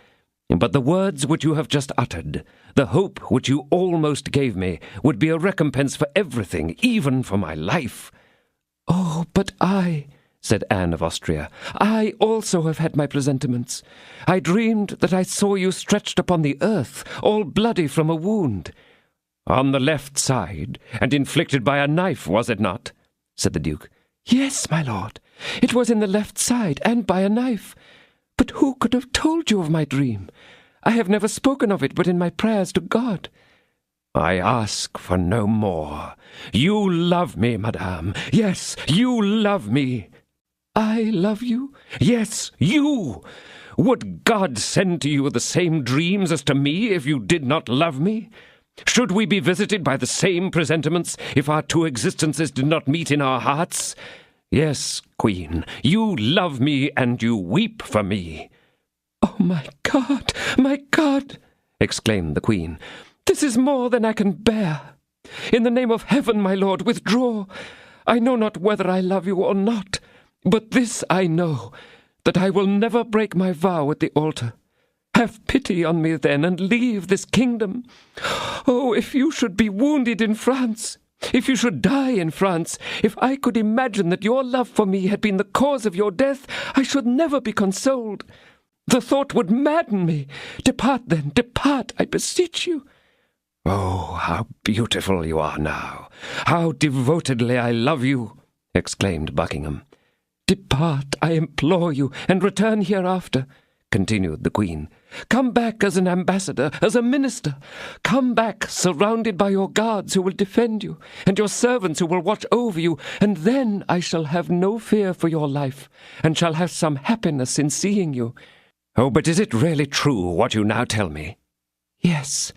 S1: But the words which you have just uttered, the hope which you almost gave me, would be a recompense for everything, even for my life. Oh, but I— said Anne of Austria, I also have had my presentiments. I dreamed that I saw you stretched upon the earth, all bloody from a wound. On the left side, and inflicted by a knife, was it not? said the Duke. Yes, my lord, it was in the left side, and by a knife. But who could have told you of my dream? I have never spoken of it but in my prayers to God. I ask for no more. You love me, madame. Yes, you love me. I love you? Yes, you! Would God send to you the same dreams as to me if you did not love me? Should we be visited by the same presentiments if our two existences did not meet in our hearts? Yes, Queen, you love me and you weep for me. Oh, my God, exclaimed the Queen. This is more than I can bear. In the name of heaven, my lord, withdraw. I know not whether I love you or not. But this I know, that I will never break my vow at the altar. Have pity on me then, and leave this kingdom. Oh, if you should be wounded in France, if you should die in France, if I could imagine that your love for me had been the cause of your death, I should never be consoled. The thought would madden me. Depart then, depart, I beseech you. Oh, how beautiful you are now! How devotedly I love you! exclaimed Buckingham. Depart, I implore you, and return hereafter, continued the Queen. "Come back as an ambassador, as a minister. Come back surrounded by your guards who will defend you, and your servants who will watch over you, and then I shall have no fear for your life, and shall have some happiness in seeing you." "Oh, but is it really true what you now tell me?" "Yes."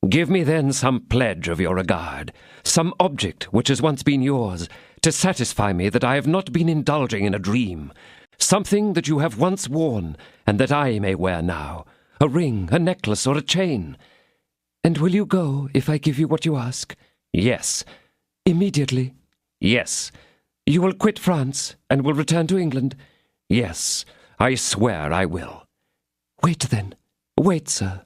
S1: "Give me then some pledge of your regard, some object which has once been yours, to satisfy me that I have not been indulging in a dream. Something that you have once worn, and that I may wear now, a ring, a necklace, or a chain." "And will you go if I give you what you ask?" "Yes." "Immediately?" "Yes." "You will quit France, and will return to England?" "Yes, I swear I will." "Wait then. Wait, sir."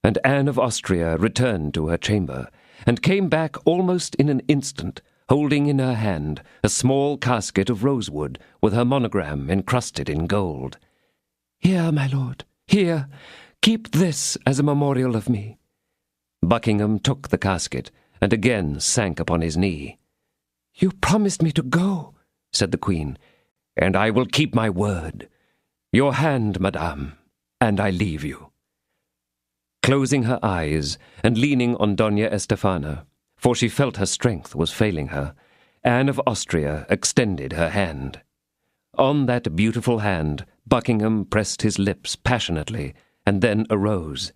S1: And Anne of Austria returned to her chamber, and came back almost in an instant, holding in her hand a small casket of rosewood with her monogram encrusted in gold. "Here, my lord, here, keep this as a memorial of me." Buckingham took the casket, and again sank upon his knee. "You promised me to go," said the Queen. "And I will keep my word. Your hand, madame, and I leave you." Closing her eyes, and leaning on Doña Estefana, for she felt her strength was failing her, Anne of Austria extended her hand. On that beautiful hand Buckingham pressed his lips passionately, and then arose.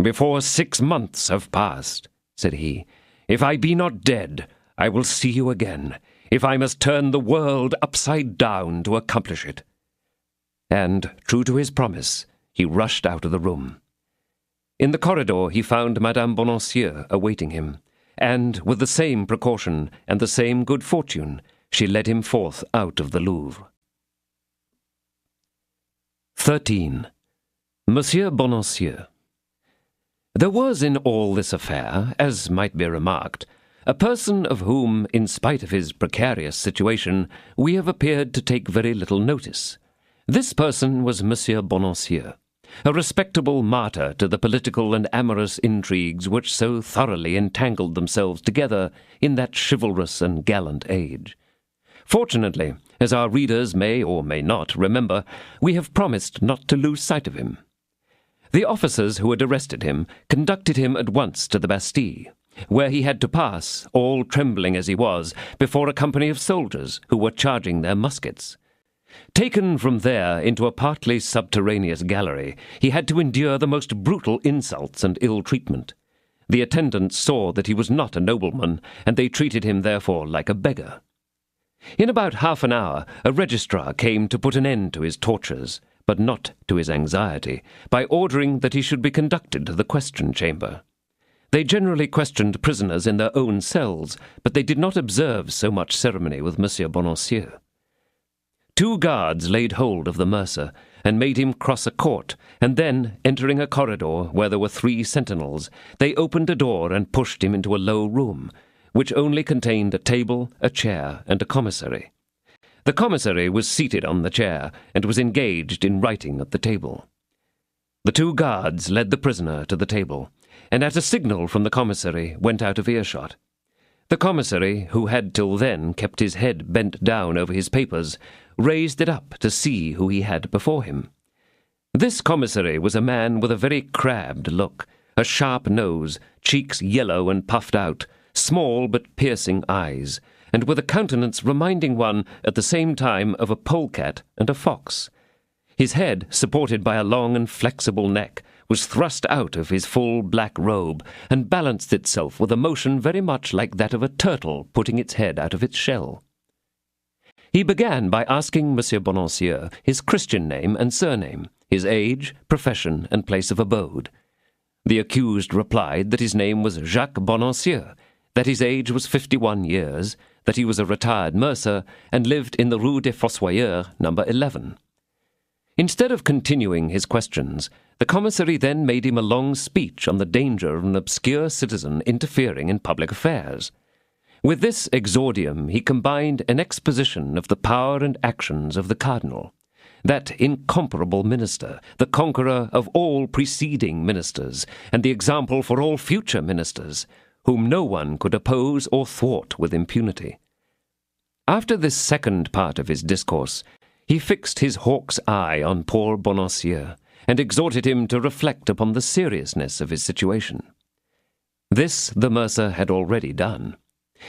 S1: "Before 6 months have passed," said he, "if I be not dead, I will see you again, if I must turn the world upside down to accomplish it." And, true to his promise, he rushed out of the room. In the corridor he found Madame Bonancieux awaiting him, and, with the same precaution and the same good fortune, she led him forth out of the Louvre. 13. Monsieur Bonancieux. There was in all this affair, as might be remarked, a person of whom, in spite of his precarious situation, we have appeared to take very little notice. This person was Monsieur Bonancieux, a respectable martyr to the political and amorous intrigues which so thoroughly entangled themselves together in that chivalrous and gallant age. Fortunately, as our readers may or may not remember, we have promised not to lose sight of him. The officers who had arrested him conducted him at once to the Bastille, where he had to pass, all trembling as he was, before a company of soldiers who were charging their muskets. Taken from there into a partly subterraneous gallery, he had to endure the most brutal insults and ill treatment. The attendants saw that he was not a nobleman, and they treated him therefore like a beggar. In about half an hour, a registrar came to put an end to his tortures, but not to his anxiety, by ordering that he should be conducted to the question chamber. They generally questioned prisoners in their own cells, but they did not observe so much ceremony with Monsieur Bonancieux. 2 guards laid hold of the mercer, and made him cross a court, and then, entering a corridor where there were 3 sentinels, they opened a door and pushed him into a low room, which only contained a table, a chair, and a commissary. The commissary was seated on the chair, and was engaged in writing at the table. The 2 guards led the prisoner to the table, and at a signal from the commissary went out of earshot. The commissary, who had till then kept his head bent down over his papers, raised it up to see who he had before him. This commissary was a man with a very crabbed look, a sharp nose, cheeks yellow and puffed out, small but piercing eyes, and with a countenance reminding one at the same time of a polecat and a fox. His head, supported by a long and flexible neck, was thrust out of his full black robe, and balanced itself with a motion very much like that of a turtle putting its head out of its shell. He began by asking Monsieur Bonancieux his Christian name and surname, his age, profession, and place of abode. The accused replied that his name was Jacques Bonancieux, that his age was 51 years, that he was a retired mercer, and lived in the Rue des Fossoyeurs, number 11. Instead of continuing his questions, the commissary then made him a long speech on the danger of an obscure citizen interfering in public affairs. With this exordium he combined an exposition of the power and actions of the cardinal, that incomparable minister, the conqueror of all preceding ministers, and the example for all future ministers, whom no one could oppose or thwart with impunity. After this second part of his discourse, He fixed his hawk's eye on poor Bonacieux, and exhorted him to reflect upon the seriousness of his situation. This the mercer had already done.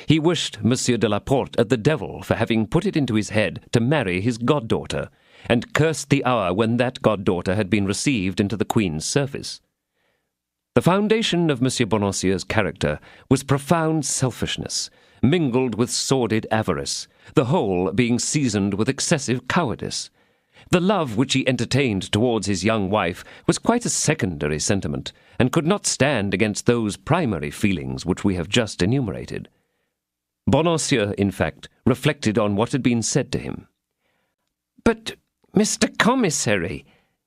S1: He wished Monsieur de la Porte at the devil for having put it into his head to marry his goddaughter, and cursed the hour when that goddaughter had been received into the Queen's service. The foundation of Monsieur Bonacieux's character was profound selfishness, mingled with sordid avarice, the whole being seasoned with excessive cowardice. The love which he entertained towards his young wife was quite a secondary sentiment, and could not stand against those primary feelings which we have just enumerated. Bonacieux, in fact, reflected on what had been said to him. "But, Mr. Commissary,"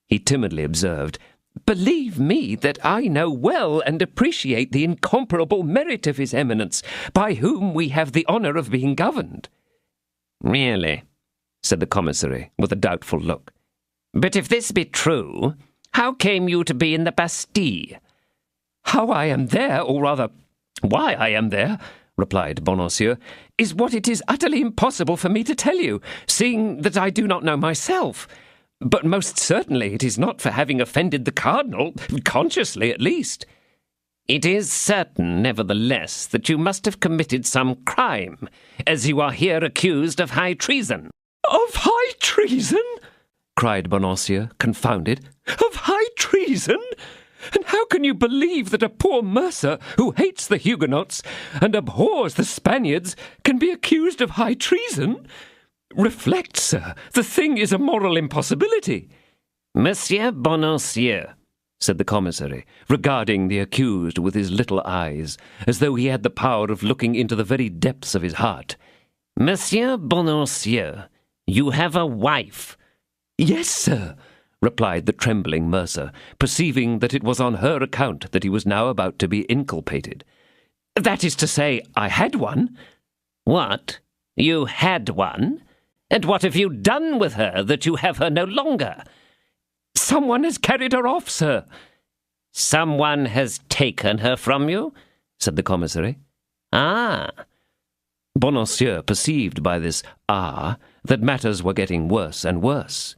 S1: he timidly observed, "believe me that I know well and appreciate the incomparable merit of His Eminence, by whom we have the honour of being governed."
S2: "Really?" said the commissary, with a doubtful look. "But if this be true, how came you to be in the Bastille?"
S1: "How I am there, or rather, why I am there," replied Bonacieux, "is what it is utterly impossible for me to tell you, seeing that I do not know myself. But most certainly it is not for having offended the cardinal, consciously at least."
S2: "It is certain, nevertheless, that you must have committed some crime, as you are here accused of high treason."
S1: "Of high treason?" cried Bonacieux, confounded. "Of high treason? And how can you believe that a poor mercer who hates the Huguenots and abhors the Spaniards can be accused of high treason? Reflect, sir, the thing is a moral impossibility."
S2: "Monsieur Bonacieux," said the commissary,
S1: regarding the accused with his little eyes, as though he had the power of looking into the very depths of his heart.
S2: "Monsieur Bonacieux, you have a wife."
S1: "Yes, sir," replied the trembling mercer, perceiving that it was on her account that he was now about to be inculpated. "That is to say, I had one."
S2: "What? You had one? And what have you done with her that you have her no longer?"
S1: "Someone has carried her off, sir."
S2: "Someone has taken her from you?"
S1: said the commissary.
S2: "Ah."
S1: Bonacieux perceived by this that matters were getting worse and worse.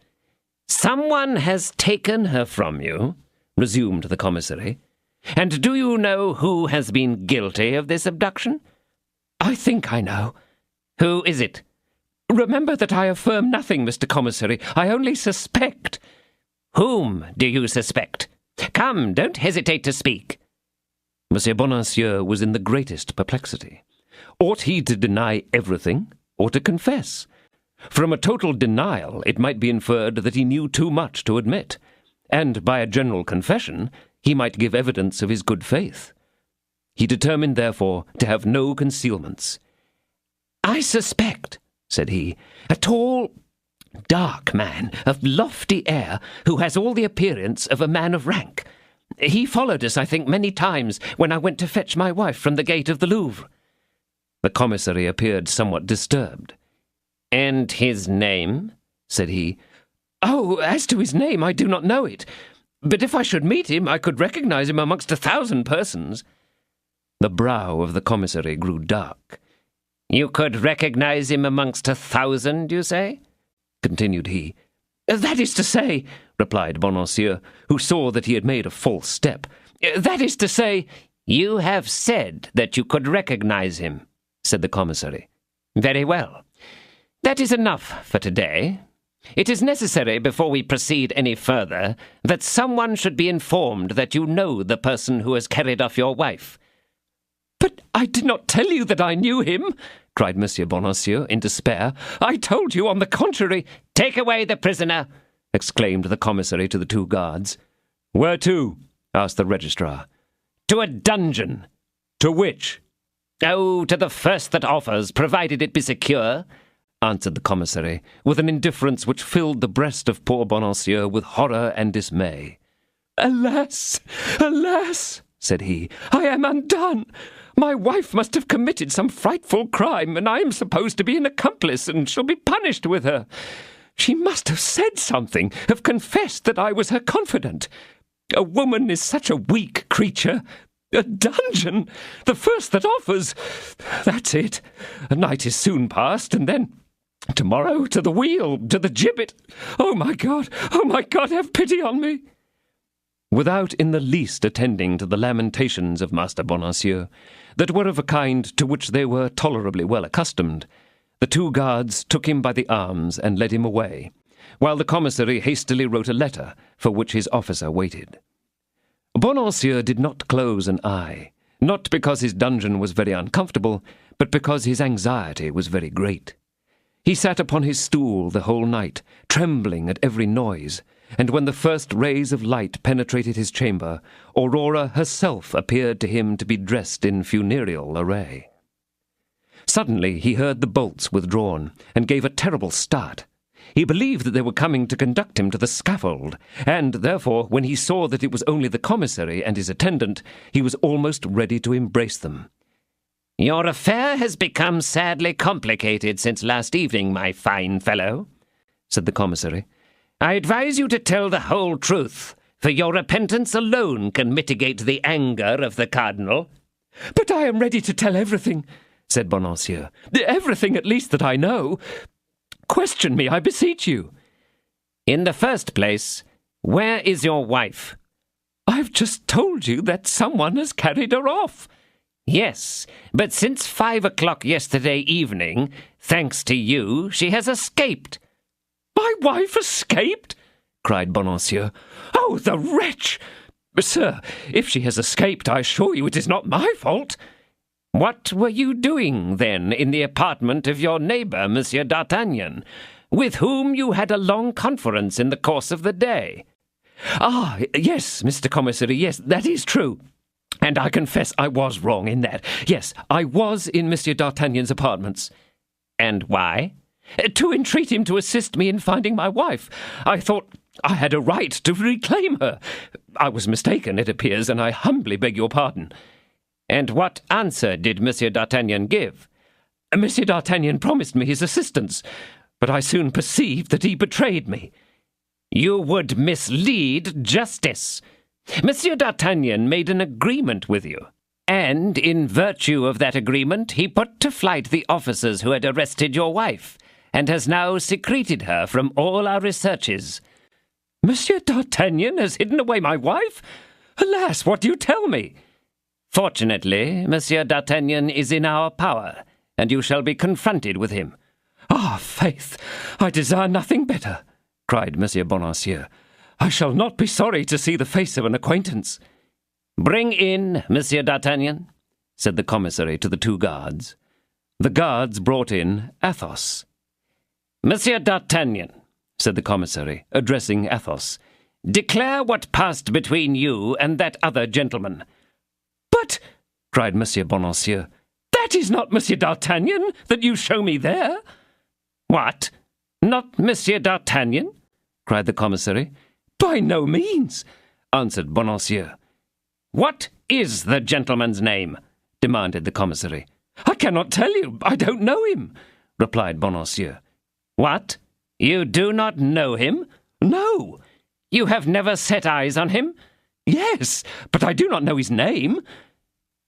S2: "Someone has taken her from you," resumed the commissary. "And do you know who has been guilty of this abduction?"
S1: "I think I know."
S2: "Who is it?"
S1: "Remember that I affirm nothing, Mr. Commissary. I only suspect."
S2: "Whom do you suspect? Come, don't hesitate to speak."
S1: Monsieur Bonacieux was in the greatest perplexity. Ought he to deny everything, or to confess? From a total denial, it might be inferred that he knew too much to admit, and by a general confession, he might give evidence of his good faith. He determined, therefore, to have no concealments. "I suspect," said he, "a tall, dark man of lofty air, who has all the appearance of a man of rank. He followed us, I think, many times when I went to fetch my wife from the gate of the Louvre." The commissary appeared somewhat disturbed.
S2: "And his name?"
S1: said he. "Oh, as to his name, I do not know it. But if I should meet him, I could recognize him amongst 1,000 persons." The brow of the commissary grew dark.
S2: "You could recognize him amongst 1,000, you say?"
S1: continued he. "That is to say," replied Bonacieux, who saw that he had made a false step. "That is to say—"
S2: "You have said that you could recognize him," said the commissary. "Very well. That is enough for today. It is necessary, before we proceed any further, that someone should be informed that you know the person who has carried off your wife."
S1: "But I did not tell you that I knew him," cried Monsieur Bonacieux in despair. "I told you, on the contrary—"
S2: "Take away the prisoner,"
S1: exclaimed the commissary to the 2 guards. "Where to?" asked the registrar.
S2: "To a dungeon."
S1: "To which?"
S2: "Oh, to the first that offers, provided it be secure,"
S1: answered the commissary, with an indifference which filled the breast of poor Bonacieux with horror and dismay. "Alas, alas!" said he, "I am undone. My wife must have committed some frightful crime, and I am supposed to be an accomplice, and shall be punished with her. She must have said something, have confessed that I was her confidant. A woman is such a weak creature. A dungeon! The first that offers! That's it. A night is soon past, and then Tomorrow, to the wheel, to the gibbet. Oh, my God, have pity on me!" Without in the least attending to the lamentations of Master Bonacieux, that were of a kind to which they were tolerably well accustomed, the two guards took him by the arms and led him away, while the commissary hastily wrote a letter for which his officer waited. Bonacieux did not close an eye, not because his dungeon was very uncomfortable, but because his anxiety was very great. He sat upon his stool the whole night, trembling at every noise, and when the first rays of light penetrated his chamber, Aurora herself appeared to him to be dressed in funereal array. Suddenly he heard the bolts withdrawn, and gave a terrible start. He believed that they were coming to conduct him to the scaffold, and, therefore, when he saw that it was only the commissary and his attendant, he was almost ready to embrace them.
S2: "Your affair has become sadly complicated since last evening, my fine fellow," said the commissary. "I advise you to tell the whole truth, for your repentance alone can mitigate the anger of the cardinal."
S1: "But I am ready to tell everything," said Bonacieux. "Everything, at least, that I know. Question me, I beseech you."
S2: "In the first place, where is your wife?"
S1: "I've just told you that someone has carried her off."
S2: "Yes, but since 5 o'clock yesterday evening, thanks to you, she has escaped."
S1: "My wife escaped?" cried Bonacieux. "Oh, the wretch! Sir, if she has escaped, I assure you it is not my fault."
S2: "What were you doing, then, in the apartment of your neighbour, Monsieur d'Artagnan, with whom you had a long conference in the course of the day?"
S1: "Ah, yes, Mr. Commissary, yes, that is true. And I confess I was wrong in that. Yes, I was in Monsieur d'Artagnan's apartments."
S2: "And why?"
S1: "To entreat him to assist me in finding my wife. I thought I had a right to reclaim her. I was mistaken, it appears, and I humbly beg your pardon."
S2: "And what answer did Monsieur d'Artagnan give?"
S1: "Monsieur d'Artagnan promised me his assistance, but I soon perceived that he betrayed me."
S2: "You would mislead justice. Monsieur d'Artagnan made an agreement with you, and in virtue of that agreement he put to flight the officers who had arrested your wife, and has now secreted her from all our researches."
S1: "Monsieur d'Artagnan has hidden away my wife? Alas, what do you tell me?"
S2: "Fortunately, Monsieur d'Artagnan is in our power, and you shall be confronted with him."
S1: "Ah, faith, I desire nothing better," cried Monsieur Bonacieux. "I shall not be sorry to see the face of an acquaintance."
S2: "Bring in Monsieur d'Artagnan," said the commissary to the two guards.
S1: The guards brought in Athos.
S2: "Monsieur d'Artagnan," said the commissary, addressing Athos, "declare what passed between you and that other gentleman."
S1: "But," cried Monsieur Bonacieux, "that is not Monsieur d'Artagnan that you show me there."
S2: "What? Not Monsieur d'Artagnan?" cried the commissary.
S1: "By no means," answered Bonacieux.
S2: "What is the gentleman's name?" demanded the commissary.
S1: "I cannot tell you. I don't know him," replied Bonacieux.
S2: "What? You do not know him?"
S1: "No."
S2: "You have never set eyes on him?"
S1: "Yes, but I do not know his name."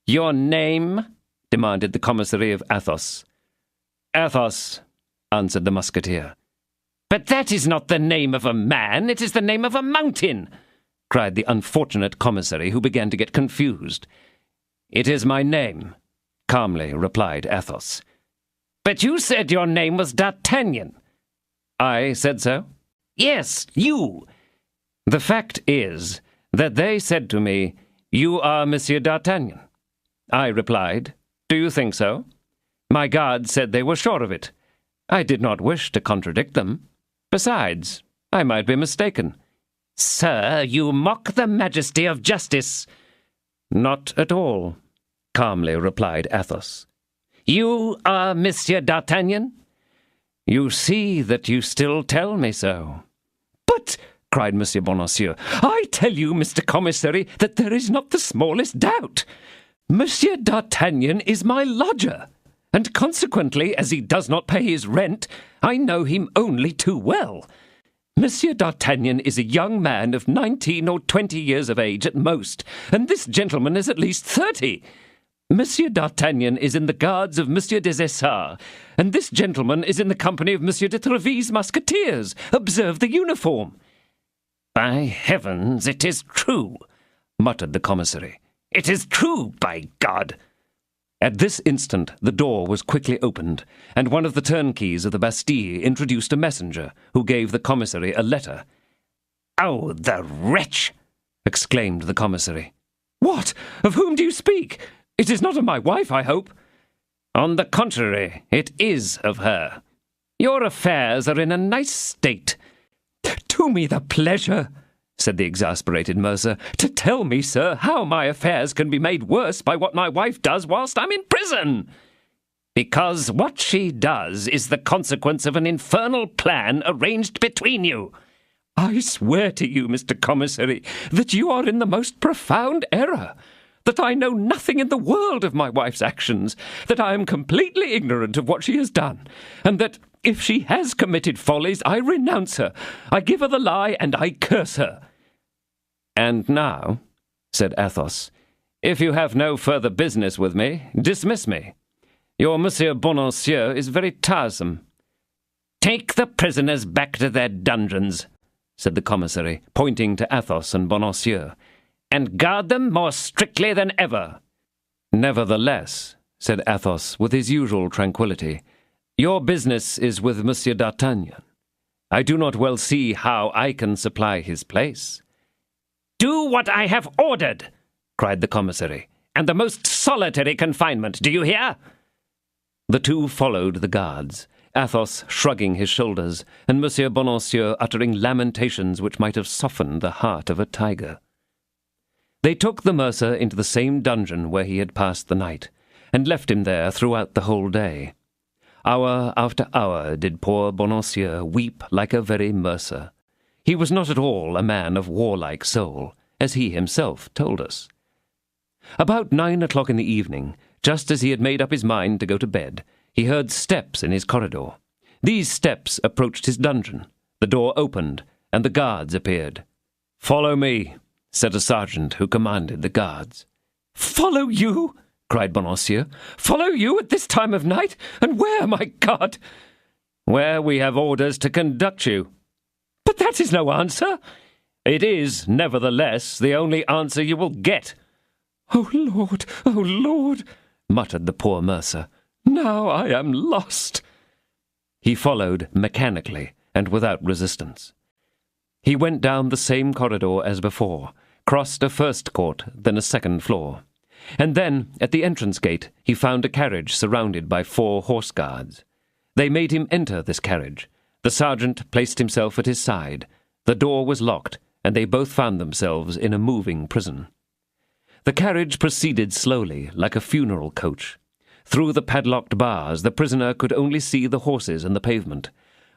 S2: "Your name?" demanded the commissary of Athos.
S1: "Athos," answered the musketeer.
S2: "But that is not the name of a man, it is the name of a mountain,"
S1: cried the unfortunate commissary, who began to get confused. "It is my name," calmly replied Athos.
S2: "But you said your name was D'Artagnan."
S1: "I said so?"
S2: "Yes, you."
S1: "The fact is that they said to me, 'You are Monsieur d'Artagnan.' I replied, 'Do you think so?' My guards said they were sure of it. I did not wish to contradict them. Besides, I might be mistaken."
S2: "Sir, you mock the majesty of justice."
S1: "Not at all," calmly replied Athos.
S2: "You are Monsieur d'Artagnan?"
S1: "You see that you still tell me so."
S2: "But,"
S1: cried Monsieur Bonacieux, "I tell you, Mr. Commissary, that there is not the smallest doubt. Monsieur d'Artagnan is my lodger, and consequently, as he does not pay his rent, I know him only too well. Monsieur d'Artagnan is a young man of 19 or 20 years of age at most, and this gentleman is at least 30. Monsieur d'Artagnan is in the guards of Monsieur des Essarts, and this gentleman is in the company of Monsieur de Tréville's Musketeers. Observe the uniform." "By heavens, it is true," muttered the commissary. "It is true, by God!" At this instant the door was quickly opened, and one of the turnkeys of the Bastille introduced a messenger, who gave the commissary a letter. "Oh, the wretch!" exclaimed the commissary. "What? Of whom do you speak? It is not of my wife, I hope." "On the contrary, it is of her. Your affairs are in a nice state." "Do me the pleasure," said the exasperated mercer, "to tell me, sir, how my affairs can be made worse by what my wife does whilst I'm in prison." "Because what she does is the consequence of an infernal plan arranged between you." "I swear to you, Mr. Commissary, that you are in the most profound error, that I know nothing in the world of my wife's actions, that I am completely ignorant of what she has done, and that if she has committed follies, I renounce her, I give her the lie, and I curse her." "And now," said Athos, "if you have no further business with me, dismiss me. Your Monsieur Bonacieux is very tiresome." "Take the prisoners back to their dungeons," said the commissary, pointing to Athos and Bonacieux, "and guard them more strictly than ever." "Nevertheless," said Athos with his usual tranquillity, "your business is with Monsieur d'Artagnan. I do not well see how I can supply his place." "Do what I have ordered," cried the commissary, "and the most solitary confinement, do you hear?" The two followed the guards, Athos shrugging his shoulders, and Monsieur Bonacieux uttering lamentations which might have softened the heart of a tiger. They took the mercer into the same dungeon where he had passed the night, and left him there throughout the whole day. Hour after hour did poor Bonacieux weep like a very mercer. He was not at all a man of warlike soul, as he himself told us. About 9 o'clock in the evening, just as he had made up his mind to go to bed, he heard steps in his corridor. These steps approached his dungeon. The door opened, and the guards appeared. "Follow me," said a sergeant who commanded the guards. "Follow you?" cried Bonacieux. "Follow you at this time of night? And where, my God?" "Where we have orders to conduct you." "But that is no answer." "It is, nevertheless, the only answer you will get." Oh, Lord," muttered the poor mercer. "Now I am lost." He followed mechanically and without resistance. He went down the same corridor as before, crossed a first court, then a second floor, and then, at the entrance gate, he found a carriage surrounded by 4 horse guards. They made him enter this carriage. The sergeant placed himself at his side. The door was locked, and they both found themselves in a moving prison. The carriage proceeded slowly, like a funeral coach. Through the padlocked bars, the prisoner could only see the horses and the pavement.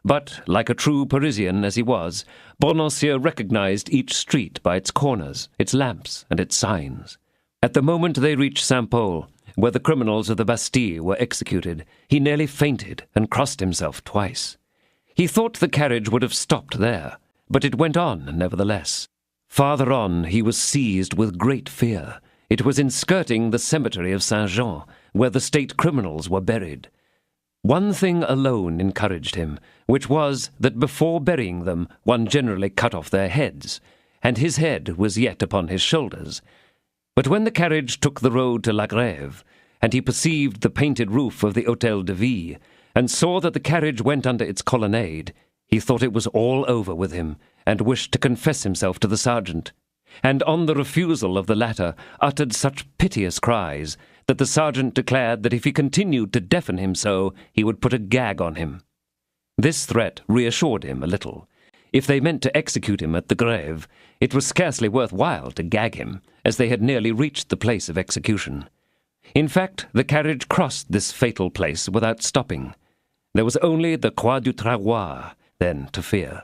S1: But, like a true Parisian as he was, Bonacieux recognized each street by its corners, its lamps, and its signs. At the moment they reached Saint-Paul, where the criminals of the Bastille were executed, he nearly fainted and crossed himself twice. He thought the carriage would have stopped there, but it went on nevertheless. Farther on he was seized with great fear. It was in skirting the cemetery of Saint-Jean, where the state criminals were buried. One thing alone encouraged him, which was that before burying them one generally cut off their heads, and his head was yet upon his shoulders. But when the carriage took the road to La Grève, and he perceived the painted roof of the Hôtel de Ville, and saw that the carriage went under its colonnade, he thought it was all over with him, and wished to confess himself to the sergeant, and on the refusal of the latter uttered such piteous cries that the sergeant declared that if he continued to deafen him so, he would put a gag on him. This threat reassured him a little. If they meant to execute him at the Grève, it was scarcely worth while to gag him, as they had nearly reached the place of execution. In fact, the carriage crossed this fatal place without stopping. There was only the Croix du Trahoir then to fear,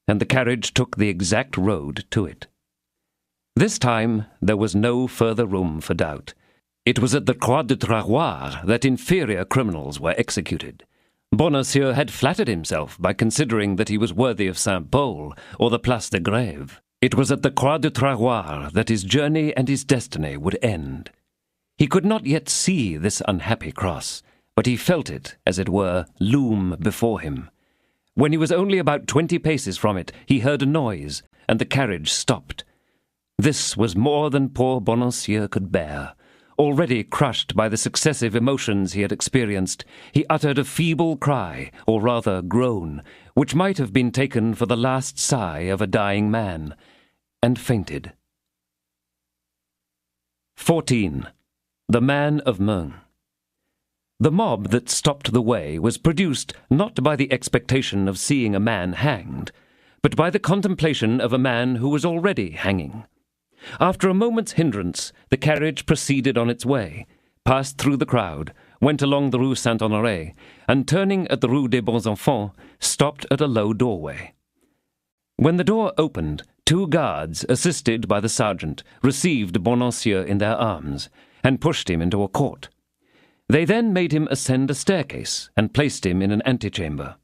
S1: and the carriage took the exact road to it. This time there was no further room for doubt. It was at the Croix du Trahoir that inferior criminals were executed. Bonacieux had flattered himself by considering that he was worthy of Saint-Paul or the Place de Grève. It was at the Croix du Trahoir that his journey and his destiny would end.
S4: He could not yet see this unhappy cross, but he felt it, as it were, loom before him. When he was only about 20 paces from it, he heard a noise, and the carriage stopped. This was more than poor Bonacieux could bear. Already crushed by the successive emotions he had experienced, he uttered a feeble cry, or rather groan, which might have been taken for the last sigh of a dying man, and fainted. 14. The Man of Meung. The mob that stopped the way was produced not by the expectation of seeing a man hanged, but by the contemplation of a man who was already hanging. After a moment's hindrance, the carriage proceeded on its way, passed through the crowd, went along the Rue Saint-Honoré, and turning at the Rue des Bons Enfants, stopped at a low doorway. When the door opened, 2 guards, assisted by the sergeant, received Bonacieux in their arms, and pushed him into a court. They then made him ascend a staircase, and placed him in an antechamber.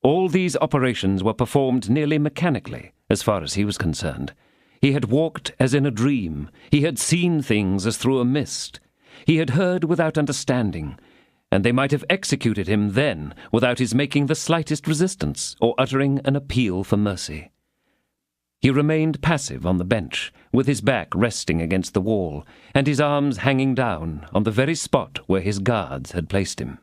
S4: All these operations were performed nearly mechanically, as far as he was concerned. He had walked as in a dream. He had seen things as through a mist. He had heard without understanding, and they might have executed him then without his making the slightest resistance or uttering an appeal for mercy. He remained passive on the bench, with his back resting against the wall, and his arms hanging down on the very spot where his guards had placed him.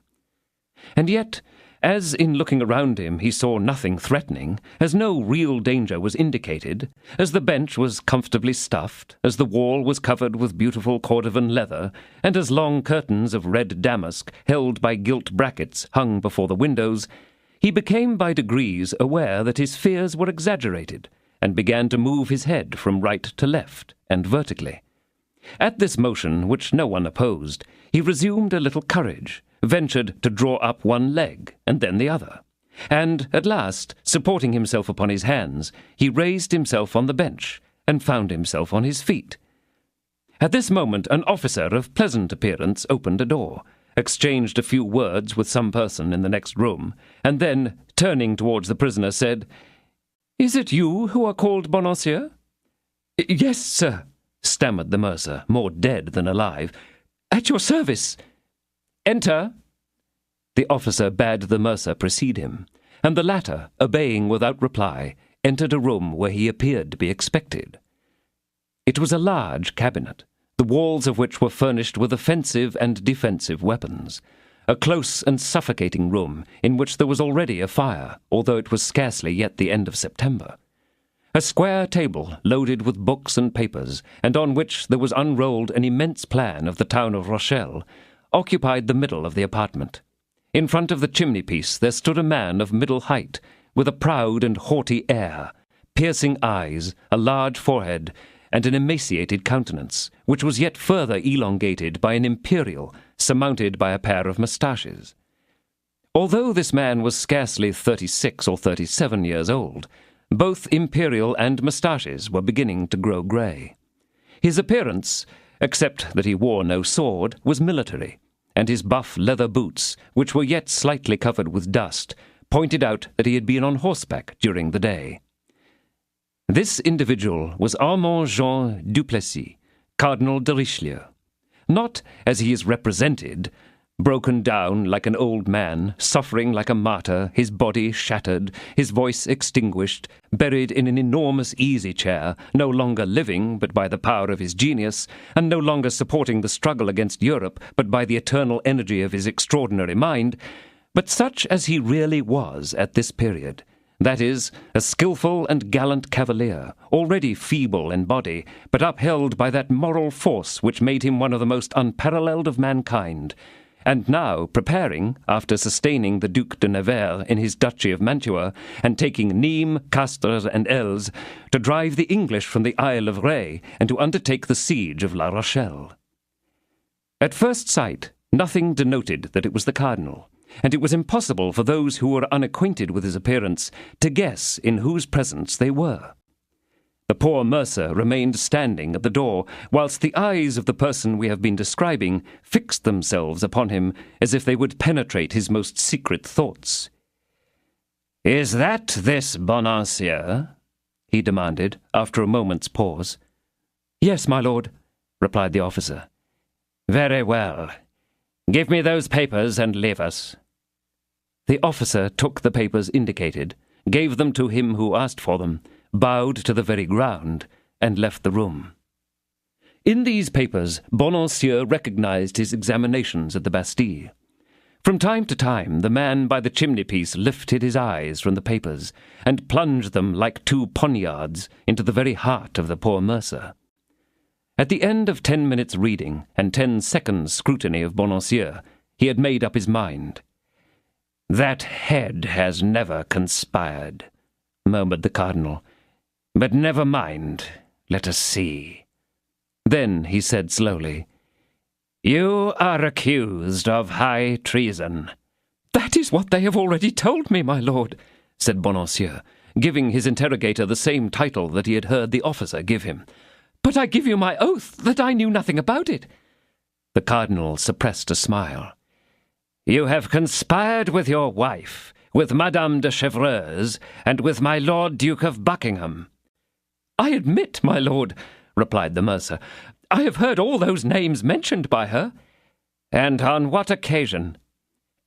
S4: And yet, as in looking around him he saw nothing threatening, as no real danger was indicated, as the bench was comfortably stuffed, as the wall was covered with beautiful Cordovan leather, and as long curtains of red damask, held by gilt brackets, hung before the windows, he became by degrees aware that his fears were exaggerated, and began to move his head from right to left, and vertically. At this motion, which no one opposed, he resumed a little courage, ventured to draw up one leg, and then the other, and, at last, supporting himself upon his hands, he raised himself on the bench, and found himself on his feet. At this moment an officer of pleasant appearance opened a door, exchanged a few words with some person in the next room, and then, turning towards the prisoner, said, "Is it you who are called Bonacieux?" "Yes, sir," stammered the mercer, more dead than alive. "At your service." "Enter." The officer bade the mercer precede him, and the latter, obeying without reply, entered a room where he appeared to be expected. It was a large cabinet, the walls of which were furnished with offensive and defensive weapons, a close and suffocating room in which there was already a fire, although it was scarcely yet the end of September. A square table loaded with books and papers, and on which there was unrolled an immense plan of the town of Rochelle, occupied the middle of the apartment. In front of the chimney-piece there stood a man of middle height, with a proud and haughty air, piercing eyes, a large forehead, and an emaciated countenance, which was yet further elongated by an imperial, surmounted by a pair of moustaches. Although this man was scarcely 36 or 37 years old, both imperial and moustaches were beginning to grow grey. His appearance, except that he wore no sword, was military, and his buff leather boots, which were yet slightly covered with dust, pointed out that he had been on horseback during the day. This individual was Armand Jean Duplessis, Cardinal de Richelieu. Not, as he is represented, broken down like an old man, suffering like a martyr, his body shattered, his voice extinguished, buried in an enormous easy-chair, no longer living but by the power of his genius, and no longer supporting the struggle against Europe but by the eternal energy of his extraordinary mind, but such as he really was at this period, that is, a skilful and gallant cavalier, already feeble in body, but upheld by that moral force which made him one of the most unparalleled of mankind, and now preparing, after sustaining the Duc de Nevers in his duchy of Mantua, and taking Nîmes, Castres, and Els, to drive the English from the Isle of Ré, and to undertake the siege of La Rochelle. At first sight, nothing denoted that it was the cardinal, and it was impossible for those who were unacquainted with his appearance to guess in whose presence they were. The poor mercer remained standing at the door, whilst the eyes of the person we have been describing fixed themselves upon him as if they would penetrate his most secret thoughts. "Is that this Bonacieux?" he demanded, after a moment's pause. "Yes, my lord," replied the officer. Very well. Give me those papers and leave us. The officer took the papers indicated, gave them to him who asked for them, bowed to the very ground, and left the room. In these papers, Bonacieux recognized his examinations at the Bastille. From time to time, the man by the chimney-piece lifted his eyes from the papers and plunged them like 2 poniards into the very heart of the poor mercer. At the end of 10 minutes' reading and 10 seconds' scrutiny of Bonacieux, he had made up his mind. "That head has never conspired," murmured the cardinal. "But never mind, let us see." Then he said slowly, "You are accused of high treason." "That is what they have already told me, my lord," said Bonacieux, giving his interrogator the same title that he had heard the officer give him. "But I give you my oath that I knew nothing about it." The cardinal suppressed a smile. "You have conspired with your wife, with Madame de Chevreuse, and with my Lord Duke of Buckingham." "I admit, my lord," replied the mercer, "I have heard all those names mentioned by her." "And on what occasion?"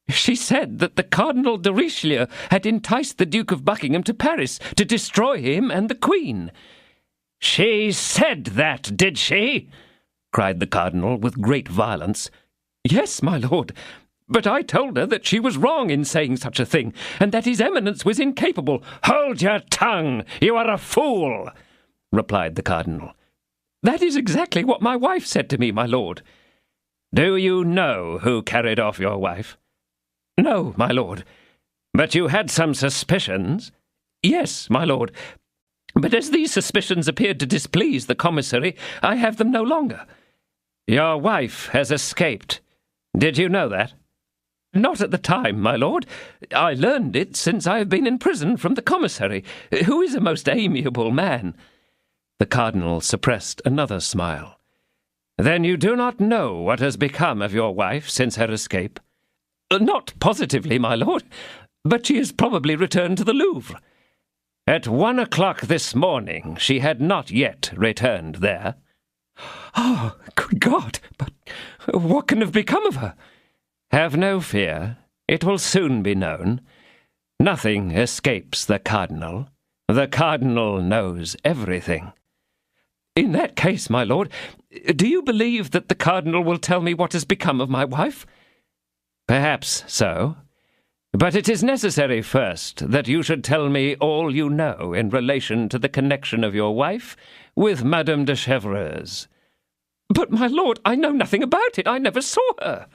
S4: "She said that the Cardinal de Richelieu had enticed the Duke of Buckingham to Paris to destroy him and the Queen." "She said that, did she?" cried the cardinal with great violence. "Yes, my lord. But I told her that she was wrong in saying such a thing, and that His Eminence was incapable." "Hold your tongue! You are a fool!" replied the cardinal. "That is exactly what my wife said to me, my lord." "Do you know who carried off your wife?" "No, my lord." "But you had some suspicions?" "Yes, my lord. But as these suspicions appeared to displease the commissary, I have them no longer." "Your wife has escaped. Did you know that?" "Not at the time, my lord. I learned it since I have been in prison from the commissary, who is a most amiable man." The cardinal suppressed another smile. "Then you do not know what has become of your wife since her escape?" "Not positively, my lord, but she has probably returned to the Louvre." "At 1 o'clock this morning she had not yet returned there." "Oh, good God! But what can have become of her?" "Have no fear. It will soon be known. Nothing escapes the cardinal. The cardinal knows everything." "In that case, my lord, do you believe that the cardinal will tell me what has become of my wife?" "Perhaps so. But it is necessary first that you should tell me all you know in relation to the connection of your wife with Madame de Chevreuse." "But, my lord, I know nothing about it. I never saw her."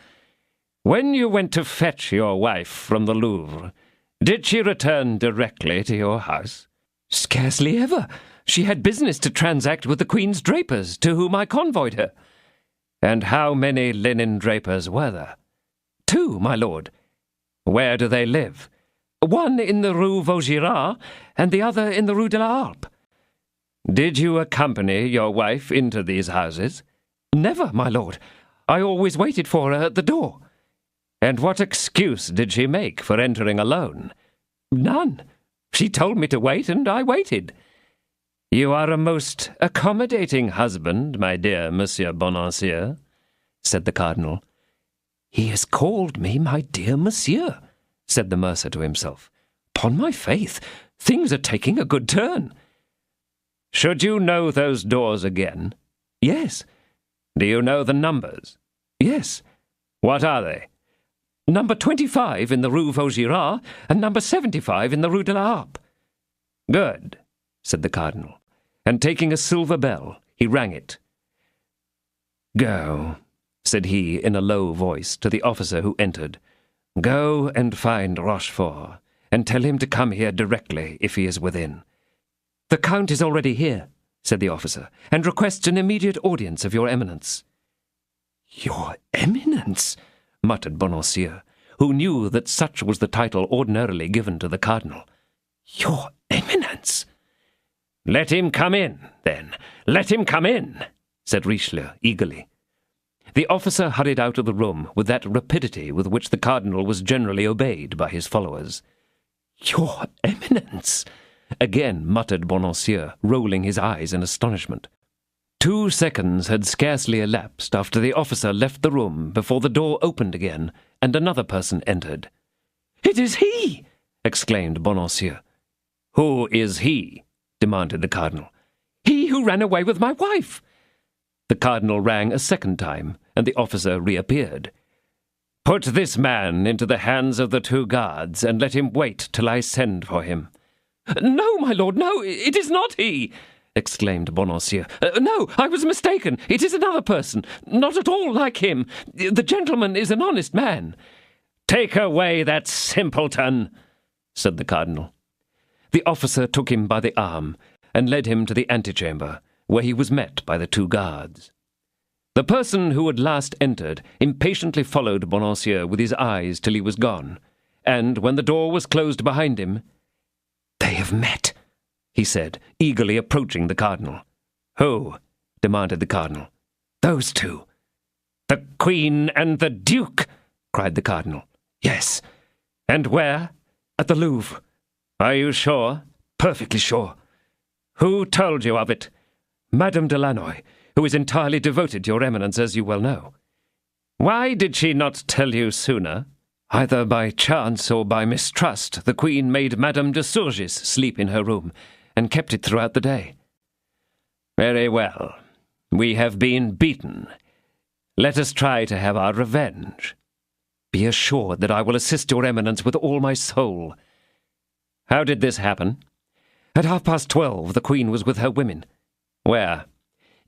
S4: "When you went to fetch your wife from the Louvre, did she return directly to your house?" "Scarcely ever. She had business to transact with the Queen's drapers, to whom I convoyed her." "And how many linen drapers were there?" "2, my lord." "Where do they live?" "One in the Rue Vaugirard, and the other in the Rue de la Harpe." "Did you accompany your wife into these houses?" "Never, my lord. I always waited for her at the door." "And what excuse did she make for entering alone?" "None. She told me to wait, and I waited." "You are a most accommodating husband, my dear Monsieur Bonacieux," said the cardinal. "He has called me my dear monsieur," said the mercer to himself. "'Pon my faith, things are taking a good turn." "Should you know those doors again?" "Yes." "Do you know the numbers?" "Yes." "What are they?" "Number 25 in the Rue Vaugirard, and number 75 in the Rue de la Harpe." "Good," said the cardinal, and taking a silver bell, he rang it. "Go," said he in a low voice to the officer who entered. "Go and find Rochefort, and tell him to come here directly if he is within." "The Count is already here," said the officer, "and requests an immediate audience of your Eminence." "Your Eminence?" muttered Bonacieux, who knew that such was the title ordinarily given to the cardinal. "Your Eminence?" "Let him come in, then. Let him come in," said Richelieu eagerly. The officer hurried out of the room with that rapidity with which the cardinal was generally obeyed by his followers. "Your Eminence!" again muttered Bonacieux, rolling his eyes in astonishment. 2 seconds had scarcely elapsed after the officer left the room before the door opened again, and another person entered.
S1: "It is he!"
S4: exclaimed Bonacieux. "Who is he?" demanded the cardinal.
S1: "He who ran away with my wife."
S4: The cardinal rang a second time, and the officer reappeared. "Put this man into the hands of the 2 guards, and let him wait till I send for him."
S1: "No, my lord, no, it is not he!" exclaimed Bonacieux. "No, I was mistaken. It is another person, not at all like him. The gentleman is an honest man."
S2: "Take away that simpleton," said the cardinal.
S4: The officer took him by the arm and led him to the antechamber, where he was met by the 2 guards. The person who had last entered impatiently followed Bonacieux with his eyes till he was gone, and when the door was closed behind him, "They have met," he said, eagerly approaching the cardinal.
S2: "Who?"
S4: demanded the cardinal.
S1: "Those 2.
S2: "The Queen and the Duke?"
S4: cried the cardinal.
S1: "Yes."
S2: "And where?"
S1: "At the Louvre."
S2: "Are you sure?"
S1: "Perfectly sure."
S2: "Who told you of it?"
S1: "Madame de Lannoy, who is entirely devoted to your eminence, as you well know."
S2: "Why did she not tell you sooner?"
S1: "Either by chance or by mistrust, the Queen made Madame de Surgis sleep in her room, and kept it throughout the day."
S2: "Very well. We have been beaten. Let us try to have our revenge."
S1: "Be assured that I will assist your eminence with all my soul."
S2: "How did this happen?"
S1: "At 12:30, the Queen was with her women."
S2: "Where?"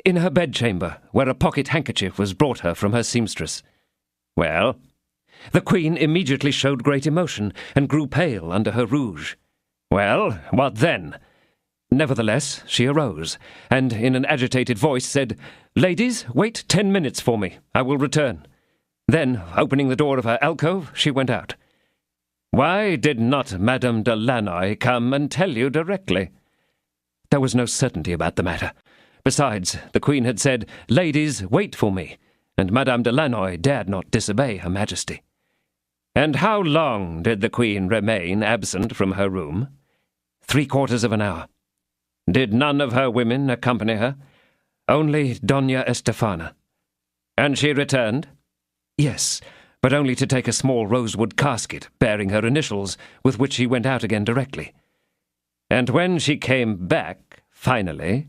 S1: "In her bedchamber, where a pocket handkerchief was brought her from her seamstress."
S2: "Well?"
S1: "The Queen immediately showed great emotion, and grew pale under her rouge."
S2: "Well, what then?"
S1: "Nevertheless, she arose, and in an agitated voice said, 'Ladies, wait 10 minutes for me. I will return.' Then, opening the door of her alcove, she went out."
S2: "Why did not Madame de Lannoy come and tell you directly?"
S1: "There was no certainty about the matter. Besides, the Queen had said, 'Ladies, wait for me,' and Madame de Lannoy dared not disobey Her Majesty."
S2: "And how long did the Queen remain absent from her room?"
S1: 3/4 of an hour."
S2: "Did none of her women accompany her?"
S1: "Only Doña Estefana."
S2: "And she returned?"
S1: "Yes, but only to take a small rosewood casket bearing her initials, with which she went out again directly."
S2: "And when she came back, finally,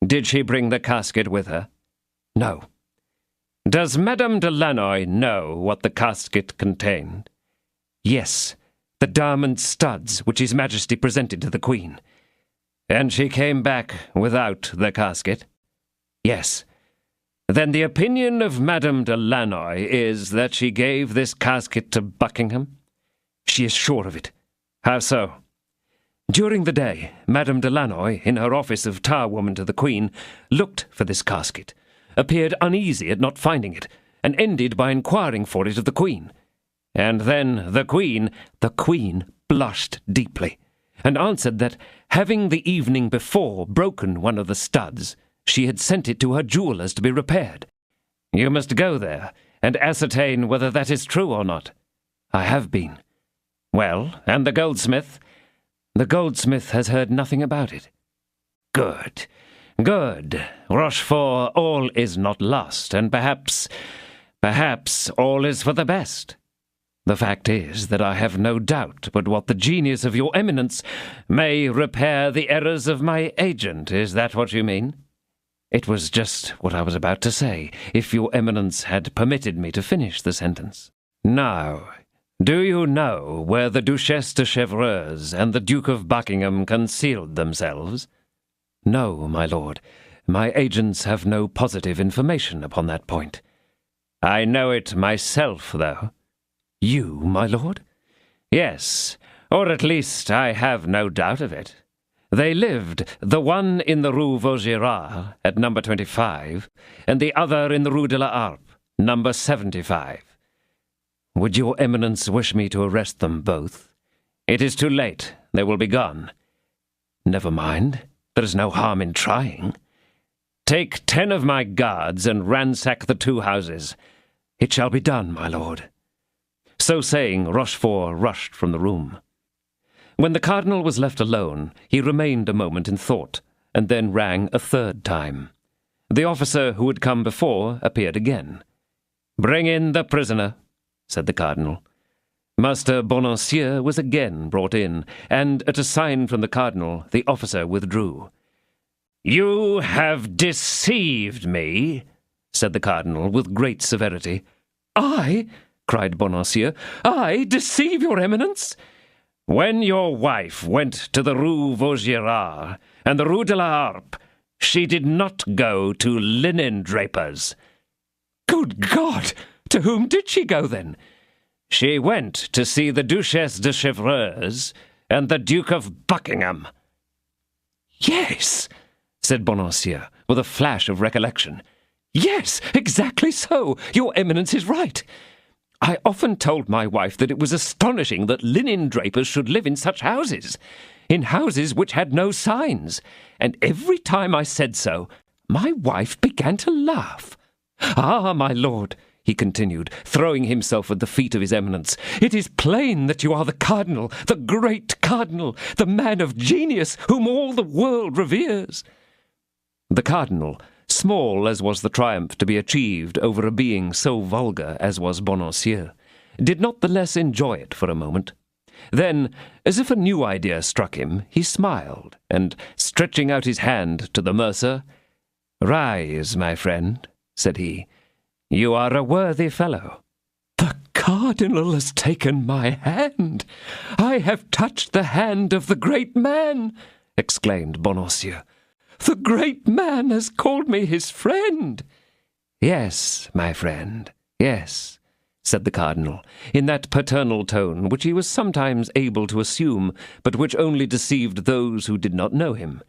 S2: did she bring the casket with her?"
S1: "No."
S2: "Does Madame de Lannoy know what the casket contained?"
S1: "Yes, the diamond studs which His Majesty presented to the Queen."
S2: "And she came back without the casket?"
S1: "Yes."
S2: "Then the opinion of Madame de Lannoy is that she gave this casket to Buckingham?"
S1: "She is sure of it."
S2: "How so?"
S1: "During the day, Madame de Lannoy, in her office of tar-woman to the Queen, looked for this casket, appeared uneasy at not finding it, and ended by inquiring for it of the Queen.
S2: And then the Queen..."
S1: "The Queen blushed deeply, and answered that, having the evening before broken one of the studs, she had sent it to her jewellers to be repaired."
S2: "You must go there, and ascertain whether that is true or not."
S1: "I have been."
S2: "Well, and the goldsmith?"
S1: "The goldsmith has heard nothing about it."
S2: "Good. Good. Rochefort, all is not lost, and perhaps all is for the best."
S1: "The fact is that I have no doubt but what the genius of your eminence
S2: may repair the errors of my agent. Is that what you mean?"
S1: "It was just what I was about to say, if your eminence had permitted me to finish the sentence."
S2: "Now, do you know where the Duchesse de Chevreuse and the Duke of Buckingham concealed themselves?"
S1: "No, my lord. My agents have no positive information upon that point."
S2: "I know it myself, though."
S1: "You, my lord?"
S2: "Yes, or at least I have no doubt of it. They lived, the one in the Rue Vaugirard, at number 25, and the other in the Rue de la Harpe, number 75.
S1: "Would your eminence wish me to arrest them both?"
S2: "It is too late. They will be gone."
S1: "Never mind. There is no harm in trying."
S2: "Take 10 of my guards and ransack the 2 houses."
S1: "It shall be done, my lord." So saying, Rochefort rushed from the room. When the cardinal was left alone, he remained a moment in thought, and then rang a 3rd time.
S4: The officer who had come before appeared again. "Bring in the prisoner," said the cardinal. Master Bonancieux was again brought in, and at a sign from the cardinal, the officer withdrew. "You have deceived me," said the cardinal with great severity. "I?" cried Bonancieux. "I deceive your eminence?" "When your wife went to the Rue Vaugirard and the Rue de la Harpe, she did not go to linen drapers." "Good God! To whom did she go, then?" "She went to see the Duchesse de Chevreuse and the Duke of Buckingham." "Yes," said Bonancieux, with a flash of recollection. "Yes, exactly so. Your eminence is right. I often told my wife that it was astonishing that linen drapers should live in such houses, in houses which had no signs, and every time I said so, my wife began to laugh. Ah, my lord," he continued, throwing himself at the feet of his eminence, "it is plain that you are the cardinal, the great cardinal, the man of genius whom all the world reveres." The cardinal, small as was the triumph to be achieved over a being so vulgar as was Bonancieux, did not the less enjoy it for a moment. Then, as if a new idea struck him, he smiled, and, stretching out his hand to the mercer, "Rise, my friend," said he. "You are a worthy fellow." "The cardinal has taken my hand. I have touched the hand of the great man," exclaimed Bonancieux. "The great man has called me his friend." "Yes, my friend, yes," said the cardinal, in that paternal tone which he was sometimes able to assume, but which only deceived those who did not know him.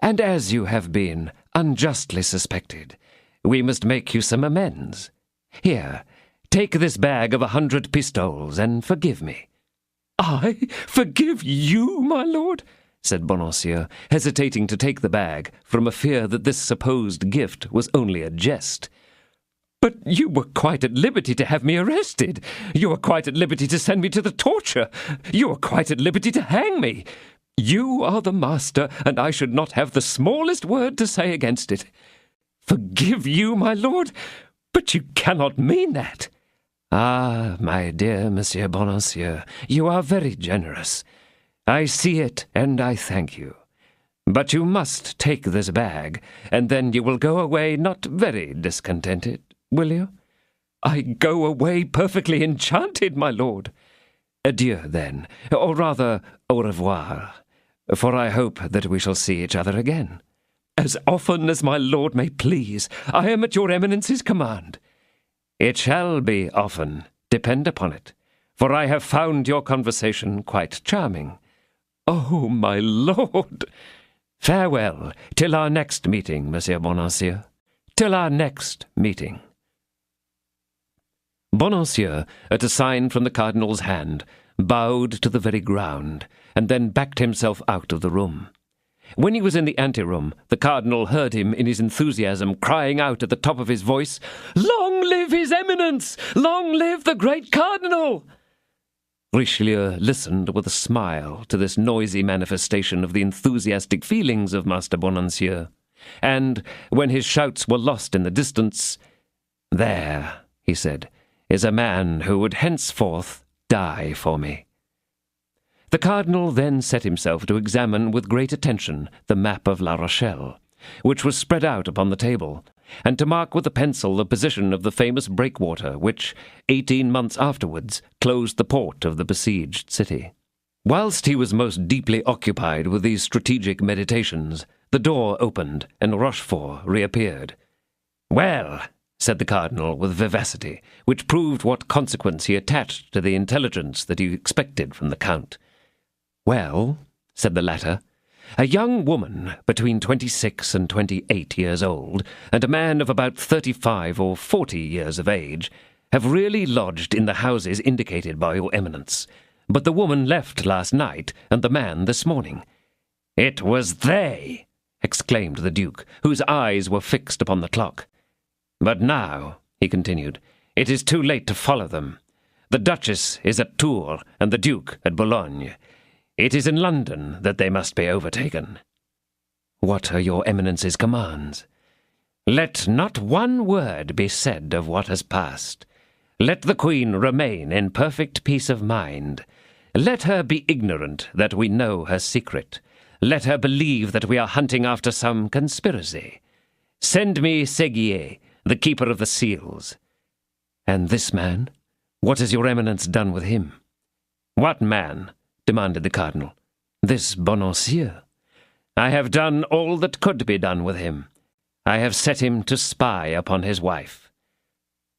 S4: "And as you have been unjustly suspected, we must make you some amends. Here, take this bag of 100 pistoles, and forgive me." "I forgive you, my lord?" said Bonancieux, hesitating to take the bag, from a fear that this supposed gift was only a jest. "But you were quite at liberty to have me arrested. You were quite at liberty to send me to the torture. You were quite at liberty to hang me. You are the master, and I should not have the smallest word to say against it. Forgive you, my lord? But you cannot mean that." "Ah, my dear Monsieur Bonancieux, you are very generous. I see it, and I thank you. But you must take this bag, and then you will go away not very discontented, will you?" "I go away perfectly enchanted, my lord." "Adieu, then, or rather, au revoir, for I hope that we shall see each other again." "As often as my lord may please. I am at your eminence's command." "It shall be often, depend upon it, for I have found your conversation quite charming." "Oh, my lord!" "Farewell, till our next meeting, Monsieur Bonancieux. Till our next meeting." Bonancieux, at a sign from the cardinal's hand, bowed to the very ground, and then backed himself out of the room. When he was in the anteroom, the cardinal heard him in his enthusiasm crying out at the top of his voice, "Long live his eminence! Long live the great cardinal!" Richelieu listened with a smile to this noisy manifestation of the enthusiastic feelings of Master Bonancieux, and, when his shouts were lost in the distance, "There," he said, "is a man who would henceforth die for me." The cardinal then set himself to examine with great attention the map of La Rochelle, which was spread out upon the table, and to mark with a pencil the position of the famous breakwater which, 18 months afterwards, closed the port of the besieged city. Whilst he was most deeply occupied with these strategic meditations, the door opened, and Rochefort reappeared. "Well," said the cardinal with vivacity, which proved what consequence he attached to the intelligence that he expected from the count. "Well," said the latter, "a young woman between 26 and 28 years old, and a man of about 35 or 40 years of age, have really lodged in the houses indicated by your eminence, but the woman left last night, and the man this morning." "It was they!" exclaimed the duke, whose eyes were fixed upon the clock. "But now," he continued, "it is too late to follow them. The Duchess is at Tours, and the Duke at Boulogne. It is in London that they must be overtaken." "What are your eminence's commands?"
S2: Let not one word be said of what has passed. Let the Queen remain in perfect peace of mind. Let her be ignorant that we know her secret. Let her believe that we are hunting after some conspiracy. Send me Séguier, the keeper of the seals. And this man? What has your eminence done with him? What man? Demanded the cardinal. This Bonancieux. I have done all that could be done with him. I have set him to spy upon his wife.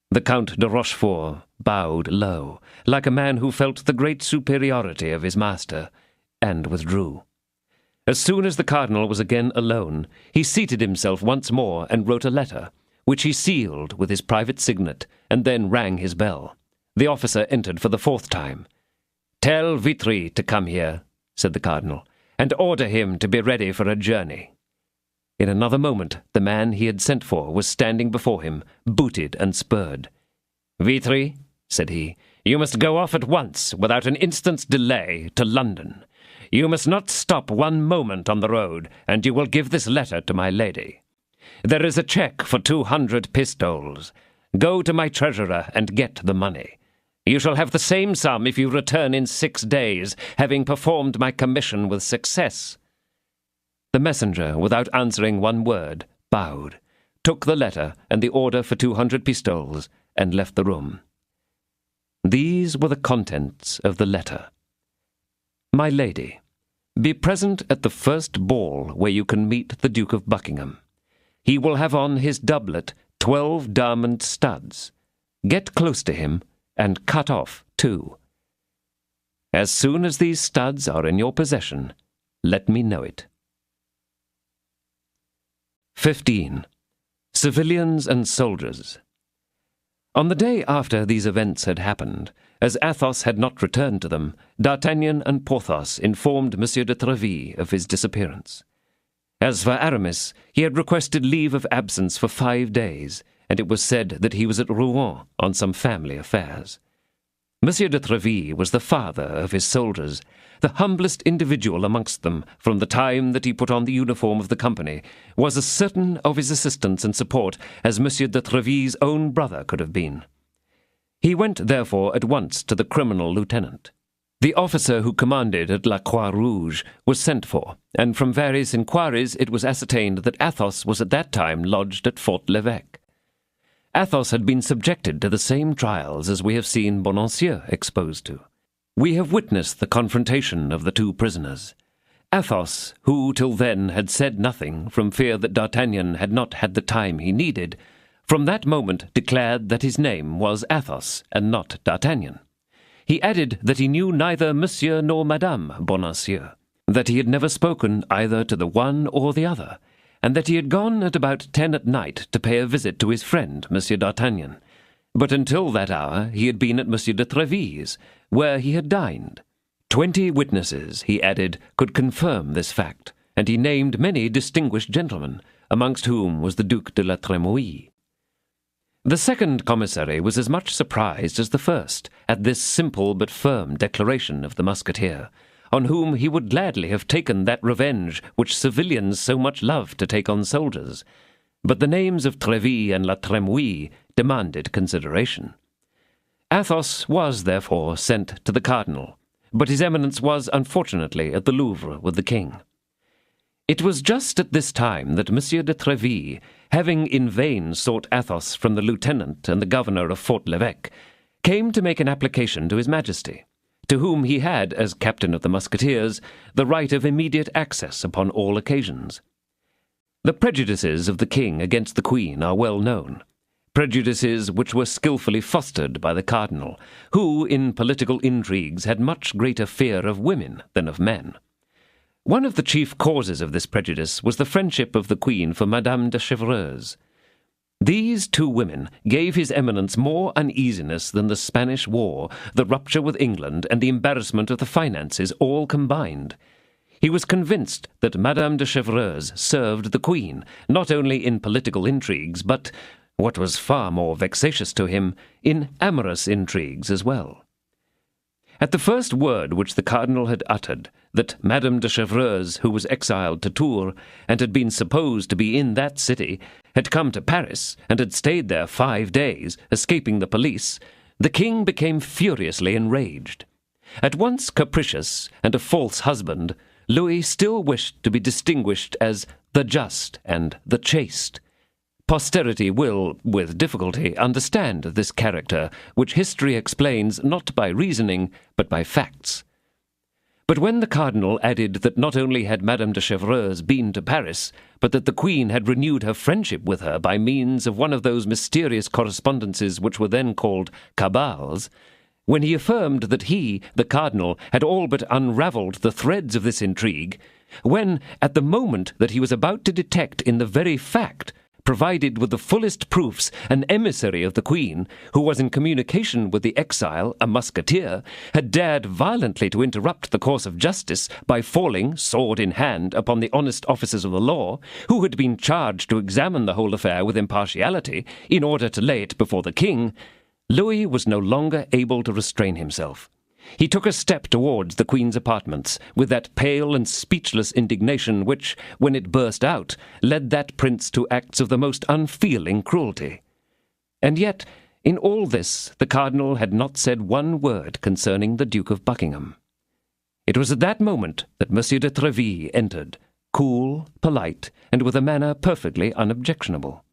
S2: The Count de Rochefort bowed low, like a man who felt the great superiority of his master, and withdrew. As soon as the cardinal was again alone, he seated himself once more and wrote a letter, which he sealed with his private signet, and then rang his bell. The officer entered for the 4th time. "Tell Vitry to come here," said the cardinal, "and order him to be ready for a journey." In another moment the man he had sent for was standing before him, booted and spurred. "Vitry," said he, "you must go off at once, without an instant's delay, to London. You must not stop one moment on the road, and you will give this letter to my lady. There is a cheque for 200 pistoles. Go to my treasurer and get the money. You shall have the same sum if you return in 6 days, having performed my commission with success." The messenger, without answering one word, bowed, took the letter and the order for 200 pistoles, and left the room. These were the contents of the letter. "My lady, be present at the first ball where you can meet the Duke of Buckingham. He will have on his doublet 12 diamond studs. Get close to him, and cut off 2. As soon as these studs are in your possession, let me know it." 15. Civilians and Soldiers. On the day after these events had happened, as Athos had not returned to them, D'Artagnan and Porthos informed Monsieur de Tréville of his disappearance. As for Aramis, he had requested leave of absence for 5 days, and it was said that he was at Rouen on some family affairs. Monsieur de Tréville was the father of his soldiers, the humblest individual amongst them from the time that he put on the uniform of the company, was as certain of his assistance and support as Monsieur de Tréville's own brother could have been. He went, therefore, at once to the criminal lieutenant. The officer who commanded at La Croix-Rouge was sent for, and from various inquiries it was ascertained that Athos was at that time lodged at Fort l'Evêque. Athos had been subjected to the same trials as we have seen Bonancieux exposed to. We have witnessed the confrontation of the 2 prisoners. Athos, who till then had said nothing from fear that D'Artagnan had not had the time he needed, from that moment declared that his name was Athos and not D'Artagnan. He added that he knew neither Monsieur nor Madame Bonancieux, that he had never spoken either to the one or the other, and that he had gone at about 10 at night to pay a visit to his friend, Monsieur d'Artagnan. But until that hour he had been at Monsieur de Tréville's, where he had dined. 20 witnesses, he added, could confirm this fact, and he named many distinguished gentlemen, amongst whom was the Duc de la Trémouille. The second commissary was as much surprised as the first at this simple but firm declaration of the Musketeer, on whom he would gladly have taken that revenge which civilians so much love to take on soldiers. But the names of Tréville and La Trémouille demanded consideration. Athos was, therefore, sent to the cardinal, but his eminence was, unfortunately, at the Louvre with the king. It was just at this time that Monsieur de Tréville, having in vain sought Athos from the lieutenant and the governor of Fort l'Evêque, came to make an application to his Majesty, to whom he had, as captain of the Musketeers, the right of immediate access upon all occasions. The prejudices of the king against the queen are well known, prejudices which were skilfully fostered by the cardinal, who, in political intrigues, had much greater fear of women than of men. One of the chief causes of this prejudice was the friendship of the queen for Madame de Chevreuse. These 2 women gave his eminence more uneasiness than the Spanish War, the rupture with England, and the embarrassment of the finances all combined. He was convinced that Madame de Chevreuse served the queen, not only in political intrigues, but, what was far more vexatious to him, in amorous intrigues as well. At the first word which the cardinal had uttered,
S4: that Madame de Chevreuse, who was exiled to Tours, and had been supposed to be in that city, had come to Paris, and had stayed there 5 days, escaping the police, the king became furiously enraged. At once capricious and a false husband, Louis still wished to be distinguished as the just and the chaste. Posterity will, with difficulty, understand this character, which history explains not by reasoning, but by facts. But when the cardinal added that not only had Madame de Chevreuse been to Paris, but that the queen had renewed her friendship with her by means of one of those mysterious correspondences which were then called cabals, when he affirmed that he, the cardinal, had all but unravelled the threads of this intrigue, when, at the moment that he was about to detect in the very fact, provided with the fullest proofs, an emissary of the queen, who was in communication with the exile, a musketeer, had dared violently to interrupt the course of justice by falling, sword in hand, upon the honest officers of the law, who had been charged to examine the whole affair with impartiality, in order to lay it before the king, Louis was no longer able to restrain himself. He took a step towards the queen's apartments, with that pale and speechless indignation which, when it burst out, led that prince to acts of the most unfeeling cruelty. And yet, in all this, the cardinal had not said one word concerning the Duke of Buckingham. It was at that moment that Monsieur de Treville entered, cool, polite, and with a manner perfectly unobjectionable.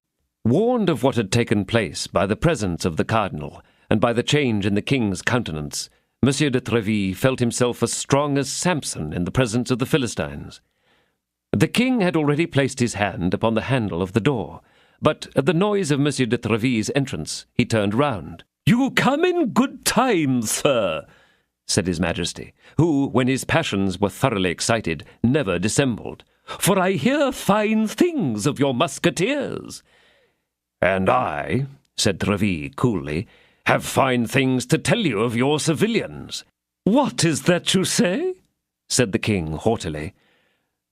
S4: Warned of what had taken place by the presence of the cardinal, and by the change in the king's countenance, Monsieur de Treville felt himself as strong as Samson in the presence of the Philistines. The king had already placed his hand upon the handle of the door, but at the noise of Monsieur de Treville's entrance he turned round. "You come in good time, sir," said his Majesty, who, when his passions were thoroughly excited, never dissembled, "for I hear fine things of your musketeers." "And I," said Treville coolly, "have fine things to tell you of your civilians." "What is that you say?" said the king haughtily.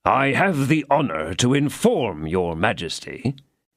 S4: "I have the honour to inform your Majesty,"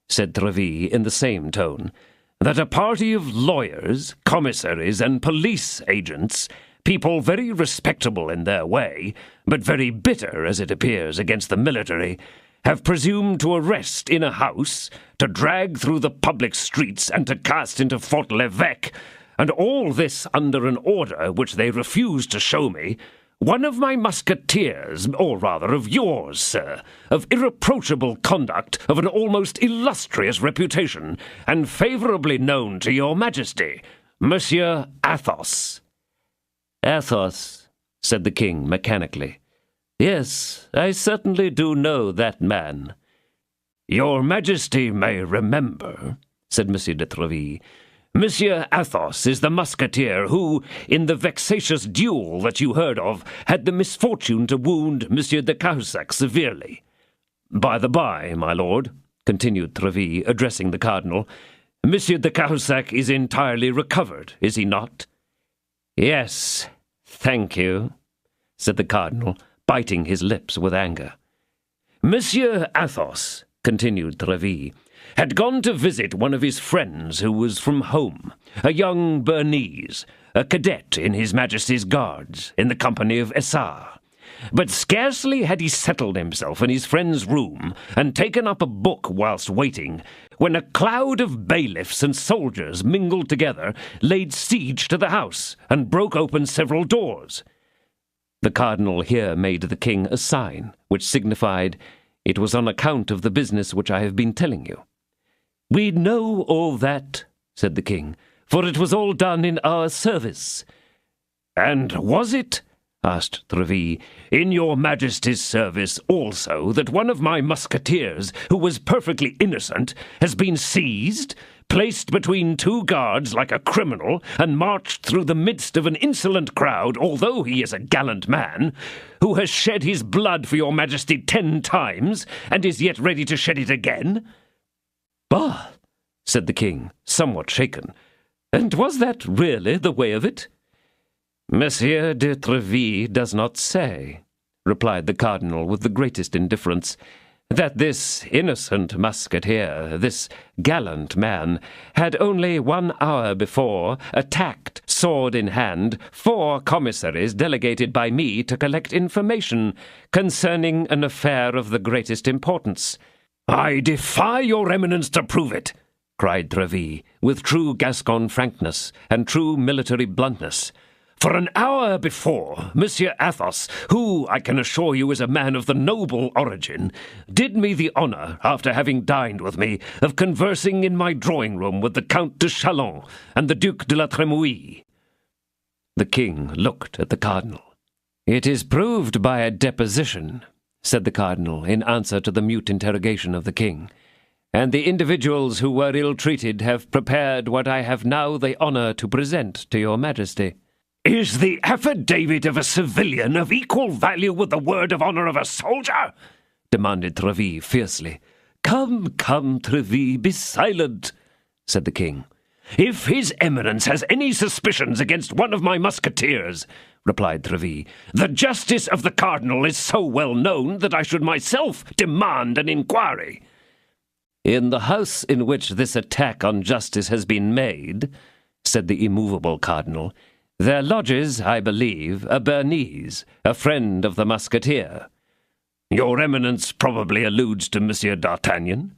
S4: said Treville in the same tone, "that a party of lawyers, commissaries, and police agents, people very respectable in their way, but very bitter, as it appears, against the military, have presumed to arrest in a house, to drag through the public streets, and to cast into Fort l'Evêque, and all this under an order which they refuse to show me, one of my musketeers, or rather of yours, sir, of irreproachable conduct, of an almost illustrious reputation, and favourably known to your Majesty, Monsieur Athos." "Athos," said the king mechanically. "Yes, I certainly do know that man." "Your Majesty may remember," said Monsieur de Treville, "Monsieur Athos is the musketeer who, in the vexatious duel that you heard of, had the misfortune to wound Monsieur de Cahusac severely. By the by, my lord," continued Treville, addressing the cardinal, "Monsieur de Cahusac is entirely recovered, is he not?" "Yes, thank you," said the cardinal, biting his lips with anger. "Monsieur Athos," continued Treville, "had gone to visit one of his friends who was from home, a young Bernese, a cadet in His Majesty's Guards, in the company of Essars. But scarcely had he settled himself in his friend's room and taken up a book whilst waiting, when a cloud of bailiffs and soldiers mingled together, laid siege to the house, and broke open several doors." The cardinal here made the king a sign, which signified, "It was on account of the business which I have been telling you." "We know all that," said the king, "for it was all done in our service." "And was it," asked Treville, "in your Majesty's service also that one of my musketeers, who was perfectly innocent, has been seized, placed between two guards like a criminal, and marched through the midst of an insolent crowd, although he is a gallant man, who has shed his blood for your Majesty 10 times, and is yet ready to shed it again?" "Bah!" said the king, somewhat shaken. "And was that really the way of it?" "Monsieur de Treville does not say," replied the cardinal with the greatest indifference, that this innocent musketeer, this gallant man, had only 1 hour before attacked, sword in hand, 4 commissaries delegated by me to collect information concerning an affair of the greatest importance.
S2: "I defy your eminence to prove it,"
S4: cried Tréville, with true Gascon frankness and true military bluntness.
S2: "For an hour before, Monsieur Athos, who, I can assure you, is a man of the noble origin, did me the honour, after having dined with me, of conversing in my drawing-room with the Count de Chalon and the Duc de la Trémouille."
S4: The king looked at the cardinal. "It is proved by a deposition," said the cardinal in answer to the mute interrogation of the king, "and the individuals who were ill-treated have prepared what I have now the honour to present to your majesty."
S2: "Is the affidavit of a civilian of equal value with the word of honour of a soldier?"
S4: demanded Tréville fiercely.
S2: Come, Tréville, be silent," said the king. "If his eminence has any suspicions against one of my musketeers," replied Tréville, "the justice of the cardinal is so well known that I should myself demand an inquiry."
S4: "In the house in which this attack on justice has been made," said the immovable cardinal, "there lodges, I believe, a Bernese, a friend of the musketeer."
S2: "Your eminence probably alludes to Monsieur d'Artagnan?"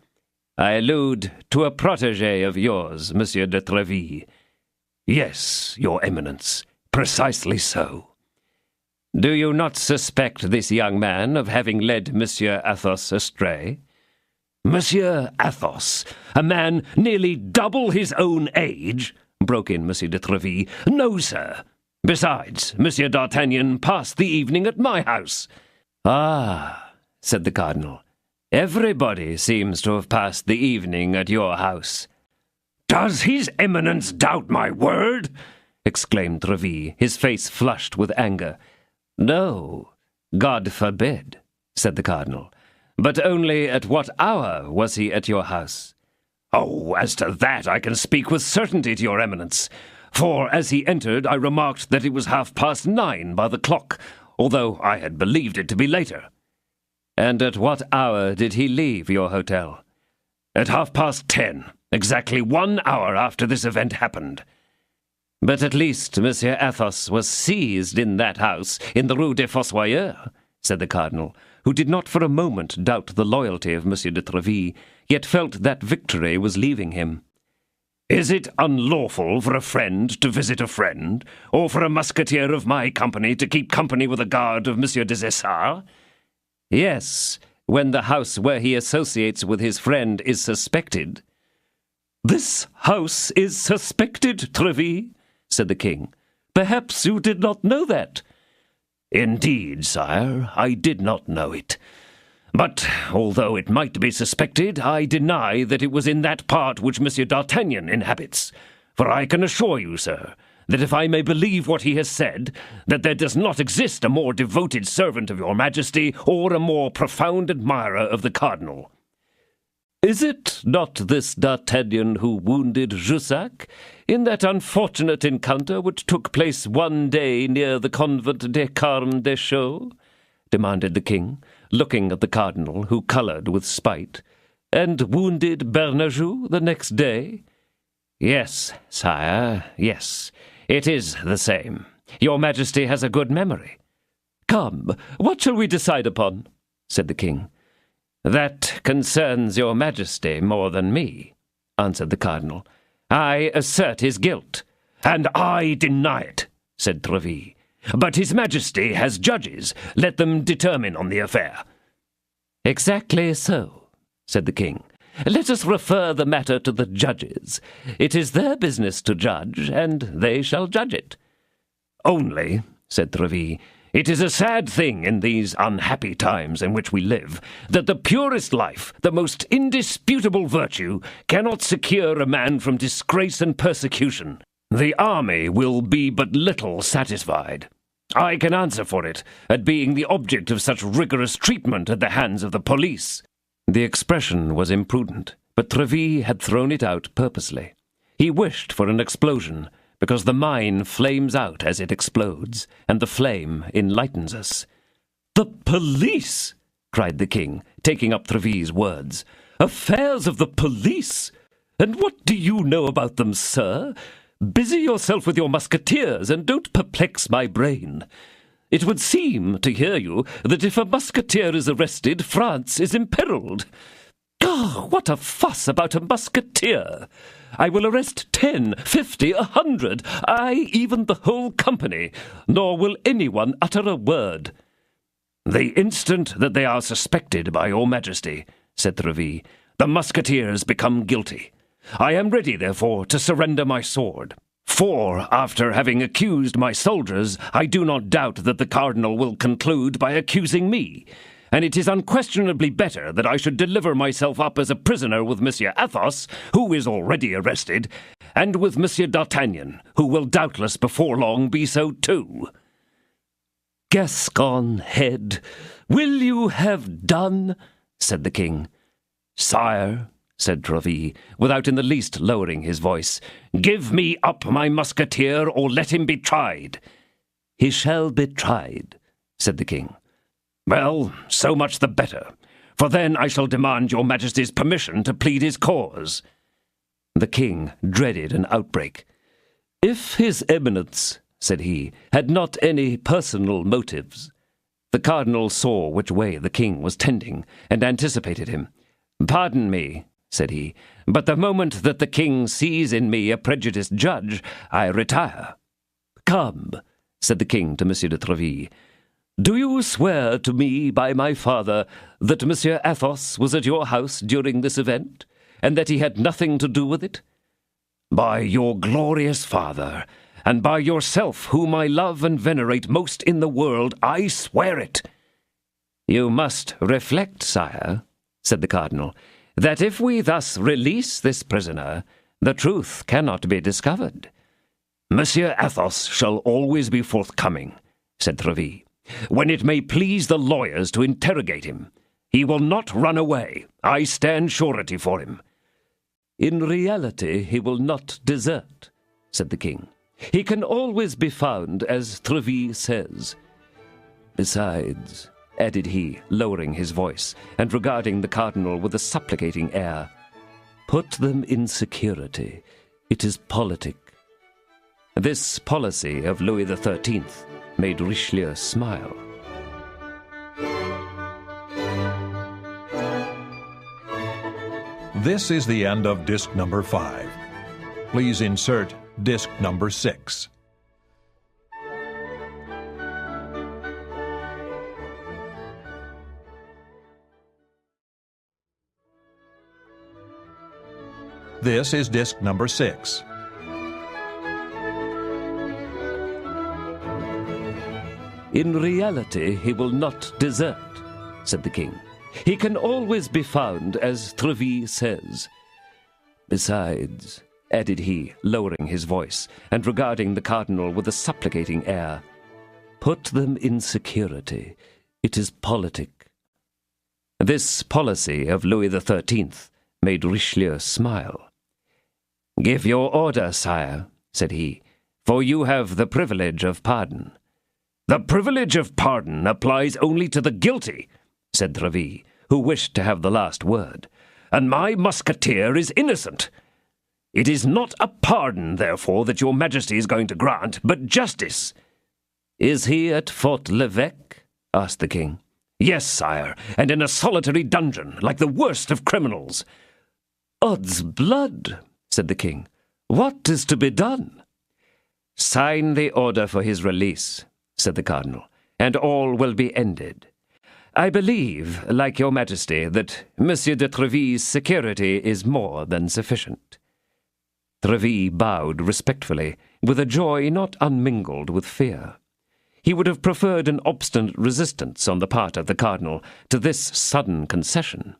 S4: "I allude to a protégé of yours, Monsieur de Tréville."
S2: "Yes, your eminence, precisely so."
S4: "Do you not suspect this young man of having led Monsieur Athos astray?"
S2: "Monsieur Athos, a man nearly double his own age?" broke in Monsieur de Tréville. "No, sir. Besides, Monsieur d'Artagnan passed the evening at my house."
S4: "Ah," said the cardinal, "everybody seems to have passed the evening at your house."
S2: "Does his eminence doubt my word?"
S4: exclaimed Tréville, his face flushed with anger. "No, God forbid," said the cardinal. "But only at what hour was he at your house?"
S2: "Oh, as to that I can speak with certainty to your eminence, for as he entered I remarked that it was 9:30 by the clock, although I had believed it to be later."
S4: "And at what hour did he leave your hotel?"
S2: "At 10:30, exactly 1 hour after this event happened."
S4: "But at least Monsieur Athos was seized in that house in the Rue des Fossoyeurs," said the cardinal, who did not for a moment doubt the loyalty of Monsieur de Tréville, yet felt that victory was leaving him.
S2: "Is it unlawful for a friend to visit a friend, or for a musketeer of my company to keep company with a guard of Monsieur des Essarts?"
S4: "Yes, when the house where he associates with his friend is suspected."
S2: "This house is suspected, Tréville?" said the king. "Perhaps you did not know that." "Indeed, sire, I did not know it. But, although it might be suspected, I deny that it was in that part which Monsieur d'Artagnan inhabits. For I can assure you, sir, that if I may believe what he has said, that there does not exist a more devoted servant of your majesty or a more profound admirer of the cardinal."
S4: "Is it not this D'Artagnan who wounded Jussac in that unfortunate encounter which took place one day near the convent des Carmes Deschaux?" demanded the king, looking at the cardinal, who coloured with spite. "And wounded Bernajoux the next day?" "Yes, sire, yes. It is the same. Your majesty has a good memory."
S2: "Come, what shall we decide upon?" said the king.
S4: "That concerns your majesty more than me," answered the cardinal. "I assert his guilt."
S2: "And I deny it," said Tréville. "But his majesty has judges. Let them determine on the affair."
S4: "Exactly so," said the king. "Let us refer the matter to the judges. It is their business to judge, and they shall judge it."
S2: "Only," said Tréville, "it is a sad thing in these unhappy times in which we live, that the purest life, the most indisputable virtue, cannot secure a man from disgrace and persecution. The army will be but little satisfied. I can answer for it, at being the object of such rigorous treatment at the hands of the police."
S4: The expression was imprudent, but Tréville had thrown it out purposely. He wished for an explosion, because the mine flames out as it explodes, and the flame enlightens us.
S2: "The police!"
S4: cried the king, taking up Tréville's words. "Affairs of the police? And what do you know about them, sir? Busy yourself with your musketeers, and don't perplex my brain. It would seem, to hear you, that if a musketeer is arrested, France is imperilled. Ah, what a fuss about a musketeer! I will arrest 10, 50, 100, aye, even the whole company, nor will anyone utter a word." "The instant that they are suspected by your majesty," said Tréville, "the musketeers become guilty. I am ready, therefore, to surrender my sword. For, after having accused my soldiers, I do not doubt that the cardinal will conclude by accusing me, and it is unquestionably better that I should deliver myself up as a prisoner with Monsieur Athos, who is already arrested, and with Monsieur d'Artagnan, who will doubtless before long be so too." "Gascon head, will you have done?" said the king. "Sire," said Tréville, without in the least lowering his voice, "give me up my musketeer, or let him be tried." "He shall be tried," said the king. "Well, so much the better, for then I shall demand your majesty's permission to plead his cause." The king dreaded an outbreak. "If his eminence," said he, "had not any personal motives." The cardinal saw which way the king was tending, and anticipated him. "Pardon me," said he, "but the moment that the king sees in me a prejudiced judge, I retire." "Come," said the king to Monsieur de Tréville, "do you swear to me by my father that Monsieur Athos was at your house during this event, and that he had nothing to do with it?" "By your glorious father, and by yourself, whom I love and venerate most in the world, I swear it." "You must reflect, sire," said the cardinal, "that if we thus release this prisoner, the truth cannot be discovered." "Monsieur Athos shall always be forthcoming," said Tréville, "when it may please the lawyers to interrogate him. He will not run away. I stand surety for him." "In reality he will not desert," said the king. "He can always be found, as Tréville says. Besides," added he, lowering his voice, and regarding the cardinal with a supplicating air, "put them in security. It is politic." This policy of Louis XIII made Richelieu smile.
S3: This is the end of disc number 5. Please insert disc number 6. This is disc number 6.
S4: "In reality he will not desert," said the king. "He can always be found, as Tréville says. Besides," added he, lowering his voice, and regarding the cardinal with a supplicating air, "put them in security. It is politic." This policy of Louis XIII made Richelieu smile. "Give your order, sire," said he, "for you have the privilege of pardon." "The privilege of pardon applies only to the guilty," said Tréville, who wished to have the last word, "and my musketeer is innocent. It is not a pardon, therefore, that your majesty is going to grant, but justice." "Is he at Fort l'Evêque?" asked the king. "Yes, sire, and in a solitary dungeon, like the worst of criminals." "Odds blood," said the king, "what is to be done?" "Sign the order for his release," said the cardinal, "and all will be ended. I believe, like your majesty, that Monsieur de Tréville's security is more than sufficient." Tréville bowed respectfully, with a joy not unmingled with fear. He would have preferred an obstinate resistance on the part of the cardinal to this sudden concession.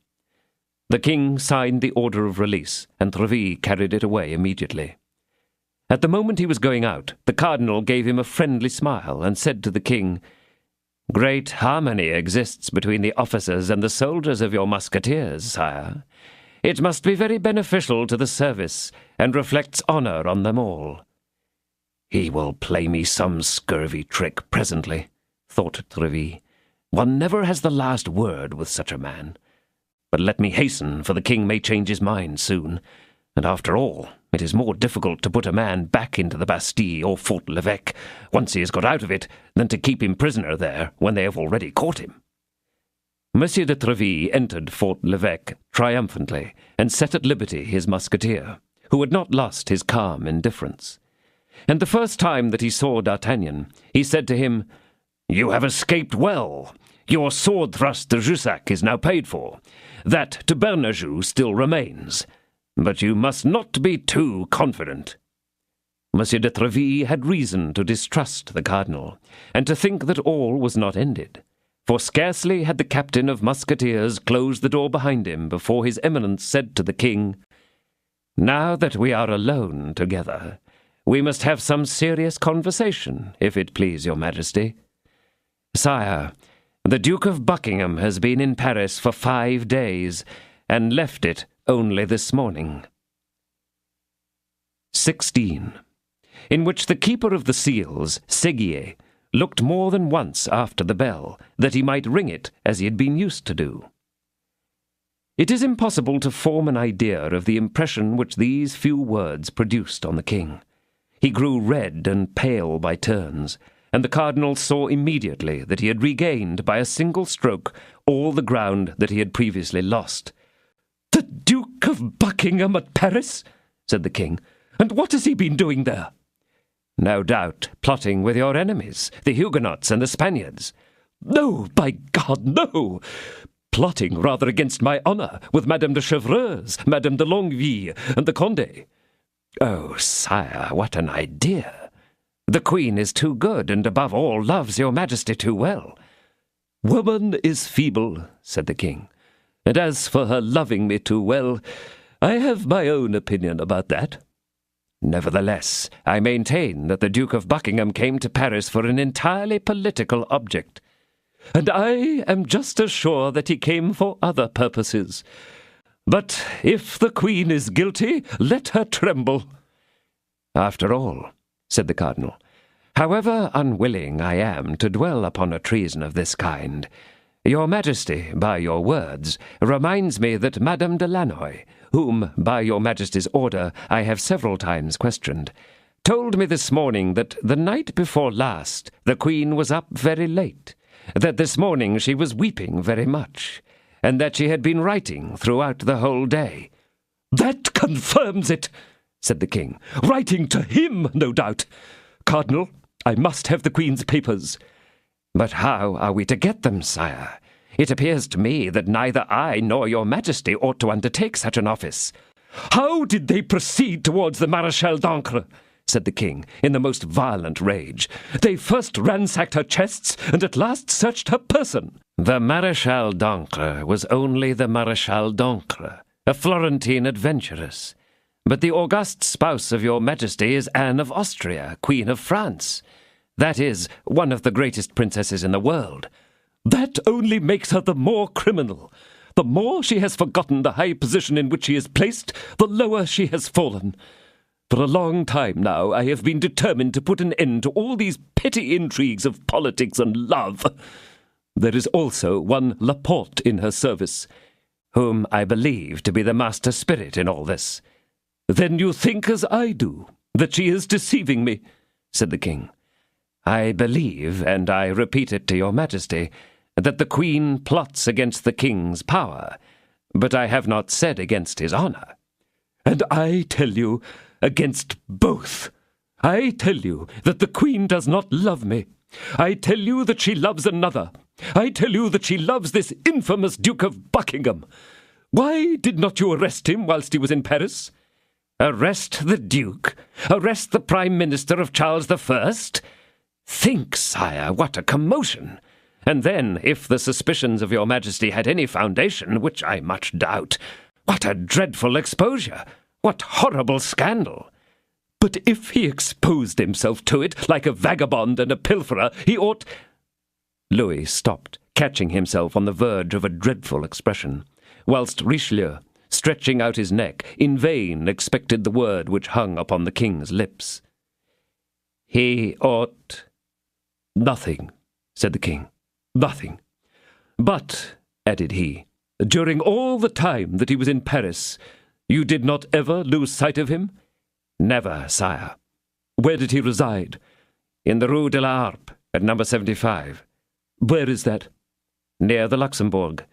S4: The king signed the order of release, and Tréville carried it away immediately. At the moment he was going out, the cardinal gave him a friendly smile and said to the king, "Great harmony exists between the officers and the soldiers of your musketeers, sire. It must be very beneficial to the service, and reflects honor on them all." "He will play me some scurvy trick presently," thought Tréville. "One never has the last word with such a man. But let me hasten, for the king may change his mind soon. And after all, it is more difficult to put a man back into the Bastille or Fort l'Evêque once he has got out of it than to keep him prisoner there when they have already caught him. Monsieur de Treville entered Fort l'Evêque triumphantly and set at liberty his musketeer, who had not lost his calm indifference. And the first time that he saw D'Artagnan, he said to him, "You have escaped well. Your sword thrust to Jussac is now paid for. That to Bernajoux still remains. But you must not be too confident." Monsieur de Treville had reason to distrust the cardinal, and to think that all was not ended. For scarcely had the captain of musketeers closed the door behind him before his eminence said to the king, "Now that we are alone together, we must have some serious conversation, if it please your majesty. Sire, the Duke of Buckingham has been in Paris for 5 days, and left it only this morning." 16. In which the keeper of the seals, Séguier, looked more than once after the bell, that he might ring it as he had been used to do. It is impossible to form an idea of the impression which these few words produced on the king. He grew red and pale by turns, and the cardinal saw immediately that he had regained by a single stroke all the ground that he had previously lost. "The Duke of Buckingham at Paris?" said the king. "And what has he been doing there?" "No doubt plotting with your enemies, the Huguenots and the Spaniards." "No, by God, no! Plotting rather against my honour, with Madame de Chevreuse, Madame de Longueville, and the Condé." "Oh, sire, what an idea! The queen is too good, and above all loves your majesty too well." "Woman is feeble," said the king, "and as for her loving me too well, I have my own opinion about that. Nevertheless, I maintain that the Duke of Buckingham came to Paris for an entirely political object. And I am just as sure that he came for other purposes. But if the Queen is guilty, let her tremble." "After all," said the cardinal, "however unwilling I am to dwell upon a treason of this kind, your majesty, by your words, reminds me that Madame de Lannoy, whom, by your majesty's order, I have several times questioned, told me this morning that the night before last the Queen was up very late, that this morning she was weeping very much, and that she had been writing throughout the whole day." "That confirms it," said the king. "Writing to him, no doubt. Cardinal, I must have the Queen's papers." "But how are we to get them, sire? It appears to me that neither I nor your majesty ought to undertake such an office."
S2: "How did they proceed towards the Maréchal d'Ancre?" said the king, in the most violent rage. "They first ransacked her chests, and at last searched her person."
S4: "The Maréchal d'Ancre was only the Maréchal d'Ancre, a Florentine adventuress. But the august spouse of your majesty is Anne of Austria, Queen of France. That is, one of the greatest princesses in the world."
S2: "That only makes her the more criminal. The more she has forgotten the high position in which she is placed, the lower she has fallen. For a long time now I have been determined to put an end to all these petty intrigues of politics and love. There is also one Laporte in her service,
S4: whom I believe to be the master spirit in all this."
S2: "Then you think as I do, that she is deceiving me?" said the king.
S4: "I believe, and I repeat it to your majesty, that the Queen plots against the king's power, but I have not said against his honour."
S2: "And I tell you, against both. I tell you that the Queen does not love me. I tell you that she loves another. I tell you that she loves this infamous Duke of Buckingham. Why did not you arrest him whilst he was in Paris?"
S4: "Arrest the Duke? Arrest the Prime Minister of Charles I? Think, sire, what a commotion! And then, if the suspicions of your majesty had any foundation, which I much doubt, what a dreadful exposure! What horrible scandal!"
S2: "But if he exposed himself to it like a vagabond and a pilferer, he ought—"
S4: Louis stopped, catching himself on the verge of a dreadful expression, whilst Richelieu, stretching out his neck, in vain expected the word which hung upon the king's lips.
S2: "He ought—"
S4: "Nothing," said the king. "Nothing. But," added he, During all the time that he was in Paris, you did not ever lose sight of him?" "Never, sire." "Where did he reside?" "In the Rue de la Harpe, at number 75. "Where is that?" "Near the Luxembourg."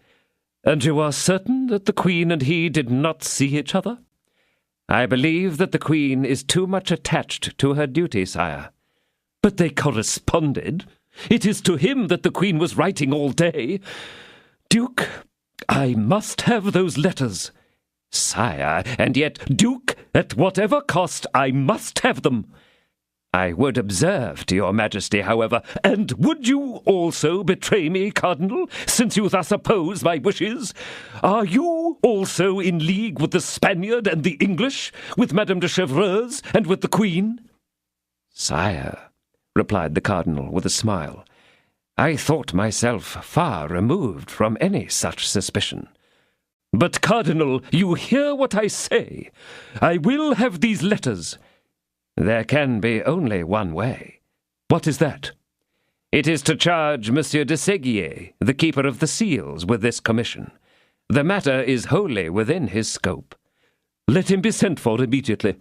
S4: "And you are certain that the Queen and he did not see each other?" "I believe that the Queen is too much attached to her duty, sire." "But they corresponded. It is to him that the Queen was writing all day. Duke, I must have those letters." "Sire, and yet—" "Duke, at whatever cost, I must have them." "I would observe to your Majesty, however—" "And would you also betray me, Cardinal, since you thus oppose my wishes? Are you also in league with the Spaniard and the English, with Madame de Chevreuse and with the Queen?" "Sire," replied the Cardinal with a smile, "I thought myself far removed from any such suspicion." "But, Cardinal, you hear what I say. I will have these letters." "There can be only one way." "What is that?" "It is to charge Monsieur de Séguier, the Keeper of the Seals, with this commission. The matter is wholly within his scope." "Let him be sent for immediately."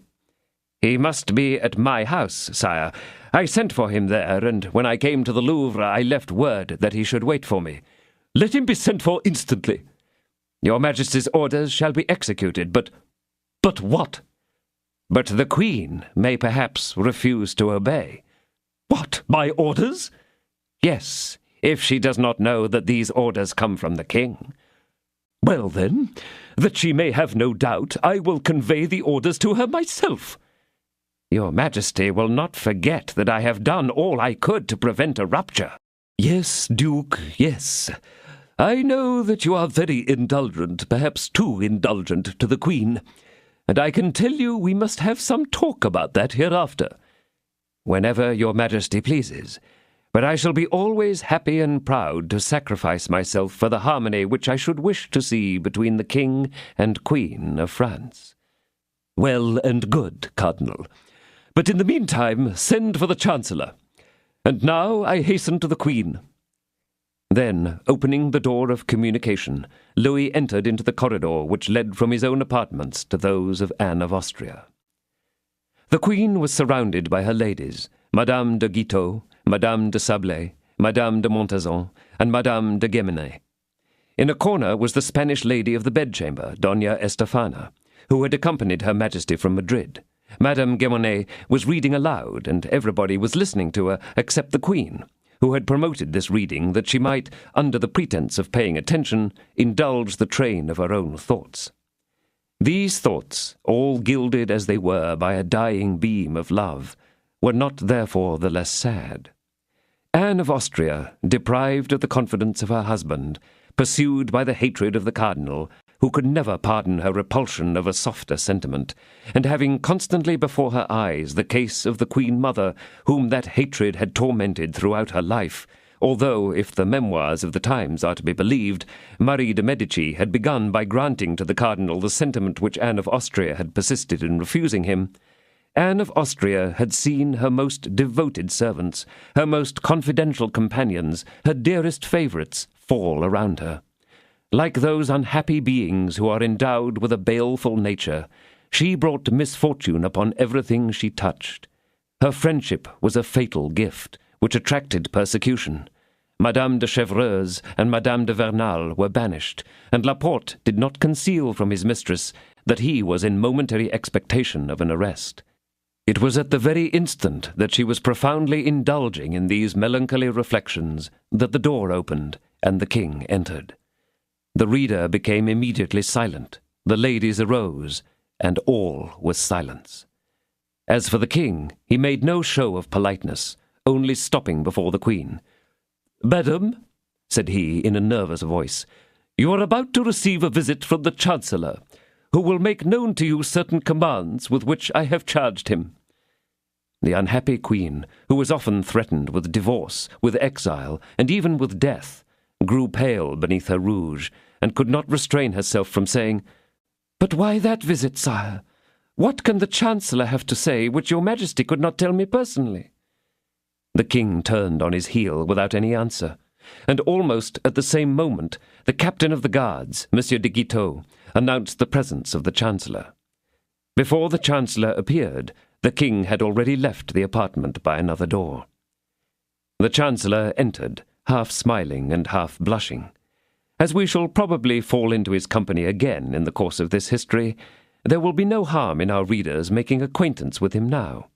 S4: "He must be at my house, sire. I sent for him there, and when I came to the Louvre I left word that he should wait for me." "Let him be sent for instantly." "Your Majesty's orders shall be executed, but—" "But what?" "But the Queen may perhaps refuse to obey." "What, my orders?" "Yes, if she does not know that these orders come from the King." "Well, then, that she may have no doubt, I will convey the orders to her myself." "Your Majesty will not forget that I have done all I could to prevent a rupture." "Yes, Duke, yes. I know that you are very indulgent, perhaps too indulgent to the Queen, and I can tell you we must have some talk about that hereafter." "Whenever your Majesty pleases, but I shall be always happy and proud to sacrifice myself for the harmony which I should wish to see between the King and Queen of France." "Well and good, Cardinal. But in the meantime send for the Chancellor. And now I hasten to the Queen." Then, opening the door of communication, Louis entered into the corridor which led from his own apartments to those of Anne of Austria. The Queen was surrounded by her ladies, Madame de Guitaut, Madame de Sablé, Madame de Montazon, and Madame de Guémené. In a corner was the Spanish lady of the bedchamber, Doña Estefana, who had accompanied Her Majesty from Madrid. Madame Guémené was reading aloud, and everybody was listening to her except the Queen, who had promoted this reading that she might, under the pretence of paying attention, indulge the train of her own thoughts. These thoughts, all gilded as they were by a dying beam of love, were not therefore the less sad. Anne of Austria, deprived of the confidence of her husband, pursued by the hatred of the cardinal, who could never pardon her repulsion of a softer sentiment, and having constantly before her eyes the case of the Queen Mother, whom that hatred had tormented throughout her life, although, if the memoirs of the times are to be believed, Marie de Medici had begun by granting to the cardinal the sentiment which Anne of Austria had persisted in refusing him, Anne of Austria had seen her most devoted servants, her most confidential companions, her dearest favourites, fall around her. Like those unhappy beings who are endowed with a baleful nature, she brought misfortune upon everything she touched. Her friendship was a fatal gift, which attracted persecution. Madame de Chevreuse and Madame de Vernal were banished, and Laporte did not conceal from his mistress that he was in momentary expectation of an arrest. It was at the very instant that she was profoundly indulging in these melancholy reflections that the door opened and the king entered. The reader became immediately silent, the ladies arose, and all was silence. As for the king, he made no show of politeness, only stopping before the queen. "Madam," said he in a nervous voice, "you are about to receive a visit from the Chancellor, who will make known to you certain commands with which I have charged him." The unhappy queen, who was often threatened with divorce, with exile, and even with death, grew pale beneath her rouge, and could not restrain herself from saying, "But why that visit, sire? What can the Chancellor have to say which your Majesty could not tell me personally?" The king turned on his heel without any answer, and almost at the same moment the captain of the guards, Monsieur de Guitaut, announced the presence of the Chancellor. Before the Chancellor appeared, the king had already left the apartment by another door. The Chancellor entered, half smiling and half blushing. As we shall probably fall into his company again in the course of this history, there will be no harm in our readers making acquaintance with him now.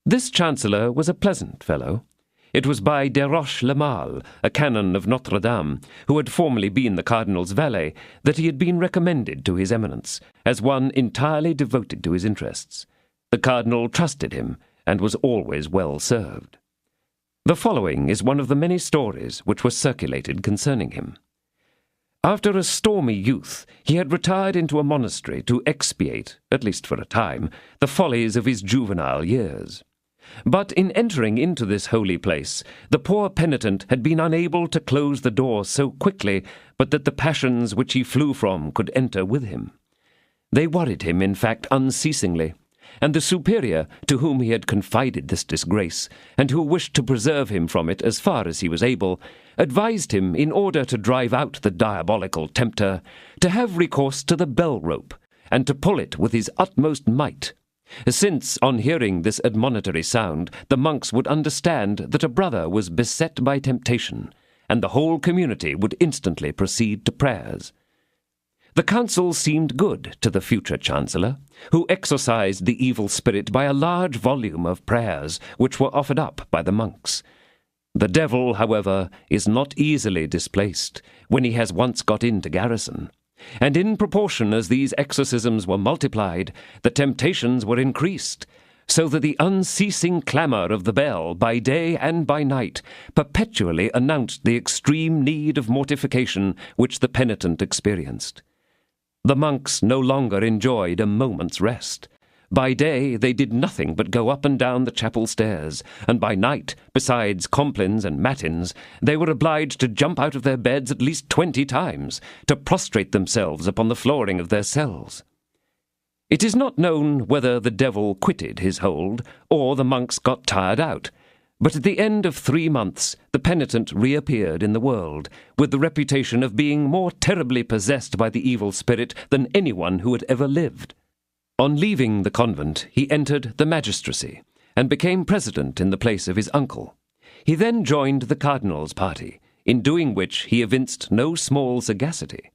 S4: This Chancellor was a pleasant fellow. It was by Desroches-le-Mal, a canon of Notre-Dame, who had formerly been the Cardinal's valet, that he had been recommended to his Eminence, as one entirely devoted to his interests. The Cardinal trusted him, and was always well served. The following is one of the many stories which were circulated concerning him. After a stormy youth, he had retired into a monastery to expiate, at least for a time, the follies of his juvenile years. But in entering into this holy place, the poor penitent had been unable to close the door so quickly but that the passions which he flew from could enter with him. They worried him, in fact, unceasingly, and the superior, to whom he had confided this disgrace, and who wished to preserve him from it as far as he was able, advised him, in order to drive out the diabolical tempter, to have recourse to the bell-rope, and to pull it with his utmost might, since, on hearing this admonitory sound, the monks would understand that a brother was beset by temptation, and the whole community would instantly proceed to prayers. The counsel seemed good to the future Chancellor, who exorcised the evil spirit by a large volume of prayers which were offered up by the monks. The devil, however, is not easily displaced when he has once got into garrison, and in proportion as these exorcisms were multiplied, the temptations were increased, so that the unceasing clamour of the bell by day and by night perpetually announced the extreme need of mortification which the penitent experienced. The monks no longer enjoyed a moment's rest. By day they did nothing but go up and down the chapel stairs, and by night, besides complines and matins, they were obliged to jump out of their beds at least 20 times, to prostrate themselves upon the flooring of their cells. It is not known whether the devil quitted his hold, or the monks got tired out, but at the end of 3 months the penitent reappeared in the world, with the reputation of being more terribly possessed by the evil spirit than anyone who had ever lived. On leaving the convent, he entered the magistracy, and became president in the place of his uncle. He then joined the cardinal's party, in doing which he evinced no small sagacity,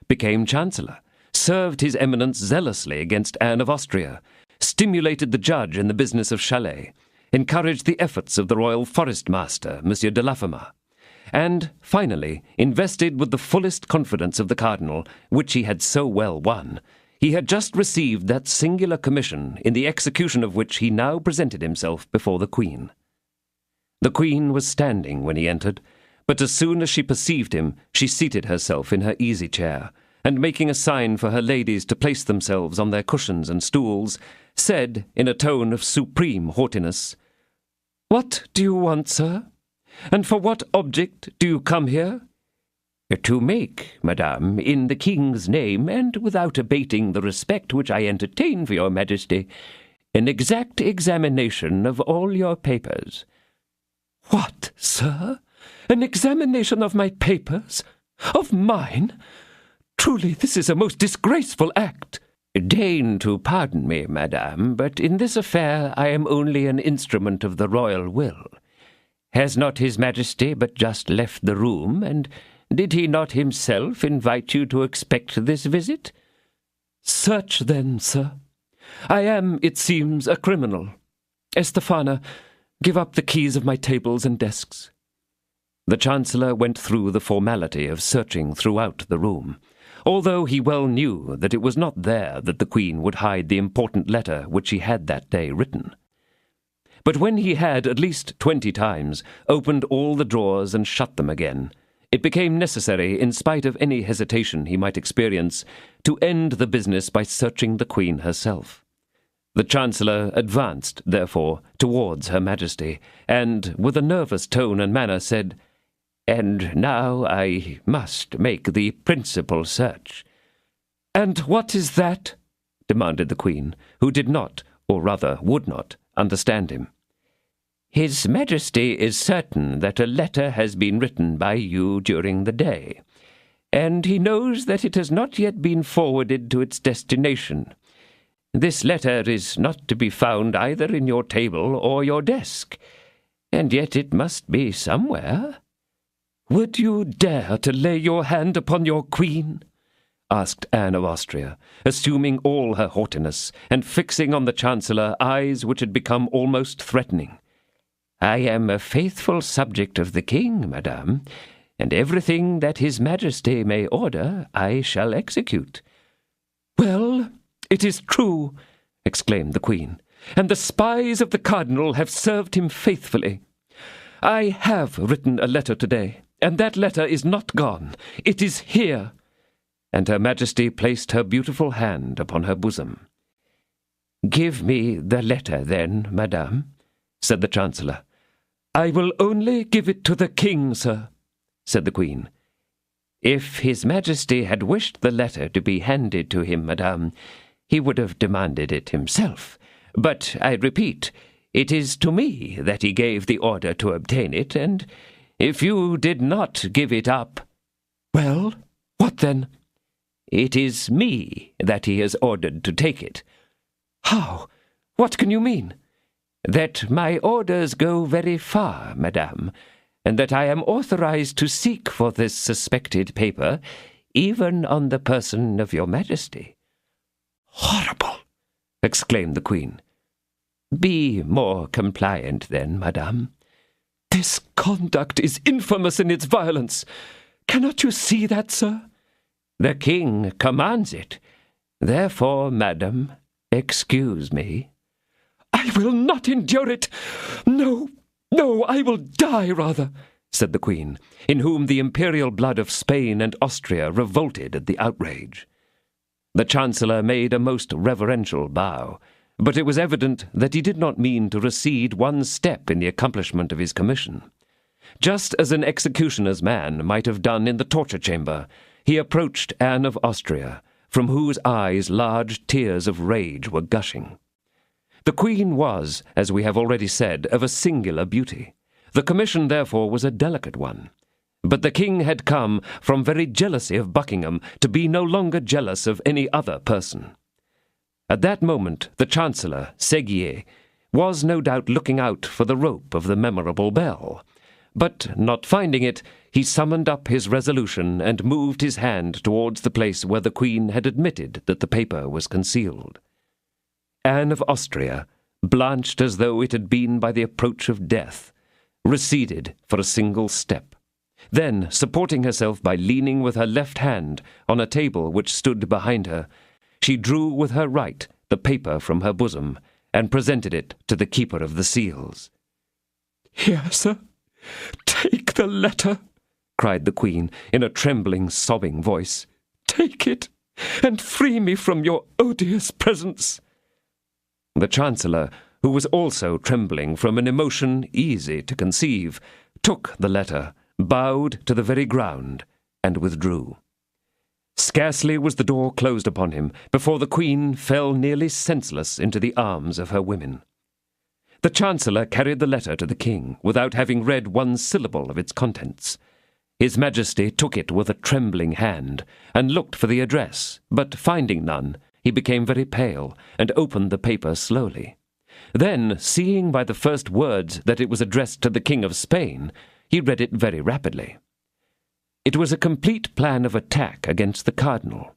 S4: became chancellor, served his eminence zealously against Anne of Austria, stimulated the judge in the business of Chalais, encouraged the efforts of the royal forest-master, Monsieur de Laffemas, and, finally, invested with the fullest confidence of the cardinal, which he had so well won, he had just received that singular commission in the execution of which he now presented himself before the Queen. The Queen was standing when he entered, but as soon as she perceived him, she seated herself in her easy-chair, and making a sign for her ladies to place themselves on their cushions and stools, said, in a tone of supreme haughtiness, "What do you want, sir? And for what object do you come here?" "To make, madame, in the king's name, and without abating the respect which I entertain for your majesty, an exact examination of all your papers." "What, sir? An examination of my papers? Of mine? Truly, this is a most disgraceful act." "Deign to pardon me, madame, but in this affair I am only an instrument of the royal will. Has not his majesty but just left the room, and did he not himself invite you to expect this visit?" "Search, then, sir. I am, it seems, a criminal. Estefana, give up the keys of my tables and desks." The Chancellor went through the formality of searching throughout the room, although he well knew that it was not there that the Queen would hide the important letter which she had that day written. But when he had, at least 20 times, opened all the drawers and shut them again, it became necessary, in spite of any hesitation he might experience, to end the business by searching the Queen herself. The Chancellor advanced, therefore, towards Her Majesty, and, with a nervous tone and manner, said, "And now I must make the principal search." "And what is that?" demanded the Queen, who did not, or rather would not, understand him. "His Majesty is certain that a letter has been written by you during the day.
S1: and he knows that it has not yet been forwarded to its destination. This letter is not to be found either in your table or your desk, and yet it must be somewhere."
S4: "Would you dare to lay your hand upon your queen?" asked Anne of Austria, assuming all her haughtiness, and fixing on the Chancellor eyes which had become almost threatening.
S1: "I am a faithful subject of the king, madame, and everything that his majesty may order I shall execute."
S4: "Well, it is true," exclaimed the queen, "and the spies of the cardinal have served him faithfully. I have written a letter today, and that letter is not gone. It is here."
S1: And her majesty placed her beautiful hand upon her bosom. "Give me the letter, then, madame," said the Chancellor.
S4: "I will only give it to the king, sir," said the queen.
S1: "If his majesty had wished the letter to be handed to him, madame, he would have demanded it himself. But I repeat, it is to me that he gave the order to obtain it, and if you did not give it up—"
S4: "Well, what then?"
S1: "It is me that he has ordered to take it."
S4: "How? What can you mean?"
S1: "That my orders go very far, madame, and that I am authorized to seek for this suspected paper, even on the person of your majesty."
S4: "Horrible!"
S1: exclaimed the queen. "Be more compliant, then, madame."
S4: "This conduct is infamous in its violence. Cannot you see that, sir?"
S1: "The king commands it. Therefore, madame, excuse me."
S4: "I will not endure it. No, no, I will die rather," said the queen, in whom the imperial blood of Spain and Austria revolted at the outrage.
S1: The Chancellor made a most reverential bow, but it was evident that he did not mean to recede one step in the accomplishment of his commission. Just as an executioner's man might have done in the torture chamber, he approached Anne of Austria, from whose eyes large tears of rage were gushing. The queen was, as we have already said, of a singular beauty. The commission, therefore, was a delicate one. But the king had come, from very jealousy of Buckingham, to be no longer jealous of any other person. At that moment the Chancellor, Séguier, was no doubt looking out for the rope of the memorable bell, but, not finding it, he summoned up his resolution and moved his hand towards the place where the queen had admitted that the paper was concealed. Anne of Austria, blanched as though it had been by the approach of death, receded for a single step. Then, supporting herself by leaning with her left hand on a table which stood behind her, she drew with her right the paper from her bosom and presented it to the keeper of the seals.
S4: "Here, sir, take the letter," cried the queen in a trembling, sobbing voice. "Take it, and free me from your odious presence."
S1: The Chancellor, who was also trembling from an emotion easy to conceive, took the letter, bowed to the very ground, and withdrew. Scarcely was the door closed upon him before the queen fell nearly senseless into the arms of her women. The Chancellor carried the letter to the king without having read one syllable of its contents. His Majesty took it with a trembling hand and looked for the address, but finding none, he became very pale and opened the paper slowly. Then, seeing by the first words that it was addressed to the King of Spain, he read it very rapidly. It was a complete plan of attack against the cardinal.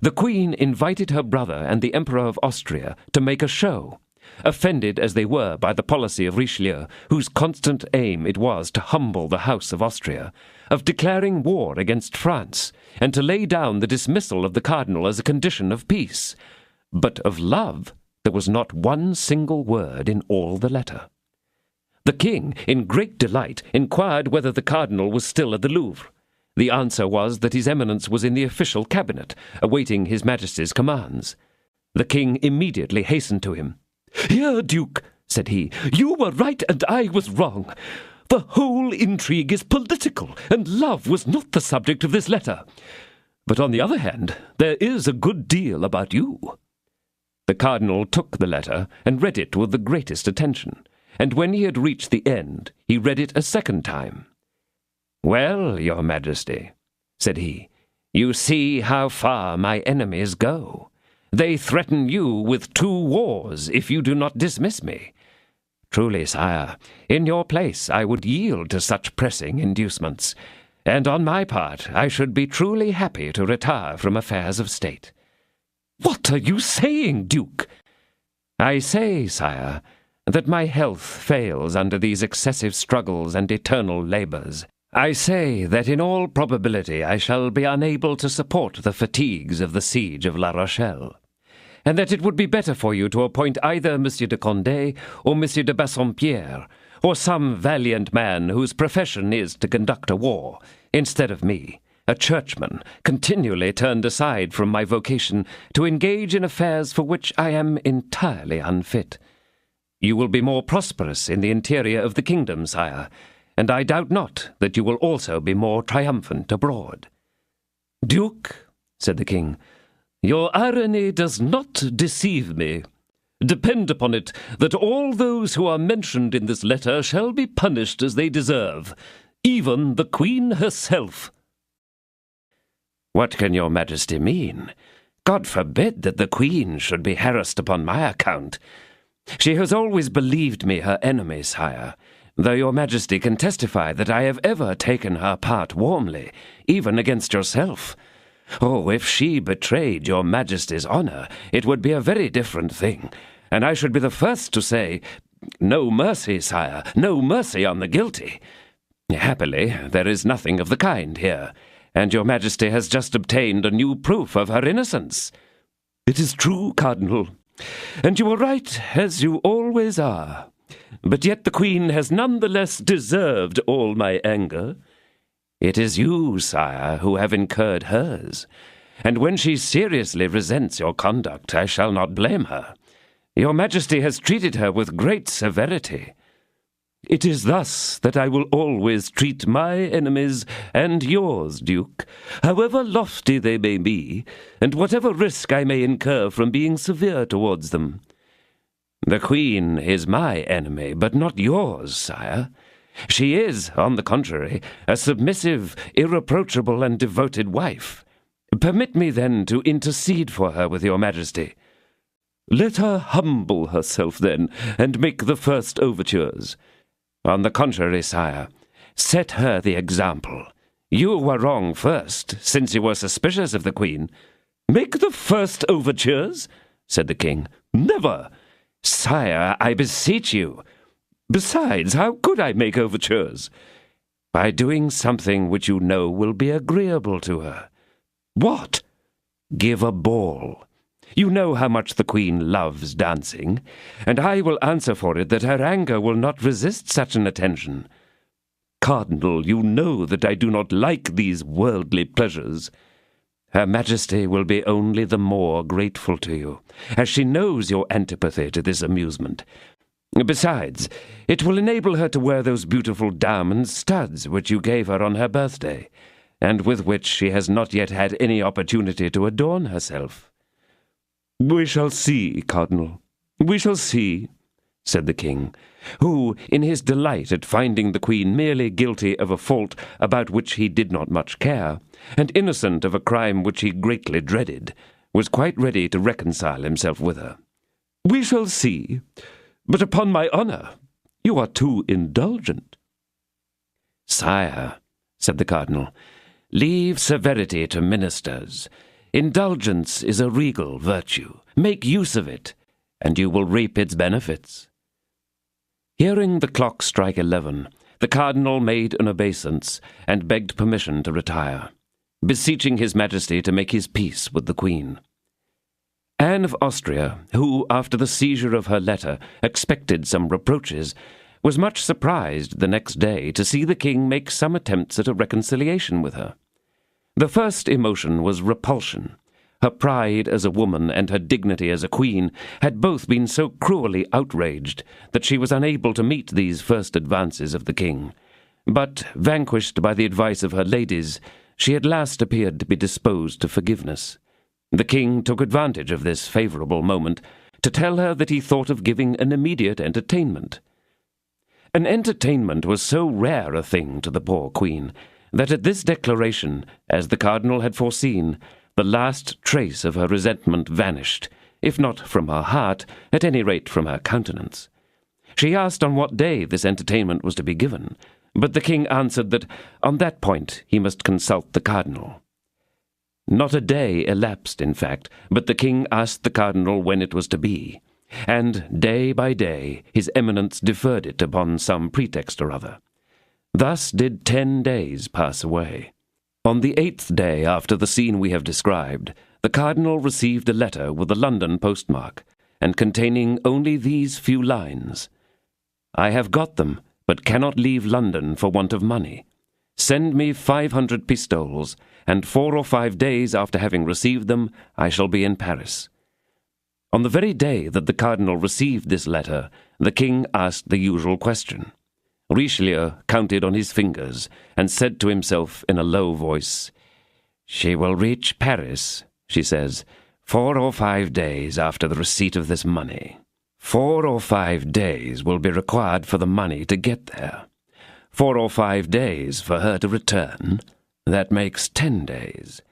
S1: The Queen invited her brother and the Emperor of Austria to make a show, offended as they were by the policy of Richelieu, whose constant aim it was to humble the House of Austria, of declaring war against France, and to lay down the dismissal of the cardinal as a condition of peace. But of love there was not one single word in all the letter. The king, in great delight, inquired whether the cardinal was still at the Louvre. The answer was that his eminence was in the official cabinet, awaiting his majesty's commands. The king immediately hastened to him.
S4: "Here, Duke," said he, "you were right and I was wrong. The whole intrigue is political, and love was not the subject of this letter. But on the other hand, there is a good deal about you."
S1: The cardinal took the letter and read it with the greatest attention, and when he had reached the end, he read it a second time. "Well, your majesty," said he,
S4: You see how far my enemies go. They threaten you with 2 wars if you do not dismiss me. Truly, sire, in your place I would yield to such pressing inducements, and on my part I should be truly happy to retire from affairs of state.
S1: What are you saying, Duke?
S4: I say, sire, that my health fails under these excessive struggles and eternal labours. I say that in all probability I shall be unable to support the fatigues of the siege of La Rochelle, and that it would be better for you to appoint either Monsieur de Condé or Monsieur de Bassompierre, or some valiant man whose profession is to conduct a war, instead of me, a churchman, continually turned aside from my vocation to engage in affairs for which I am entirely unfit. You will be more prosperous in the interior of the kingdom, sire, and I doubt not that you will also be more triumphant abroad.
S1: Duke, said the king, your irony does not deceive me. Depend upon it that all those who are mentioned in this letter shall be punished as they deserve, even the Queen herself.
S4: What can your majesty mean? God forbid that the Queen should be harassed upon my account. She has always believed me her enemy, sire, though your majesty can testify that I have ever taken her part warmly, even against yourself. Oh, if she betrayed your majesty's honour, it would be a very different thing, and I should be the first to say, no mercy, sire, no mercy on the guilty. Happily, there is nothing of the kind here, and your majesty has just obtained a new proof of her innocence.
S1: It is true, Cardinal, and you are right, as you always are. But yet the Queen has none the less deserved all my anger.
S4: It is you, sire, who have incurred hers, and when she seriously resents your conduct, I shall not blame her. Your majesty has treated her with great severity.
S1: It is thus that I will always treat my enemies and yours, Duke, however lofty they may be, and whatever risk I may incur from being severe towards them.
S4: The Queen is my enemy, but not yours, sire. She is, on the contrary, a submissive, irreproachable, and devoted wife. Permit me, then, to intercede for her with your majesty.
S1: Let her humble herself, then, and make the first overtures.
S4: On the contrary, sire, set her the example. You were wrong first, since you were suspicious of the Queen.
S1: Make the first overtures? Said the king. Never!
S4: Sire, I beseech you.
S1: Besides, how could I make overtures?
S4: By doing something which you know will be agreeable to her.
S1: What?
S4: Give a ball. You know how much the Queen loves dancing, and I will answer for it that her anger will not resist such an attention.
S1: Cardinal, you know that I do not like these worldly pleasures.
S4: Her Majesty will be only the more grateful to you, as she knows your antipathy to this amusement. Besides, it will enable her to wear those beautiful diamond studs which you gave her on her birthday, and with which she has not yet had any opportunity to adorn herself.
S1: We shall see, Cardinal, we shall see, said the king, who, in his delight at finding the Queen merely guilty of a fault about which he did not much care, and innocent of a crime which he greatly dreaded, was quite ready to reconcile himself with her. We shall see, but upon my honour, you are too indulgent.
S4: Sire, said the cardinal, leave severity to ministers. Indulgence is a regal virtue. Make use of it, and you will reap its benefits. Hearing the clock strike 11, the cardinal made an obeisance and begged permission to retire, beseeching his Majesty to make his peace with the Queen. Anne of Austria, who, after the seizure of her letter, expected some reproaches, was much surprised the next day to see the king make some attempts at a reconciliation with her. The first emotion was repulsion. Her pride as a woman and her dignity as a queen had both been so cruelly outraged that she was unable to meet these first advances of the king. But, vanquished by the advice of her ladies, she at last appeared to be disposed to forgiveness. The king took advantage of this favourable moment to tell her that he thought of giving an immediate entertainment. An entertainment was so rare a thing to the poor queen that at this declaration, as the cardinal had foreseen, the last trace of her resentment vanished, if not from her heart, at any rate from her countenance. She asked on what day this entertainment was to be given, but the king answered that on that point he must consult the cardinal. Not a day elapsed, in fact, but the king asked the cardinal when it was to be, and day by day his eminence deferred it upon some pretext or other. Thus did 10 days pass away. On the 8th day after the scene we have described, the cardinal received a letter with a London postmark, and containing only these few lines: "I have got them, but cannot leave London for want of money. Send me 500 pistoles, and 4 or 5 days after having received them, I shall be in Paris." On the very day that the cardinal received this letter, the king asked the usual question. Richelieu counted on his fingers, and said to himself in a low voice, "She will reach Paris," she says, "4 or 5 days after the receipt of this money. 4 or 5 days will be required for the money to get there. 4 or 5 days for her to return. That makes 10 days.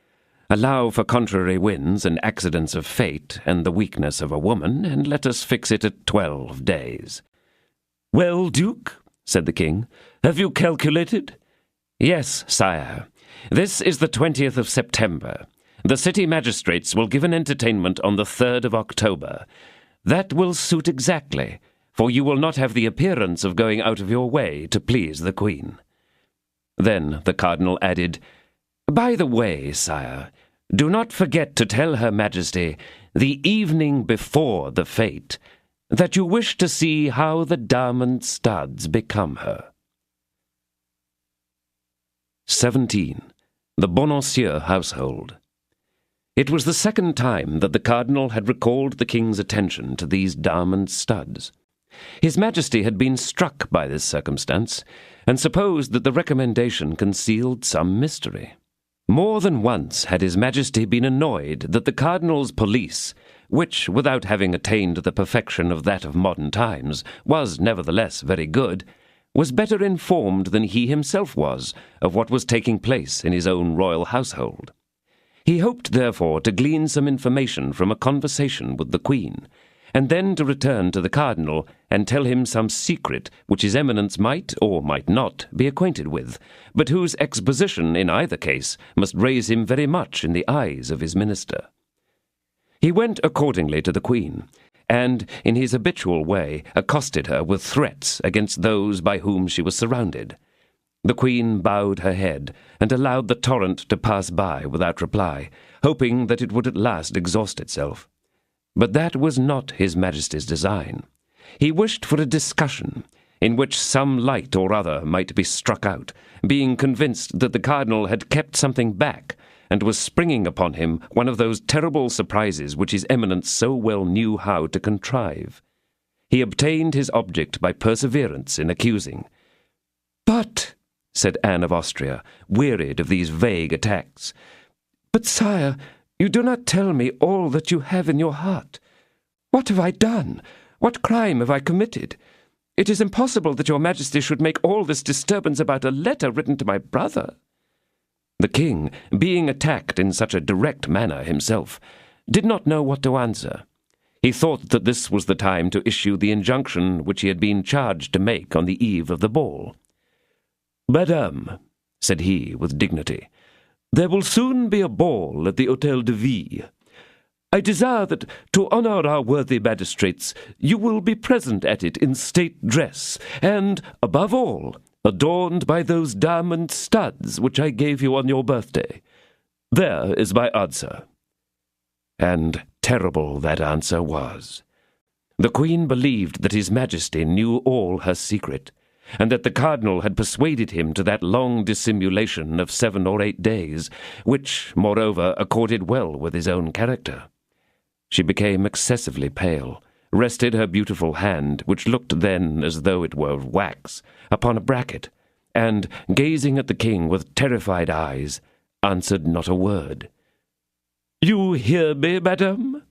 S4: Allow for contrary winds and accidents of fate and the weakness of a woman, and let us fix it at 12 days. "Well, Duke," said the king, "have you calculated?" "Yes, sire. This is the 20th of September. The city magistrates will give an entertainment on the 3rd of October. That will suit exactly, for you will not have the appearance of going out of your way to please the queen." Then the cardinal added, "By the way, sire, do not forget to tell Her Majesty, the evening before the fete, that you wish to see how the diamond studs become her." 17. The Bonancieux household. It was the second time that the cardinal had recalled the king's attention to these diamond studs. His Majesty had been struck by this circumstance, and supposed that the recommendation concealed some mystery. More than once had His Majesty been annoyed that the cardinal's police, which, without having attained the perfection of that of modern times, was nevertheless very good, was better informed than he himself was of what was taking place in his own royal household. He hoped, therefore, to glean some information from a conversation with the Queen, and then to return to the cardinal and tell him some secret which his eminence might or might not be acquainted with, but whose exposition in either case must raise him very much in the eyes of his minister. He went accordingly to the Queen, and, in his habitual way, accosted her with threats against those by whom she was surrounded. The Queen bowed her head, and allowed the torrent to pass by without reply, hoping that it would at last exhaust itself. But that was not His Majesty's design. He wished for a discussion, in which some light or other might be struck out, being convinced that the cardinal had kept something back, and was springing upon him one of those terrible surprises which his eminence so well knew how to contrive. He obtained his object by perseverance in accusing. "But," said Anne of Austria, wearied of these vague attacks, "but, sire, you do not tell me all that you have in your heart. What have I done? What crime have I committed? It is impossible that your Majesty should make all this disturbance about a letter written to my brother." The king, being attacked in such a direct manner himself, did not know what to answer. He thought that this was the time to issue the injunction which he had been charged to make on the eve of the ball. "Madame," said he with dignity, "there will soon be a ball at the Hôtel de Ville. I desire that, to honor our worthy magistrates, you will be present at it in state dress, and, above all, adorned by those diamond studs which I gave you on your birthday. There is my answer." And terrible that answer was. The Queen believed that His Majesty knew all her secret, and that the cardinal had persuaded him to that long dissimulation of 7 or 8 days, which, moreover, accorded well with his own character. She became excessively pale, rested her beautiful hand, which looked then as though it were of wax, upon a bracket, and, gazing at the king with terrified eyes, answered not a word. "You hear me, madame?"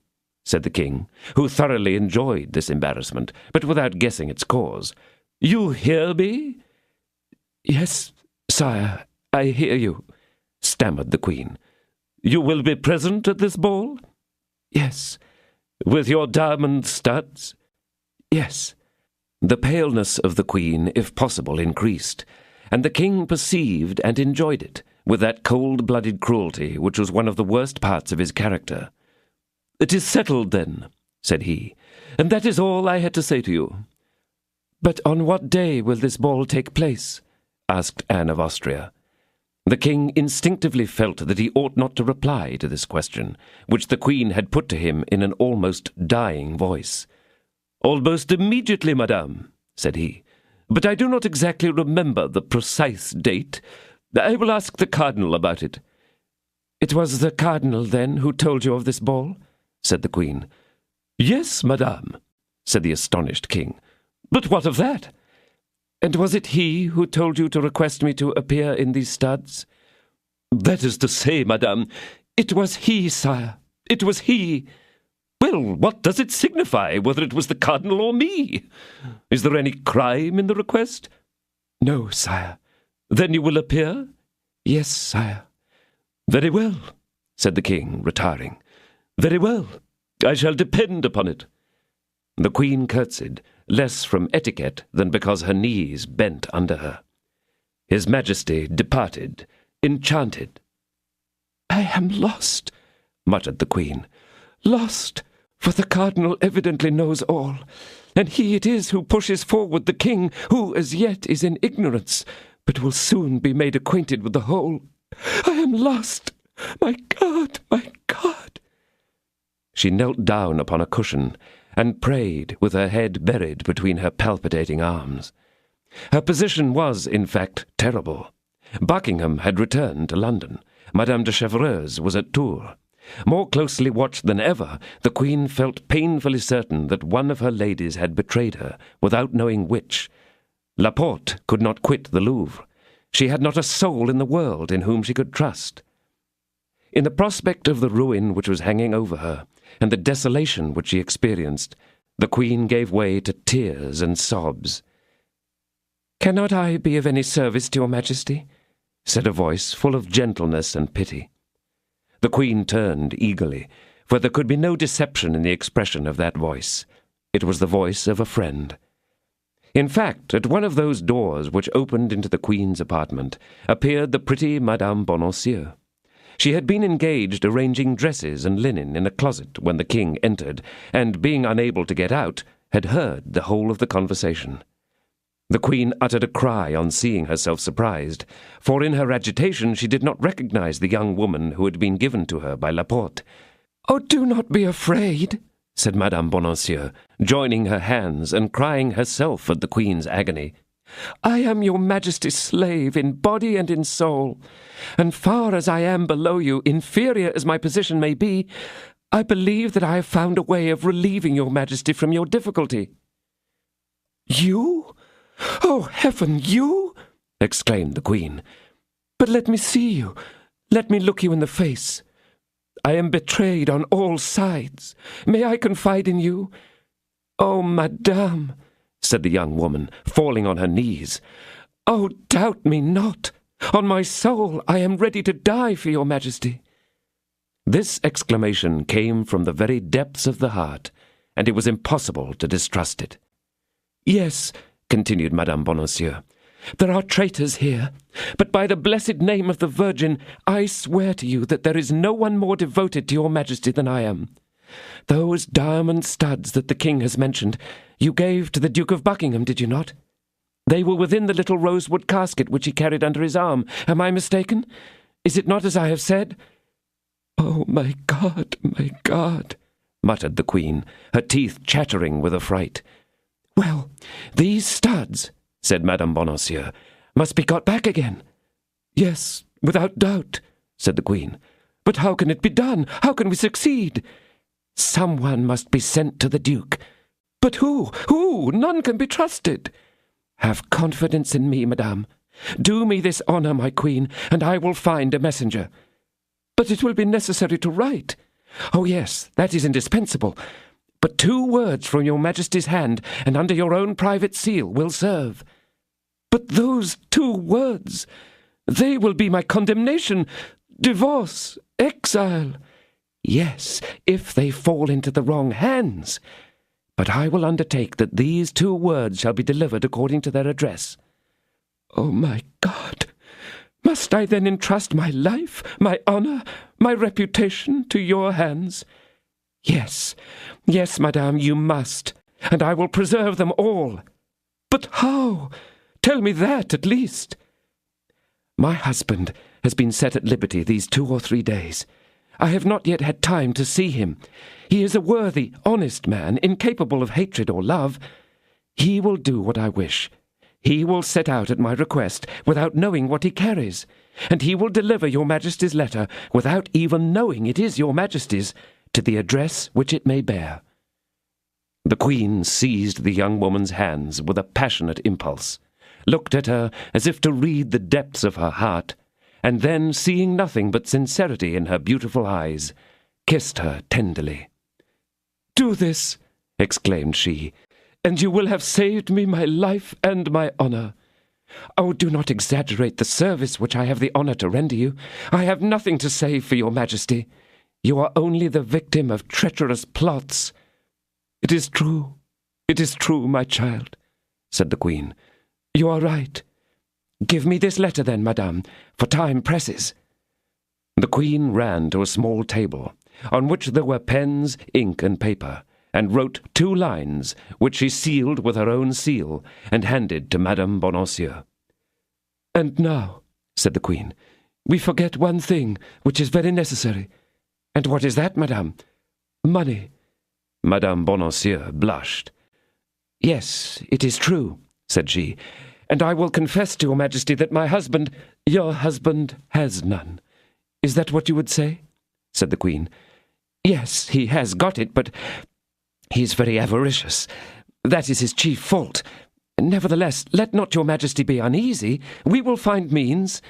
S4: said the king, who thoroughly enjoyed this embarrassment, but without guessing its cause. "You hear me?" "Yes, sire, I hear you," stammered the Queen. "You will be present at this ball?" "Yes." "With your diamond studs?" "Yes." The paleness of the Queen, if possible, increased, and the King perceived and enjoyed it, with that cold-blooded cruelty which was one of the worst parts of his character. "It is settled, then," said he, "and that is all I had to say to you." "But on what day will this ball take place?" asked Anne of Austria. The King instinctively felt that he ought not to reply to this question, which the Queen had put to him in an almost dying voice. "Almost immediately, madame," said he, "but I do not exactly remember the precise date. I will ask the cardinal about it." "It was the cardinal, then, who told you of this ball?" said the Queen. "Yes, madame," said the astonished King. "But what of that?" "And was it he who told you to request me to appear in these studs?" "That is to say, madame—" "It was he, sire. It was he." "Well, what does it signify whether it was the cardinal or me? Is there any crime in the request?" "No, sire." "Then you will appear?" "Yes, sire." "Very well," said the King, retiring. "Very well. I shall depend upon it." The Queen curtsied, less from etiquette than because her knees bent under her. His Majesty departed, enchanted. "I am lost," muttered the Queen. "Lost, for the cardinal evidently knows all, and he it is who pushes forward the King, who as yet is in ignorance, but will soon be made acquainted with the whole. I am lost! My God, my God!" She knelt down upon a cushion and prayed with her head buried between her palpitating arms. Her position was, in fact, terrible. Buckingham had returned to London. Madame de Chevreuse was at Tours. More closely watched than ever, the Queen felt painfully certain that one of her ladies had betrayed her, without knowing which. Laporte could not quit the Louvre. She had not a soul in the world in whom she could trust. In the prospect of the ruin which was hanging over her, and the desolation which she experienced, the Queen gave way to tears and sobs. "Cannot I be of any service to your Majesty?" said a voice full of gentleness and pity. The Queen turned eagerly, for there could be no deception in the expression of that voice. It was the voice of a friend. In fact, at one of those doors which opened into the Queen's apartment appeared the pretty Madame Bonancieux. She had been engaged arranging dresses and linen in a closet when the King entered, and, being unable to get out, had heard the whole of the conversation. The Queen uttered a cry on seeing herself surprised, for in her agitation she did not recognize the young woman who had been given to her by Laporte. "Oh, do not be afraid," said Madame Bonancieux, joining her hands and crying herself at the Queen's agony. "I am your Majesty's slave in body and in soul, and far as I am below you, inferior as my position may be, I believe that I have found a way of relieving your Majesty from your difficulty." "You? Oh, heaven, you!" exclaimed the Queen. "But let me see you. Let me look you in the face. I am betrayed on all sides. May I confide in you?" "Oh, madame," said the young woman, falling on her knees. "Oh, doubt me not. On my soul, I am ready to die for your Majesty." This exclamation came from the very depths of the heart, and it was impossible to distrust it. "Yes," continued Madame Bonancieux, "there are traitors here, but by the blessed name of the Virgin, I swear to you that there is no one more devoted to your Majesty than I am. Those diamond studs that the King has mentioned, you gave to the Duke of Buckingham, did you not? They were within the little rosewood casket which he carried under his arm. Am I mistaken? Is it not as I have said?" "Oh, my God," muttered the Queen, her teeth chattering with affright. "Well, these studs," said Madame Bonancieux, "must be got back again." "Yes, without doubt," said the Queen. "But how can it be done? How can we succeed?" "Someone must be sent to the Duke." "But who? Who? None can be trusted." "Have confidence in me, madame. Do me this honor, my Queen, and I will find a messenger." "But it will be necessary to write." "Oh, yes, that is indispensable. But 2 words from your Majesty's hand, and under your own private seal, will serve." "But those 2 words—"
S1: They will be my condemnation, divorce, exile. Yes, if they fall into the wrong hands. But I will undertake that these 2 words shall be delivered according to their address. Oh, my God! Must I then entrust my life, my honour, my reputation to your hands? Yes, yes, madame, you must, and I will preserve them all. But how? Tell me that, at least. My husband has been set at liberty these 2 or 3 days. I have not yet had time to see him. He is a worthy, honest man, incapable of hatred or love. He will do what I wish. He will set out at my request without knowing what he carries, and he will deliver your Majesty's letter without even knowing it is your Majesty's, to the address which it may bear. The Queen seized the young woman's hands with a passionate impulse, looked at her as if to read the depths of her heart, and then, seeing nothing but sincerity in her beautiful eyes, kissed her tenderly. "Do this," exclaimed she, "and you will have saved me my life and my honour. Oh, do not exaggerate the service which I have the honour to render you. I have nothing to say for your Majesty. You are only the victim of treacherous plots." It is true, my child," said the Queen. "You are right. Give me this letter then, madame, for time presses." The Queen ran to a small table, on which there were pens, ink, and paper, and wrote 2 lines, which she sealed with her own seal, and handed to Madame Bonacieux. "And now," said the Queen, "we forget one thing, which is very necessary." "And what is that, madame?" "Money." Madame Bonacieux blushed. "Yes, it is true," said she, "and I will confess to your Majesty that my husband—" "Your husband has none. Is that what you would say?" said the Queen. "Yes, he has got it, but he is very avaricious. That is his chief fault. Nevertheless, let not your Majesty be uneasy. We will find means.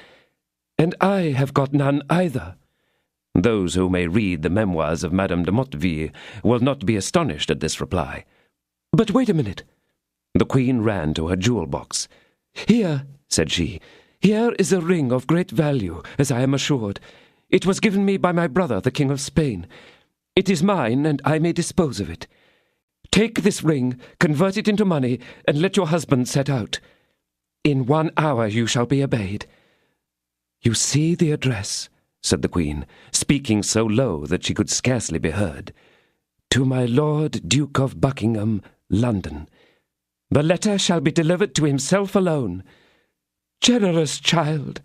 S1: And I have got none either." Those who may read the memoirs of Madame de Motteville will not be astonished at this reply. "But wait a minute." The Queen ran to her jewel-box. "Here," said she, "here is a ring of great value, as I am assured. It was given me by my brother, the King of Spain. It is mine, and I may dispose of it. Take this ring, convert it into money, and let your husband set out. In 1 hour you shall be obeyed." "You see the address," said the Queen, speaking so low that she could scarcely be heard. "To my Lord Duke of Buckingham, London. The letter shall be delivered to himself alone." "Generous child!"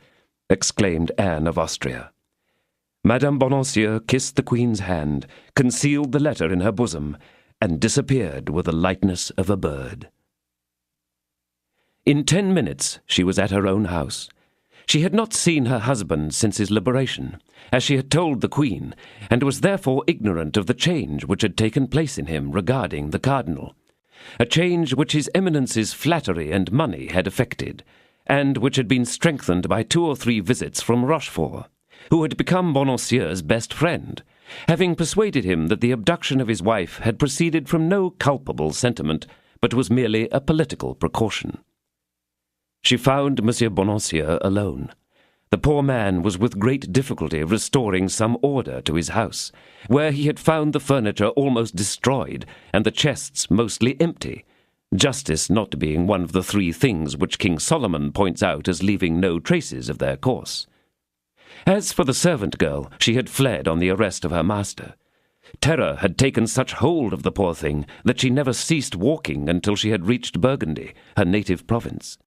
S1: exclaimed Anne of Austria. Madame Bonacieux kissed the Queen's hand, concealed the letter in her bosom, and disappeared with the lightness of a bird. In 10 minutes she was at her own house. She had not seen her husband since his liberation, as she had told the Queen, and was therefore ignorant of the change which had taken place in him regarding the cardinal, a change which his Eminence's flattery and money had effected, and which had been strengthened by 2 or 3 visits from Rochefort, who had become Bonacieux's best friend, having persuaded him that the abduction of his wife had proceeded from no culpable sentiment, but was merely a political precaution. She found Monsieur Bonacieux alone. The poor man was with great difficulty restoring some order to his house, where he had found the furniture almost destroyed and the chests mostly empty, justice not being one of the 3 things which King Solomon points out as leaving no traces of their course. As for the servant girl, she had fled on the arrest of her master. Terror had taken such hold of the poor thing that she never ceased walking until she had reached Burgundy, her native province.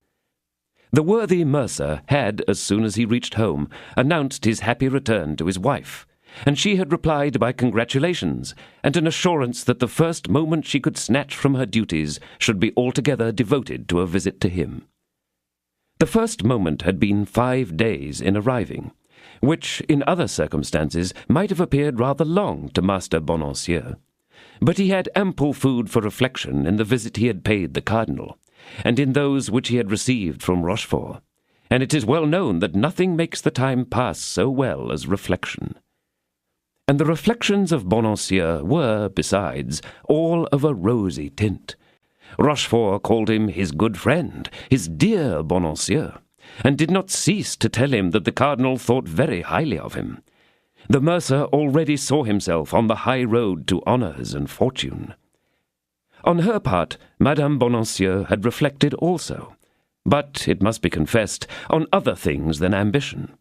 S1: The worthy mercer had, as soon as he reached home, announced his happy return to his wife, and she had replied by congratulations, and an assurance that the first moment she could snatch from her duties should be altogether devoted to a visit to him. The first moment had been 5 days in arriving, which, in other circumstances, might have appeared rather long to Master Bonacieux. But he had ample food for reflection in the visit he had paid the cardinal, and in those which he had received from Rochefort, and it is well known that nothing makes the time pass so well as reflection. And the reflections of Bonacieux were, besides, all of a rosy tint. Rochefort called him his good friend, his dear Bonacieux,
S4: and did not cease to tell him that the cardinal thought very highly of him. The mercer already saw himself on the high road to honours and fortune. On her part, Madame Bonancieux had reflected also, but, it must be confessed, on other things than ambition.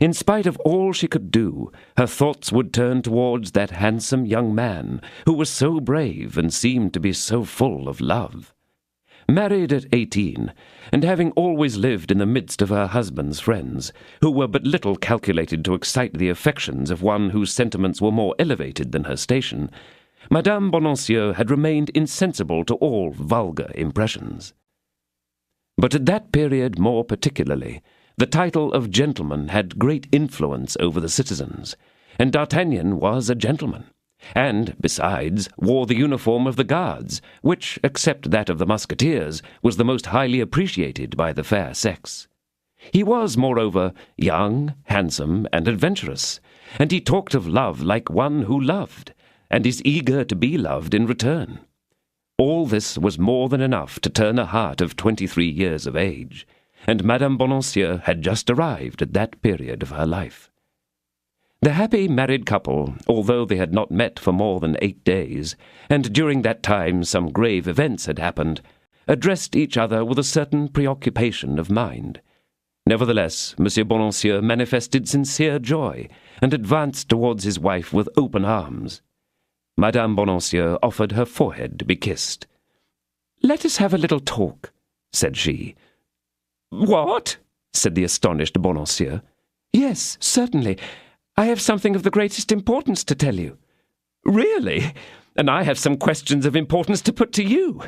S4: In spite of all she could do, her thoughts would turn towards that handsome young man who was so brave and seemed to be so full of love. Married at 18, and having always lived in the midst of her husband's friends, who were but little calculated to excite the affections of one whose sentiments were more elevated than her station, Madame Bonancieux had remained insensible to all vulgar impressions. But at that period more particularly, the title of gentleman had great influence over the citizens, and D'Artagnan was a gentleman, and, besides, wore the uniform of the Guards, which, except that of the Musketeers, was the most highly appreciated by the fair sex. He was, moreover, young, handsome, and adventurous, and he talked of love like one who loved, and is eager to be loved in return. All this was more than enough to turn a heart of 23 years of age, and Madame Bonancieux had just arrived at that period of her life. The happy married couple, although they had not met for more than 8 days, and during that time some grave events had happened, addressed each other with a certain preoccupation of mind. Nevertheless, Monsieur Bonancieux manifested sincere joy, and advanced towards his wife with open arms. Madame Bonancieux offered her forehead to be kissed. "Let us have a little talk," said she. "What?" said the astonished Bonancieux. "Yes, certainly. I have something of the greatest importance to tell you." "Really? And I have some questions of importance to put to you.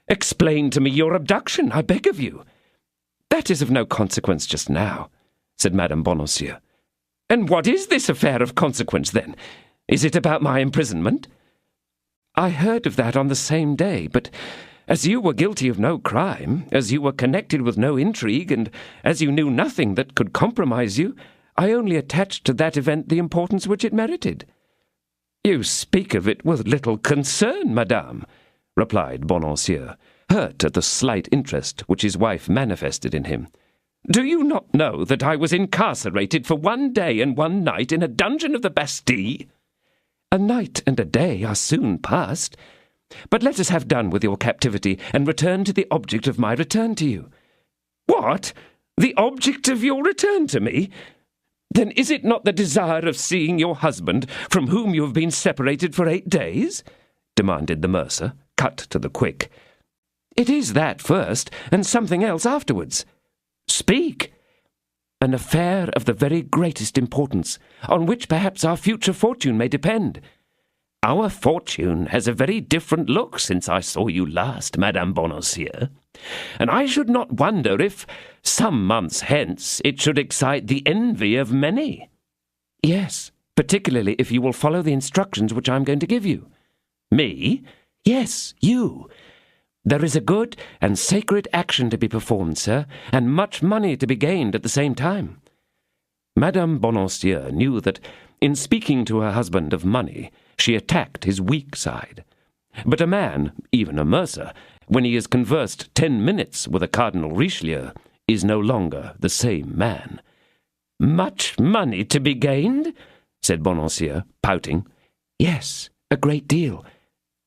S4: Explain to me your abduction, I beg of you." "That is of no consequence just now," said Madame Bonancieux. "And what is this affair of consequence, then? Is it about my imprisonment?" "I heard of that on the same day, but as you were guilty of no crime, as you were connected with no intrigue, and as you knew nothing that could compromise you, I only attached to that event the importance which it merited." "You speak of it with little concern, madame," replied Bonancieux, hurt at the slight interest which his wife manifested in him. "Do you not know that I was incarcerated for 1 day and 1 night in a dungeon of the Bastille?" "A night and a day are soon past. But let us have done with your captivity, and return to the object of my return to you." "What? The object of your return to me? Then is it not the desire of seeing your husband, from whom you have been separated for 8 days?" demanded the mercer, cut to the quick. "It is that first, and something else afterwards." "Speak." "An affair of the very greatest importance, on which perhaps our future fortune may depend." "Our fortune has a very different look since I saw you last, Madame Bonancieux, and I should not wonder if, some months hence, it should excite the envy of many." "Yes, particularly if you will follow the instructions which I am going to give you." "Me?" "Yes, you. There is a good and sacred action to be performed, sir, and much money to be gained at the same time." Madame Bonancieux knew that, in speaking to her husband of money, she attacked his weak side. But a man, even a mercer, when he has conversed 10 minutes with a Cardinal Richelieu, is no longer the same man. "Much money to be gained?" said Bonancieux, pouting. "Yes, a great deal."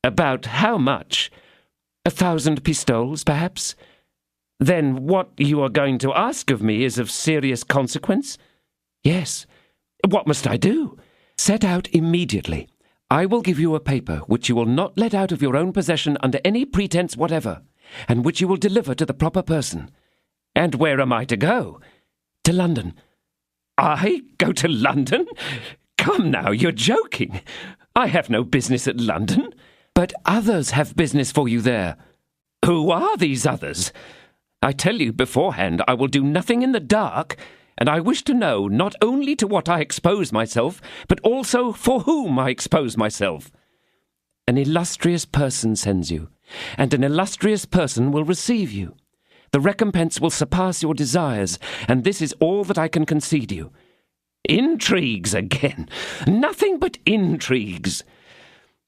S4: "About how much?" 1,000 pistoles, perhaps." "Then what you are going to ask of me is of serious consequence?" "Yes." "What must I do?" "Set out immediately. I will give you a paper which you will not let out of your own possession under any pretence whatever, and which you will deliver to the proper person." "And where am I to go?" "To London." "I go to London? Come now, you're joking. I have no business at London." "But others have business for you there." "Who are these others?" "I tell you beforehand I will do nothing in the dark, and I wish to know not only to what I expose myself, but also for whom I expose myself." "An illustrious person sends you, and an illustrious person will receive you. The recompense will surpass your desires, and this is all that I can concede you." "Intrigues again! Nothing but intrigues!"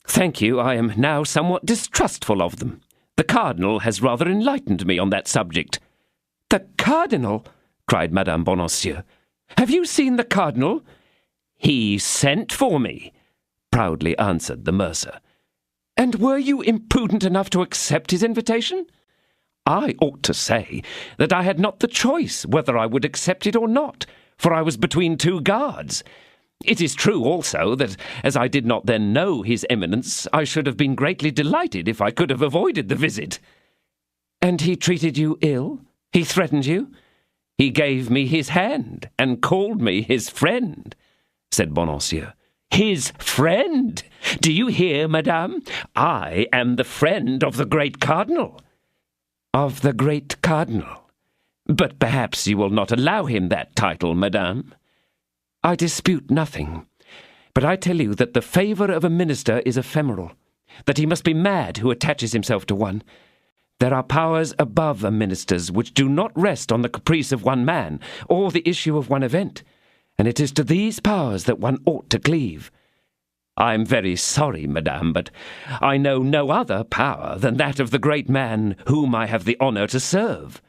S4: "Thank you, I am now somewhat distrustful of them. The Cardinal has rather enlightened me on that subject." "The Cardinal? cried Madame Bonacieux. "Have you seen the cardinal?" "He sent for me," proudly answered the mercer. "And were you imprudent enough to accept his invitation?" "I ought to say that I had not the choice whether I would accept it or not, for I was between two guards. It is true also that, as I did not then know his eminence, I should have been greatly delighted if I could have avoided the visit." "And he treated you ill? He threatened you?" "He gave me his hand and called me his friend," said Bonacieux. "His friend! Do you hear, madame? I am the friend of the great cardinal." "Of the great cardinal? But perhaps you will not allow him that title, madame?" "I dispute nothing, but I tell you that the favour of a minister is ephemeral, that he must be mad who attaches himself to one. There are powers above a minister's which do not rest on the caprice of one man or the issue of one event, and it is to these powers that one ought to cleave." "I am very sorry, madame, but I know no other power than that of the great man whom I have the honour to serve."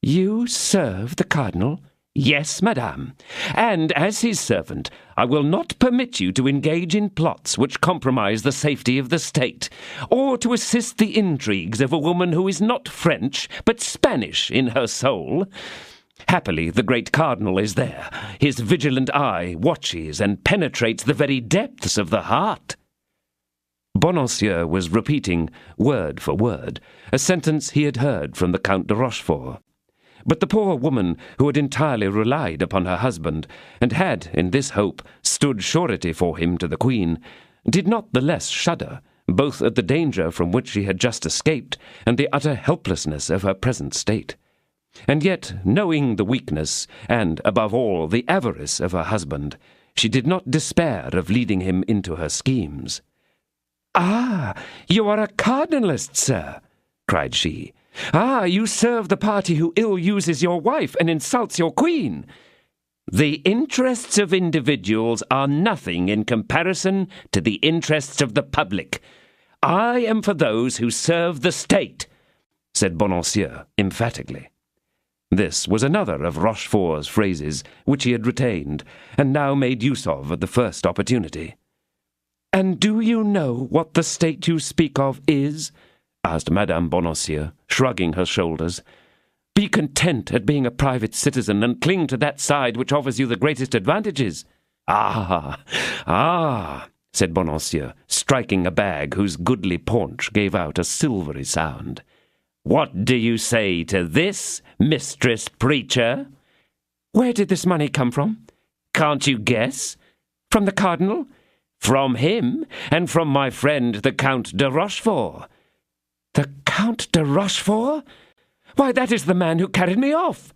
S4: "You serve the cardinal?" "Yes, madame, and as his servant, I will not permit you to engage in plots which compromise the safety of the state, or to assist the intrigues of a woman who is not French, but Spanish in her soul. Happily, the great cardinal is there. His vigilant eye watches and penetrates the very depths of the heart." Bonacieux was repeating, word for word, a sentence he had heard from the Count de Rochefort. But the poor woman, who had entirely relied upon her husband, and had, in this hope, stood surety for him to the queen, did not the less shudder, both at the danger from which she had just escaped, and the utter helplessness of her present state. And yet, knowing the weakness, and, above all, the avarice of her husband, she did not despair of leading him into her schemes. "Ah, you are a cardinalist, sir," cried she. "Ah, you serve the party who ill-uses your wife and insults your queen." "The interests of individuals are nothing in comparison to the interests of the public. I am for those who serve the state," said Bonacieux emphatically. This was another of Rochefort's phrases which he had retained, and now made use of at the first opportunity. "And do you know what the state you speak of is?" asked Madame Bonacieux, shrugging her shoulders. "Be content at being a private citizen, and cling to that side which offers you the greatest advantages." Ah, said Bonacieux, striking a bag whose goodly paunch gave out a silvery sound. "What do you say to this, mistress preacher?" "Where did this money come from?" "Can't you guess?" "From the cardinal?" "From him, and from my friend the Count de Rochefort." "The Count de Rochefort? Why, that is the man who carried me off."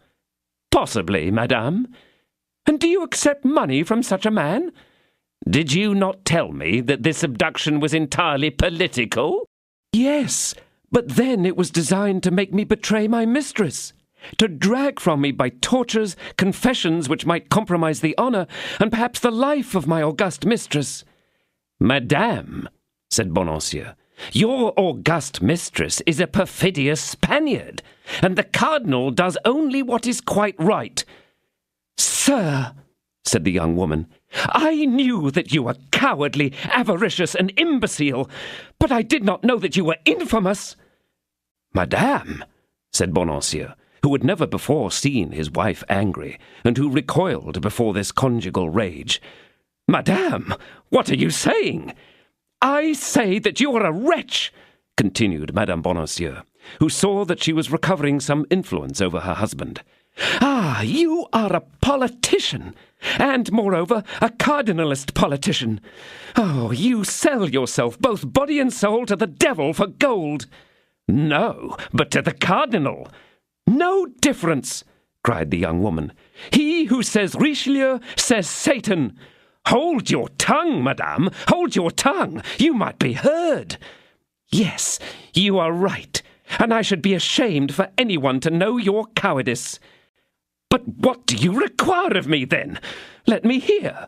S4: "Possibly, madame." "And do you accept money from such a man?" "Did you not tell me that this abduction was entirely political?" "Yes, but then it was designed to make me betray my mistress, to drag from me by tortures confessions which might compromise the honour and perhaps the life of my august mistress." "Madame," said Bonacieux, "your august mistress is a perfidious Spaniard, and the cardinal does only what is quite right." "Sir," said the young woman, "I knew that you were cowardly, avaricious, and imbecile, but I did not know that you were infamous." "Madame," said Bonacieux, who had never before seen his wife angry, and who recoiled before this conjugal rage, "Madame, what are you saying?" "I say that you are a wretch," continued Madame Bonacieux, who saw that she was recovering some influence over her husband. "Ah, you are a politician, and, moreover, a cardinalist politician. Oh, you sell yourself, both body and soul, to the devil for gold." "No, but to the cardinal." "No difference," cried the young woman. "He who says Richelieu says Satan." "Hold your tongue, madame, hold your tongue. You might be heard." "Yes, you are right, and I should be ashamed for anyone to know your cowardice." "But what do you require of me, then? Let me hear."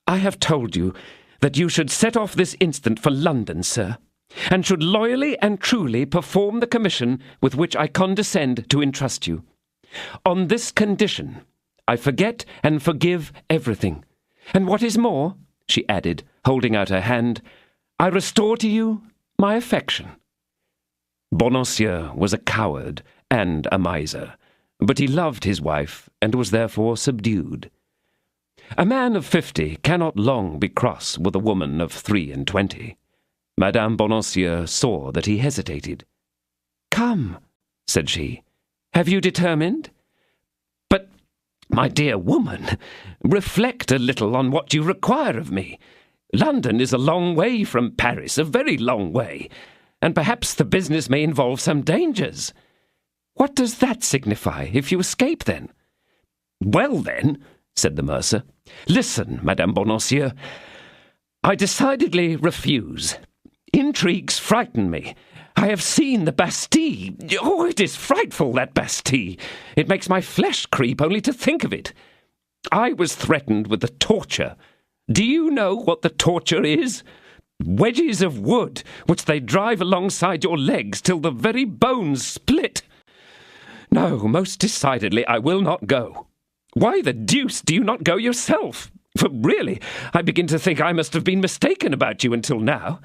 S4: "I have told you that you should set off this instant for London, sir, and should loyally and truly perform the commission with which I condescend to entrust you. On this condition, I forget and forgive everything. And what is more, she added, holding out her hand, I restore to you my affection. Bonacieux was a coward and a miser, but he loved his wife and was therefore subdued. A man of 50 cannot long be cross with a woman of 23. Madame Bonacieux saw that he hesitated. "Come," said she, "have you determined? But, my dear woman, reflect a little on what you require of me. London is a long way from Paris, a very long way, and perhaps the business may involve some dangers. What does that signify, if you escape, then?" "Well, then," said the mercer, "listen, Madame Bonacieux. I decidedly refuse. Intrigues frighten me. I have seen the Bastille. Oh, it is frightful, that Bastille. It makes my flesh creep only to think of it. I was threatened with the torture. Do you know what the torture is? Wedges of wood, which they drive alongside your legs till the very bones split. No, most decidedly I will not go. Why the deuce do you not go yourself? For really, I begin to think I must have been mistaken about you until now.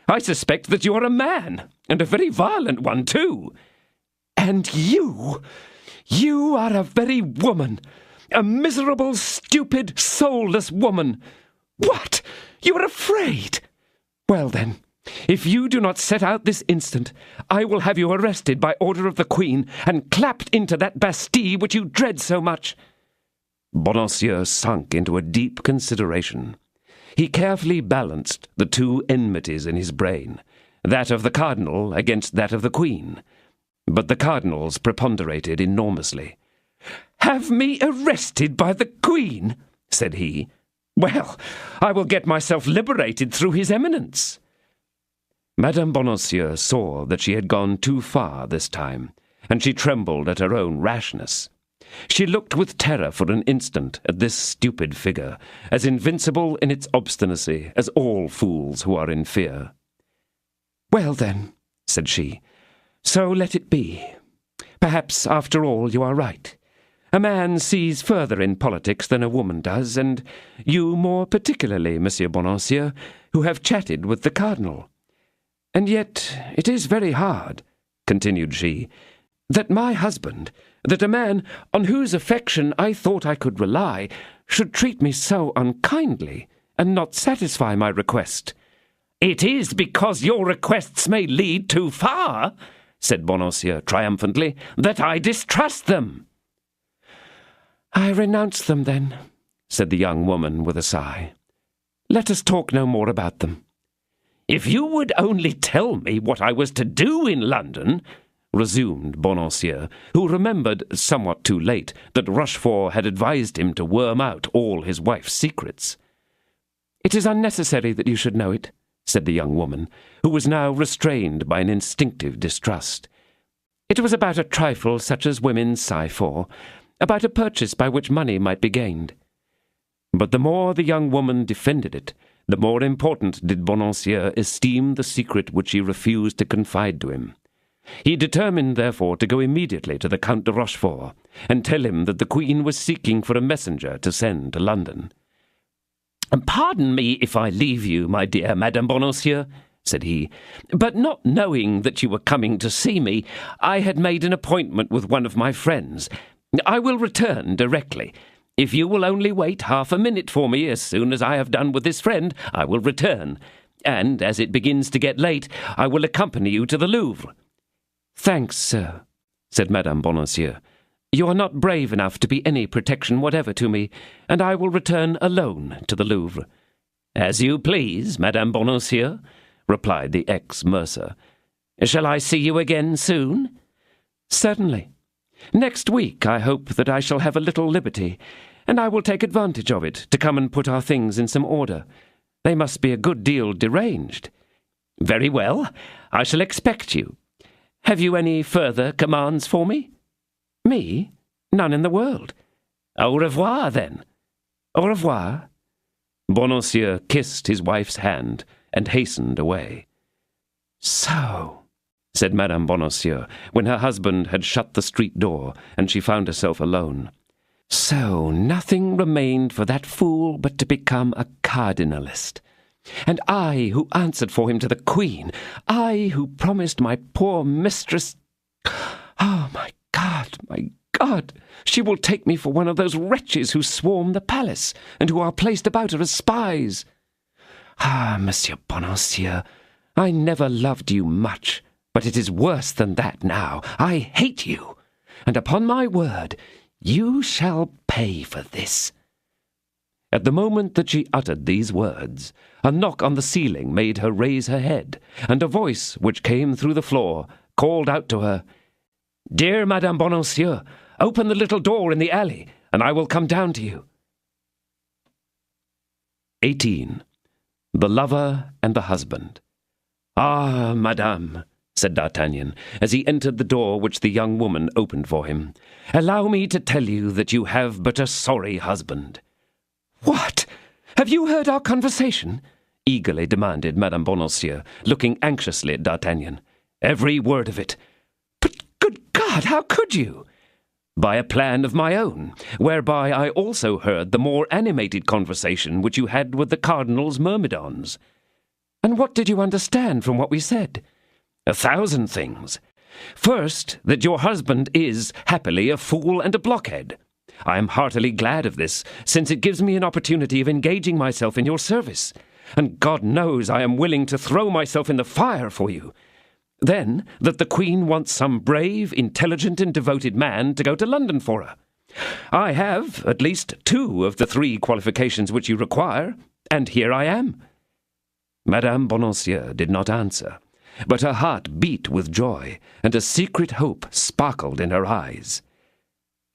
S4: I suspect that you are a man, and a very violent one, too. And you are a very woman, a miserable, stupid, soulless woman. What? You are afraid? Well, then, if you do not set out this instant, I will have you arrested by order of the Queen and clapped into that Bastille which you dread so much." Bonacieux sunk into a deep consideration. He carefully balanced the two enmities in his brain, that of the cardinal against that of the Queen. But the cardinal's preponderated enormously. "Have me arrested by the Queen?" said he. "Well, I will get myself liberated through his eminence." Madame Bonacieux saw that she had gone too far this time, and she trembled at her own rashness. She looked with terror for an instant at this stupid figure, as invincible in its obstinacy as all fools who are in fear. "Well, then," said she, "so let it be. Perhaps, after all, you are right. A man sees further in politics than a woman does, and you more particularly, Monsieur Bonacieux, who have chatted with the cardinal. And yet it is very hard," continued she, "that my husband, that a man on whose affection I thought I could rely, should treat me so unkindly, and not satisfy my request." "It is because your requests may lead too far," said Bonacieux triumphantly, "that I distrust them." "I renounce them, then," said the young woman with a sigh. "Let us talk no more about them." "If you would only tell me what I was to do in London," resumed Bonacieux, who remembered somewhat too late that Rochefort had advised him to worm out all his wife's secrets. "It is unnecessary that you should know it," said the young woman, who was now restrained by an instinctive distrust. "It was about a trifle such as women sigh for, about a purchase by which money might be gained." But the more the young woman defended it, the more important did Bonacieux esteem the secret which she refused to confide to him. He determined, therefore, to go immediately to the Count de Rochefort, and tell him that the Queen was seeking for a messenger to send to London. "Pardon me if I leave you, my dear Madame Bonacieux," said he, "but not knowing that you were coming to see me, I had made an appointment with one of my friends. I will return directly. If you will only wait half a minute for me, as soon as I have done with this friend, I will return, and, as it begins to get late, I will accompany you to the Louvre." "Thanks, sir," said Madame Bonacieux. "You are not brave enough to be any protection whatever to me, and I will return alone to the Louvre." "As you please, Madame Bonacieux," replied the ex-mercer. "Shall I see you again soon?" "Certainly. Next week I hope that I shall have a little liberty, and I will take advantage of it to come and put our things in some order. They must be a good deal deranged." "Very well. I shall expect you. Have you any further commands for me?" "Me? None in the world." "Au revoir, then." "Au revoir." Bonacieux kissed his wife's hand and hastened away. "So," said Madame Bonacieux, when her husband had shut the street door, and she found herself alone. So nothing remained for that fool but to become a cardinalist. And I, who answered for him to the Queen, I, who promised my poor mistress... Oh, my God, my God! She will take me for one of those wretches who swarm the palace, and who are placed about her as spies. Ah, Monsieur Bonacieux, I never loved you much, but it is worse than that now. I hate you, and upon my word, you shall pay for this. At the moment that she uttered these words, a knock on the ceiling made her raise her head, and a voice which came through the floor called out to her, "Dear Madame Bonacieux, open the little door in the alley, and I will come down to you." 18. The Lover and the Husband. "Ah, Madame," said D'Artagnan, as he entered the door which the young woman opened for him, "allow me to tell you that you have but a sorry husband." "What? Have you heard our conversation?" eagerly demanded Madame Bonacieux, looking anxiously at D'Artagnan. "Every word of it." "But, good God, how could you?" "By a plan of my own, whereby I also heard the more animated conversation which you had with the cardinal's myrmidons." "And what did you understand from what we said?" "1,000 things. First, that your husband is, happily, a fool and a blockhead. I am heartily glad of this, since it gives me an opportunity of engaging myself in your service, and God knows I am willing to throw myself in the fire for you. Then, that the Queen wants some brave, intelligent, and devoted man to go to London for her. I have, at least 2 of the 3 qualifications which you require, and here I am." Madame Bonacieux did not answer, but her heart beat with joy, and a secret hope sparkled in her eyes.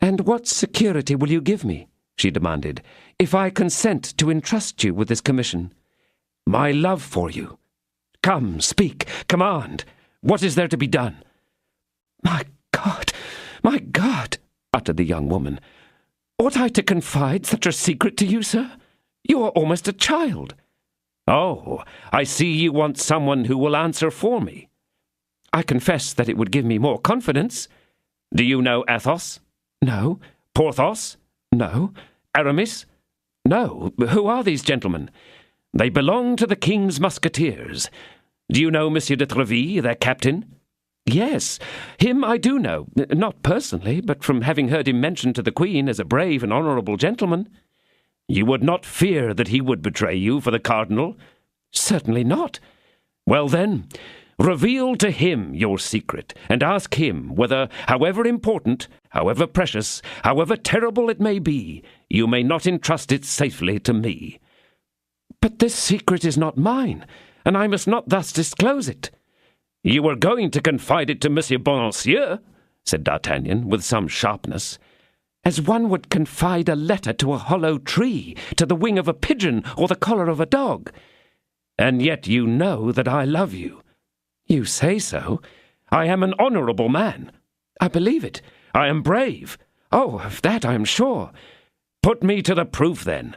S4: "And what security will you give me," she demanded, "if I consent to entrust you with this commission?" "My love for you. Come, speak, command. What is there to be done?" My God, uttered the young woman. "Ought I to confide such a secret to you, sir? You are almost a child." "Oh, I see you want someone who will answer for me." "I confess that it would give me more confidence." "Do you know Athos?" "No." "Porthos?" "No." "Aramis?" "No. Who are these gentlemen?" "They belong to the King's Musketeers. Do you know Monsieur de Treville, their captain?" "Yes, him I do know, not personally, but from having heard him mentioned to the Queen as a brave and honourable gentleman." "You would not fear that he would betray you for the cardinal?" "Certainly not." "Well then, reveal to him your secret, and ask him whether, however important, however precious, however terrible it may be, you may not entrust it safely to me." "But this secret is not mine, and I must not thus disclose it." "You were going to confide it to Monsieur Bonacieux," said D'Artagnan, with some sharpness. "As one would confide a letter to a hollow tree, to the wing of a pigeon, or the collar of a dog." "And yet you know that I love you." "You say so." "I am an honourable man." "I believe it." "I am brave." "Oh, of that I am sure." "Put me to the proof, then."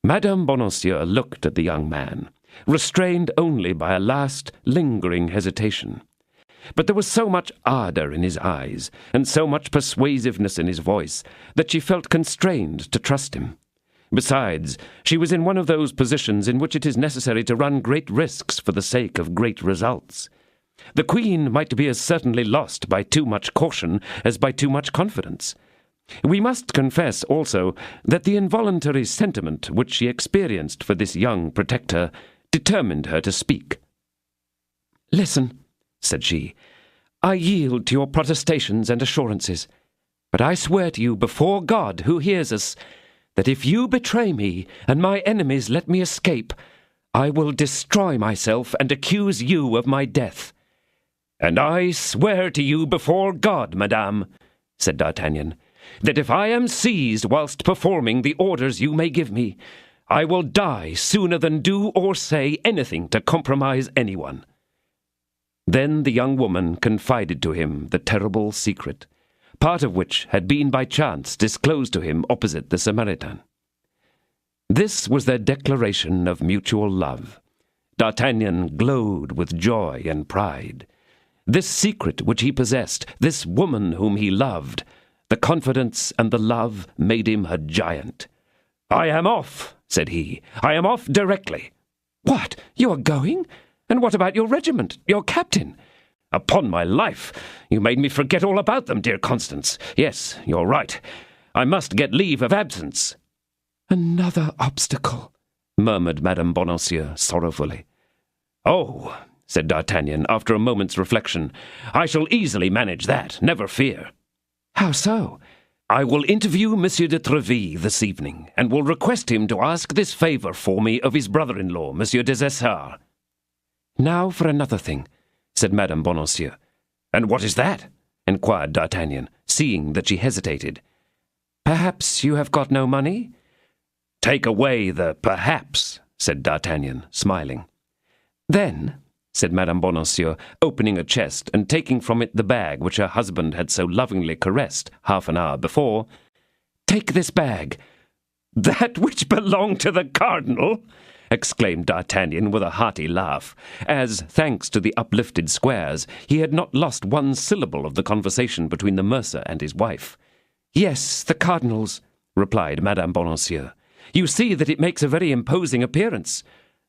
S4: Madame Bonacieux looked at the young man, restrained only by a last lingering hesitation. But there was so much ardour in his eyes, and so much persuasiveness in his voice, that she felt constrained to trust him. Besides, she was in one of those positions in which it is necessary to run great risks for the sake of great results. The Queen might be as certainly lost by too much caution as by too much confidence. We must confess also that the involuntary sentiment which she experienced for this young protector determined her to speak. "Listen," said she, "I yield to your protestations and assurances, but I swear to you before God, who hears us, that if you betray me and my enemies let me escape, I will destroy myself and accuse you of my death." "And I swear to you before God, madame," said D'Artagnan, "that if I am seized whilst performing the orders you may give me, I will die sooner than do or say anything to compromise anyone." Then the young woman confided to him the terrible secret, part of which had been by chance disclosed to him opposite the Samaritan. This was their declaration of mutual love. D'Artagnan glowed with joy and pride. this secret which he possessed, this woman whom he loved. The confidence and the love made him a giant. "I am off," said he. "I am off directly." "What? You are going? And what about your regiment, your captain?" "Upon my life, you made me forget all about them, dear Constance. Yes, you're right. I must get leave of absence."
S1: "Another obstacle,"
S4: murmured Madame Bonancieux sorrowfully. "Oh," said D'Artagnan, after a moment's reflection, "I shall easily manage that, never fear."
S1: "How so?"
S4: "I will interview Monsieur de Treville this evening, and will request him to ask this favour for me of his brother-in-law, Monsieur des Essarts."
S1: "Now for another thing," said Madame Bonancieux.
S4: "And what is that?" inquired D'Artagnan, seeing that she hesitated.
S1: "Perhaps you have got no money?"
S4: "Take away the perhaps," said D'Artagnan, smiling.
S1: "Then,"
S4: said Madame Bonancieux, opening a chest and taking from it the bag which her husband had so lovingly caressed half an hour before,
S1: "take this bag."
S4: "That which belonged to the cardinal?" exclaimed D'Artagnan with a hearty laugh, as, thanks to the uplifted squares, he had not lost one syllable of the conversation between the mercer and his wife.
S1: "Yes, the cardinal's," replied Madame Bonancieux. "You see that it makes a very imposing appearance."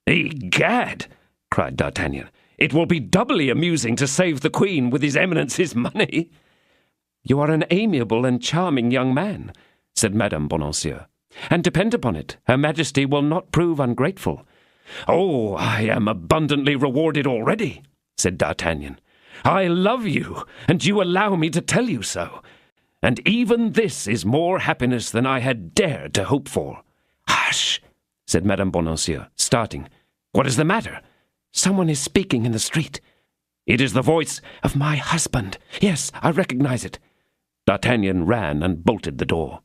S4: "Egad!" cried D'Artagnan. "It will be doubly amusing to save the Queen with His Eminence's money."
S1: "You are an amiable and charming young man," said Madame Bonancieux, "and depend upon it, Her Majesty will not prove ungrateful."
S4: "Oh, I am abundantly rewarded already," said D'Artagnan. "I love you, and you allow me to tell you so. And even this is more happiness than I had dared to hope for."
S1: "Hush!"
S4: said Madame Bonancieux, starting. "What is the matter?"
S1: "Someone is speaking in the street."
S4: "It is the voice
S1: of my husband. Yes, I recognize it."
S4: D'Artagnan ran and bolted the door.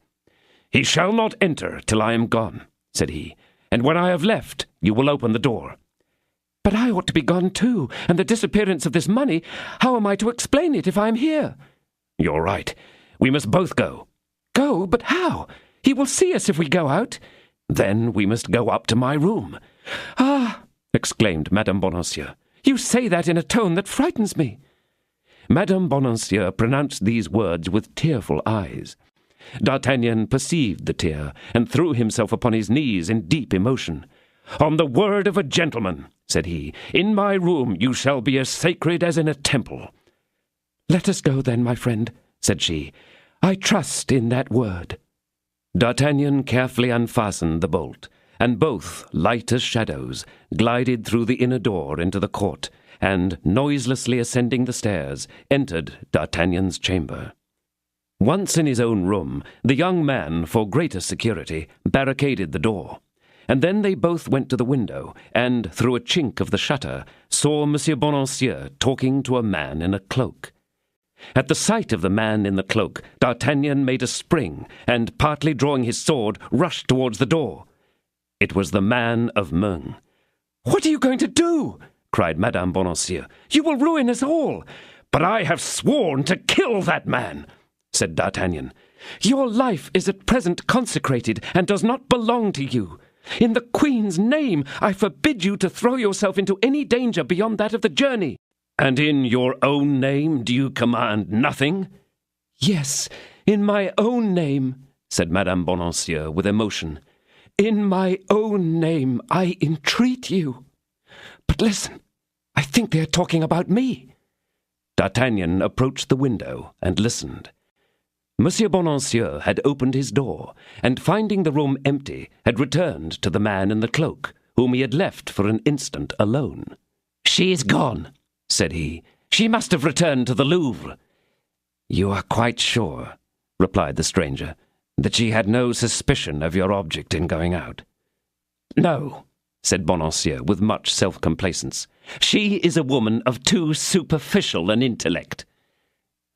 S4: "He shall not enter till I am gone," said he, "and when I have left, you will open the door."
S1: "But I ought to be gone too, and the disappearance of this money, how am I to explain it if I am here?"
S4: "You're right. We must both go."
S1: "Go? But how? He will see us if we go out."
S4: "Then we must go up to my room."
S1: "Ah!"
S4: exclaimed Madame Bonancieux.
S1: "You say that in a tone that frightens me."
S4: Madame Bonancieux pronounced these words with tearful eyes. D'Artagnan perceived the tear, and threw himself upon his knees in deep emotion. "On the word of a gentleman," said he, "in my room you shall be as sacred as in a temple."
S1: "Let us go then, my friend," said she. "I trust in that word."
S4: D'Artagnan carefully unfastened the bolt, and both, light as shadows, glided through the inner door into the court, and, noiselessly ascending the stairs, entered D'Artagnan's chamber. Once in his own room, the young man, for greater security, barricaded the door, and then they both went to the window, and, through a chink of the shutter, saw Monsieur Bonancieux talking to a man in a cloak. At the sight of the man in the cloak, D'Artagnan made a spring, and, partly drawing his sword, rushed towards the door. It was the man of Meung.
S1: "What are you going to do?" cried Madame Bonancieux. "You will ruin us all."
S4: "But I have sworn to kill that man," said D'Artagnan.
S1: "Your life is at present consecrated, and does not belong to you. In the Queen's name, I forbid you to throw yourself into any danger beyond that of the journey."
S4: "And in your own name do you command nothing?"
S1: "Yes, in my own name," said Madame Bonancieux with emotion. "In my own name I entreat you. But listen, I think they are talking about me."
S4: D'Artagnan approached the window and listened. Monsieur Bonancieux had opened his door, and finding the room empty, had returned to the man in the cloak, whom he had left for an instant alone.
S1: "She is gone," said he. "She must have returned to the Louvre."
S4: "You are quite sure," replied the stranger, "that she had no suspicion of your object in going out?"
S1: "No,"
S4: said Bonancieux with much self-complacence. "She is a woman of too superficial an intellect."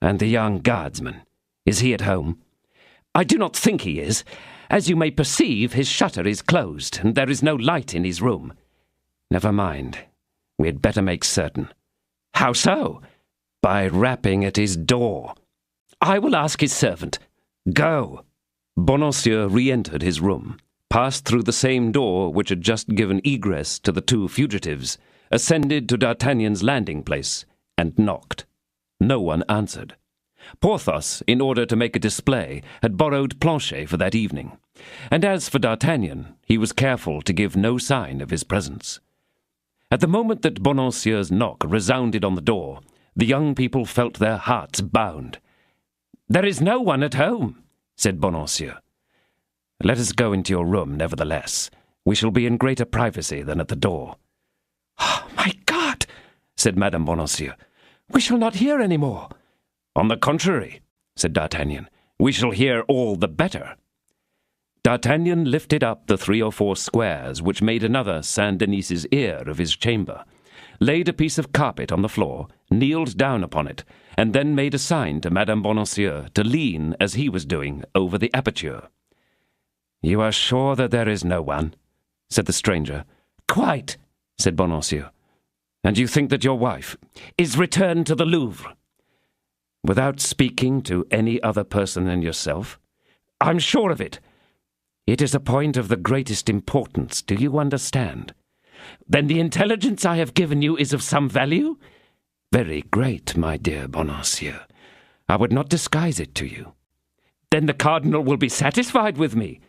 S4: "And the young guardsman, is he at home?"
S1: "I do not think he is. As you may perceive, his shutter is closed, and there is no light in his room."
S4: "Never mind. We had better make certain."
S1: "How so?"
S4: "By rapping at his door."
S1: "I will ask his servant."
S4: "Go." Bonancieux re-entered his room, passed through the same door which had just given egress to the two fugitives, ascended to D'Artagnan's landing-place, and knocked. No one answered. Porthos, in order to make a display, had borrowed Planchet for that evening, and as for D'Artagnan, he was careful to give no sign of his presence. At the moment that Bonancieur's knock resounded on the door, the young people felt their hearts bound. "There is no one at home," said Bonancieux. "Let us go into your room, nevertheless. We shall be in greater privacy than at the door."
S1: "Oh, my God!" said Madame Bonancieux. "We shall not hear any more."
S4: "On the contrary," said D'Artagnan, "we shall hear all the better." D'Artagnan lifted up the 3 or 4 squares which made another Saint-Denis's ear of his chamber, laid a piece of carpet on the floor, kneeled down upon it, and then made a sign to Madame Bonancieux to lean, as he was doing, over the aperture. "You are sure that there is no one?" said the stranger.
S1: "Quite,"
S4: said Bonancieux. "And you think that your wife
S1: is returned to the Louvre?"
S4: "Without speaking to any other person than yourself?"
S1: "I'm sure of it."
S4: "It is a point of the greatest importance. Do you understand?"
S1: "Then the intelligence I have given you is of some value?"
S4: "Very great, my dear Bonancieux. I would not disguise it to you."
S1: "Then the cardinal will be satisfied with me?"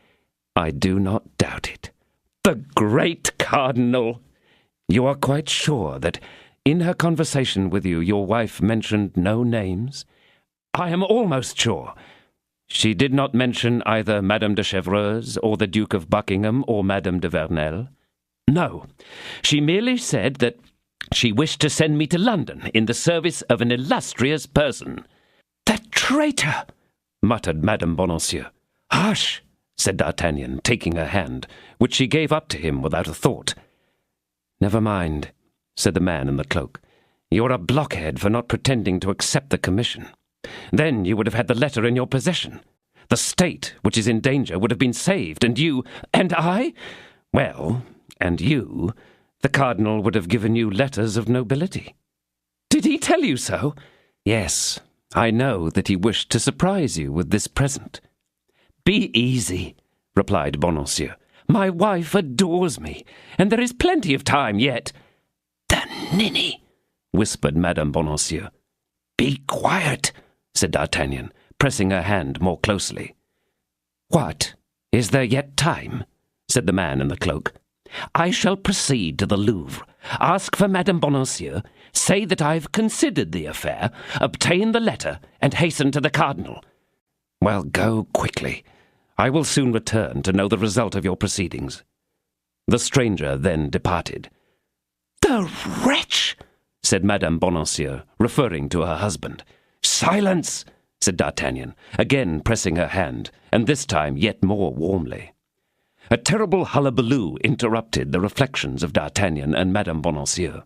S4: "I do not doubt it."
S1: "The great cardinal!"
S4: "You are quite sure that in her conversation with you your wife mentioned no names?"
S1: "I am almost sure."
S4: "She did not mention either Madame de Chevreuse or the Duke of Buckingham or Madame de Vernel?"
S1: "No. She merely said that she wished to send me to London in the service of an illustrious person." "The traitor!"
S4: muttered Madame Bonancieux.
S1: "Hush!"
S4: said D'Artagnan, taking her hand, which she gave up to him without a thought. "Never mind," said the man in the cloak. "You're a blockhead for not pretending to accept the commission. Then you would have had the letter in your possession. The state, which is in danger, would have been saved, and you—"
S1: "And I?"
S4: "Well, and you, the cardinal would have given you letters of nobility."
S1: "Did he tell you so?"
S4: "Yes, I know that he wished to surprise you with this present."
S1: "Be easy," replied Bonancieux. "My wife adores me, and there is plenty of time yet." "The ninny!" whispered Madame Bonancieux.
S4: "Be quiet," said D'Artagnan, pressing her hand more closely. "What? Is there yet time?" said the man in the cloak.
S1: "I shall proceed to the Louvre, ask for Madame Bonancieux, say that I've considered the affair, obtain the letter, and hasten to the cardinal."
S4: "Well, go quickly. I will soon return to know the result of your proceedings." The stranger then departed.
S1: "The wretch!"
S4: said Madame Bonancieux, referring to her husband.
S1: "Silence!"
S4: said D'Artagnan, again pressing her hand, and this time yet more warmly. A terrible hullabaloo interrupted the reflections of D'Artagnan and Madame Bonancieux.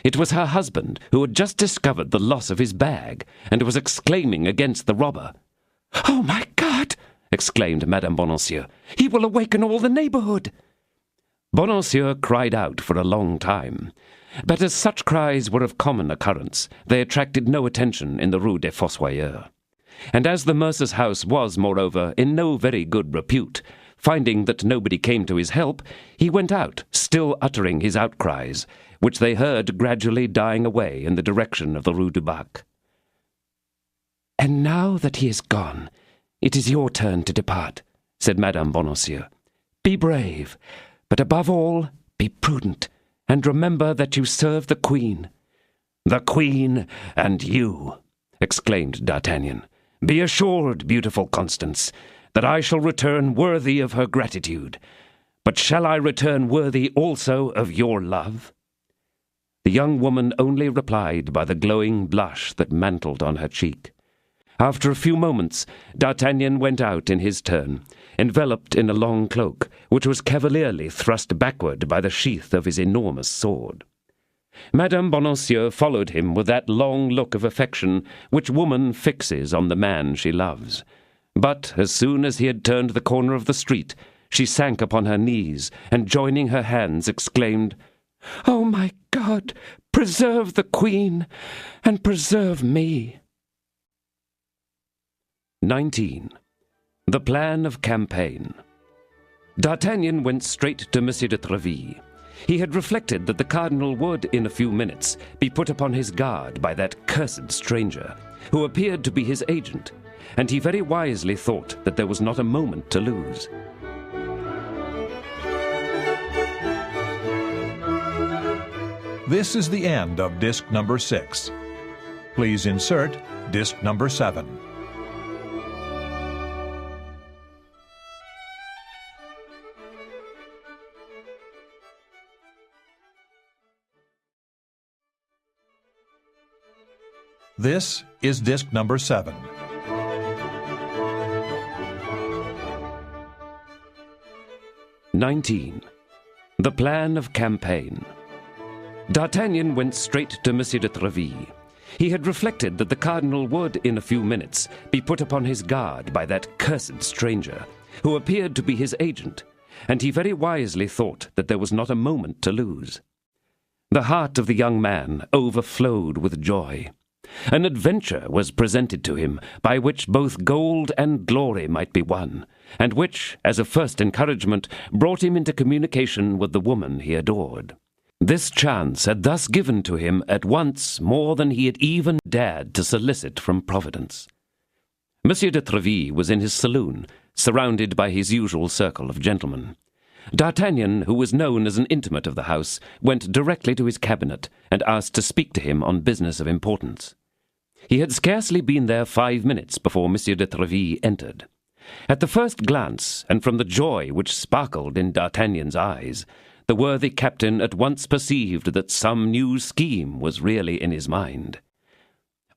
S4: It was her husband, who had just discovered the loss of his bag, and was exclaiming against the robber.
S1: "Oh, my God!" exclaimed Madame Bonancieux. "He will awaken all the neighborhood."
S4: Bonancieux cried out for a long time, but as such cries were of common occurrence, they attracted no attention in the Rue des Fossoyeurs. And as the mercer's house was, moreover, in no very good repute, finding that nobody came to his help, he went out, still uttering his outcries, which they heard gradually dying away in the direction of the Rue du Bac.
S1: "And now that he is gone, it is your turn to depart," said Madame Bonancieux. "Be brave, but above all, be prudent, and remember that you serve the Queen."
S4: "The Queen and you!" exclaimed D'Artagnan. "Be assured, beautiful Constance, that I shall return worthy of her gratitude. But shall I return worthy also of your love?" The young woman only replied by the glowing blush that mantled on her cheek. After a few moments, D'Artagnan went out in his turn, enveloped in a long cloak, which was cavalierly thrust backward by the sheath of his enormous sword. Madame Bonancieux followed him with that long look of affection which woman fixes on the man she loves. But as soon as he had turned the corner of the street, she sank upon her knees, and joining her hands exclaimed,
S1: "Oh, my God, preserve the Queen, and preserve me."
S4: 19. The plan of campaign. D'Artagnan went straight to M. de Tréville. He had reflected that the cardinal would, in a few minutes, be put upon his guard by that cursed stranger, who appeared to be his agent, and he very wisely thought that there was not a moment to lose.
S3: This is the end of disc number 6. Please insert disc number 7. This is disc number 7.
S4: "19. The Plan of Campaign. D'Artagnan went straight to Monsieur de Tréville. He had reflected that the cardinal would, in a few minutes, be put upon his guard by that cursed stranger, who appeared to be his agent, and he very wisely thought that there was not a moment to lose. The heart of the young man overflowed with joy. An adventure was presented to him by which both gold and glory might be won, and which, as a first encouragement, brought him into communication with the woman he adored. This chance had thus given to him at once more than he had even dared to solicit from Providence. Monsieur de Tréville was in his saloon, surrounded by his usual circle of gentlemen. D'Artagnan, who was known as an intimate of the house, went directly to his cabinet and asked to speak to him on business of importance. He had scarcely been there 5 minutes before Monsieur de Tréville entered. At the first glance, and from the joy which sparkled in D'Artagnan's eyes, the worthy captain at once perceived that some new scheme was really in his mind.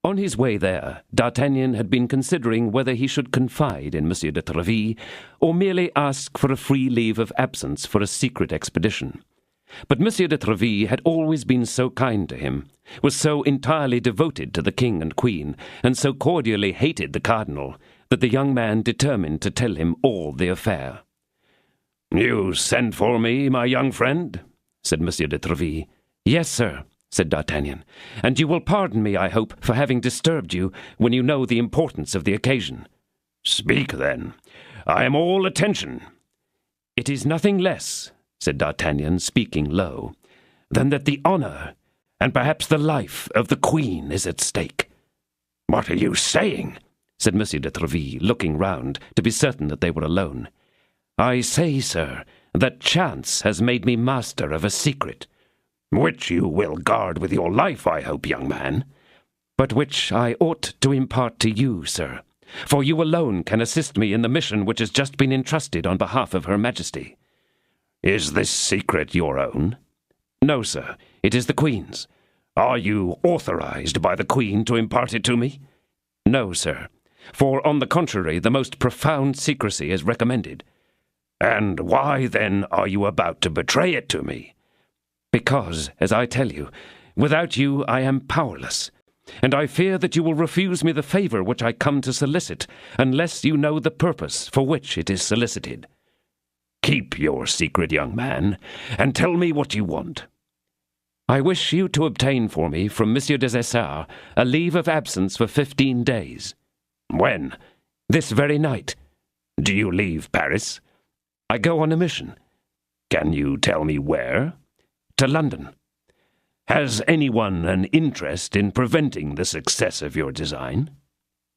S4: On his way there, D'Artagnan had been considering whether he should confide in Monsieur de Tréville, or merely ask for a free leave of absence for a secret expedition. But Monsieur de Tréville had always been so kind to him, was so entirely devoted to the king and queen, and so cordially hated the cardinal, that the young man determined to tell him all the affair.
S2: "You sent for me, my young friend?"
S4: said Monsieur de Tréville. "Yes, sir," said D'Artagnan, "and you will pardon me, I hope, for having disturbed you when you know the importance of the occasion."
S2: "Speak, then. I am all attention."
S4: "It is nothing less," said D'Artagnan, speaking low, "than that the honor, and perhaps the life, of the queen is at stake."
S2: "What are you saying?"
S4: said Monsieur de Tréville, looking round to be certain that they were alone. "I say, sir, that chance has made me master of a secret."
S2: "Which you will guard with your life, I hope, young man."
S4: "But which I ought to impart to you, sir, for you alone can assist me in the mission which has just been entrusted on behalf of Her Majesty."
S2: "Is this secret your own?"
S4: "No, sir, it is the Queen's."
S2: "Are you authorized by the Queen to impart it to me?"
S4: "No, sir, for on the contrary the most profound secrecy is recommended."
S2: "And why, then, are you about to betray it to me?"
S4: "Because, as I tell you, without you I am powerless, and I fear that you will refuse me the favor which I come to solicit, unless you know the purpose for which it is solicited."
S2: "Keep your secret, young man, and tell me what you want."
S4: "I wish you to obtain for me from Monsieur des Essarts a leave of absence for 15 days.
S2: "When?"
S4: "This very night."
S2: "Do you leave Paris?"
S4: "I go on a mission."
S2: "Can you tell me where?"
S4: "To London."
S2: "Has anyone an interest in preventing the success of your design?"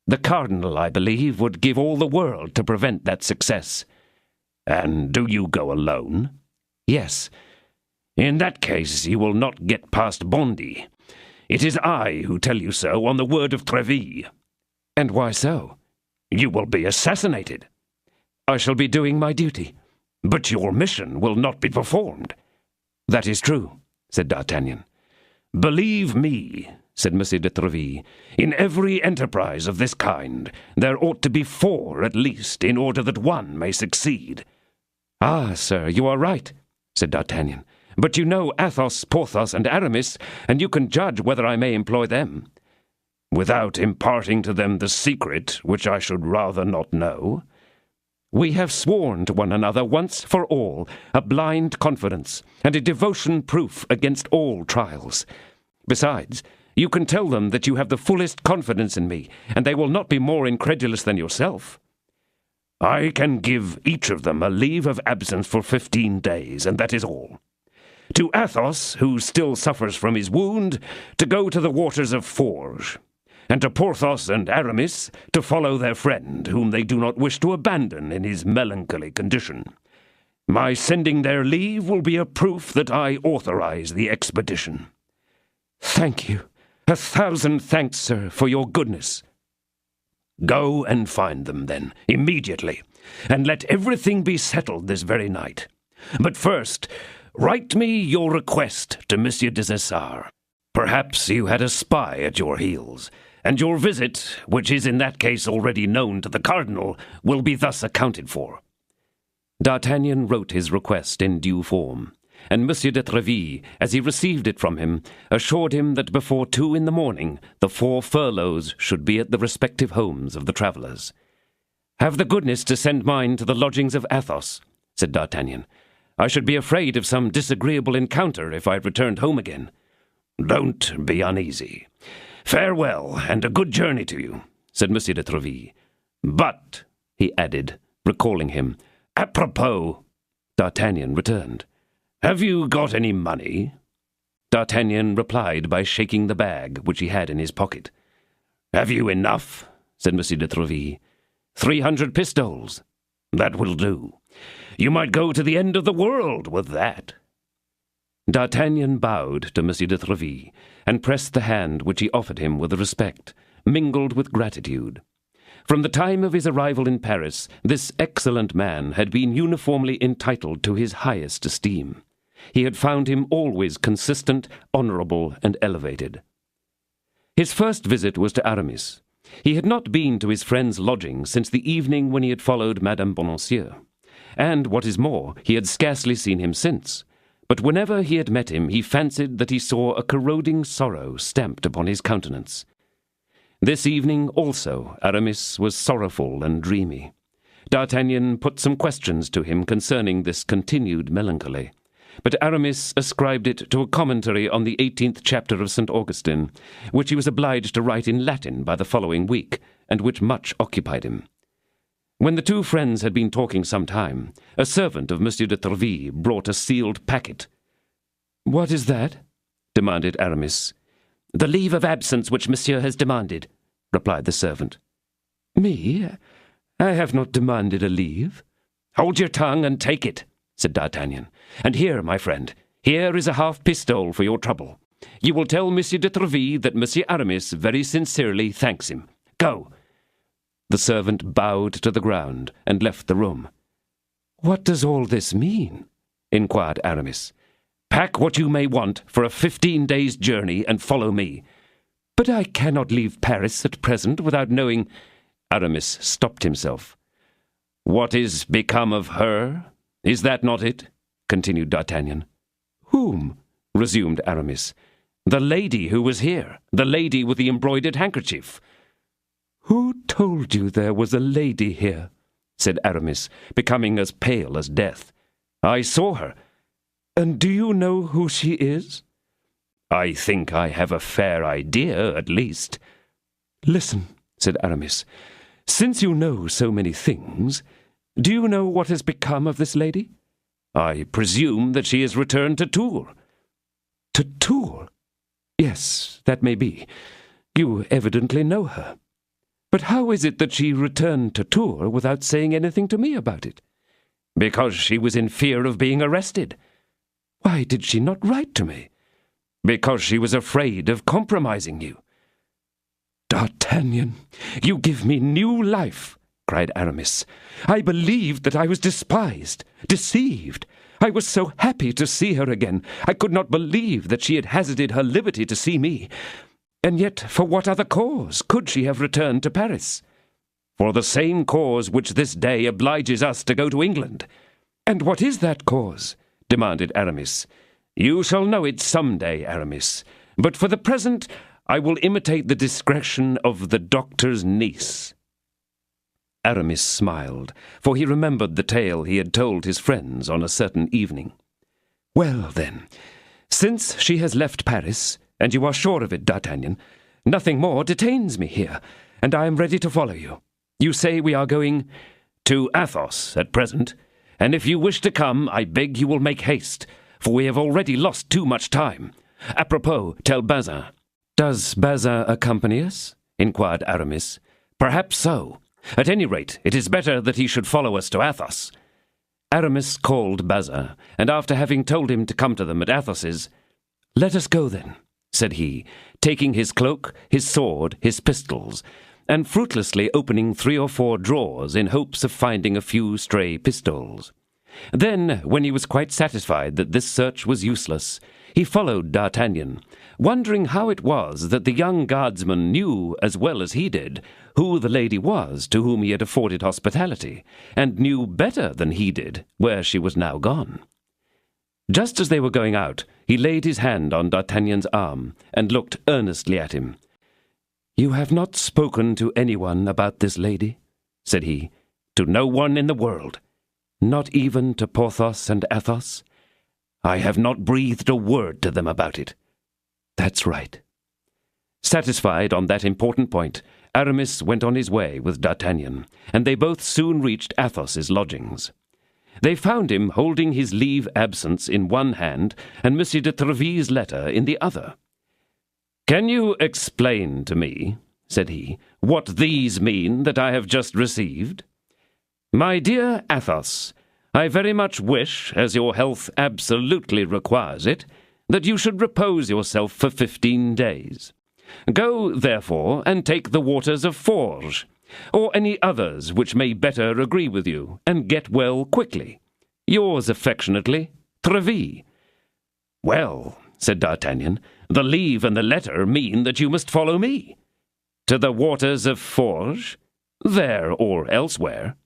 S4: "The cardinal, I believe, would give all the world to prevent that success."
S2: "And do you go alone?"
S4: "Yes."
S2: "In that case you will not get past Bondy. It is I who tell you so on the word of Tréville."
S4: "And why so?"
S2: "You will be assassinated."
S4: "I shall be doing my duty."
S2: "But your mission will not be performed."
S4: "That is true," said D'Artagnan.
S2: "Believe me," said Monsieur de Tréville, "in every enterprise of this kind there ought to be 4 at least, in order that one may succeed."
S4: "Ah, sir, you are right," said D'Artagnan. "But you know Athos, Porthos, and Aramis, and you can judge whether I may employ them."
S2: "Without imparting to them the secret, which I should rather not know?"
S4: "We have sworn to one another once for all a blind confidence and a devotion proof against all trials. Besides, you can tell them that you have the fullest confidence in me, and they will not be more incredulous than yourself."
S2: "I can give each of them a leave of absence for 15 days, and that is all. To Athos, who still suffers from his wound, to go to the waters of Forges, and to Porthos and Aramis to follow their friend, whom they do not wish to abandon in his melancholy condition. My sending their leave will be a proof that I authorize the expedition."
S1: "Thank you. 1,000 thanks, sir, for your goodness."
S2: "Go and find them, then, immediately, and let everything be settled this very night. But first, write me your request to Monsieur des Essarts. Perhaps you had a spy at your heels, and your visit, which is in that case already known to the cardinal, will be thus accounted for."
S4: D'Artagnan wrote his request in due form, and Monsieur de Tréville, as he received it from him, assured him that before 2 in the morning the 4 furloughs should be at the respective homes of the travellers. "Have the goodness to send mine to the lodgings of Athos," said D'Artagnan. "I should be afraid of some disagreeable encounter if I returned home again."
S2: "Don't be uneasy. Farewell, and a good journey to you," said Monsieur de Tréville. "But," he added, recalling him, "apropos," D'Artagnan returned. "Have you got any money?"
S4: D'Artagnan replied by shaking the bag which he had in his pocket.
S2: "Have you enough?" said Monsieur de Tréville.
S4: 300 pistoles.
S2: "That will do. You might go to the end of the world with that."
S4: D'Artagnan bowed to Monsieur de Tréville, and pressed the hand which he offered him with respect, mingled with gratitude. From the time of his arrival in Paris, this excellent man had been uniformly entitled to his highest esteem. He had found him always consistent, honourable, and elevated. His first visit was to Aramis. He had not been to his friend's lodging since the evening when he had followed Madame Bonancieux, and, what is more, he had scarcely seen him since. But whenever he had met him, he fancied that he saw a corroding sorrow stamped upon his countenance. This evening, also, Aramis was sorrowful and dreamy. D'Artagnan put some questions to him concerning this continued melancholy, but Aramis ascribed it to a commentary on the 18th chapter of St. Augustine, which he was obliged to write in Latin by the following week, and which much occupied him. When the two friends had been talking some time, a servant of Monsieur de Tréville brought a sealed packet.
S1: "What is that?"
S4: demanded Aramis.
S5: "The leave of absence which monsieur has demanded," replied the servant.
S1: "Me? I have not demanded a leave."
S4: "Hold your tongue and take it," said D'Artagnan. "And here, my friend, here is a half-pistole for your trouble. You will tell Monsieur de Tréville that Monsieur Aramis very sincerely thanks him. Go." The servant bowed to the ground and left the room.
S1: "What does all this mean?"
S4: inquired Aramis. "Pack what you may want for a 15 days' journey and follow me."
S1: "But I cannot leave Paris at present without knowing—"
S4: Aramis stopped himself. "What is become of her? Is that not it?" continued D'Artagnan.
S1: "Whom?"
S4: resumed Aramis. "The lady who was here, the lady with the embroidered handkerchief."
S1: "Who told you there was a lady here?"
S4: said Aramis, becoming as pale as death. "I saw her."
S1: "And do you know who she is?"
S4: "I think I have a fair idea, at least."
S1: "Listen," said Aramis. "Since you know so many things, do you know what has become of this lady?"
S4: "I presume that she has returned to Tours."
S1: "To Tours? Yes, that may be. You evidently know her. But how is it that she returned to Tours without saying anything to me about it?"
S4: "Because she was in fear of being arrested."
S1: "Why did she not write to me?"
S4: "Because she was afraid of compromising you."
S1: "D'Artagnan, you give me new life," cried Aramis. "I believed that I was despised, deceived. I was so happy to see her again. I could not believe that she had hazarded her liberty to see me. And yet, for what other cause could she have returned to Paris?"
S4: "For the same cause which this day obliges us to go to England."
S1: "And what is that cause?"
S4: demanded Aramis. "You shall know it some day, Aramis. But for the present, I will imitate the discretion of the doctor's niece." Aramis smiled, for he remembered the tale he had told his friends on a certain evening.
S1: "Well, then, since she has left Paris, and you are sure of it, D'Artagnan, nothing more detains me here, and I am ready to follow you. You say we are going—"
S4: "To Athos at present, and if you wish to come, I beg you will make haste. for we have already lost too much time. Apropos, tell Bazin." "Does Bazin accompany us?" inquired Aramis. "Perhaps so. At any rate, it is better that he should follow us to Athos." Aramis called Bazin, and after having told him to come to them at Athos's, "Let us go then," said he, taking his cloak, his sword, his pistols, and fruitlessly opening 3 or 4 drawers in hopes of finding a few stray pistols. Then, when he was quite satisfied that this search was useless, he followed D'Artagnan, wondering how it was that the young guardsman knew as well as he did who the lady was to whom he had afforded hospitality, and knew better than he did where she was now gone. Just as they were going out, he laid his hand on D'Artagnan's arm and looked earnestly at him. "You have not spoken to anyone about this lady?" said he. "To no one in the world." "Not even to Porthos and Athos?" "I have not breathed a word to them about it." "That's right." Satisfied on that important point, Aramis went on his way with D'Artagnan, and they both soon reached Athos's lodgings. They found him holding his leave absence in one hand and Monsieur de Tréville's letter in the other. "Can you explain to me," said he, "what these mean that I have just received? My dear Athos, I very much wish, as your health absolutely requires it, that you should repose yourself for 15 days. Go, therefore, and take the waters of Forges, or any others which may better agree with you, and get well quickly. Yours affectionately, Tréville." "Well," said D'Artagnan, "the leave and the letter mean that you must follow me." "To the waters of Forges? There or elsewhere?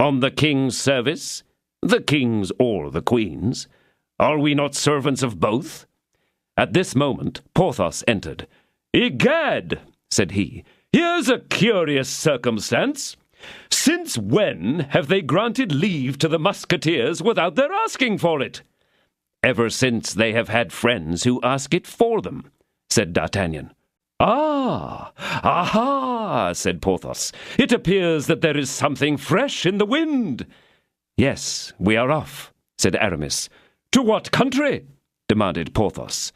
S4: On the king's service? The king's or the queen's? Are we not servants of both?" At this moment Porthos entered. "Egad," said he, "here's a curious circumstance. Since when have they granted leave to the Musketeers without their asking for it?" "Ever since they have had friends who ask it for them," said D'Artagnan. "Ah, aha," said Porthos. "It appears that there is something fresh in the wind." "Yes, we are off," said Aramis. "To what country?" demanded Porthos.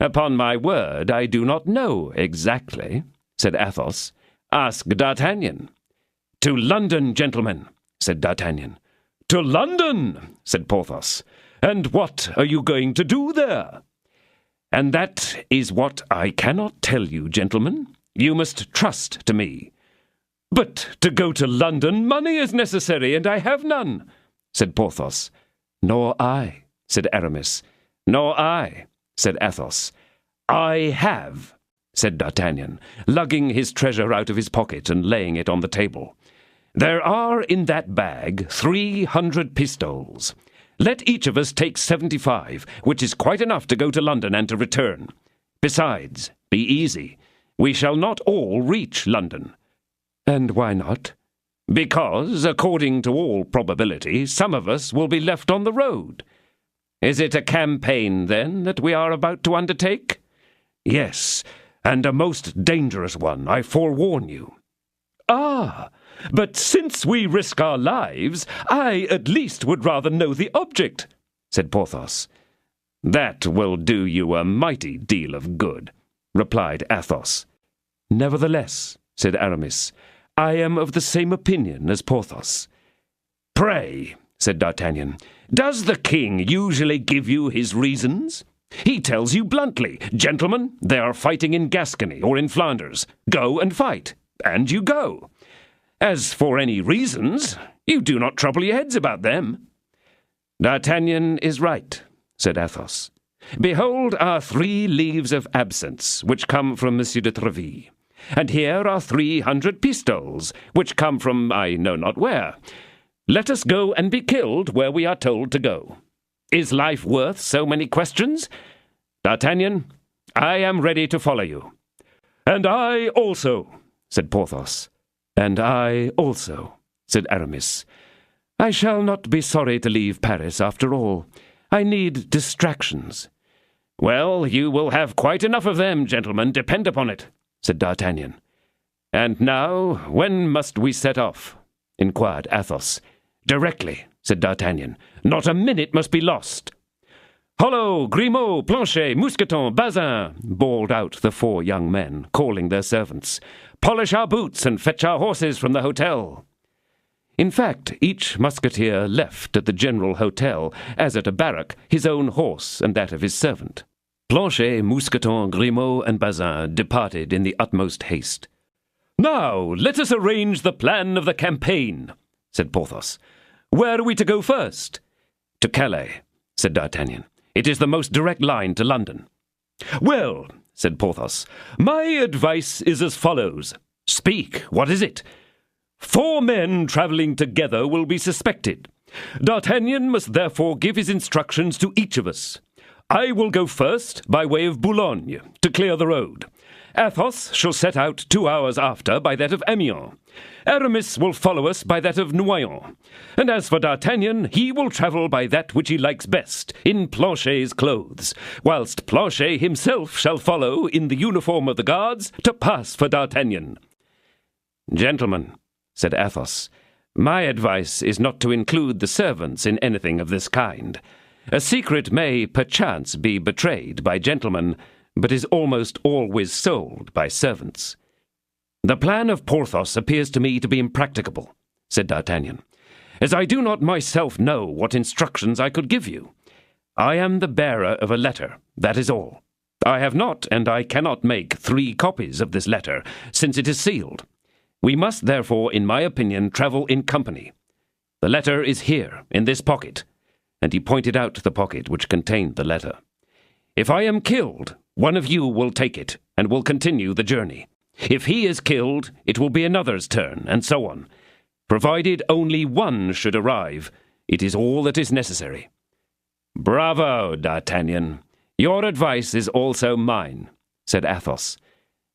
S4: "Upon my word, I do not know exactly," said Athos. "Ask D'Artagnan." "To London, gentlemen," said D'Artagnan. "To London," said Porthos. "And what are you going to do there?" "And that is what I cannot tell you, gentlemen. You must trust to me." "But to go to London, money is necessary, and I have none," said Porthos. "Nor I," said Aramis. "Nor I," said Athos. "I have," said D'Artagnan, lugging his treasure out of his pocket and laying it on the table. "There are in that bag 300 pistoles. Let each of us take 75, which is quite enough to go to London and to return. Besides, be easy. We shall not all reach London." "And why not?" "Because, according to all probability, some of us will be left on the road." "Is it a campaign, then, that we are about to undertake?" "Yes, and a most dangerous one, I forewarn you." "Ah, but since we risk our lives, I at least would rather know the object," said Porthos. "That will do you a mighty deal of good," replied Athos. "Nevertheless," said Aramis, "I am of the same opinion as Porthos." "Pray," said D'Artagnan, "does the king usually give you his reasons? He tells you bluntly, 'Gentlemen, they are fighting in Gascony or in Flanders. Go and fight.' And you go. As for any reasons, you do not trouble your heads about them." "D'Artagnan is right," said Athos. "Behold our 3 leaves of absence, which come from Monsieur de Tréville. And here are 300 pistoles, which come from I know not where. Let us go and be killed where we are told to go. Is life worth so many questions? D'Artagnan, I am ready to follow you." "And I also," said Porthos. "And I also," said Aramis. "I shall not be sorry to leave Paris after all. I need distractions." "Well, you will have quite enough of them, gentlemen, depend upon it," said D'Artagnan. "And now, when must we set off?" inquired Athos. "Directly," said D'Artagnan. "Not a minute must be lost."
S5: "Hollo, Grimaud, Planchet, Mousqueton, Bazin!" bawled out the 4 young men, calling their servants. "Polish our boots and fetch our horses from the hotel." In fact, each musketeer left at the general hotel, as at a barrack, his own horse and that of his servant. Planchet, Mousqueton, Grimaud, and Bazin departed in the utmost haste. "Now, let us arrange the plan of the campaign," said Porthos. "Where are we to go first?" "To Calais," said D'Artagnan. "It is the most direct line to London." "Well," said Porthos, "my advice is as follows." "Speak, what is it?" 4 men travelling together will be suspected. D'Artagnan must therefore give his instructions to each of us. I will go first by way of Boulogne, to clear the road. Athos shall set out 2 hours after by that of Amiens. Aramis will follow us by that of Noyon. And as for D'Artagnan, he will travel by that which he likes best, in Planchet's clothes, whilst Planchet himself shall follow in the uniform of the guards to pass for D'Artagnan. "Gentlemen," said Athos, "my advice is not to include the servants in anything of this kind. A secret may, perchance, be betrayed by gentlemen, but is almost always sold by servants." "The plan of Porthos appears to me to be impracticable," said D'Artagnan, "as I do not myself know what instructions I could give you. I am the bearer of a letter, that is all. I have not, and I cannot make 3 copies of this letter, since it is sealed. We must, therefore, in my opinion, travel in company. The letter is here, in this pocket," and he pointed out the pocket which contained the letter. "If I am killed, one of you will take it, and will continue the journey. If he is killed, it will be another's turn, and so on. Provided only one should arrive, it is all that is necessary." "Bravo, D'Artagnan. Your advice is also mine," said Athos.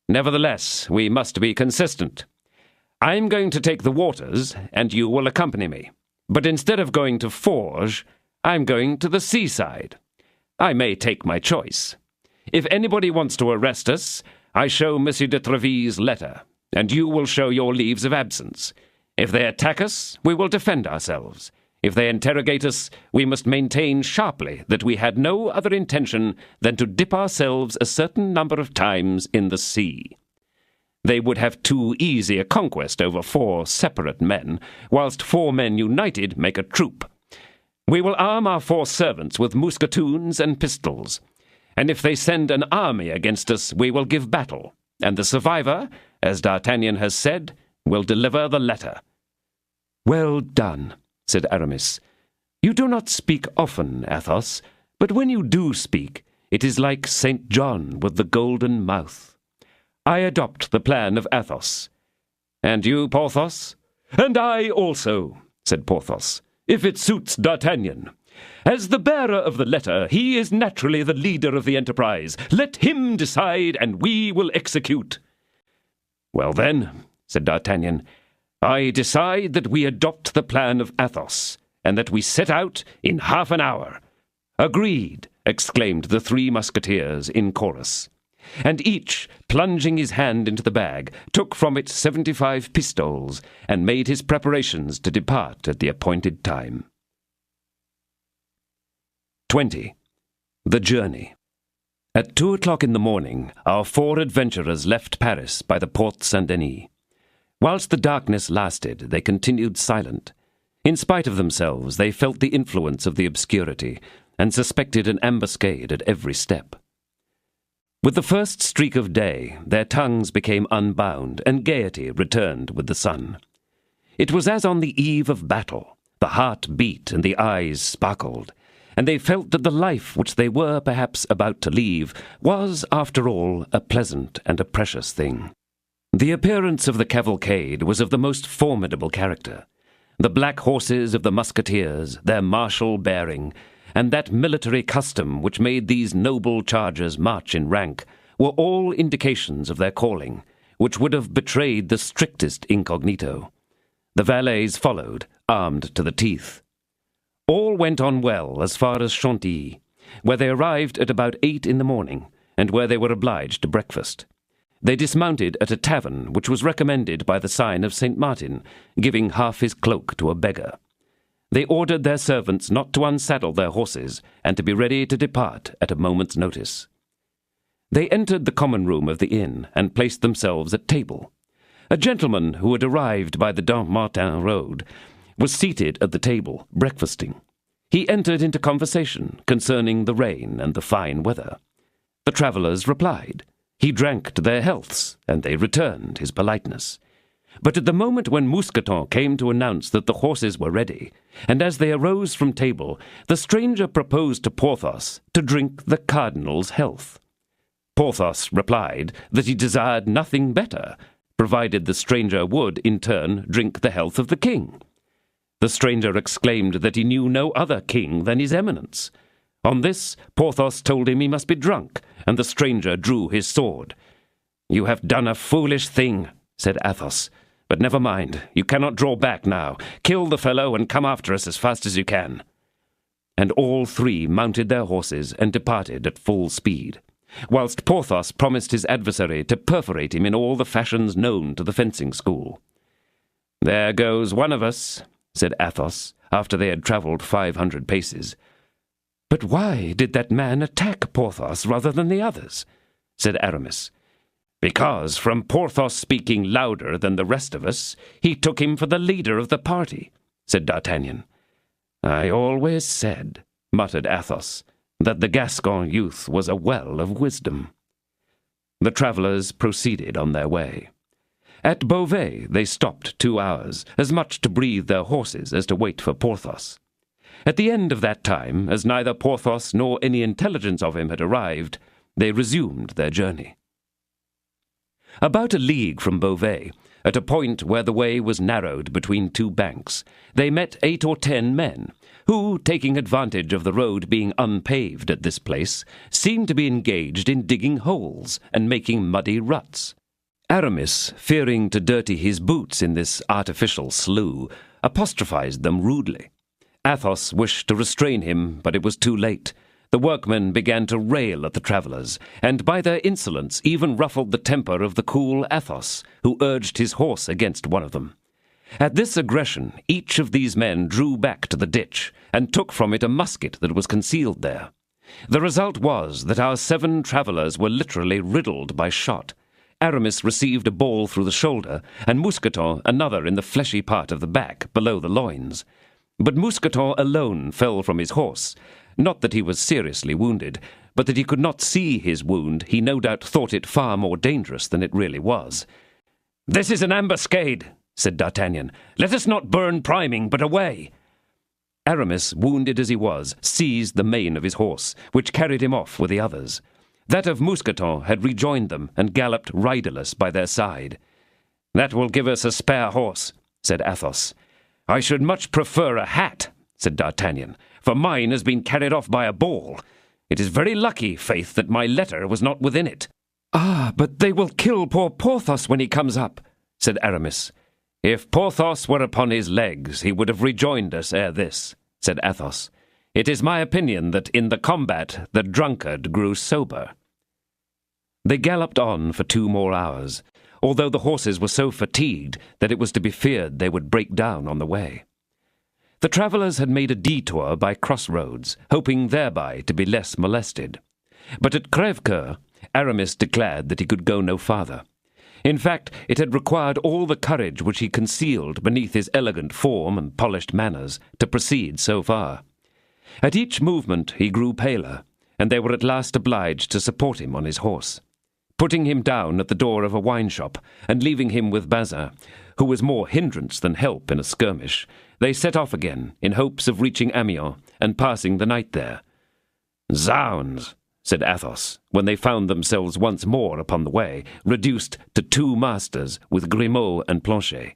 S5: "Nevertheless, we must be consistent. I am going to take the waters, and you will accompany me. But instead of going to Forges, I am going to the seaside. I may take my choice. If anybody wants to arrest us, I show Monsieur de Tréville's letter, and you will show your leaves of absence. If they attack us, we will defend ourselves. If they interrogate us, we must maintain sharply that we had no other intention than to dip ourselves a certain number of times in the sea. They would have too easy a conquest over 4 separate men, whilst 4 men united make a troop. We will arm our 4 servants with musketoons and pistols, and if they send an army against us, we will give battle, and the survivor, as D'Artagnan has said, will deliver the letter." "Well done," said Aramis. "You do not speak often, Athos, but when you do speak, it is like St. John with the golden mouth. I adopt the plan of Athos. And you, Porthos?" "And I also," said Porthos, "if it suits D'Artagnan. As the bearer of the letter, he is naturally the leader of the enterprise. Let him decide, and we will execute." "Well then," said D'Artagnan, "I decide that we adopt the plan of Athos, and that we set out in half an hour." "Agreed," exclaimed the 3 musketeers in chorus. And each, plunging his hand into the bag, took from it 75 pistoles, and made his preparations to depart at the appointed time. 20. The Journey. At 2 o'clock in the morning, our 4 adventurers left Paris by the Porte Saint-Denis. Whilst the darkness lasted, they continued silent. In spite of themselves, they felt the influence of the obscurity, and suspected an ambuscade at every step. With the first streak of day, their tongues became unbound, and gaiety returned with the sun. It was as on the eve of battle. The heart beat and the eyes sparkled, and they felt that the life which they were perhaps about to leave was, after all, a pleasant and a precious thing. The appearance of the cavalcade was of the most formidable character. The black horses of the Musketeers, their martial bearing, and that military custom which made these noble chargers march in rank, were all indications of their calling, which would have betrayed the strictest incognito. The valets followed, armed to the teeth. All went on well as far as Chantilly, where they arrived at about 8 in the morning, and where they were obliged to breakfast. They dismounted at a tavern which was recommended by the sign of St. Martin, giving half his cloak to a beggar. They ordered their servants not to unsaddle their horses, and to be ready to depart at a moment's notice. They entered the common room of the inn, and placed themselves at table. A gentleman who had arrived by the Dampmartin road was seated at the table, breakfasting. He entered into conversation concerning the rain and the fine weather. The travellers replied. He drank to their healths, and they returned his politeness. But at the moment when Mousqueton came to announce that the horses were ready, and as they arose from table, the stranger proposed to Porthos to drink the cardinal's health. Porthos replied that he desired nothing better, provided the stranger would, in turn, drink the health of the king. The stranger exclaimed that he knew no other king than his eminence. On this, Porthos told him he must be drunk, and the stranger drew his sword. "You have done a foolish thing," said Athos. "But never mind, you cannot draw back now. Kill the fellow and come after us as fast as you can." And all three mounted their horses and departed at full speed, whilst Porthos promised his adversary to perforate him in all the fashions known to the fencing school. "There goes one of us," said Athos, after they had travelled 500 paces. "But why did that man attack Porthos rather than the others?" said Aramis. "Because, from Porthos speaking louder than the rest of us, he took him for the leader of the party," said D'Artagnan. "I always said," muttered Athos, "that the Gascon youth was a well of wisdom." The travellers proceeded on their way. At Beauvais they stopped 2 hours, as much to breathe their horses as to wait for Porthos. At the end of that time, as neither Porthos nor any intelligence of him had arrived, they resumed their journey. About a league from Beauvais, at a point where the way was narrowed between two banks, they met 8 or 10 men, who, taking advantage of the road being unpaved at this place, seemed to be engaged in digging holes and making muddy ruts. Aramis, fearing to dirty his boots in this artificial slough, apostrophized them rudely. Athos wished to restrain him, but it was too late. The workmen began to rail at the travellers, and by their insolence even ruffled the temper of the cool Athos, who urged his horse against one of them. At this aggression, each of these men drew back to the ditch, and took from it a musket that was concealed there. The result was that our 7 travellers were literally riddled by shot. Aramis received a ball through the shoulder, and Mousqueton another in the fleshy part of the back, below the loins. But Mousqueton alone fell from his horse. Not that he was seriously wounded, but that he could not see his wound. He no doubt thought it far more dangerous than it really was. "This is an ambuscade," said D'Artagnan. "Let us not burn priming, but away." Aramis, wounded as he was, seized the mane of his horse, which carried him off with the others. That of Mousqueton had rejoined them and galloped riderless by their side. "That will give us a spare horse," said Athos. "I should much prefer a hat," said D'Artagnan, "for mine has been carried off by a ball. It is very lucky, faith, that my letter was not within it." "Ah, but they will kill poor Porthos when he comes up," said Aramis. "If Porthos were upon his legs, he would have rejoined us ere this," said Athos. "It is my opinion that in the combat the drunkard grew sober." They galloped on for 2 more hours, although the horses were so fatigued that it was to be feared they would break down on the way. The travellers had made a detour by crossroads, hoping thereby to be less molested. But at Crèvecoeur, Aramis declared that he could go no farther. In fact, it had required all the courage which he concealed beneath his elegant form and polished manners to proceed so far. At each movement he grew paler, and they were at last obliged to support him on his horse. Putting him down at the door of a wine-shop, and leaving him with Bazin, who was more hindrance than help in a skirmish, they set off again, in hopes of reaching Amiens and passing the night there. "Zounds," said Athos, when they found themselves once more upon the way, reduced to 2 masters with Grimaud and Planchet.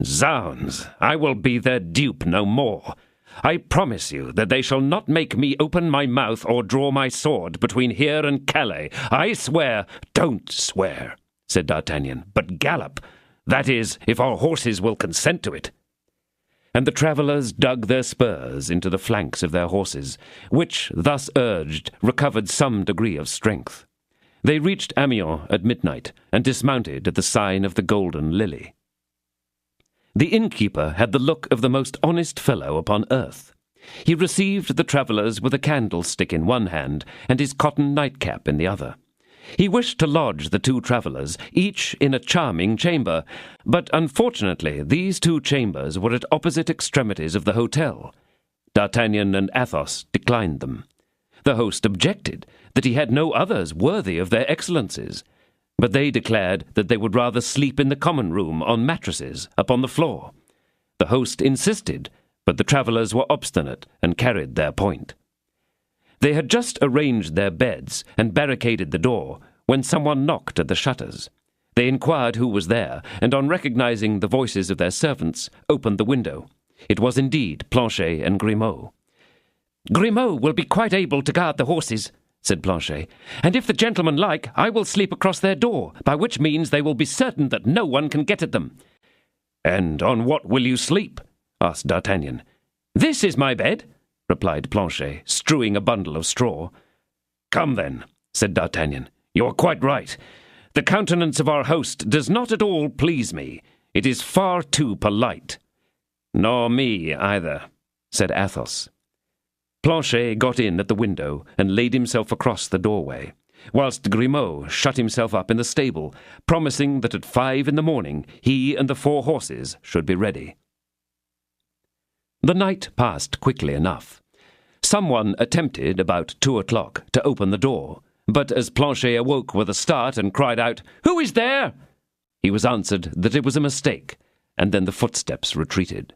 S5: "Zounds, I will be their dupe no more. I promise you that they shall not make me open my mouth or draw my sword between here and Calais. I swear—" "Don't swear," said D'Artagnan, "but gallop. That is, if our horses will consent to it." And the travellers dug their spurs into the flanks of their horses, which, thus urged, recovered some degree of strength. They reached Amiens at midnight, and dismounted at the sign of the Golden Lily.
S4: The innkeeper had the look of the most honest fellow upon earth. He received the travellers with a candlestick in one hand and his cotton nightcap in the other. He wished to lodge the two travellers, each in a charming chamber, but unfortunately these two chambers were at opposite extremities of the hotel. D'Artagnan and Athos declined them. The host objected that he had no others worthy of their excellencies, but they declared that they would rather sleep in the common room on mattresses upon the floor. The host insisted, but the travellers were obstinate and carried their point. They had just arranged their beds and barricaded the door when someone knocked at the shutters. They inquired who was there, and on recognizing the voices of their servants, opened the window. It was indeed Planchet and Grimaud. "Grimaud will be quite able to guard the horses," said Planchet, "and if the gentlemen like, I will sleep across their door, by which means they will be certain that no one can get at them." "And on what will you sleep?" asked D'Artagnan. "This is my bed," replied Planchet, strewing a bundle of straw. "Come, then," said D'Artagnan. "You are quite right. The countenance of our host does not at all please me. It is far too polite." "Nor me either," said Athos. Planchet got in at the window and laid himself across the doorway, whilst Grimaud shut himself up in the stable, promising that at 5 in the morning he and the 4 horses should be ready. The night passed quickly enough. Someone attempted, about 2 o'clock, to open the door, but as Planchet awoke with a start and cried out, "Who is there?" he was answered that it was a mistake, and then the footsteps retreated.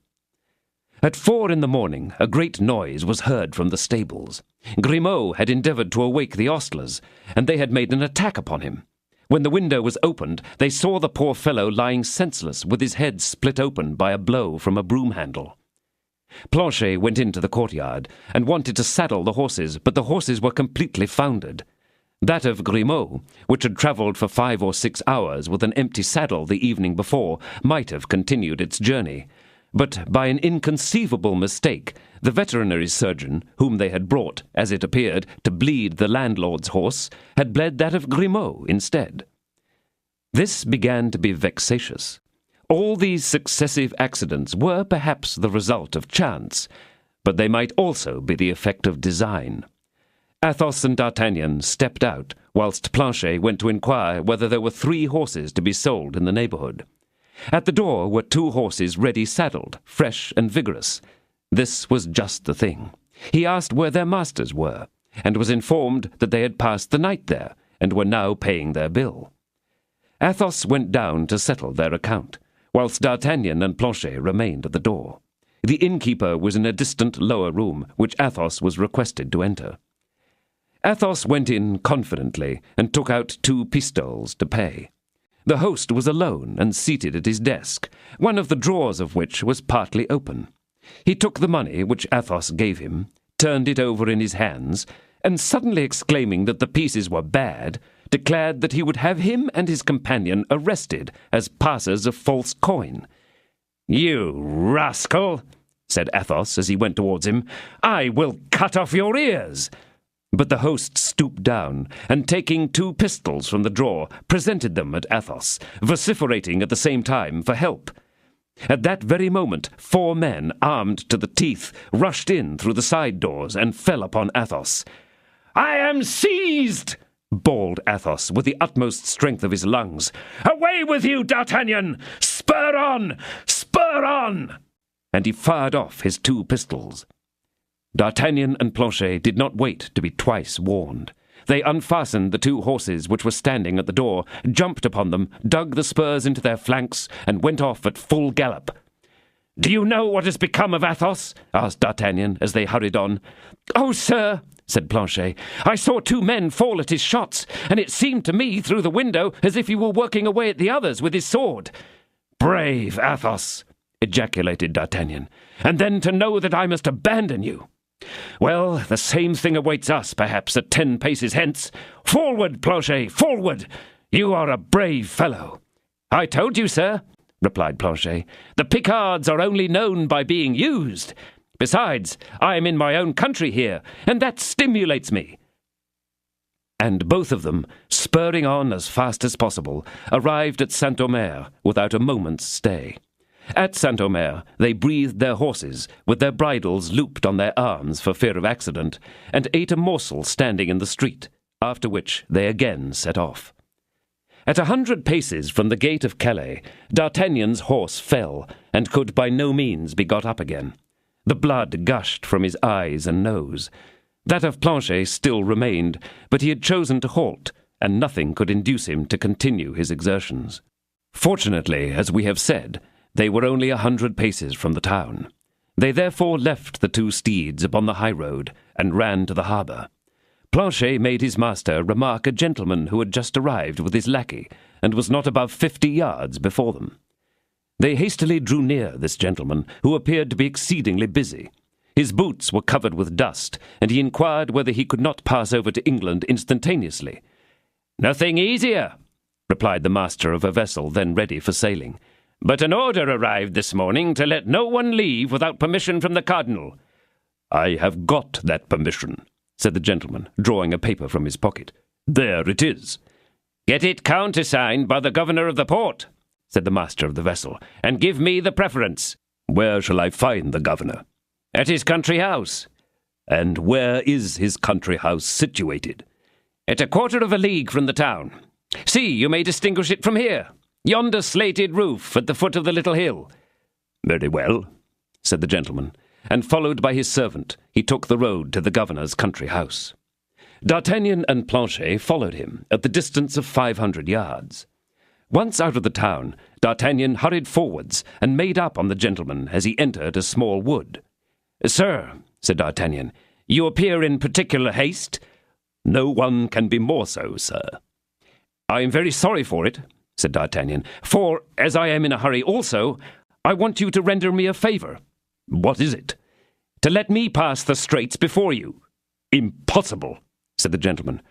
S4: At 4 in the morning, a great noise was heard from the stables. Grimaud had endeavoured to awake the ostlers, and they had made an attack upon him. When the window was opened, they saw the poor fellow lying senseless with his head split open by a blow from a broom handle. Planchet went into the courtyard and wanted to saddle the horses, but the horses were completely foundered. That of Grimaud, which had travelled for 5 or 6 hours with an empty saddle the evening before, might have continued its journey. But by an inconceivable mistake, the veterinary surgeon, whom they had brought, as it appeared, to bleed the landlord's horse, had bled that of Grimaud instead. This began to be vexatious. All these successive accidents were perhaps the result of chance, but they might also be the effect of design. Athos and D'Artagnan stepped out, whilst Planchet went to inquire whether there were 3 horses to be sold in the neighbourhood. At the door were 2 horses ready saddled, fresh and vigorous. This was just the thing. He asked where their masters were, and was informed that they had passed the night there, and were now paying their bill. Athos went down to settle their account, whilst D'Artagnan and Planchet remained at the door. The innkeeper was in a distant lower room, which Athos was requested to enter. Athos went in confidently, and took out 2 pistoles to pay. The host was alone and seated at his desk, one of the drawers of which was partly open. He took the money which Athos gave him, turned it over in his hands, and suddenly exclaiming that the pieces were bad, declared that he would have him and his companion arrested as passers of false coin. "You rascal," said Athos as he went towards him, "I will cut off your ears." But the host stooped down, and taking 2 pistols from the drawer, presented them at Athos, vociferating at the same time for help. At that very moment 4 men, armed to the teeth, rushed in through the side doors and fell upon Athos. "I am seized!" bawled Athos with the utmost strength of his lungs. "Away with you, D'Artagnan! Spur on! Spur on!" And he fired off his 2 pistols. D'Artagnan and Planchet did not wait to be twice warned. They unfastened the 2 horses which were standing at the door, jumped upon them, dug the spurs into their flanks, and went off at full gallop. "Do you know what has become of Athos?" asked D'Artagnan as they hurried on. "Oh, sir," said Planchet, "I saw 2 men fall at his shots, and it seemed to me through the window as if he were working away at the others with his sword." "Brave Athos!" ejaculated D'Artagnan. "And then to know that I must abandon you! Well, the same thing awaits us, perhaps, at 10 paces hence. Forward, Planchet, forward! You are a brave fellow." "I told you, sir," replied Planchet. "The Picards are only known by being used. Besides, I am in my own country here, and that stimulates me." And both of them, spurring on as fast as possible, arrived at Saint-Omer without a moment's stay.
S5: At Saint-Omer they breathed their horses, with their bridles looped on their arms for fear of accident, and ate a morsel standing in the street, after which they again set off. At 100 paces from the gate of Calais, D'Artagnan's horse fell, and could by no means be got up again. The blood gushed from his eyes and nose. That of Planchet still remained, but he had chosen to halt, and nothing could induce him to continue his exertions. Fortunately, as we have said, they were only 100 paces from the town. They therefore left the two steeds upon the high road, and ran to the harbour. Planchet made his master remark a gentleman who had just arrived with his lackey, and was not above 50 yards before them. They hastily drew near this gentleman, who appeared to be exceedingly busy. His boots were covered with dust, and he inquired whether he could not pass over to England instantaneously. "Nothing easier," replied the master of a vessel then ready for sailing. "But an order arrived this morning to let no one leave without permission from the cardinal." "I have got that permission," said the gentleman, drawing a paper from his pocket. "There it is." "Get it countersigned by the governor of the port," said the master of the vessel, "and give me the preference." "Where shall I find the governor?" "At his country house." "And where is his country house situated?" "At a quarter of a league from the town. See, you may distinguish it from here. Yonder slated roof at the foot of the little hill." "Very well," said the gentleman, and followed by his servant, he took the road to the governor's country house. D'Artagnan and Planchet followed him at the distance of 500 yards. Once out of the town, D'Artagnan hurried forwards and made up on the gentleman as he entered a small wood. "Sir," said D'Artagnan, "you appear in particular haste." "No one can be more so, sir." "I am very sorry for it," said D'Artagnan, "for, as I am in a hurry also, I want you to render me a favour." "What is it?" "To let me pass the straits before you." "Impossible," said the gentleman.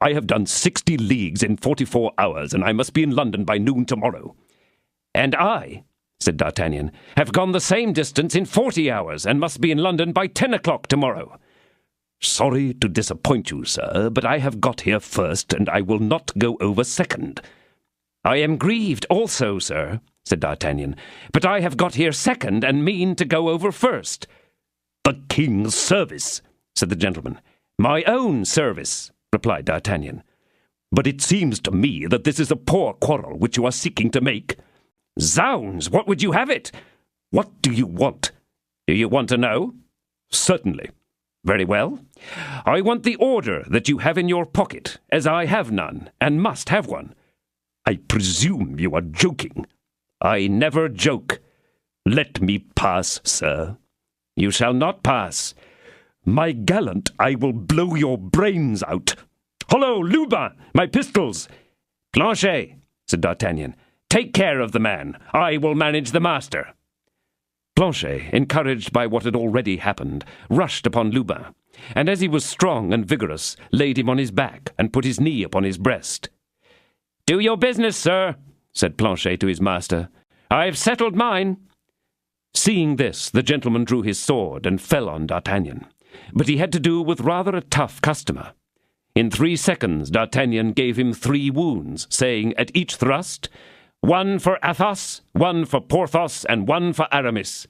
S5: "I have done 60 leagues in 44 hours, and I must be in London by noon tomorrow." "And I," said D'Artagnan, "have gone the same distance in 40 hours, and must be in London by 10 o'clock tomorrow." "Sorry to disappoint you, sir, but I have got here first, and I will not go over second." "I am grieved also, sir," said D'Artagnan, "but I have got here second, and mean to go over first." "The king's service," said the gentleman. "My own service," replied D'Artagnan. "But it seems to me that this is a poor quarrel which you are seeking to make." "Zounds, what would you have it?" "What do you want?" "Do you want to know?" "Certainly." "Very well. I want the order that you have in your pocket, as I have none, and must have one." "I presume you are joking." "I never joke." "Let me pass, sir." "You shall not pass." "My gallant, I will blow your brains out." "Hollo, Lubin! My pistols!" "Planchet," said D'Artagnan, "take care of the man. I will manage the master." Planchet, encouraged by what had already happened, rushed upon Lubin, and as he was strong and vigorous, laid him on his back and put his knee upon his breast. "Do your business, sir," said Planchet to his master. "I've settled mine." Seeing this, the gentleman drew his sword and fell on D'Artagnan, but he had to do with rather a tough customer. In 3 seconds D'Artagnan gave him 3 wounds, saying at each thrust, "One for Athos, one for Porthos, and one for Aramis."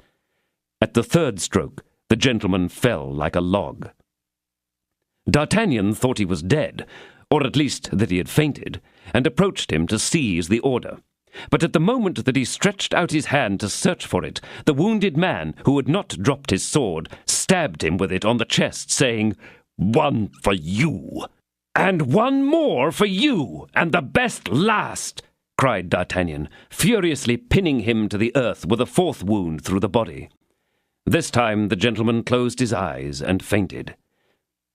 S5: At the 3rd stroke, the gentleman fell like a log. D'Artagnan thought he was dead, or at least that he had fainted, and approached him to seize the order. But at the moment that he stretched out his hand to search for it, the wounded man, who had not dropped his sword, stabbed him with it on the chest, saying, "One for you." "And one more for you, and the best last," cried D'Artagnan, furiously pinning him to the earth with a 4th wound through the body. This time the gentleman closed his eyes and fainted.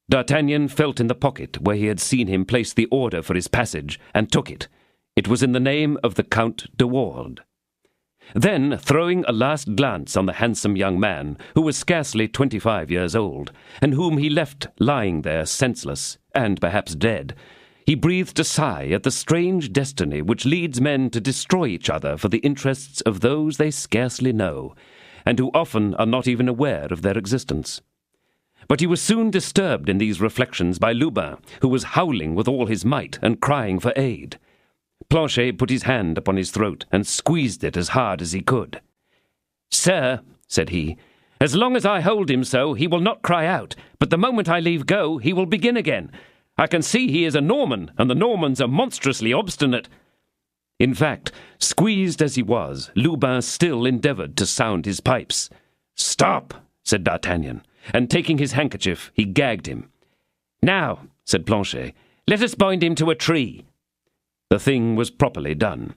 S5: D'Artagnan felt in the pocket where he had seen him place the order for his passage, and took it. It was in the name of the Count de Wardes. Then, throwing a last glance on the handsome young man, who was scarcely 25 years old, and whom he left lying there senseless, and perhaps dead, he breathed a sigh at the strange destiny which leads men to destroy each other for the interests of those they scarcely know, and who often are not even aware of their existence. But he was soon disturbed in these reflections by Lubin, who was howling with all his might and crying for aid. Planchet put his hand upon his throat and squeezed it as hard as he could. "Sir," said he, "as long as I hold him so, he will not cry out, but the moment I leave go, he will begin again. I can see he is a Norman, and the Normans are monstrously obstinate." In fact, squeezed as he was, Lubin still endeavoured to sound his pipes. "Stop," said D'Artagnan, and taking his handkerchief, he gagged him. "Now," said Planchet, "let us bind him to a tree." The thing was properly done.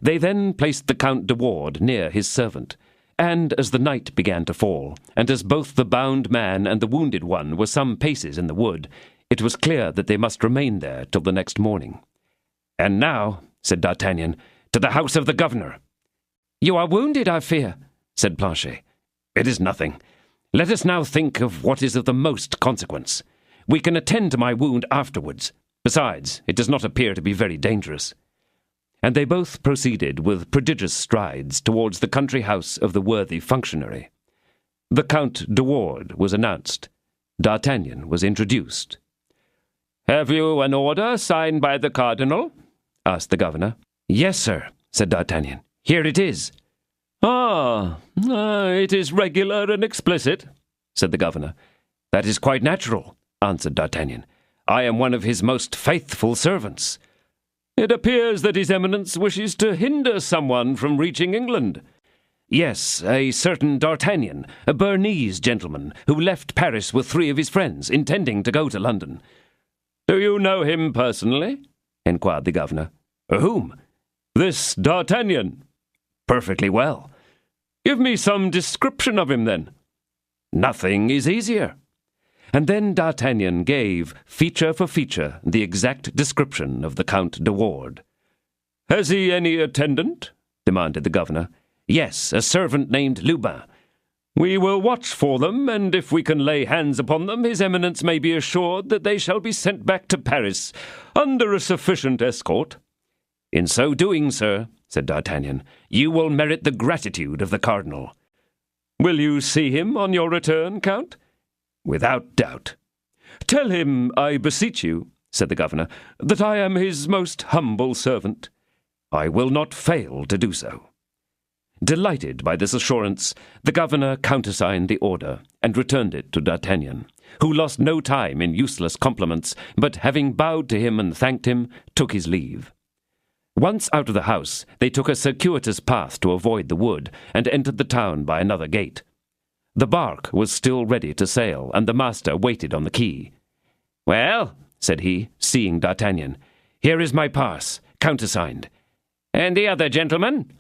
S5: They then placed the Count de Wardes near his servant, and as the night began to fall, and as both the bound man and the wounded one were some paces in the wood, it was clear that they must remain there till the next morning. "And now," said D'Artagnan, "to the house of the governor." "You are wounded, I fear," said Planchet. "It is nothing. Let us now think of what is of the most consequence. We can attend to my wound afterwards. Besides, it does not appear to be very dangerous." And they both proceeded with prodigious strides towards the country house of the worthy functionary. The Count de Wardes was announced. D'Artagnan was introduced. "Have you an order signed by the cardinal?" asked the governor. "Yes, sir," said D'Artagnan. "Here it is." It is regular and explicit," said the governor. "That is quite natural," answered D'Artagnan. "I am one of his most faithful servants." "It appears that his eminence wishes to hinder someone from reaching England." "Yes, a certain D'Artagnan, a Bernese gentleman, who left Paris with 3 of his friends, intending to go to London." "Do you know him personally?" inquired the governor. "Whom?" "This D'Artagnan." "Perfectly well." "Give me some description of him, then." "Nothing is easier." And then D'Artagnan gave, feature for feature, the exact description of the Count de Wardes. "Has he any attendant?" demanded the governor. "Yes, a servant named Lubin." "We will watch for them, and if we can lay hands upon them, his eminence may be assured that they shall be sent back to Paris under a sufficient escort." "In so doing, sir," said D'Artagnan, "you will merit the gratitude of the cardinal." "Will you see him on your return, Count?" "Without doubt." "Tell him, I beseech you," said the governor, "that I am his most humble servant." "I will not fail to do so." Delighted by this assurance, the governor countersigned the order and returned it to D'Artagnan, who lost no time in useless compliments, but having bowed to him and thanked him, took his leave. Once out of the house, they took a circuitous path to avoid the wood, and entered the town by another gate. The bark was still ready to sail, and the master waited on the quay. "Well," said he, seeing D'Artagnan, "here is my pass, countersigned." "And the other gentleman?"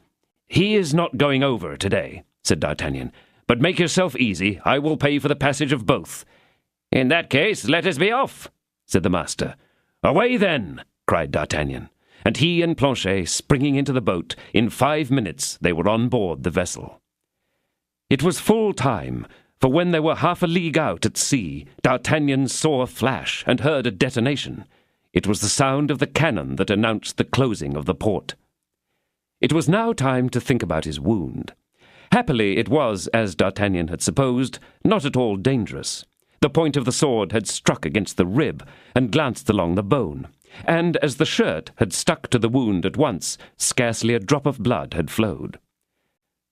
S5: "He is not going over today," said D'Artagnan. "But make yourself easy, I will pay for the passage of both." "In that case, let us be off," said the master. "Away then," cried D'Artagnan. And he and Planchet, springing into the boat, in 5 minutes they were on board the vessel. It was full time, for when they were half a league out at sea, D'Artagnan saw a flash and heard a detonation. It was the sound of the cannon that announced the closing of the port. It was now time to think about his wound. Happily it was, as D'Artagnan had supposed, not at all dangerous. The point of the sword had struck against the rib and glanced along the bone, and as the shirt had stuck to the wound at once, scarcely a drop of blood had flowed.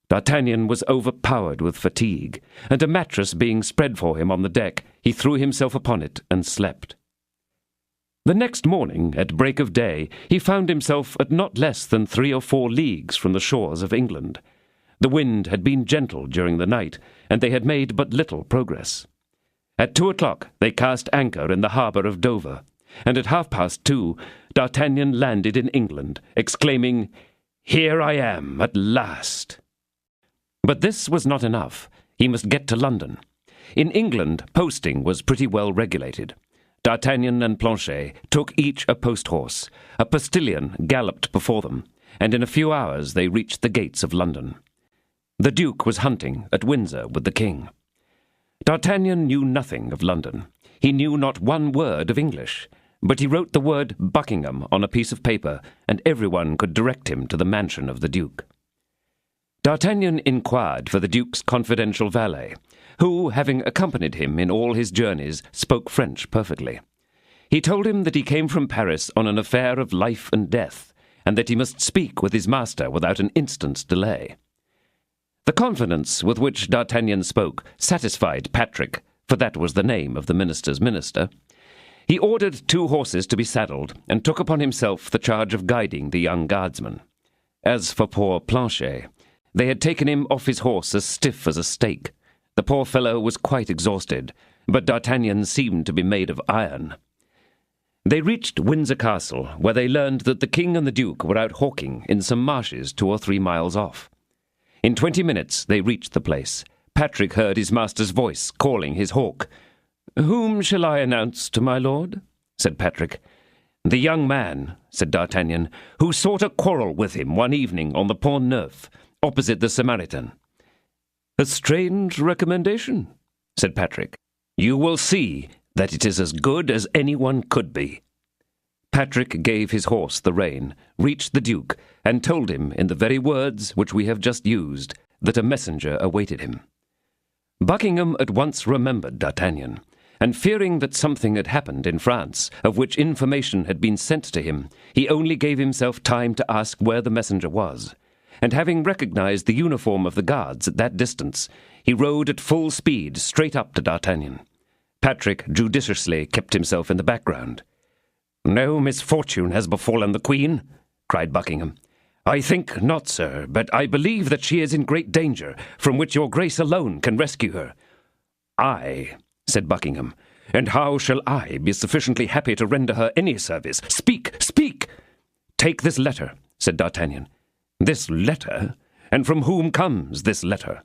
S5: D'Artagnan was overpowered with fatigue, and a mattress being spread for him on the deck, he threw himself upon it and slept. The next morning, at break of day, he found himself at not less than 3 or 4 leagues from the shores of England. The wind had been gentle during the night, and they had made but little progress. At 2 o'clock they cast anchor in the harbour of Dover, and at 2:30 D'Artagnan landed in England, exclaiming, "Here I am at last!" But this was not enough. He must get to London. In England, posting was pretty well regulated. D'Artagnan and Planchet took each a post-horse. A postillion galloped before them, and in a few hours they reached the gates of London. The Duke was hunting at Windsor with the King. D'Artagnan knew nothing of London. He knew not one word of English, but he wrote the word Buckingham on a piece of paper, and everyone could direct him to the mansion of the Duke. D'Artagnan inquired for the Duke's confidential valet, who, having accompanied him in all his journeys, spoke French perfectly. He told him that he came from Paris on an affair of life and death, and that he must speak with his master without an instant's delay.
S4: The confidence with which D'Artagnan spoke satisfied Patrick, for that was the name of the minister's minister. He ordered 2 horses to be saddled, and took upon himself the charge of guiding the young guardsman. As for poor Planchet, they had taken him off his horse as stiff as a stake. The poor fellow was quite exhausted, but D'Artagnan seemed to be made of iron. They reached Windsor Castle, where they learned that the king and the duke were out hawking in some marshes 2 or 3 miles off. In 20 minutes they reached the place. Patrick heard his master's voice calling his hawk. "Whom shall I announce to my lord?" said Patrick. "The young man," said D'Artagnan, "who sought a quarrel with him one evening on the Pont Neuf, opposite the Samaritan." "A strange recommendation," said Patrick. "You will see that it is as good as anyone could be." Patrick gave his horse the rein, reached the duke, and told him, in the very words which we have just used, that a messenger awaited him. Buckingham at once remembered D'Artagnan, and fearing that something had happened in France, of which information had been sent to him, he only gave himself time to ask where the messenger was, and having recognized the uniform of the guards at that distance, he rode at full speed straight up to D'Artagnan. Patrick judiciously kept himself in the background. "No misfortune has befallen the Queen?" cried Buckingham. "I think not, sir, but I believe that she is in great danger, from which your grace alone can rescue her." "Aye," said Buckingham, "and how shall I be sufficiently happy to render her any service? Speak, speak!" "Take this letter," said D'Artagnan. "This letter? And from whom comes this letter?"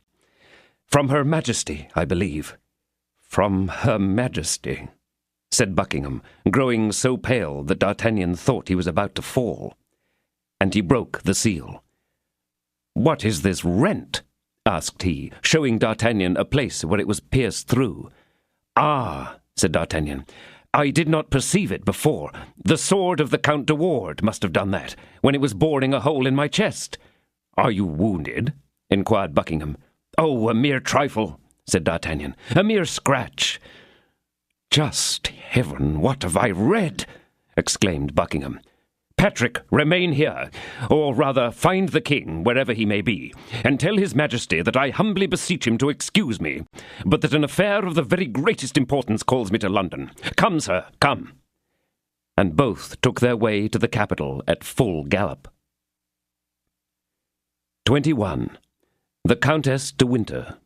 S4: "From Her Majesty, I believe." "From Her Majesty," said Buckingham, growing so pale that D'Artagnan thought he was about to fall. And he broke the seal. "What is this rent?" asked he, showing D'Artagnan a place where it was pierced through. "Ah," said D'Artagnan, "I did not perceive it before. The sword of the Count de Ward must have done that, when it was boring a hole in my chest." "Are you wounded?" inquired Buckingham. "Oh, a mere trifle," said D'Artagnan. "A mere scratch." "Just heaven, what have I read?" exclaimed Buckingham. "Patrick, remain here, or rather find the king, wherever he may be, and tell his majesty that I humbly beseech him to excuse me, but that an affair of the very greatest importance calls me to London. Come, sir, come." And both took their way to the capital at full gallop. 21. The Countess de Winter.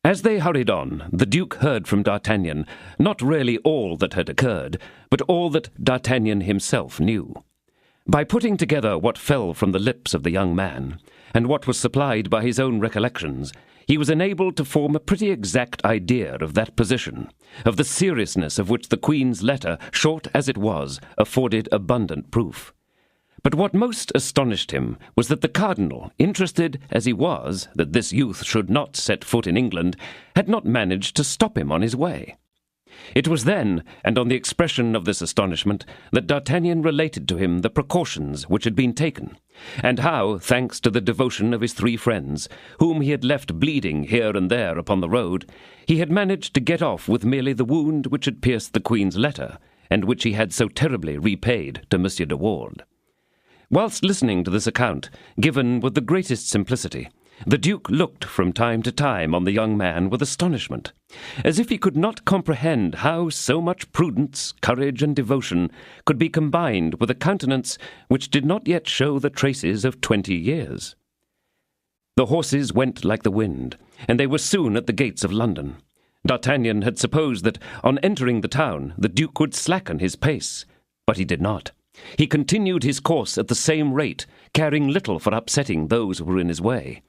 S4: As they hurried on, the Duke heard from D'Artagnan not really all that had occurred, but all that D'Artagnan himself knew. By putting together what fell from the lips of the young man, and what was supplied by his own recollections, he was enabled to form a pretty exact idea of that position, of the seriousness of which the Queen's letter, short as it was, afforded abundant proof. But what most astonished him was that the cardinal, interested as he was that this youth should not set foot in England, had not managed to stop him on his way. It was then, and on the expression of this astonishment, that D'Artagnan related to him the precautions which had been taken, and how, thanks to the devotion of his 3 friends, whom he had left bleeding here and there upon the road, he had managed to get off with merely the wound which had pierced the Queen's letter, and which he had so terribly repaid to Monsieur de Ward. Whilst listening to this account, given with the greatest simplicity, the Duke looked from time to time on the young man with astonishment, as if he could not comprehend how so much prudence, courage, and devotion could be combined with a countenance which did not yet show the traces of 20 years. The horses went like the wind, and they were soon at the gates of London. D'Artagnan had supposed that, on entering the town, the Duke would slacken his pace, but he did not. He continued his course at the same rate, caring little for upsetting those who were in his way.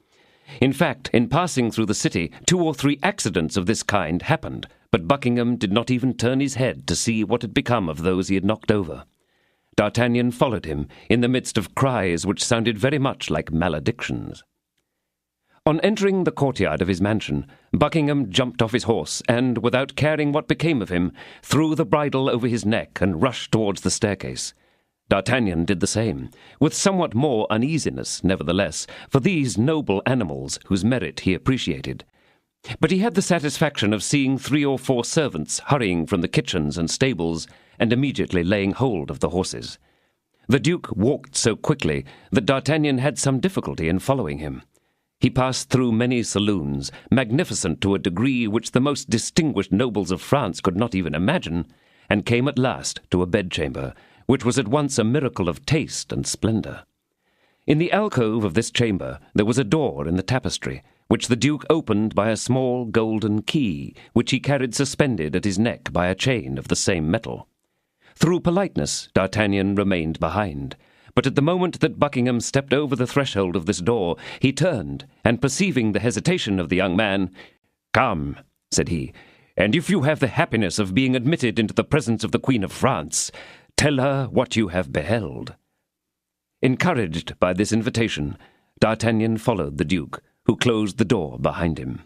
S4: In fact, in passing through the city, 2 or 3 accidents of this kind happened, but Buckingham did not even turn his head to see what had become of those he had knocked over. D'Artagnan followed him, in the midst of cries which sounded very much like maledictions. On entering the courtyard of his mansion, Buckingham jumped off his horse, and, without caring what became of him, threw the bridle over his neck and rushed towards the staircase. D'Artagnan did the same, with somewhat more uneasiness, nevertheless, for these noble animals whose merit he appreciated. But he had the satisfaction of seeing 3 or 4 servants hurrying from the kitchens and stables, and immediately laying hold of the horses. The Duke walked so quickly that D'Artagnan had some difficulty in following him. He passed through many saloons, magnificent to a degree which the most distinguished nobles of France could not even imagine, and came at last to a bedchamber, which was at once a miracle of taste and splendor. In the alcove of this chamber there was a door in the tapestry, which the Duke opened by a small golden key, which he carried suspended at his neck by a chain of the same metal. Through politeness, D'Artagnan remained behind, but at the moment that Buckingham stepped over the threshold of this door, he turned, and perceiving the hesitation of the young man, "Come," said he, "and if you have the happiness of being admitted into the presence of the Queen of France, tell her what you have beheld." Encouraged by this invitation, D'Artagnan followed the Duke, who closed the door behind him.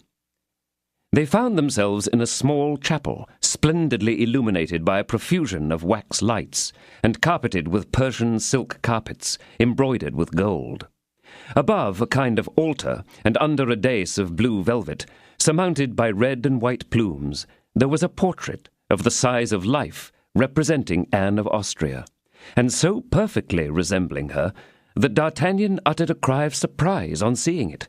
S4: They found themselves in a small chapel, splendidly illuminated by a profusion of wax lights, and carpeted with Persian silk carpets, embroidered with gold. Above a kind of altar, and under a dais of blue velvet, surmounted by red and white plumes, there was a portrait of the size of life, representing Anne of Austria, and so perfectly resembling her, that D'Artagnan uttered a cry of surprise on seeing it.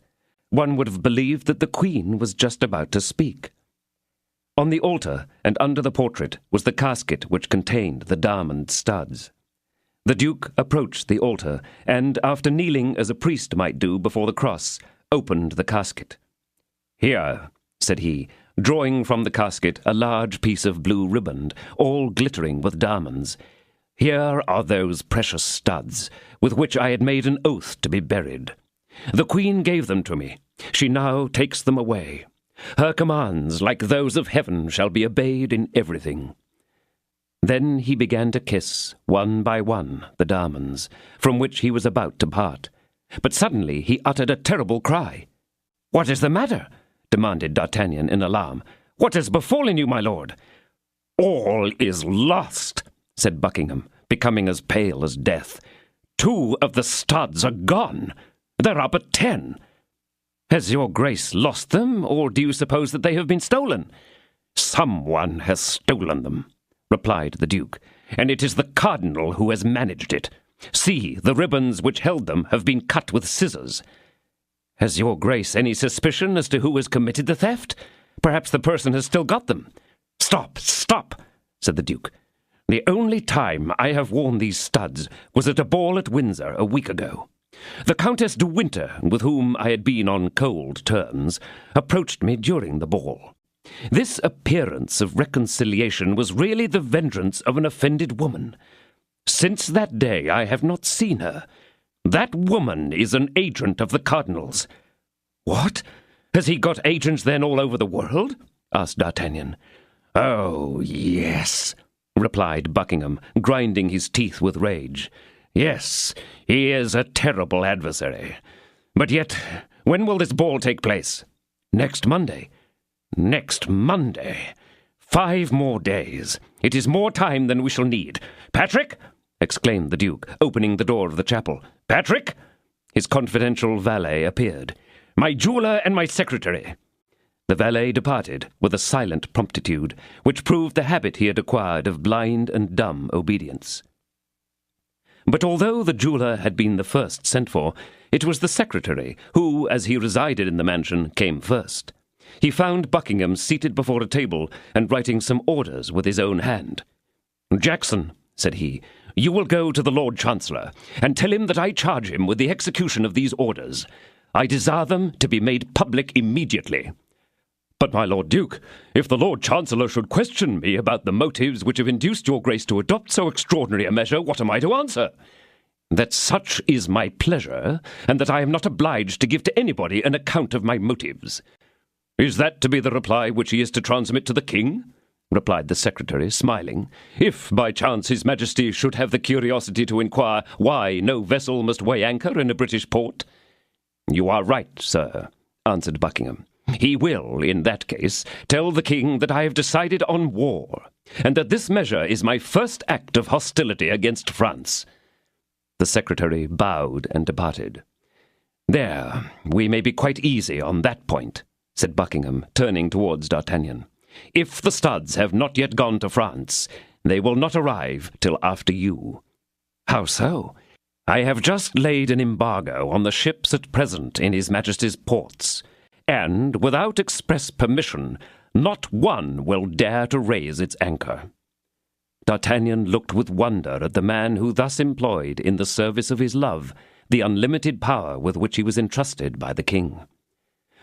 S4: One would have believed that the Queen was just about to speak. On the altar and under the portrait was the casket which contained the diamond studs. The Duke approached the altar, and, after kneeling as a priest might do before the cross, opened the casket. "Here," said he, drawing from the casket a large piece of blue riband, all glittering with diamonds. "Here are those precious studs, with which I had made an oath to be buried. The Queen gave them to me. She now takes them away. Her commands, like those of heaven, shall be obeyed in everything." Then he began to kiss, one by one, the diamonds, from which he was about to part. But suddenly he uttered a terrible cry. "What is the matter?" demanded D'Artagnan in alarm. "What has befallen you, my lord?" "All is lost," said Buckingham, becoming as pale as death. "2 of the studs are gone. There are but 10. "Has your grace lost them, or do you suppose that they have been stolen?" "Someone has stolen them," replied the Duke, "and it is the cardinal who has managed it. See, the ribbons which held them have been cut with scissors." "Has your grace any suspicion as to who has committed the theft? Perhaps the person has still got them." "Stop, stop," said the Duke. "The only time I have worn these studs was at a ball at Windsor a week ago. The Countess de Winter, with whom I had been on cold terms, approached me during the ball. This appearance of reconciliation was really the vengeance of an offended woman. Since that day I have not seen her. That woman is an agent of the cardinal's." "What? Has he got agents then all over the world?" asked D'Artagnan. "Oh, yes," replied Buckingham, grinding his teeth with rage. "Yes, he is a terrible adversary. But yet, when will this ball take place?" "Next Monday." "Next Monday? 5 more days. It is more time than we shall need. Patrick!" exclaimed the Duke, opening the door of the chapel. "Patrick!" His confidential valet appeared. "My jeweller and my secretary." The valet departed with a silent promptitude, which proved the habit he had acquired of blind and dumb obedience. But although the jeweller had been the first sent for, it was the secretary who, as he resided in the mansion, came first. He found Buckingham seated before a table and writing some orders with his own hand. "Jackson," said he, "you will go to the Lord Chancellor, and tell him that I charge him with the execution of these orders. I desire them to be made public immediately." "But, my Lord Duke, if the Lord Chancellor should question me about the motives which have induced your grace to adopt so extraordinary a measure, what am I to answer?" "That such is my pleasure, and that I am not obliged to give to anybody an account of my motives." "Is that to be the reply which he is to transmit to the king?" replied the secretary, smiling. "If, by chance, his majesty should have the curiosity to inquire why no vessel must weigh anchor in a British port?" "You are right, sir," answered Buckingham. "He will, in that case, tell the king that I have decided on war, and that this measure is my first act of hostility against France." The secretary bowed and departed. "There, we may be quite easy on that point," said Buckingham, turning towards D'Artagnan. "If the studs have not yet gone to France, they will not arrive till after you." "How so?"
S5: I have just laid an embargo on the ships at present in His Majesty's ports, and, without express permission, not one will dare to raise its anchor." D'Artagnan looked with wonder at the man who thus employed in the service of his love the unlimited power with which he was entrusted by the king.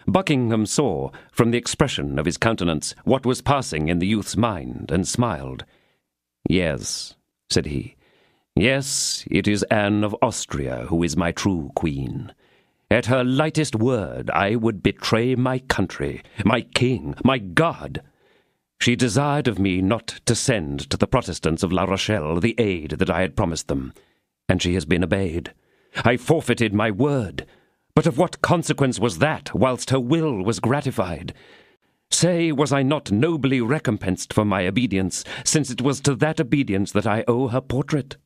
S5: Buckingham saw, from the expression of his countenance, what was passing in the youth's mind, and smiled. "Yes," said he, "yes, it is Anne of Austria who is my true queen. At her lightest word I would betray my country, my king, my God. She desired of me not to send to the Protestants of La Rochelle the aid that I had promised them, and she has been obeyed. I forfeited my word, but of what consequence was that, whilst her will was gratified? Say, was I not nobly recompensed for my obedience, since it was to that obedience that I owe her portrait?"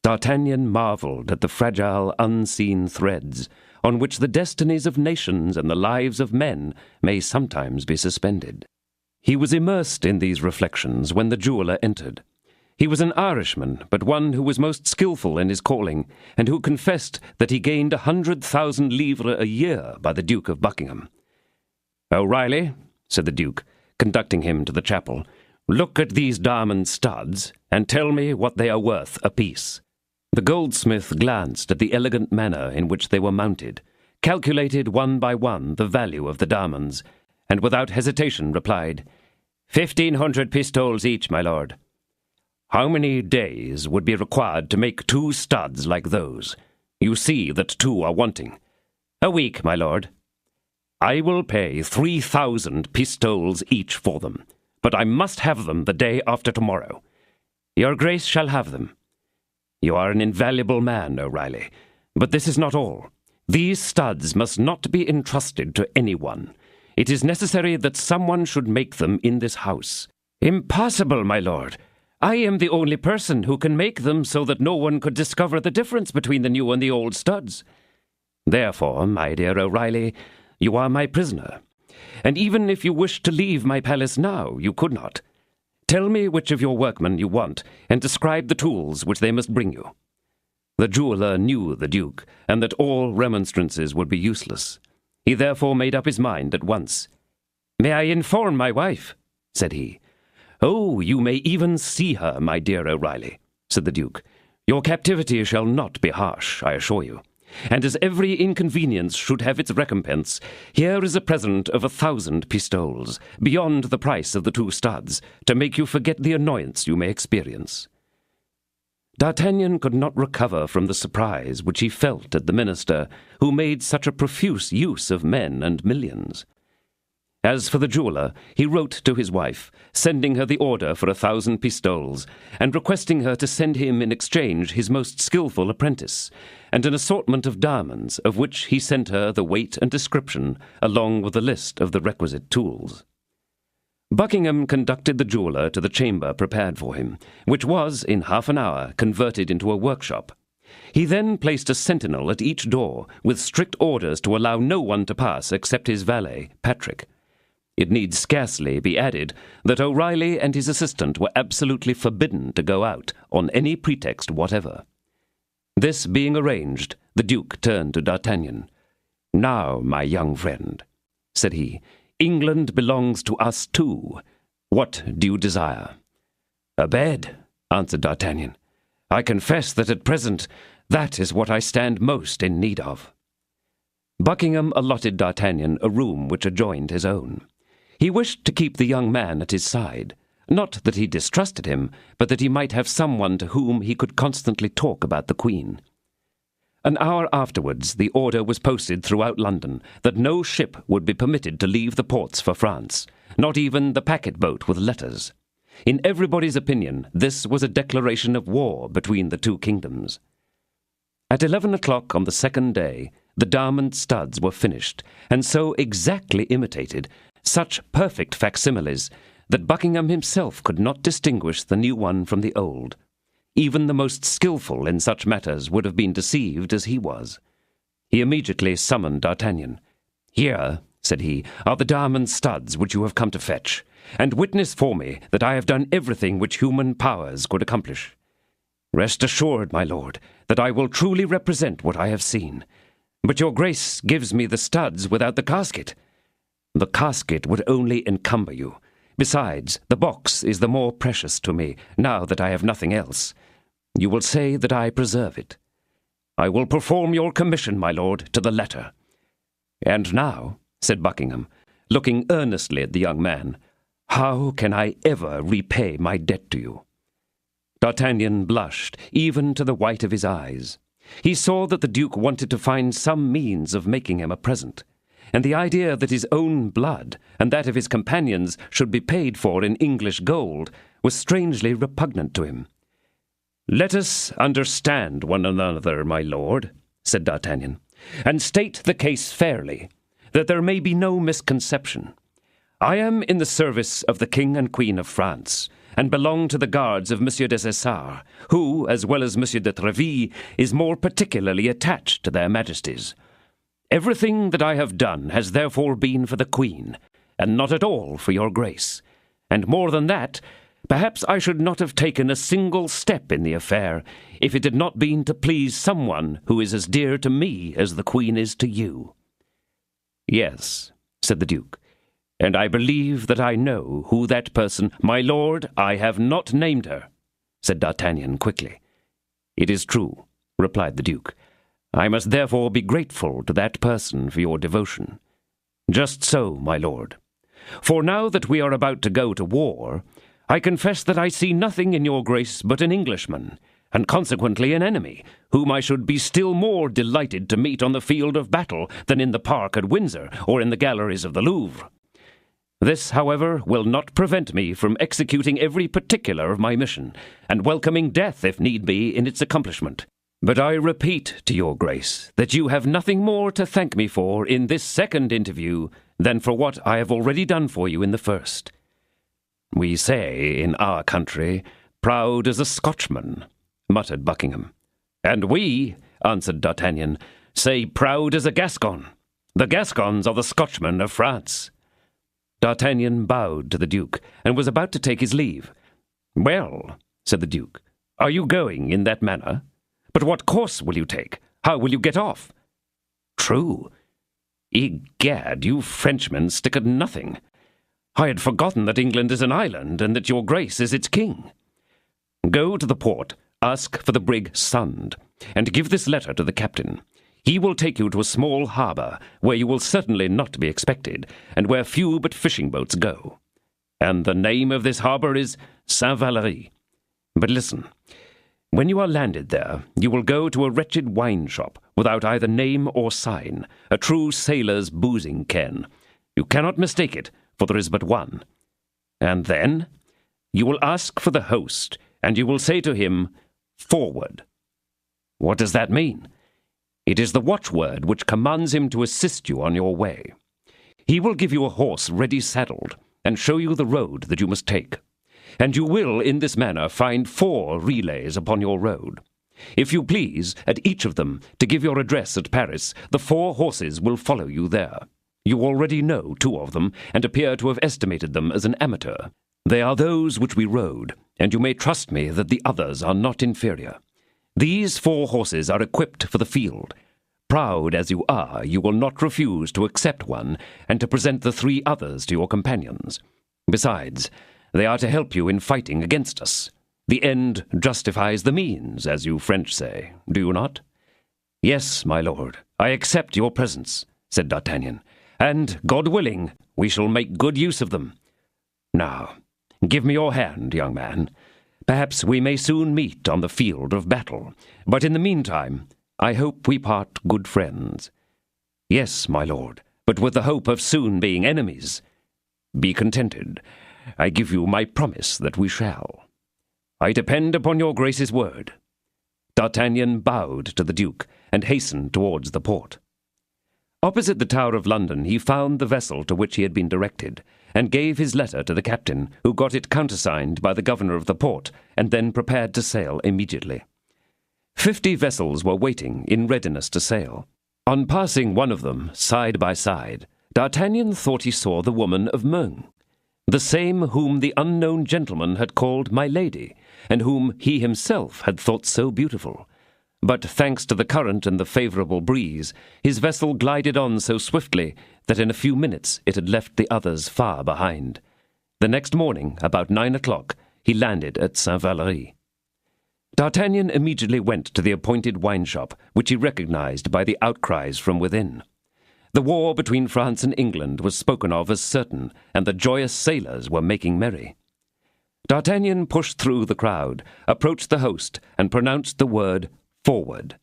S5: D'Artagnan marvelled at the fragile, unseen threads on which the destinies of nations and the lives of men may sometimes be suspended. He was immersed in these reflections when the jeweller entered. He was an Irishman, but one who was most skilful in his calling, and who confessed that he gained 100,000 livres a year by the Duke of Buckingham. "O'Reilly," said the Duke, conducting him to the chapel, "look at these diamond studs, and tell me what they are worth apiece." The goldsmith glanced at the elegant manner in which they were mounted, calculated one by one the value of the diamonds, and without hesitation replied, 1,500 pistoles each, my lord." "How many days would be required to make 2 studs like those? You see that 2 are wanting." "A week, my lord." "I will pay 3,000 pistoles each for them, but I must have them the day after tomorrow." "Your grace shall have them." "You are an invaluable man, O'Reilly, but this is not all. These studs must not be entrusted to anyone. It is necessary that someone should make them in this house." "Impossible, my lord. I am the only person who can make them so that no one could discover the difference between the new and the old studs. Therefore, my dear O'Reilly, you are my prisoner, and even if you wished to leave my palace now, you could not. Tell me which of your workmen you want, and describe the tools which they must bring you." The jeweller knew the Duke, and that all remonstrances would be useless. He therefore made up his mind at once. "May I inform my wife?" said he. "Oh, you may even see her, my dear O'Reilly," said the Duke. "Your captivity shall not be harsh, I assure you. And as every inconvenience should have its recompense, here is a present of 1,000 pistoles, beyond the price of the 2 studs, to make you forget the annoyance you may experience." D'Artagnan could not recover from the surprise which he felt at the minister, who made such a profuse use of men and millions. As for the jeweller, he wrote to his wife, sending her the order for 1,000 pistoles, and requesting her to send him in exchange his most skilful apprentice, and an assortment of diamonds, of which he sent her the weight and description, along with a list of the requisite tools. Buckingham conducted the jeweller to the chamber prepared for him, which was, in half an hour, converted into a workshop. He then placed a sentinel at each door, with strict orders to allow no one to pass except his valet, Patrick. It need scarcely be added that O'Reilly and his assistant were absolutely forbidden to go out on any pretext whatever. This being arranged, the Duke turned to D'Artagnan. "Now, my young friend," said he, "England belongs to us too. What do you desire?" "A bed," answered D'Artagnan. "I confess that at present that is what I stand most in need of." Buckingham allotted D'Artagnan a room which adjoined his own. He wished to keep the young man at his side, not that he distrusted him, but that he might have someone to whom he could constantly talk about the Queen. An hour afterwards the order was posted throughout London that no ship would be permitted to leave the ports for France, not even the packet-boat with letters. In everybody's opinion, this was a declaration of war between the 2 kingdoms. At 11 o'clock on the 2nd day, the diamond studs were finished, and so exactly imitated, such perfect facsimiles, that Buckingham himself could not distinguish the new one from the old. Even the most skilful in such matters would have been deceived as he was. He immediately summoned D'Artagnan. "Here," said he, "are the diamond studs which you have come to fetch, and witness for me that I have done everything which human powers could accomplish." Rest assured, my lord, that I will truly represent what I have seen. But your grace gives me the studs without the casket. The casket would only encumber you. Besides, the box is the more precious to me, now that I have nothing else. You will say that I preserve it. I will perform your commission, my lord, to the letter. And now, said Buckingham, looking earnestly at the young man, how can I ever repay my debt to you? D'Artagnan blushed, even to the white of his eyes. He saw that the Duke wanted to find some means of making him a present, and the idea that his own blood and that of his companions should be paid for in English gold was strangely repugnant to him. "Let us understand one another, my lord," said D'Artagnan, "and state the case fairly, that there may be no misconception. I am in the service of the King and Queen of France, and belong to the guards of Monsieur des Essarts, who, as well as Monsieur de Tréville, is more particularly attached to their majesties. Everything that I have done has therefore been for the Queen, and not at all for your grace. And more than that, perhaps I should not have taken a single step in the affair, if it had not been to please someone who is as dear to me as the Queen is to you." "Yes," said the Duke, "and I believe that I know who that person—" "My lord, I have not named her," said D'Artagnan quickly. "It is true," replied the Duke. "I must therefore be grateful to that person for your devotion." "Just so, my lord. For now that we are about to go to war, I confess that I see nothing in your grace but an Englishman, and consequently an enemy, whom I should be still more delighted to meet on the field of battle than in the park at Windsor or in the galleries of the Louvre. This, however, will not prevent me from executing every particular of my mission, and welcoming death, if need be, in its accomplishment. But I repeat to your grace that you have nothing more to thank me for in this second interview than for what I have already done for you in the first. We say in our country, 'Proud as a Scotchman,'" muttered Buckingham. "And we," answered D'Artagnan, "say proud as a Gascon. The Gascons are the Scotchmen of France." D'Artagnan bowed to the Duke, and was about to take his leave. "Well," said the Duke, "are you going in that manner? But what course will you take? How will you get off?" "True. Egad, you Frenchmen stick at nothing. I had forgotten that England is an island, and that your grace is its king. Go to the port, ask for the brig Sund, and give this letter to the captain. He will take you to a small harbour, where you will certainly not be expected, and where few but fishing boats go. And the name of this harbour is Saint-Valery. But listen, when you are landed there, you will go to a wretched wine shop, without either name or sign, a true sailor's boozing ken. You cannot mistake it, for there is but one. And then you will ask for the host, and you will say to him, 'Forward.' What does that mean? It is the watchword which commands him to assist you on your way. He will give you a horse ready saddled, and show you the road that you must take. And you will in this manner find 4 relays upon your road. If you please, at each of them, to give your address at Paris, the 4 horses will follow you there. You already know 2 of them, and appear to have estimated them as an amateur. They are those which we rode, and you may trust me that the others are not inferior. These 4 horses are equipped for the field. Proud as you are, you will not refuse to accept one, and to present the 3 others to your companions. Besides, they are to help you in fighting against us. The end justifies the means, as you French say, do you not?" "Yes, my lord, I accept your presents," said D'Artagnan, "and, God willing, we shall make good use of them. Now, give me your hand, young man. Perhaps we may soon meet on the field of battle, but in the meantime, I hope we part good friends." "Yes, my lord, but with the hope of soon being enemies." "Be contented. I give you my promise that we shall." "I depend upon your grace's word." D'Artagnan bowed to the Duke, and hastened towards the port. Opposite the Tower of London he found the vessel to which he had been directed, and gave his letter to the captain, who got it countersigned by the governor of the port, and then prepared to sail immediately. 50 vessels were waiting in readiness to sail. On passing one of them, side by side, D'Artagnan thought he saw the woman of Meung.
S4: the same whom the unknown gentleman had called my lady, and whom he himself had thought so beautiful. But thanks to the current and the favourable breeze, his vessel glided on so swiftly that in a few minutes it had left the others far behind. The next morning, about 9 o'clock, he landed at Saint-Valery. D'Artagnan immediately went to the appointed wine-shop, which he recognized by the outcries from within. The war between France and England was spoken of as certain, and the joyous sailors were making merry. D'Artagnan pushed through the crowd, approached the host, and pronounced the word "forward."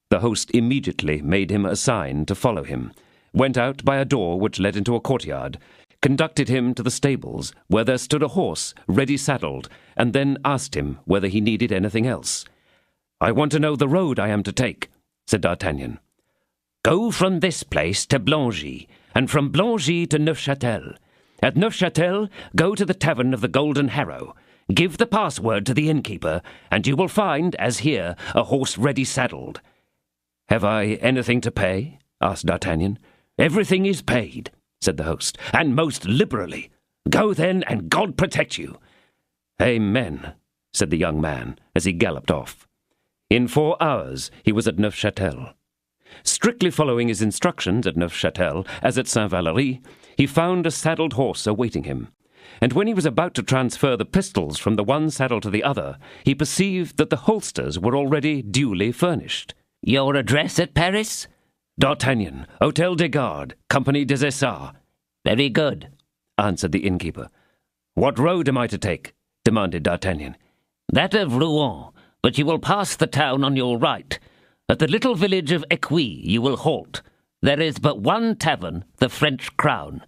S4: The host immediately made him a sign to follow him, went out by a door which led into a courtyard, conducted him to the stables, where there stood a horse ready saddled, and then asked him whether he needed anything else. "I want to know the road I am to take," said D'Artagnan. "Go from this place to Blangy, and from Blangy to Neufchâtel. At Neufchâtel, go to the tavern of the Golden Harrow. Give the password to the innkeeper, and you will find, as here, a horse ready saddled." "Have I anything to pay?" asked D'Artagnan. "Everything is paid," said the host, "and most liberally. Go then, and God protect you." "Amen," said the young man, as he galloped off. In 4 hours he was at Neufchâtel. Strictly following his instructions at Neufchâtel, as at Saint-Valery, he found a saddled horse awaiting him, and when he was about to transfer the pistols from the one saddle to the other, he perceived that the holsters were already duly furnished. "Your address at Paris?" "D'Artagnan, Hôtel des Gardes, Compagnie des Essarts." "Very good," answered the innkeeper. "What road am I to take?" demanded D'Artagnan. "That of Rouen, but you will pass the town on your right. At the little village of Écuy you will halt. There is but one tavern, the French Crown.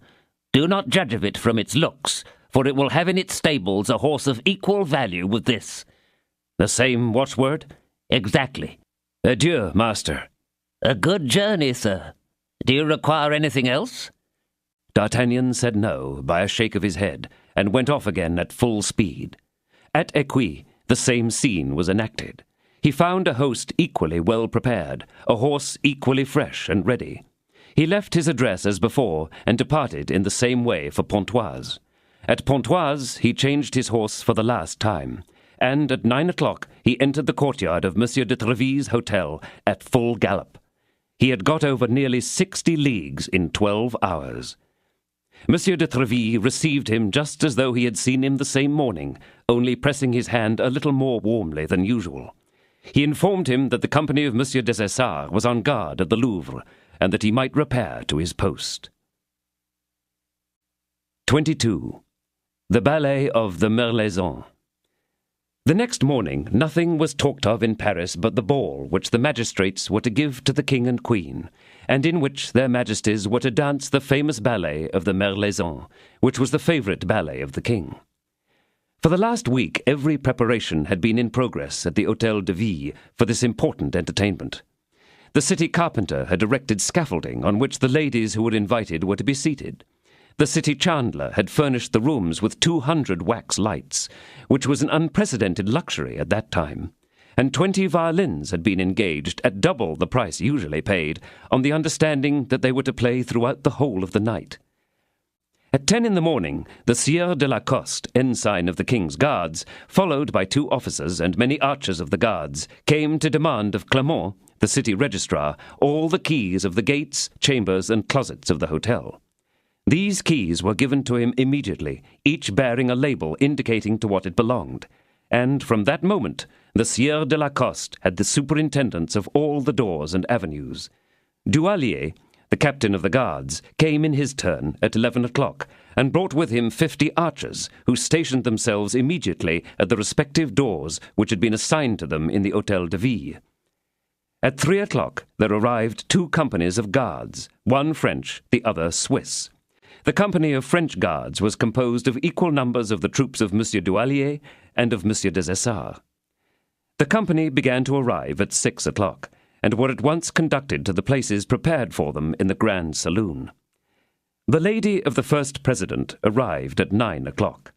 S4: Do not judge of it from its looks, for it will have in its stables a horse of equal value with this." "The same watchword?" "Exactly." "Adieu, master." "A good journey, sir. Do you require anything else?" D'Artagnan said no by a shake of his head, and went off again at full speed. At Écuy the same scene was enacted. He found a host equally well prepared, a horse equally fresh and ready. He left his address as before, and departed in the same way for Pontoise. At Pontoise he changed his horse for the last time, and at 9 o'clock he entered the courtyard of Monsieur de Tréville's hotel at full gallop. He had got over nearly 60 leagues in 12 hours. Monsieur de Tréville received him just as though he had seen him the same morning, only pressing his hand a little more warmly than usual. He informed him that the company of Monsieur des Essarts was on guard at the Louvre, and that he might repair to his post. 22. The Ballet of the Merlaison. The next morning nothing was talked of in Paris but the ball which the magistrates were to give to the king and queen, and in which their majesties were to dance the famous ballet of the Merlaison, which was the favourite ballet of the king. For the last week every preparation had been in progress at the Hôtel de Ville for this important entertainment. The city carpenter had erected scaffolding on which the ladies who were invited were to be seated. The city chandler had furnished the rooms with 200 wax lights, which was an unprecedented luxury at that time, and 20 violins had been engaged at double the price usually paid, on the understanding that they were to play throughout the whole of the night. At 10 in the morning, the Sieur de la Coste, ensign of the King's Guards, followed by 2 officers and many archers of the Guards, came to demand of Clement, the city registrar, all the keys of the gates, chambers, and closets of the hotel. These keys were given to him immediately, each bearing a label indicating to what it belonged, and from that moment the Sieur de la Coste had the superintendence of all the doors and avenues. Doualier, the captain of the guards, came in his turn at 11 o'clock, and brought with him 50 archers, who stationed themselves immediately at the respective doors which had been assigned to them in the Hôtel de Ville. At 3 o'clock there arrived 2 companies of guards, one French, the other Swiss. The company of French guards was composed of equal numbers of the troops of Monsieur Doualier and of Monsieur des Essarts. The company began to arrive at 6 o'clock, and were at once conducted to the places prepared for them in the grand saloon. The lady of the first president arrived at 9 o'clock.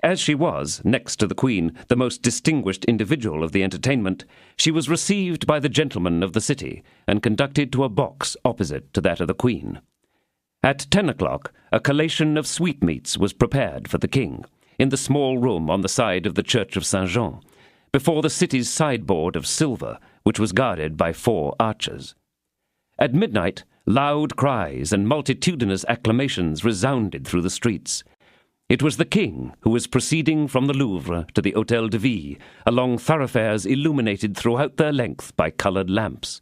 S4: As she was, next to the Queen, the most distinguished individual of the entertainment, she was received by the gentlemen of the city, and conducted to a box opposite to that of the Queen. At 10 o'clock, a collation of sweetmeats was prepared for the king, in the small room on the side of the Church of Saint-Jean, before the city's sideboard of silver, which was guarded by 4 archers. At midnight, loud cries and multitudinous acclamations resounded through the streets. It was the king who was proceeding from the Louvre to the Hôtel de Ville, along thoroughfares illuminated throughout their length by coloured lamps.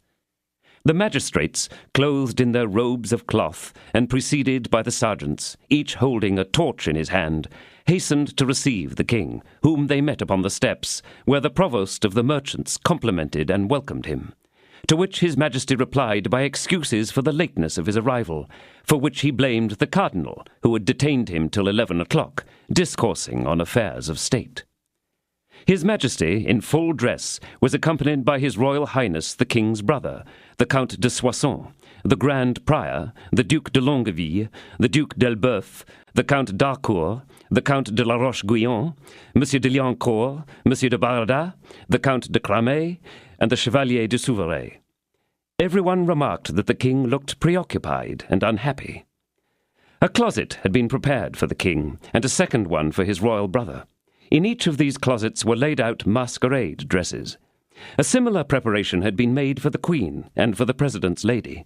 S4: The magistrates, clothed in their robes of cloth and preceded by the sergeants, each holding a torch in his hand, hastened to receive the king, whom they met upon the steps, where the provost of the merchants complimented and welcomed him, to which his majesty replied by excuses for the lateness of his arrival, for which he blamed the cardinal, who had detained him till 11 o'clock, discoursing on affairs of state. His Majesty, in full dress, was accompanied by His Royal Highness the King's brother, the Count de Soissons, the Grand Prior, the Duc de Longueville, the Duc d'Elbeuf, the Count d'Harcourt, the Count de la Roche-Guyon, Monsieur de Liancourt, Monsieur de Barada, the Count de Cramay, and the Chevalier de Souveret. Everyone remarked that the king looked preoccupied and unhappy. A closet had been prepared for the king, and a second one for his royal brother. In each of these closets were laid out masquerade dresses. A similar preparation had been made for the queen and for the president's lady.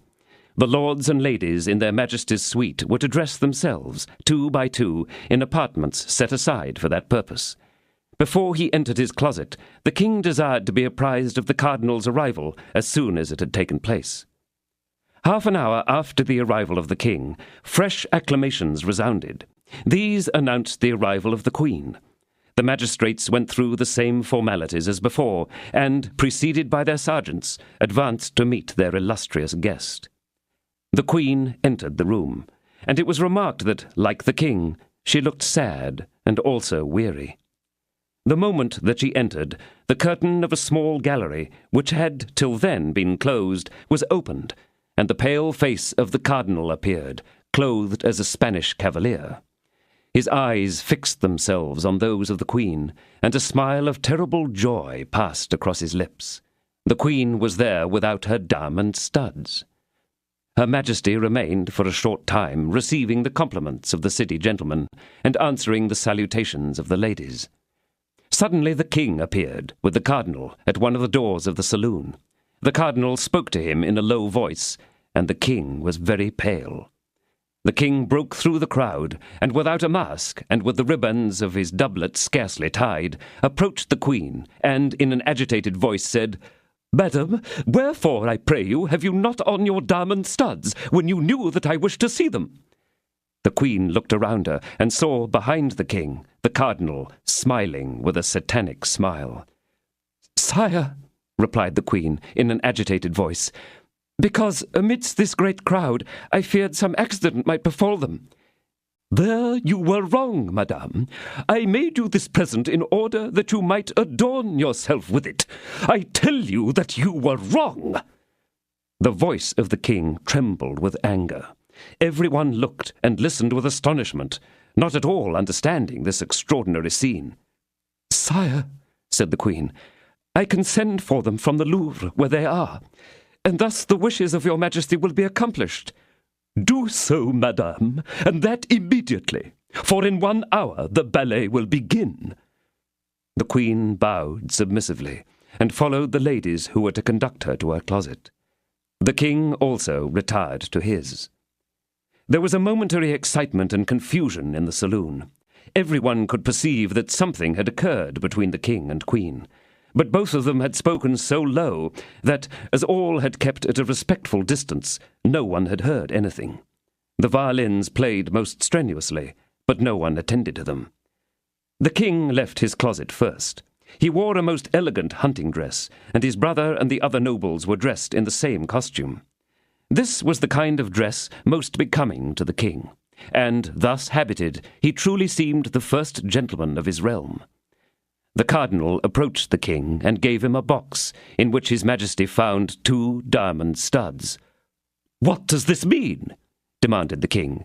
S4: The lords and ladies in their majesties' suite were to dress themselves, 2 by 2, in apartments set aside for that purpose. Before he entered his closet, the king desired to be apprised of the cardinal's arrival as soon as it had taken place. Half an hour after the arrival of the king, fresh acclamations resounded. These announced the arrival of the queen. The magistrates went through the same formalities as before, and, preceded by their sergeants, advanced to meet their illustrious guest. The queen entered the room, and it was remarked that, like the king, she looked sad and also weary. The moment that she entered, the curtain of a small gallery, which had till then been closed, was opened, and the pale face of the cardinal appeared, clothed as a Spanish cavalier. His eyes fixed themselves on those of the queen, and a smile of terrible joy passed across his lips. The queen was there without her dam and studs. Her Majesty remained for a short time, receiving the compliments of the city gentlemen, and answering the salutations of the ladies. Suddenly the king appeared, with the cardinal, at one of the doors of the saloon. The cardinal spoke to him in a low voice, and the king was very pale. The king broke through the crowd, and without a mask, and with the ribands of his doublet scarcely tied, approached the queen, and in an agitated voice said, "Madam, wherefore, I pray you, have you not on your diamond studs, when you knew that I wished to see them?" The queen looked around her, and saw behind the king the cardinal, smiling with a satanic smile. "Sire," replied the queen, in an agitated voice, "because amidst this great crowd I feared some accident might befall them." "There you were wrong, madame. I made you this present in order that you might adorn yourself with it. I tell you that you were wrong." The voice of the king trembled with anger. Everyone looked and listened with astonishment, not at all understanding this extraordinary scene. "Sire," said the queen, "I can send for them from the Louvre where they are, and thus the wishes of your Majesty will be accomplished." "Do so, madame, and that immediately, for in 1 hour the ballet will begin." The queen bowed submissively, and followed the ladies who were to conduct her to her closet. The king also retired to his. There was a momentary excitement and confusion in the saloon. Everyone could perceive that something had occurred between the king and queen, but both of them had spoken so low that, as all had kept at a respectful distance, no one had heard anything. The violins played most strenuously, but no one attended to them. The king left his closet first. He wore a most elegant hunting dress, and his brother and the other nobles were dressed in the same costume. This was the kind of dress most becoming to the king, and, thus habited, he truly seemed the first gentleman of his realm. The cardinal approached the king and gave him a box, in which his Majesty found 2 diamond studs. "What does this mean?" demanded the king.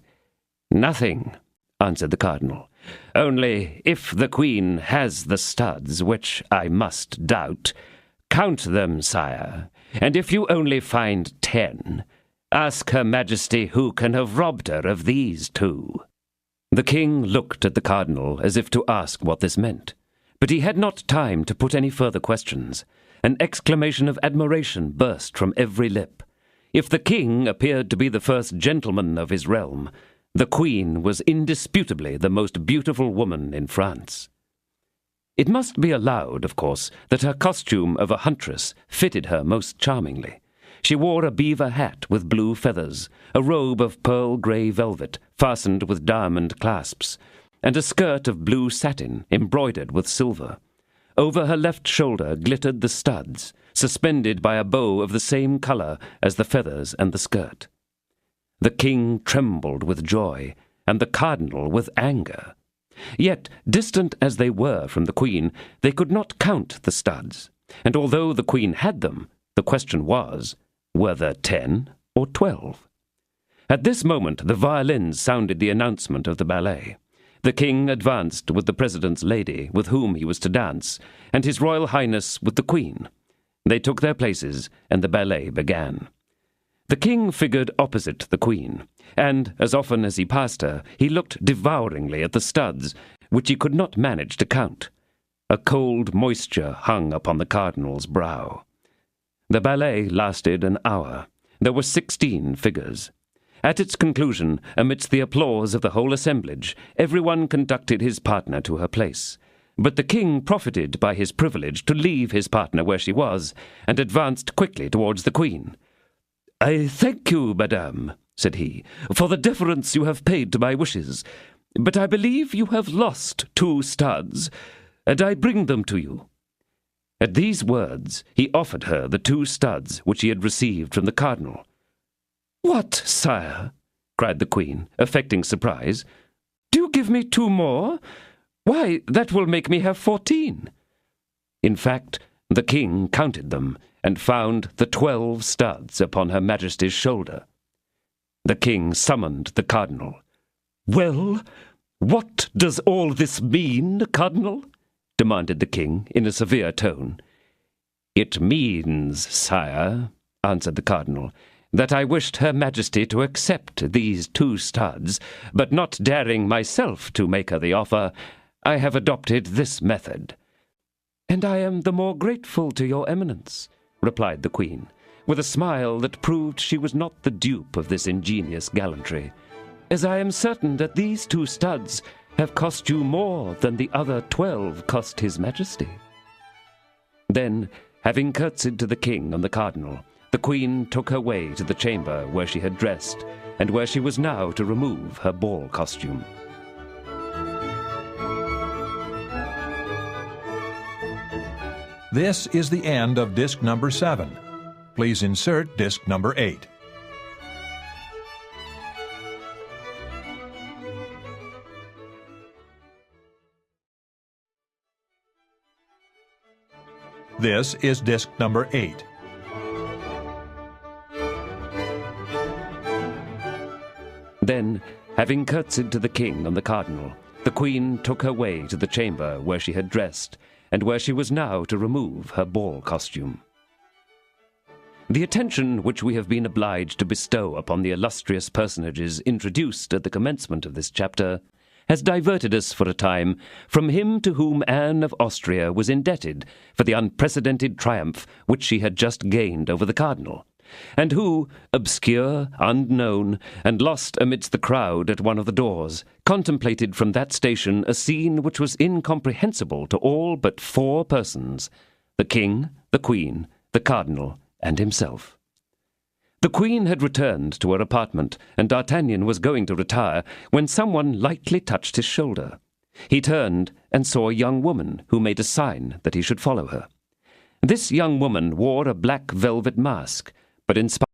S4: "Nothing," answered the cardinal. "Only, if the queen has the studs, which I must doubt, count them, sire, and if you only find 10,
S5: Ask Her Majesty who can have robbed her of these two." The king looked at the cardinal as if to ask what this meant, but he had not time to put any further questions. An exclamation of admiration burst from every lip. If the king appeared to be the first gentleman of his realm, the queen was indisputably the most beautiful woman in France. It must be allowed, of course, that her costume of a huntress fitted her most charmingly. She wore a beaver hat with blue feathers, a robe of pearl-grey velvet fastened with diamond clasps, and a skirt of blue satin embroidered with silver. Over her left shoulder glittered the studs, suspended by a bow of the same colour as the feathers and the skirt. The king trembled with joy, and the cardinal with anger. Yet, distant as they were from the queen, they could not count the studs, and although the queen had them, the question was, were there 10 or 12? At this moment the violins sounded the announcement of the ballet. The king advanced with the president's lady, with whom he was to dance, and his royal highness with the queen. They took their places, and the ballet began. The king figured opposite the queen, and, as often as he passed her, he looked devouringly at the studs, which he could not manage to count. A cold moisture hung upon the cardinal's brow. The ballet lasted an hour. There were 16 figures. At its conclusion, amidst the applause of the whole assemblage, everyone conducted his partner to her place. But the king profited by his privilege to leave his partner where she was, and advanced quickly towards the queen. "I thank you, madame," said he, "for the deference you have paid to my wishes, but I believe you have lost 2 studs, and I bring them to you." At these words he offered her the 2 studs which he had received from the cardinal. "What, sire?" cried the queen, affecting surprise. "Do you give me 2 more? Why, that will make me have 14. In fact, the king counted them, and found the 12 studs upon Her Majesty's shoulder. The king summoned the cardinal. "Well, what does all this mean, cardinal?" demanded the king in a severe tone. "It means, sire," answered the cardinal, "that I wished Her Majesty to accept these 2 studs, but not daring myself to make her the offer, I have adopted this method." "And I am the more grateful to your eminence," replied the queen, with a smile that proved she was not the dupe of this ingenious gallantry, "as I am certain that these 2 studs have cost you more than the other 12 cost his majesty." Then, having curtsied to the king and the cardinal, the queen took her way to the chamber where she had dressed, and where she was now to remove her ball costume.
S3: This is the end of disc number 7. Please insert disc number 8. This is disc number 8.
S5: Then, having curtsied to the king and the cardinal, the queen took her way to the chamber where she had dressed, and where she was now to remove her ball costume. The attention which we have been obliged to bestow upon the illustrious personages introduced at the commencement of this chapter has diverted us for a time from him to whom Anne of Austria was indebted for the unprecedented triumph which she had just gained over the cardinal, and who, obscure, unknown, and lost amidst the crowd at one of the doors, contemplated from that station a scene which was incomprehensible to all but 4 persons, the king, the queen, the cardinal, and himself. The queen had returned to her apartment, and D'Artagnan was going to retire, when someone lightly touched his shoulder. He turned and saw a young woman who made a sign that he should follow her. This young woman wore a black velvet mask, but in spite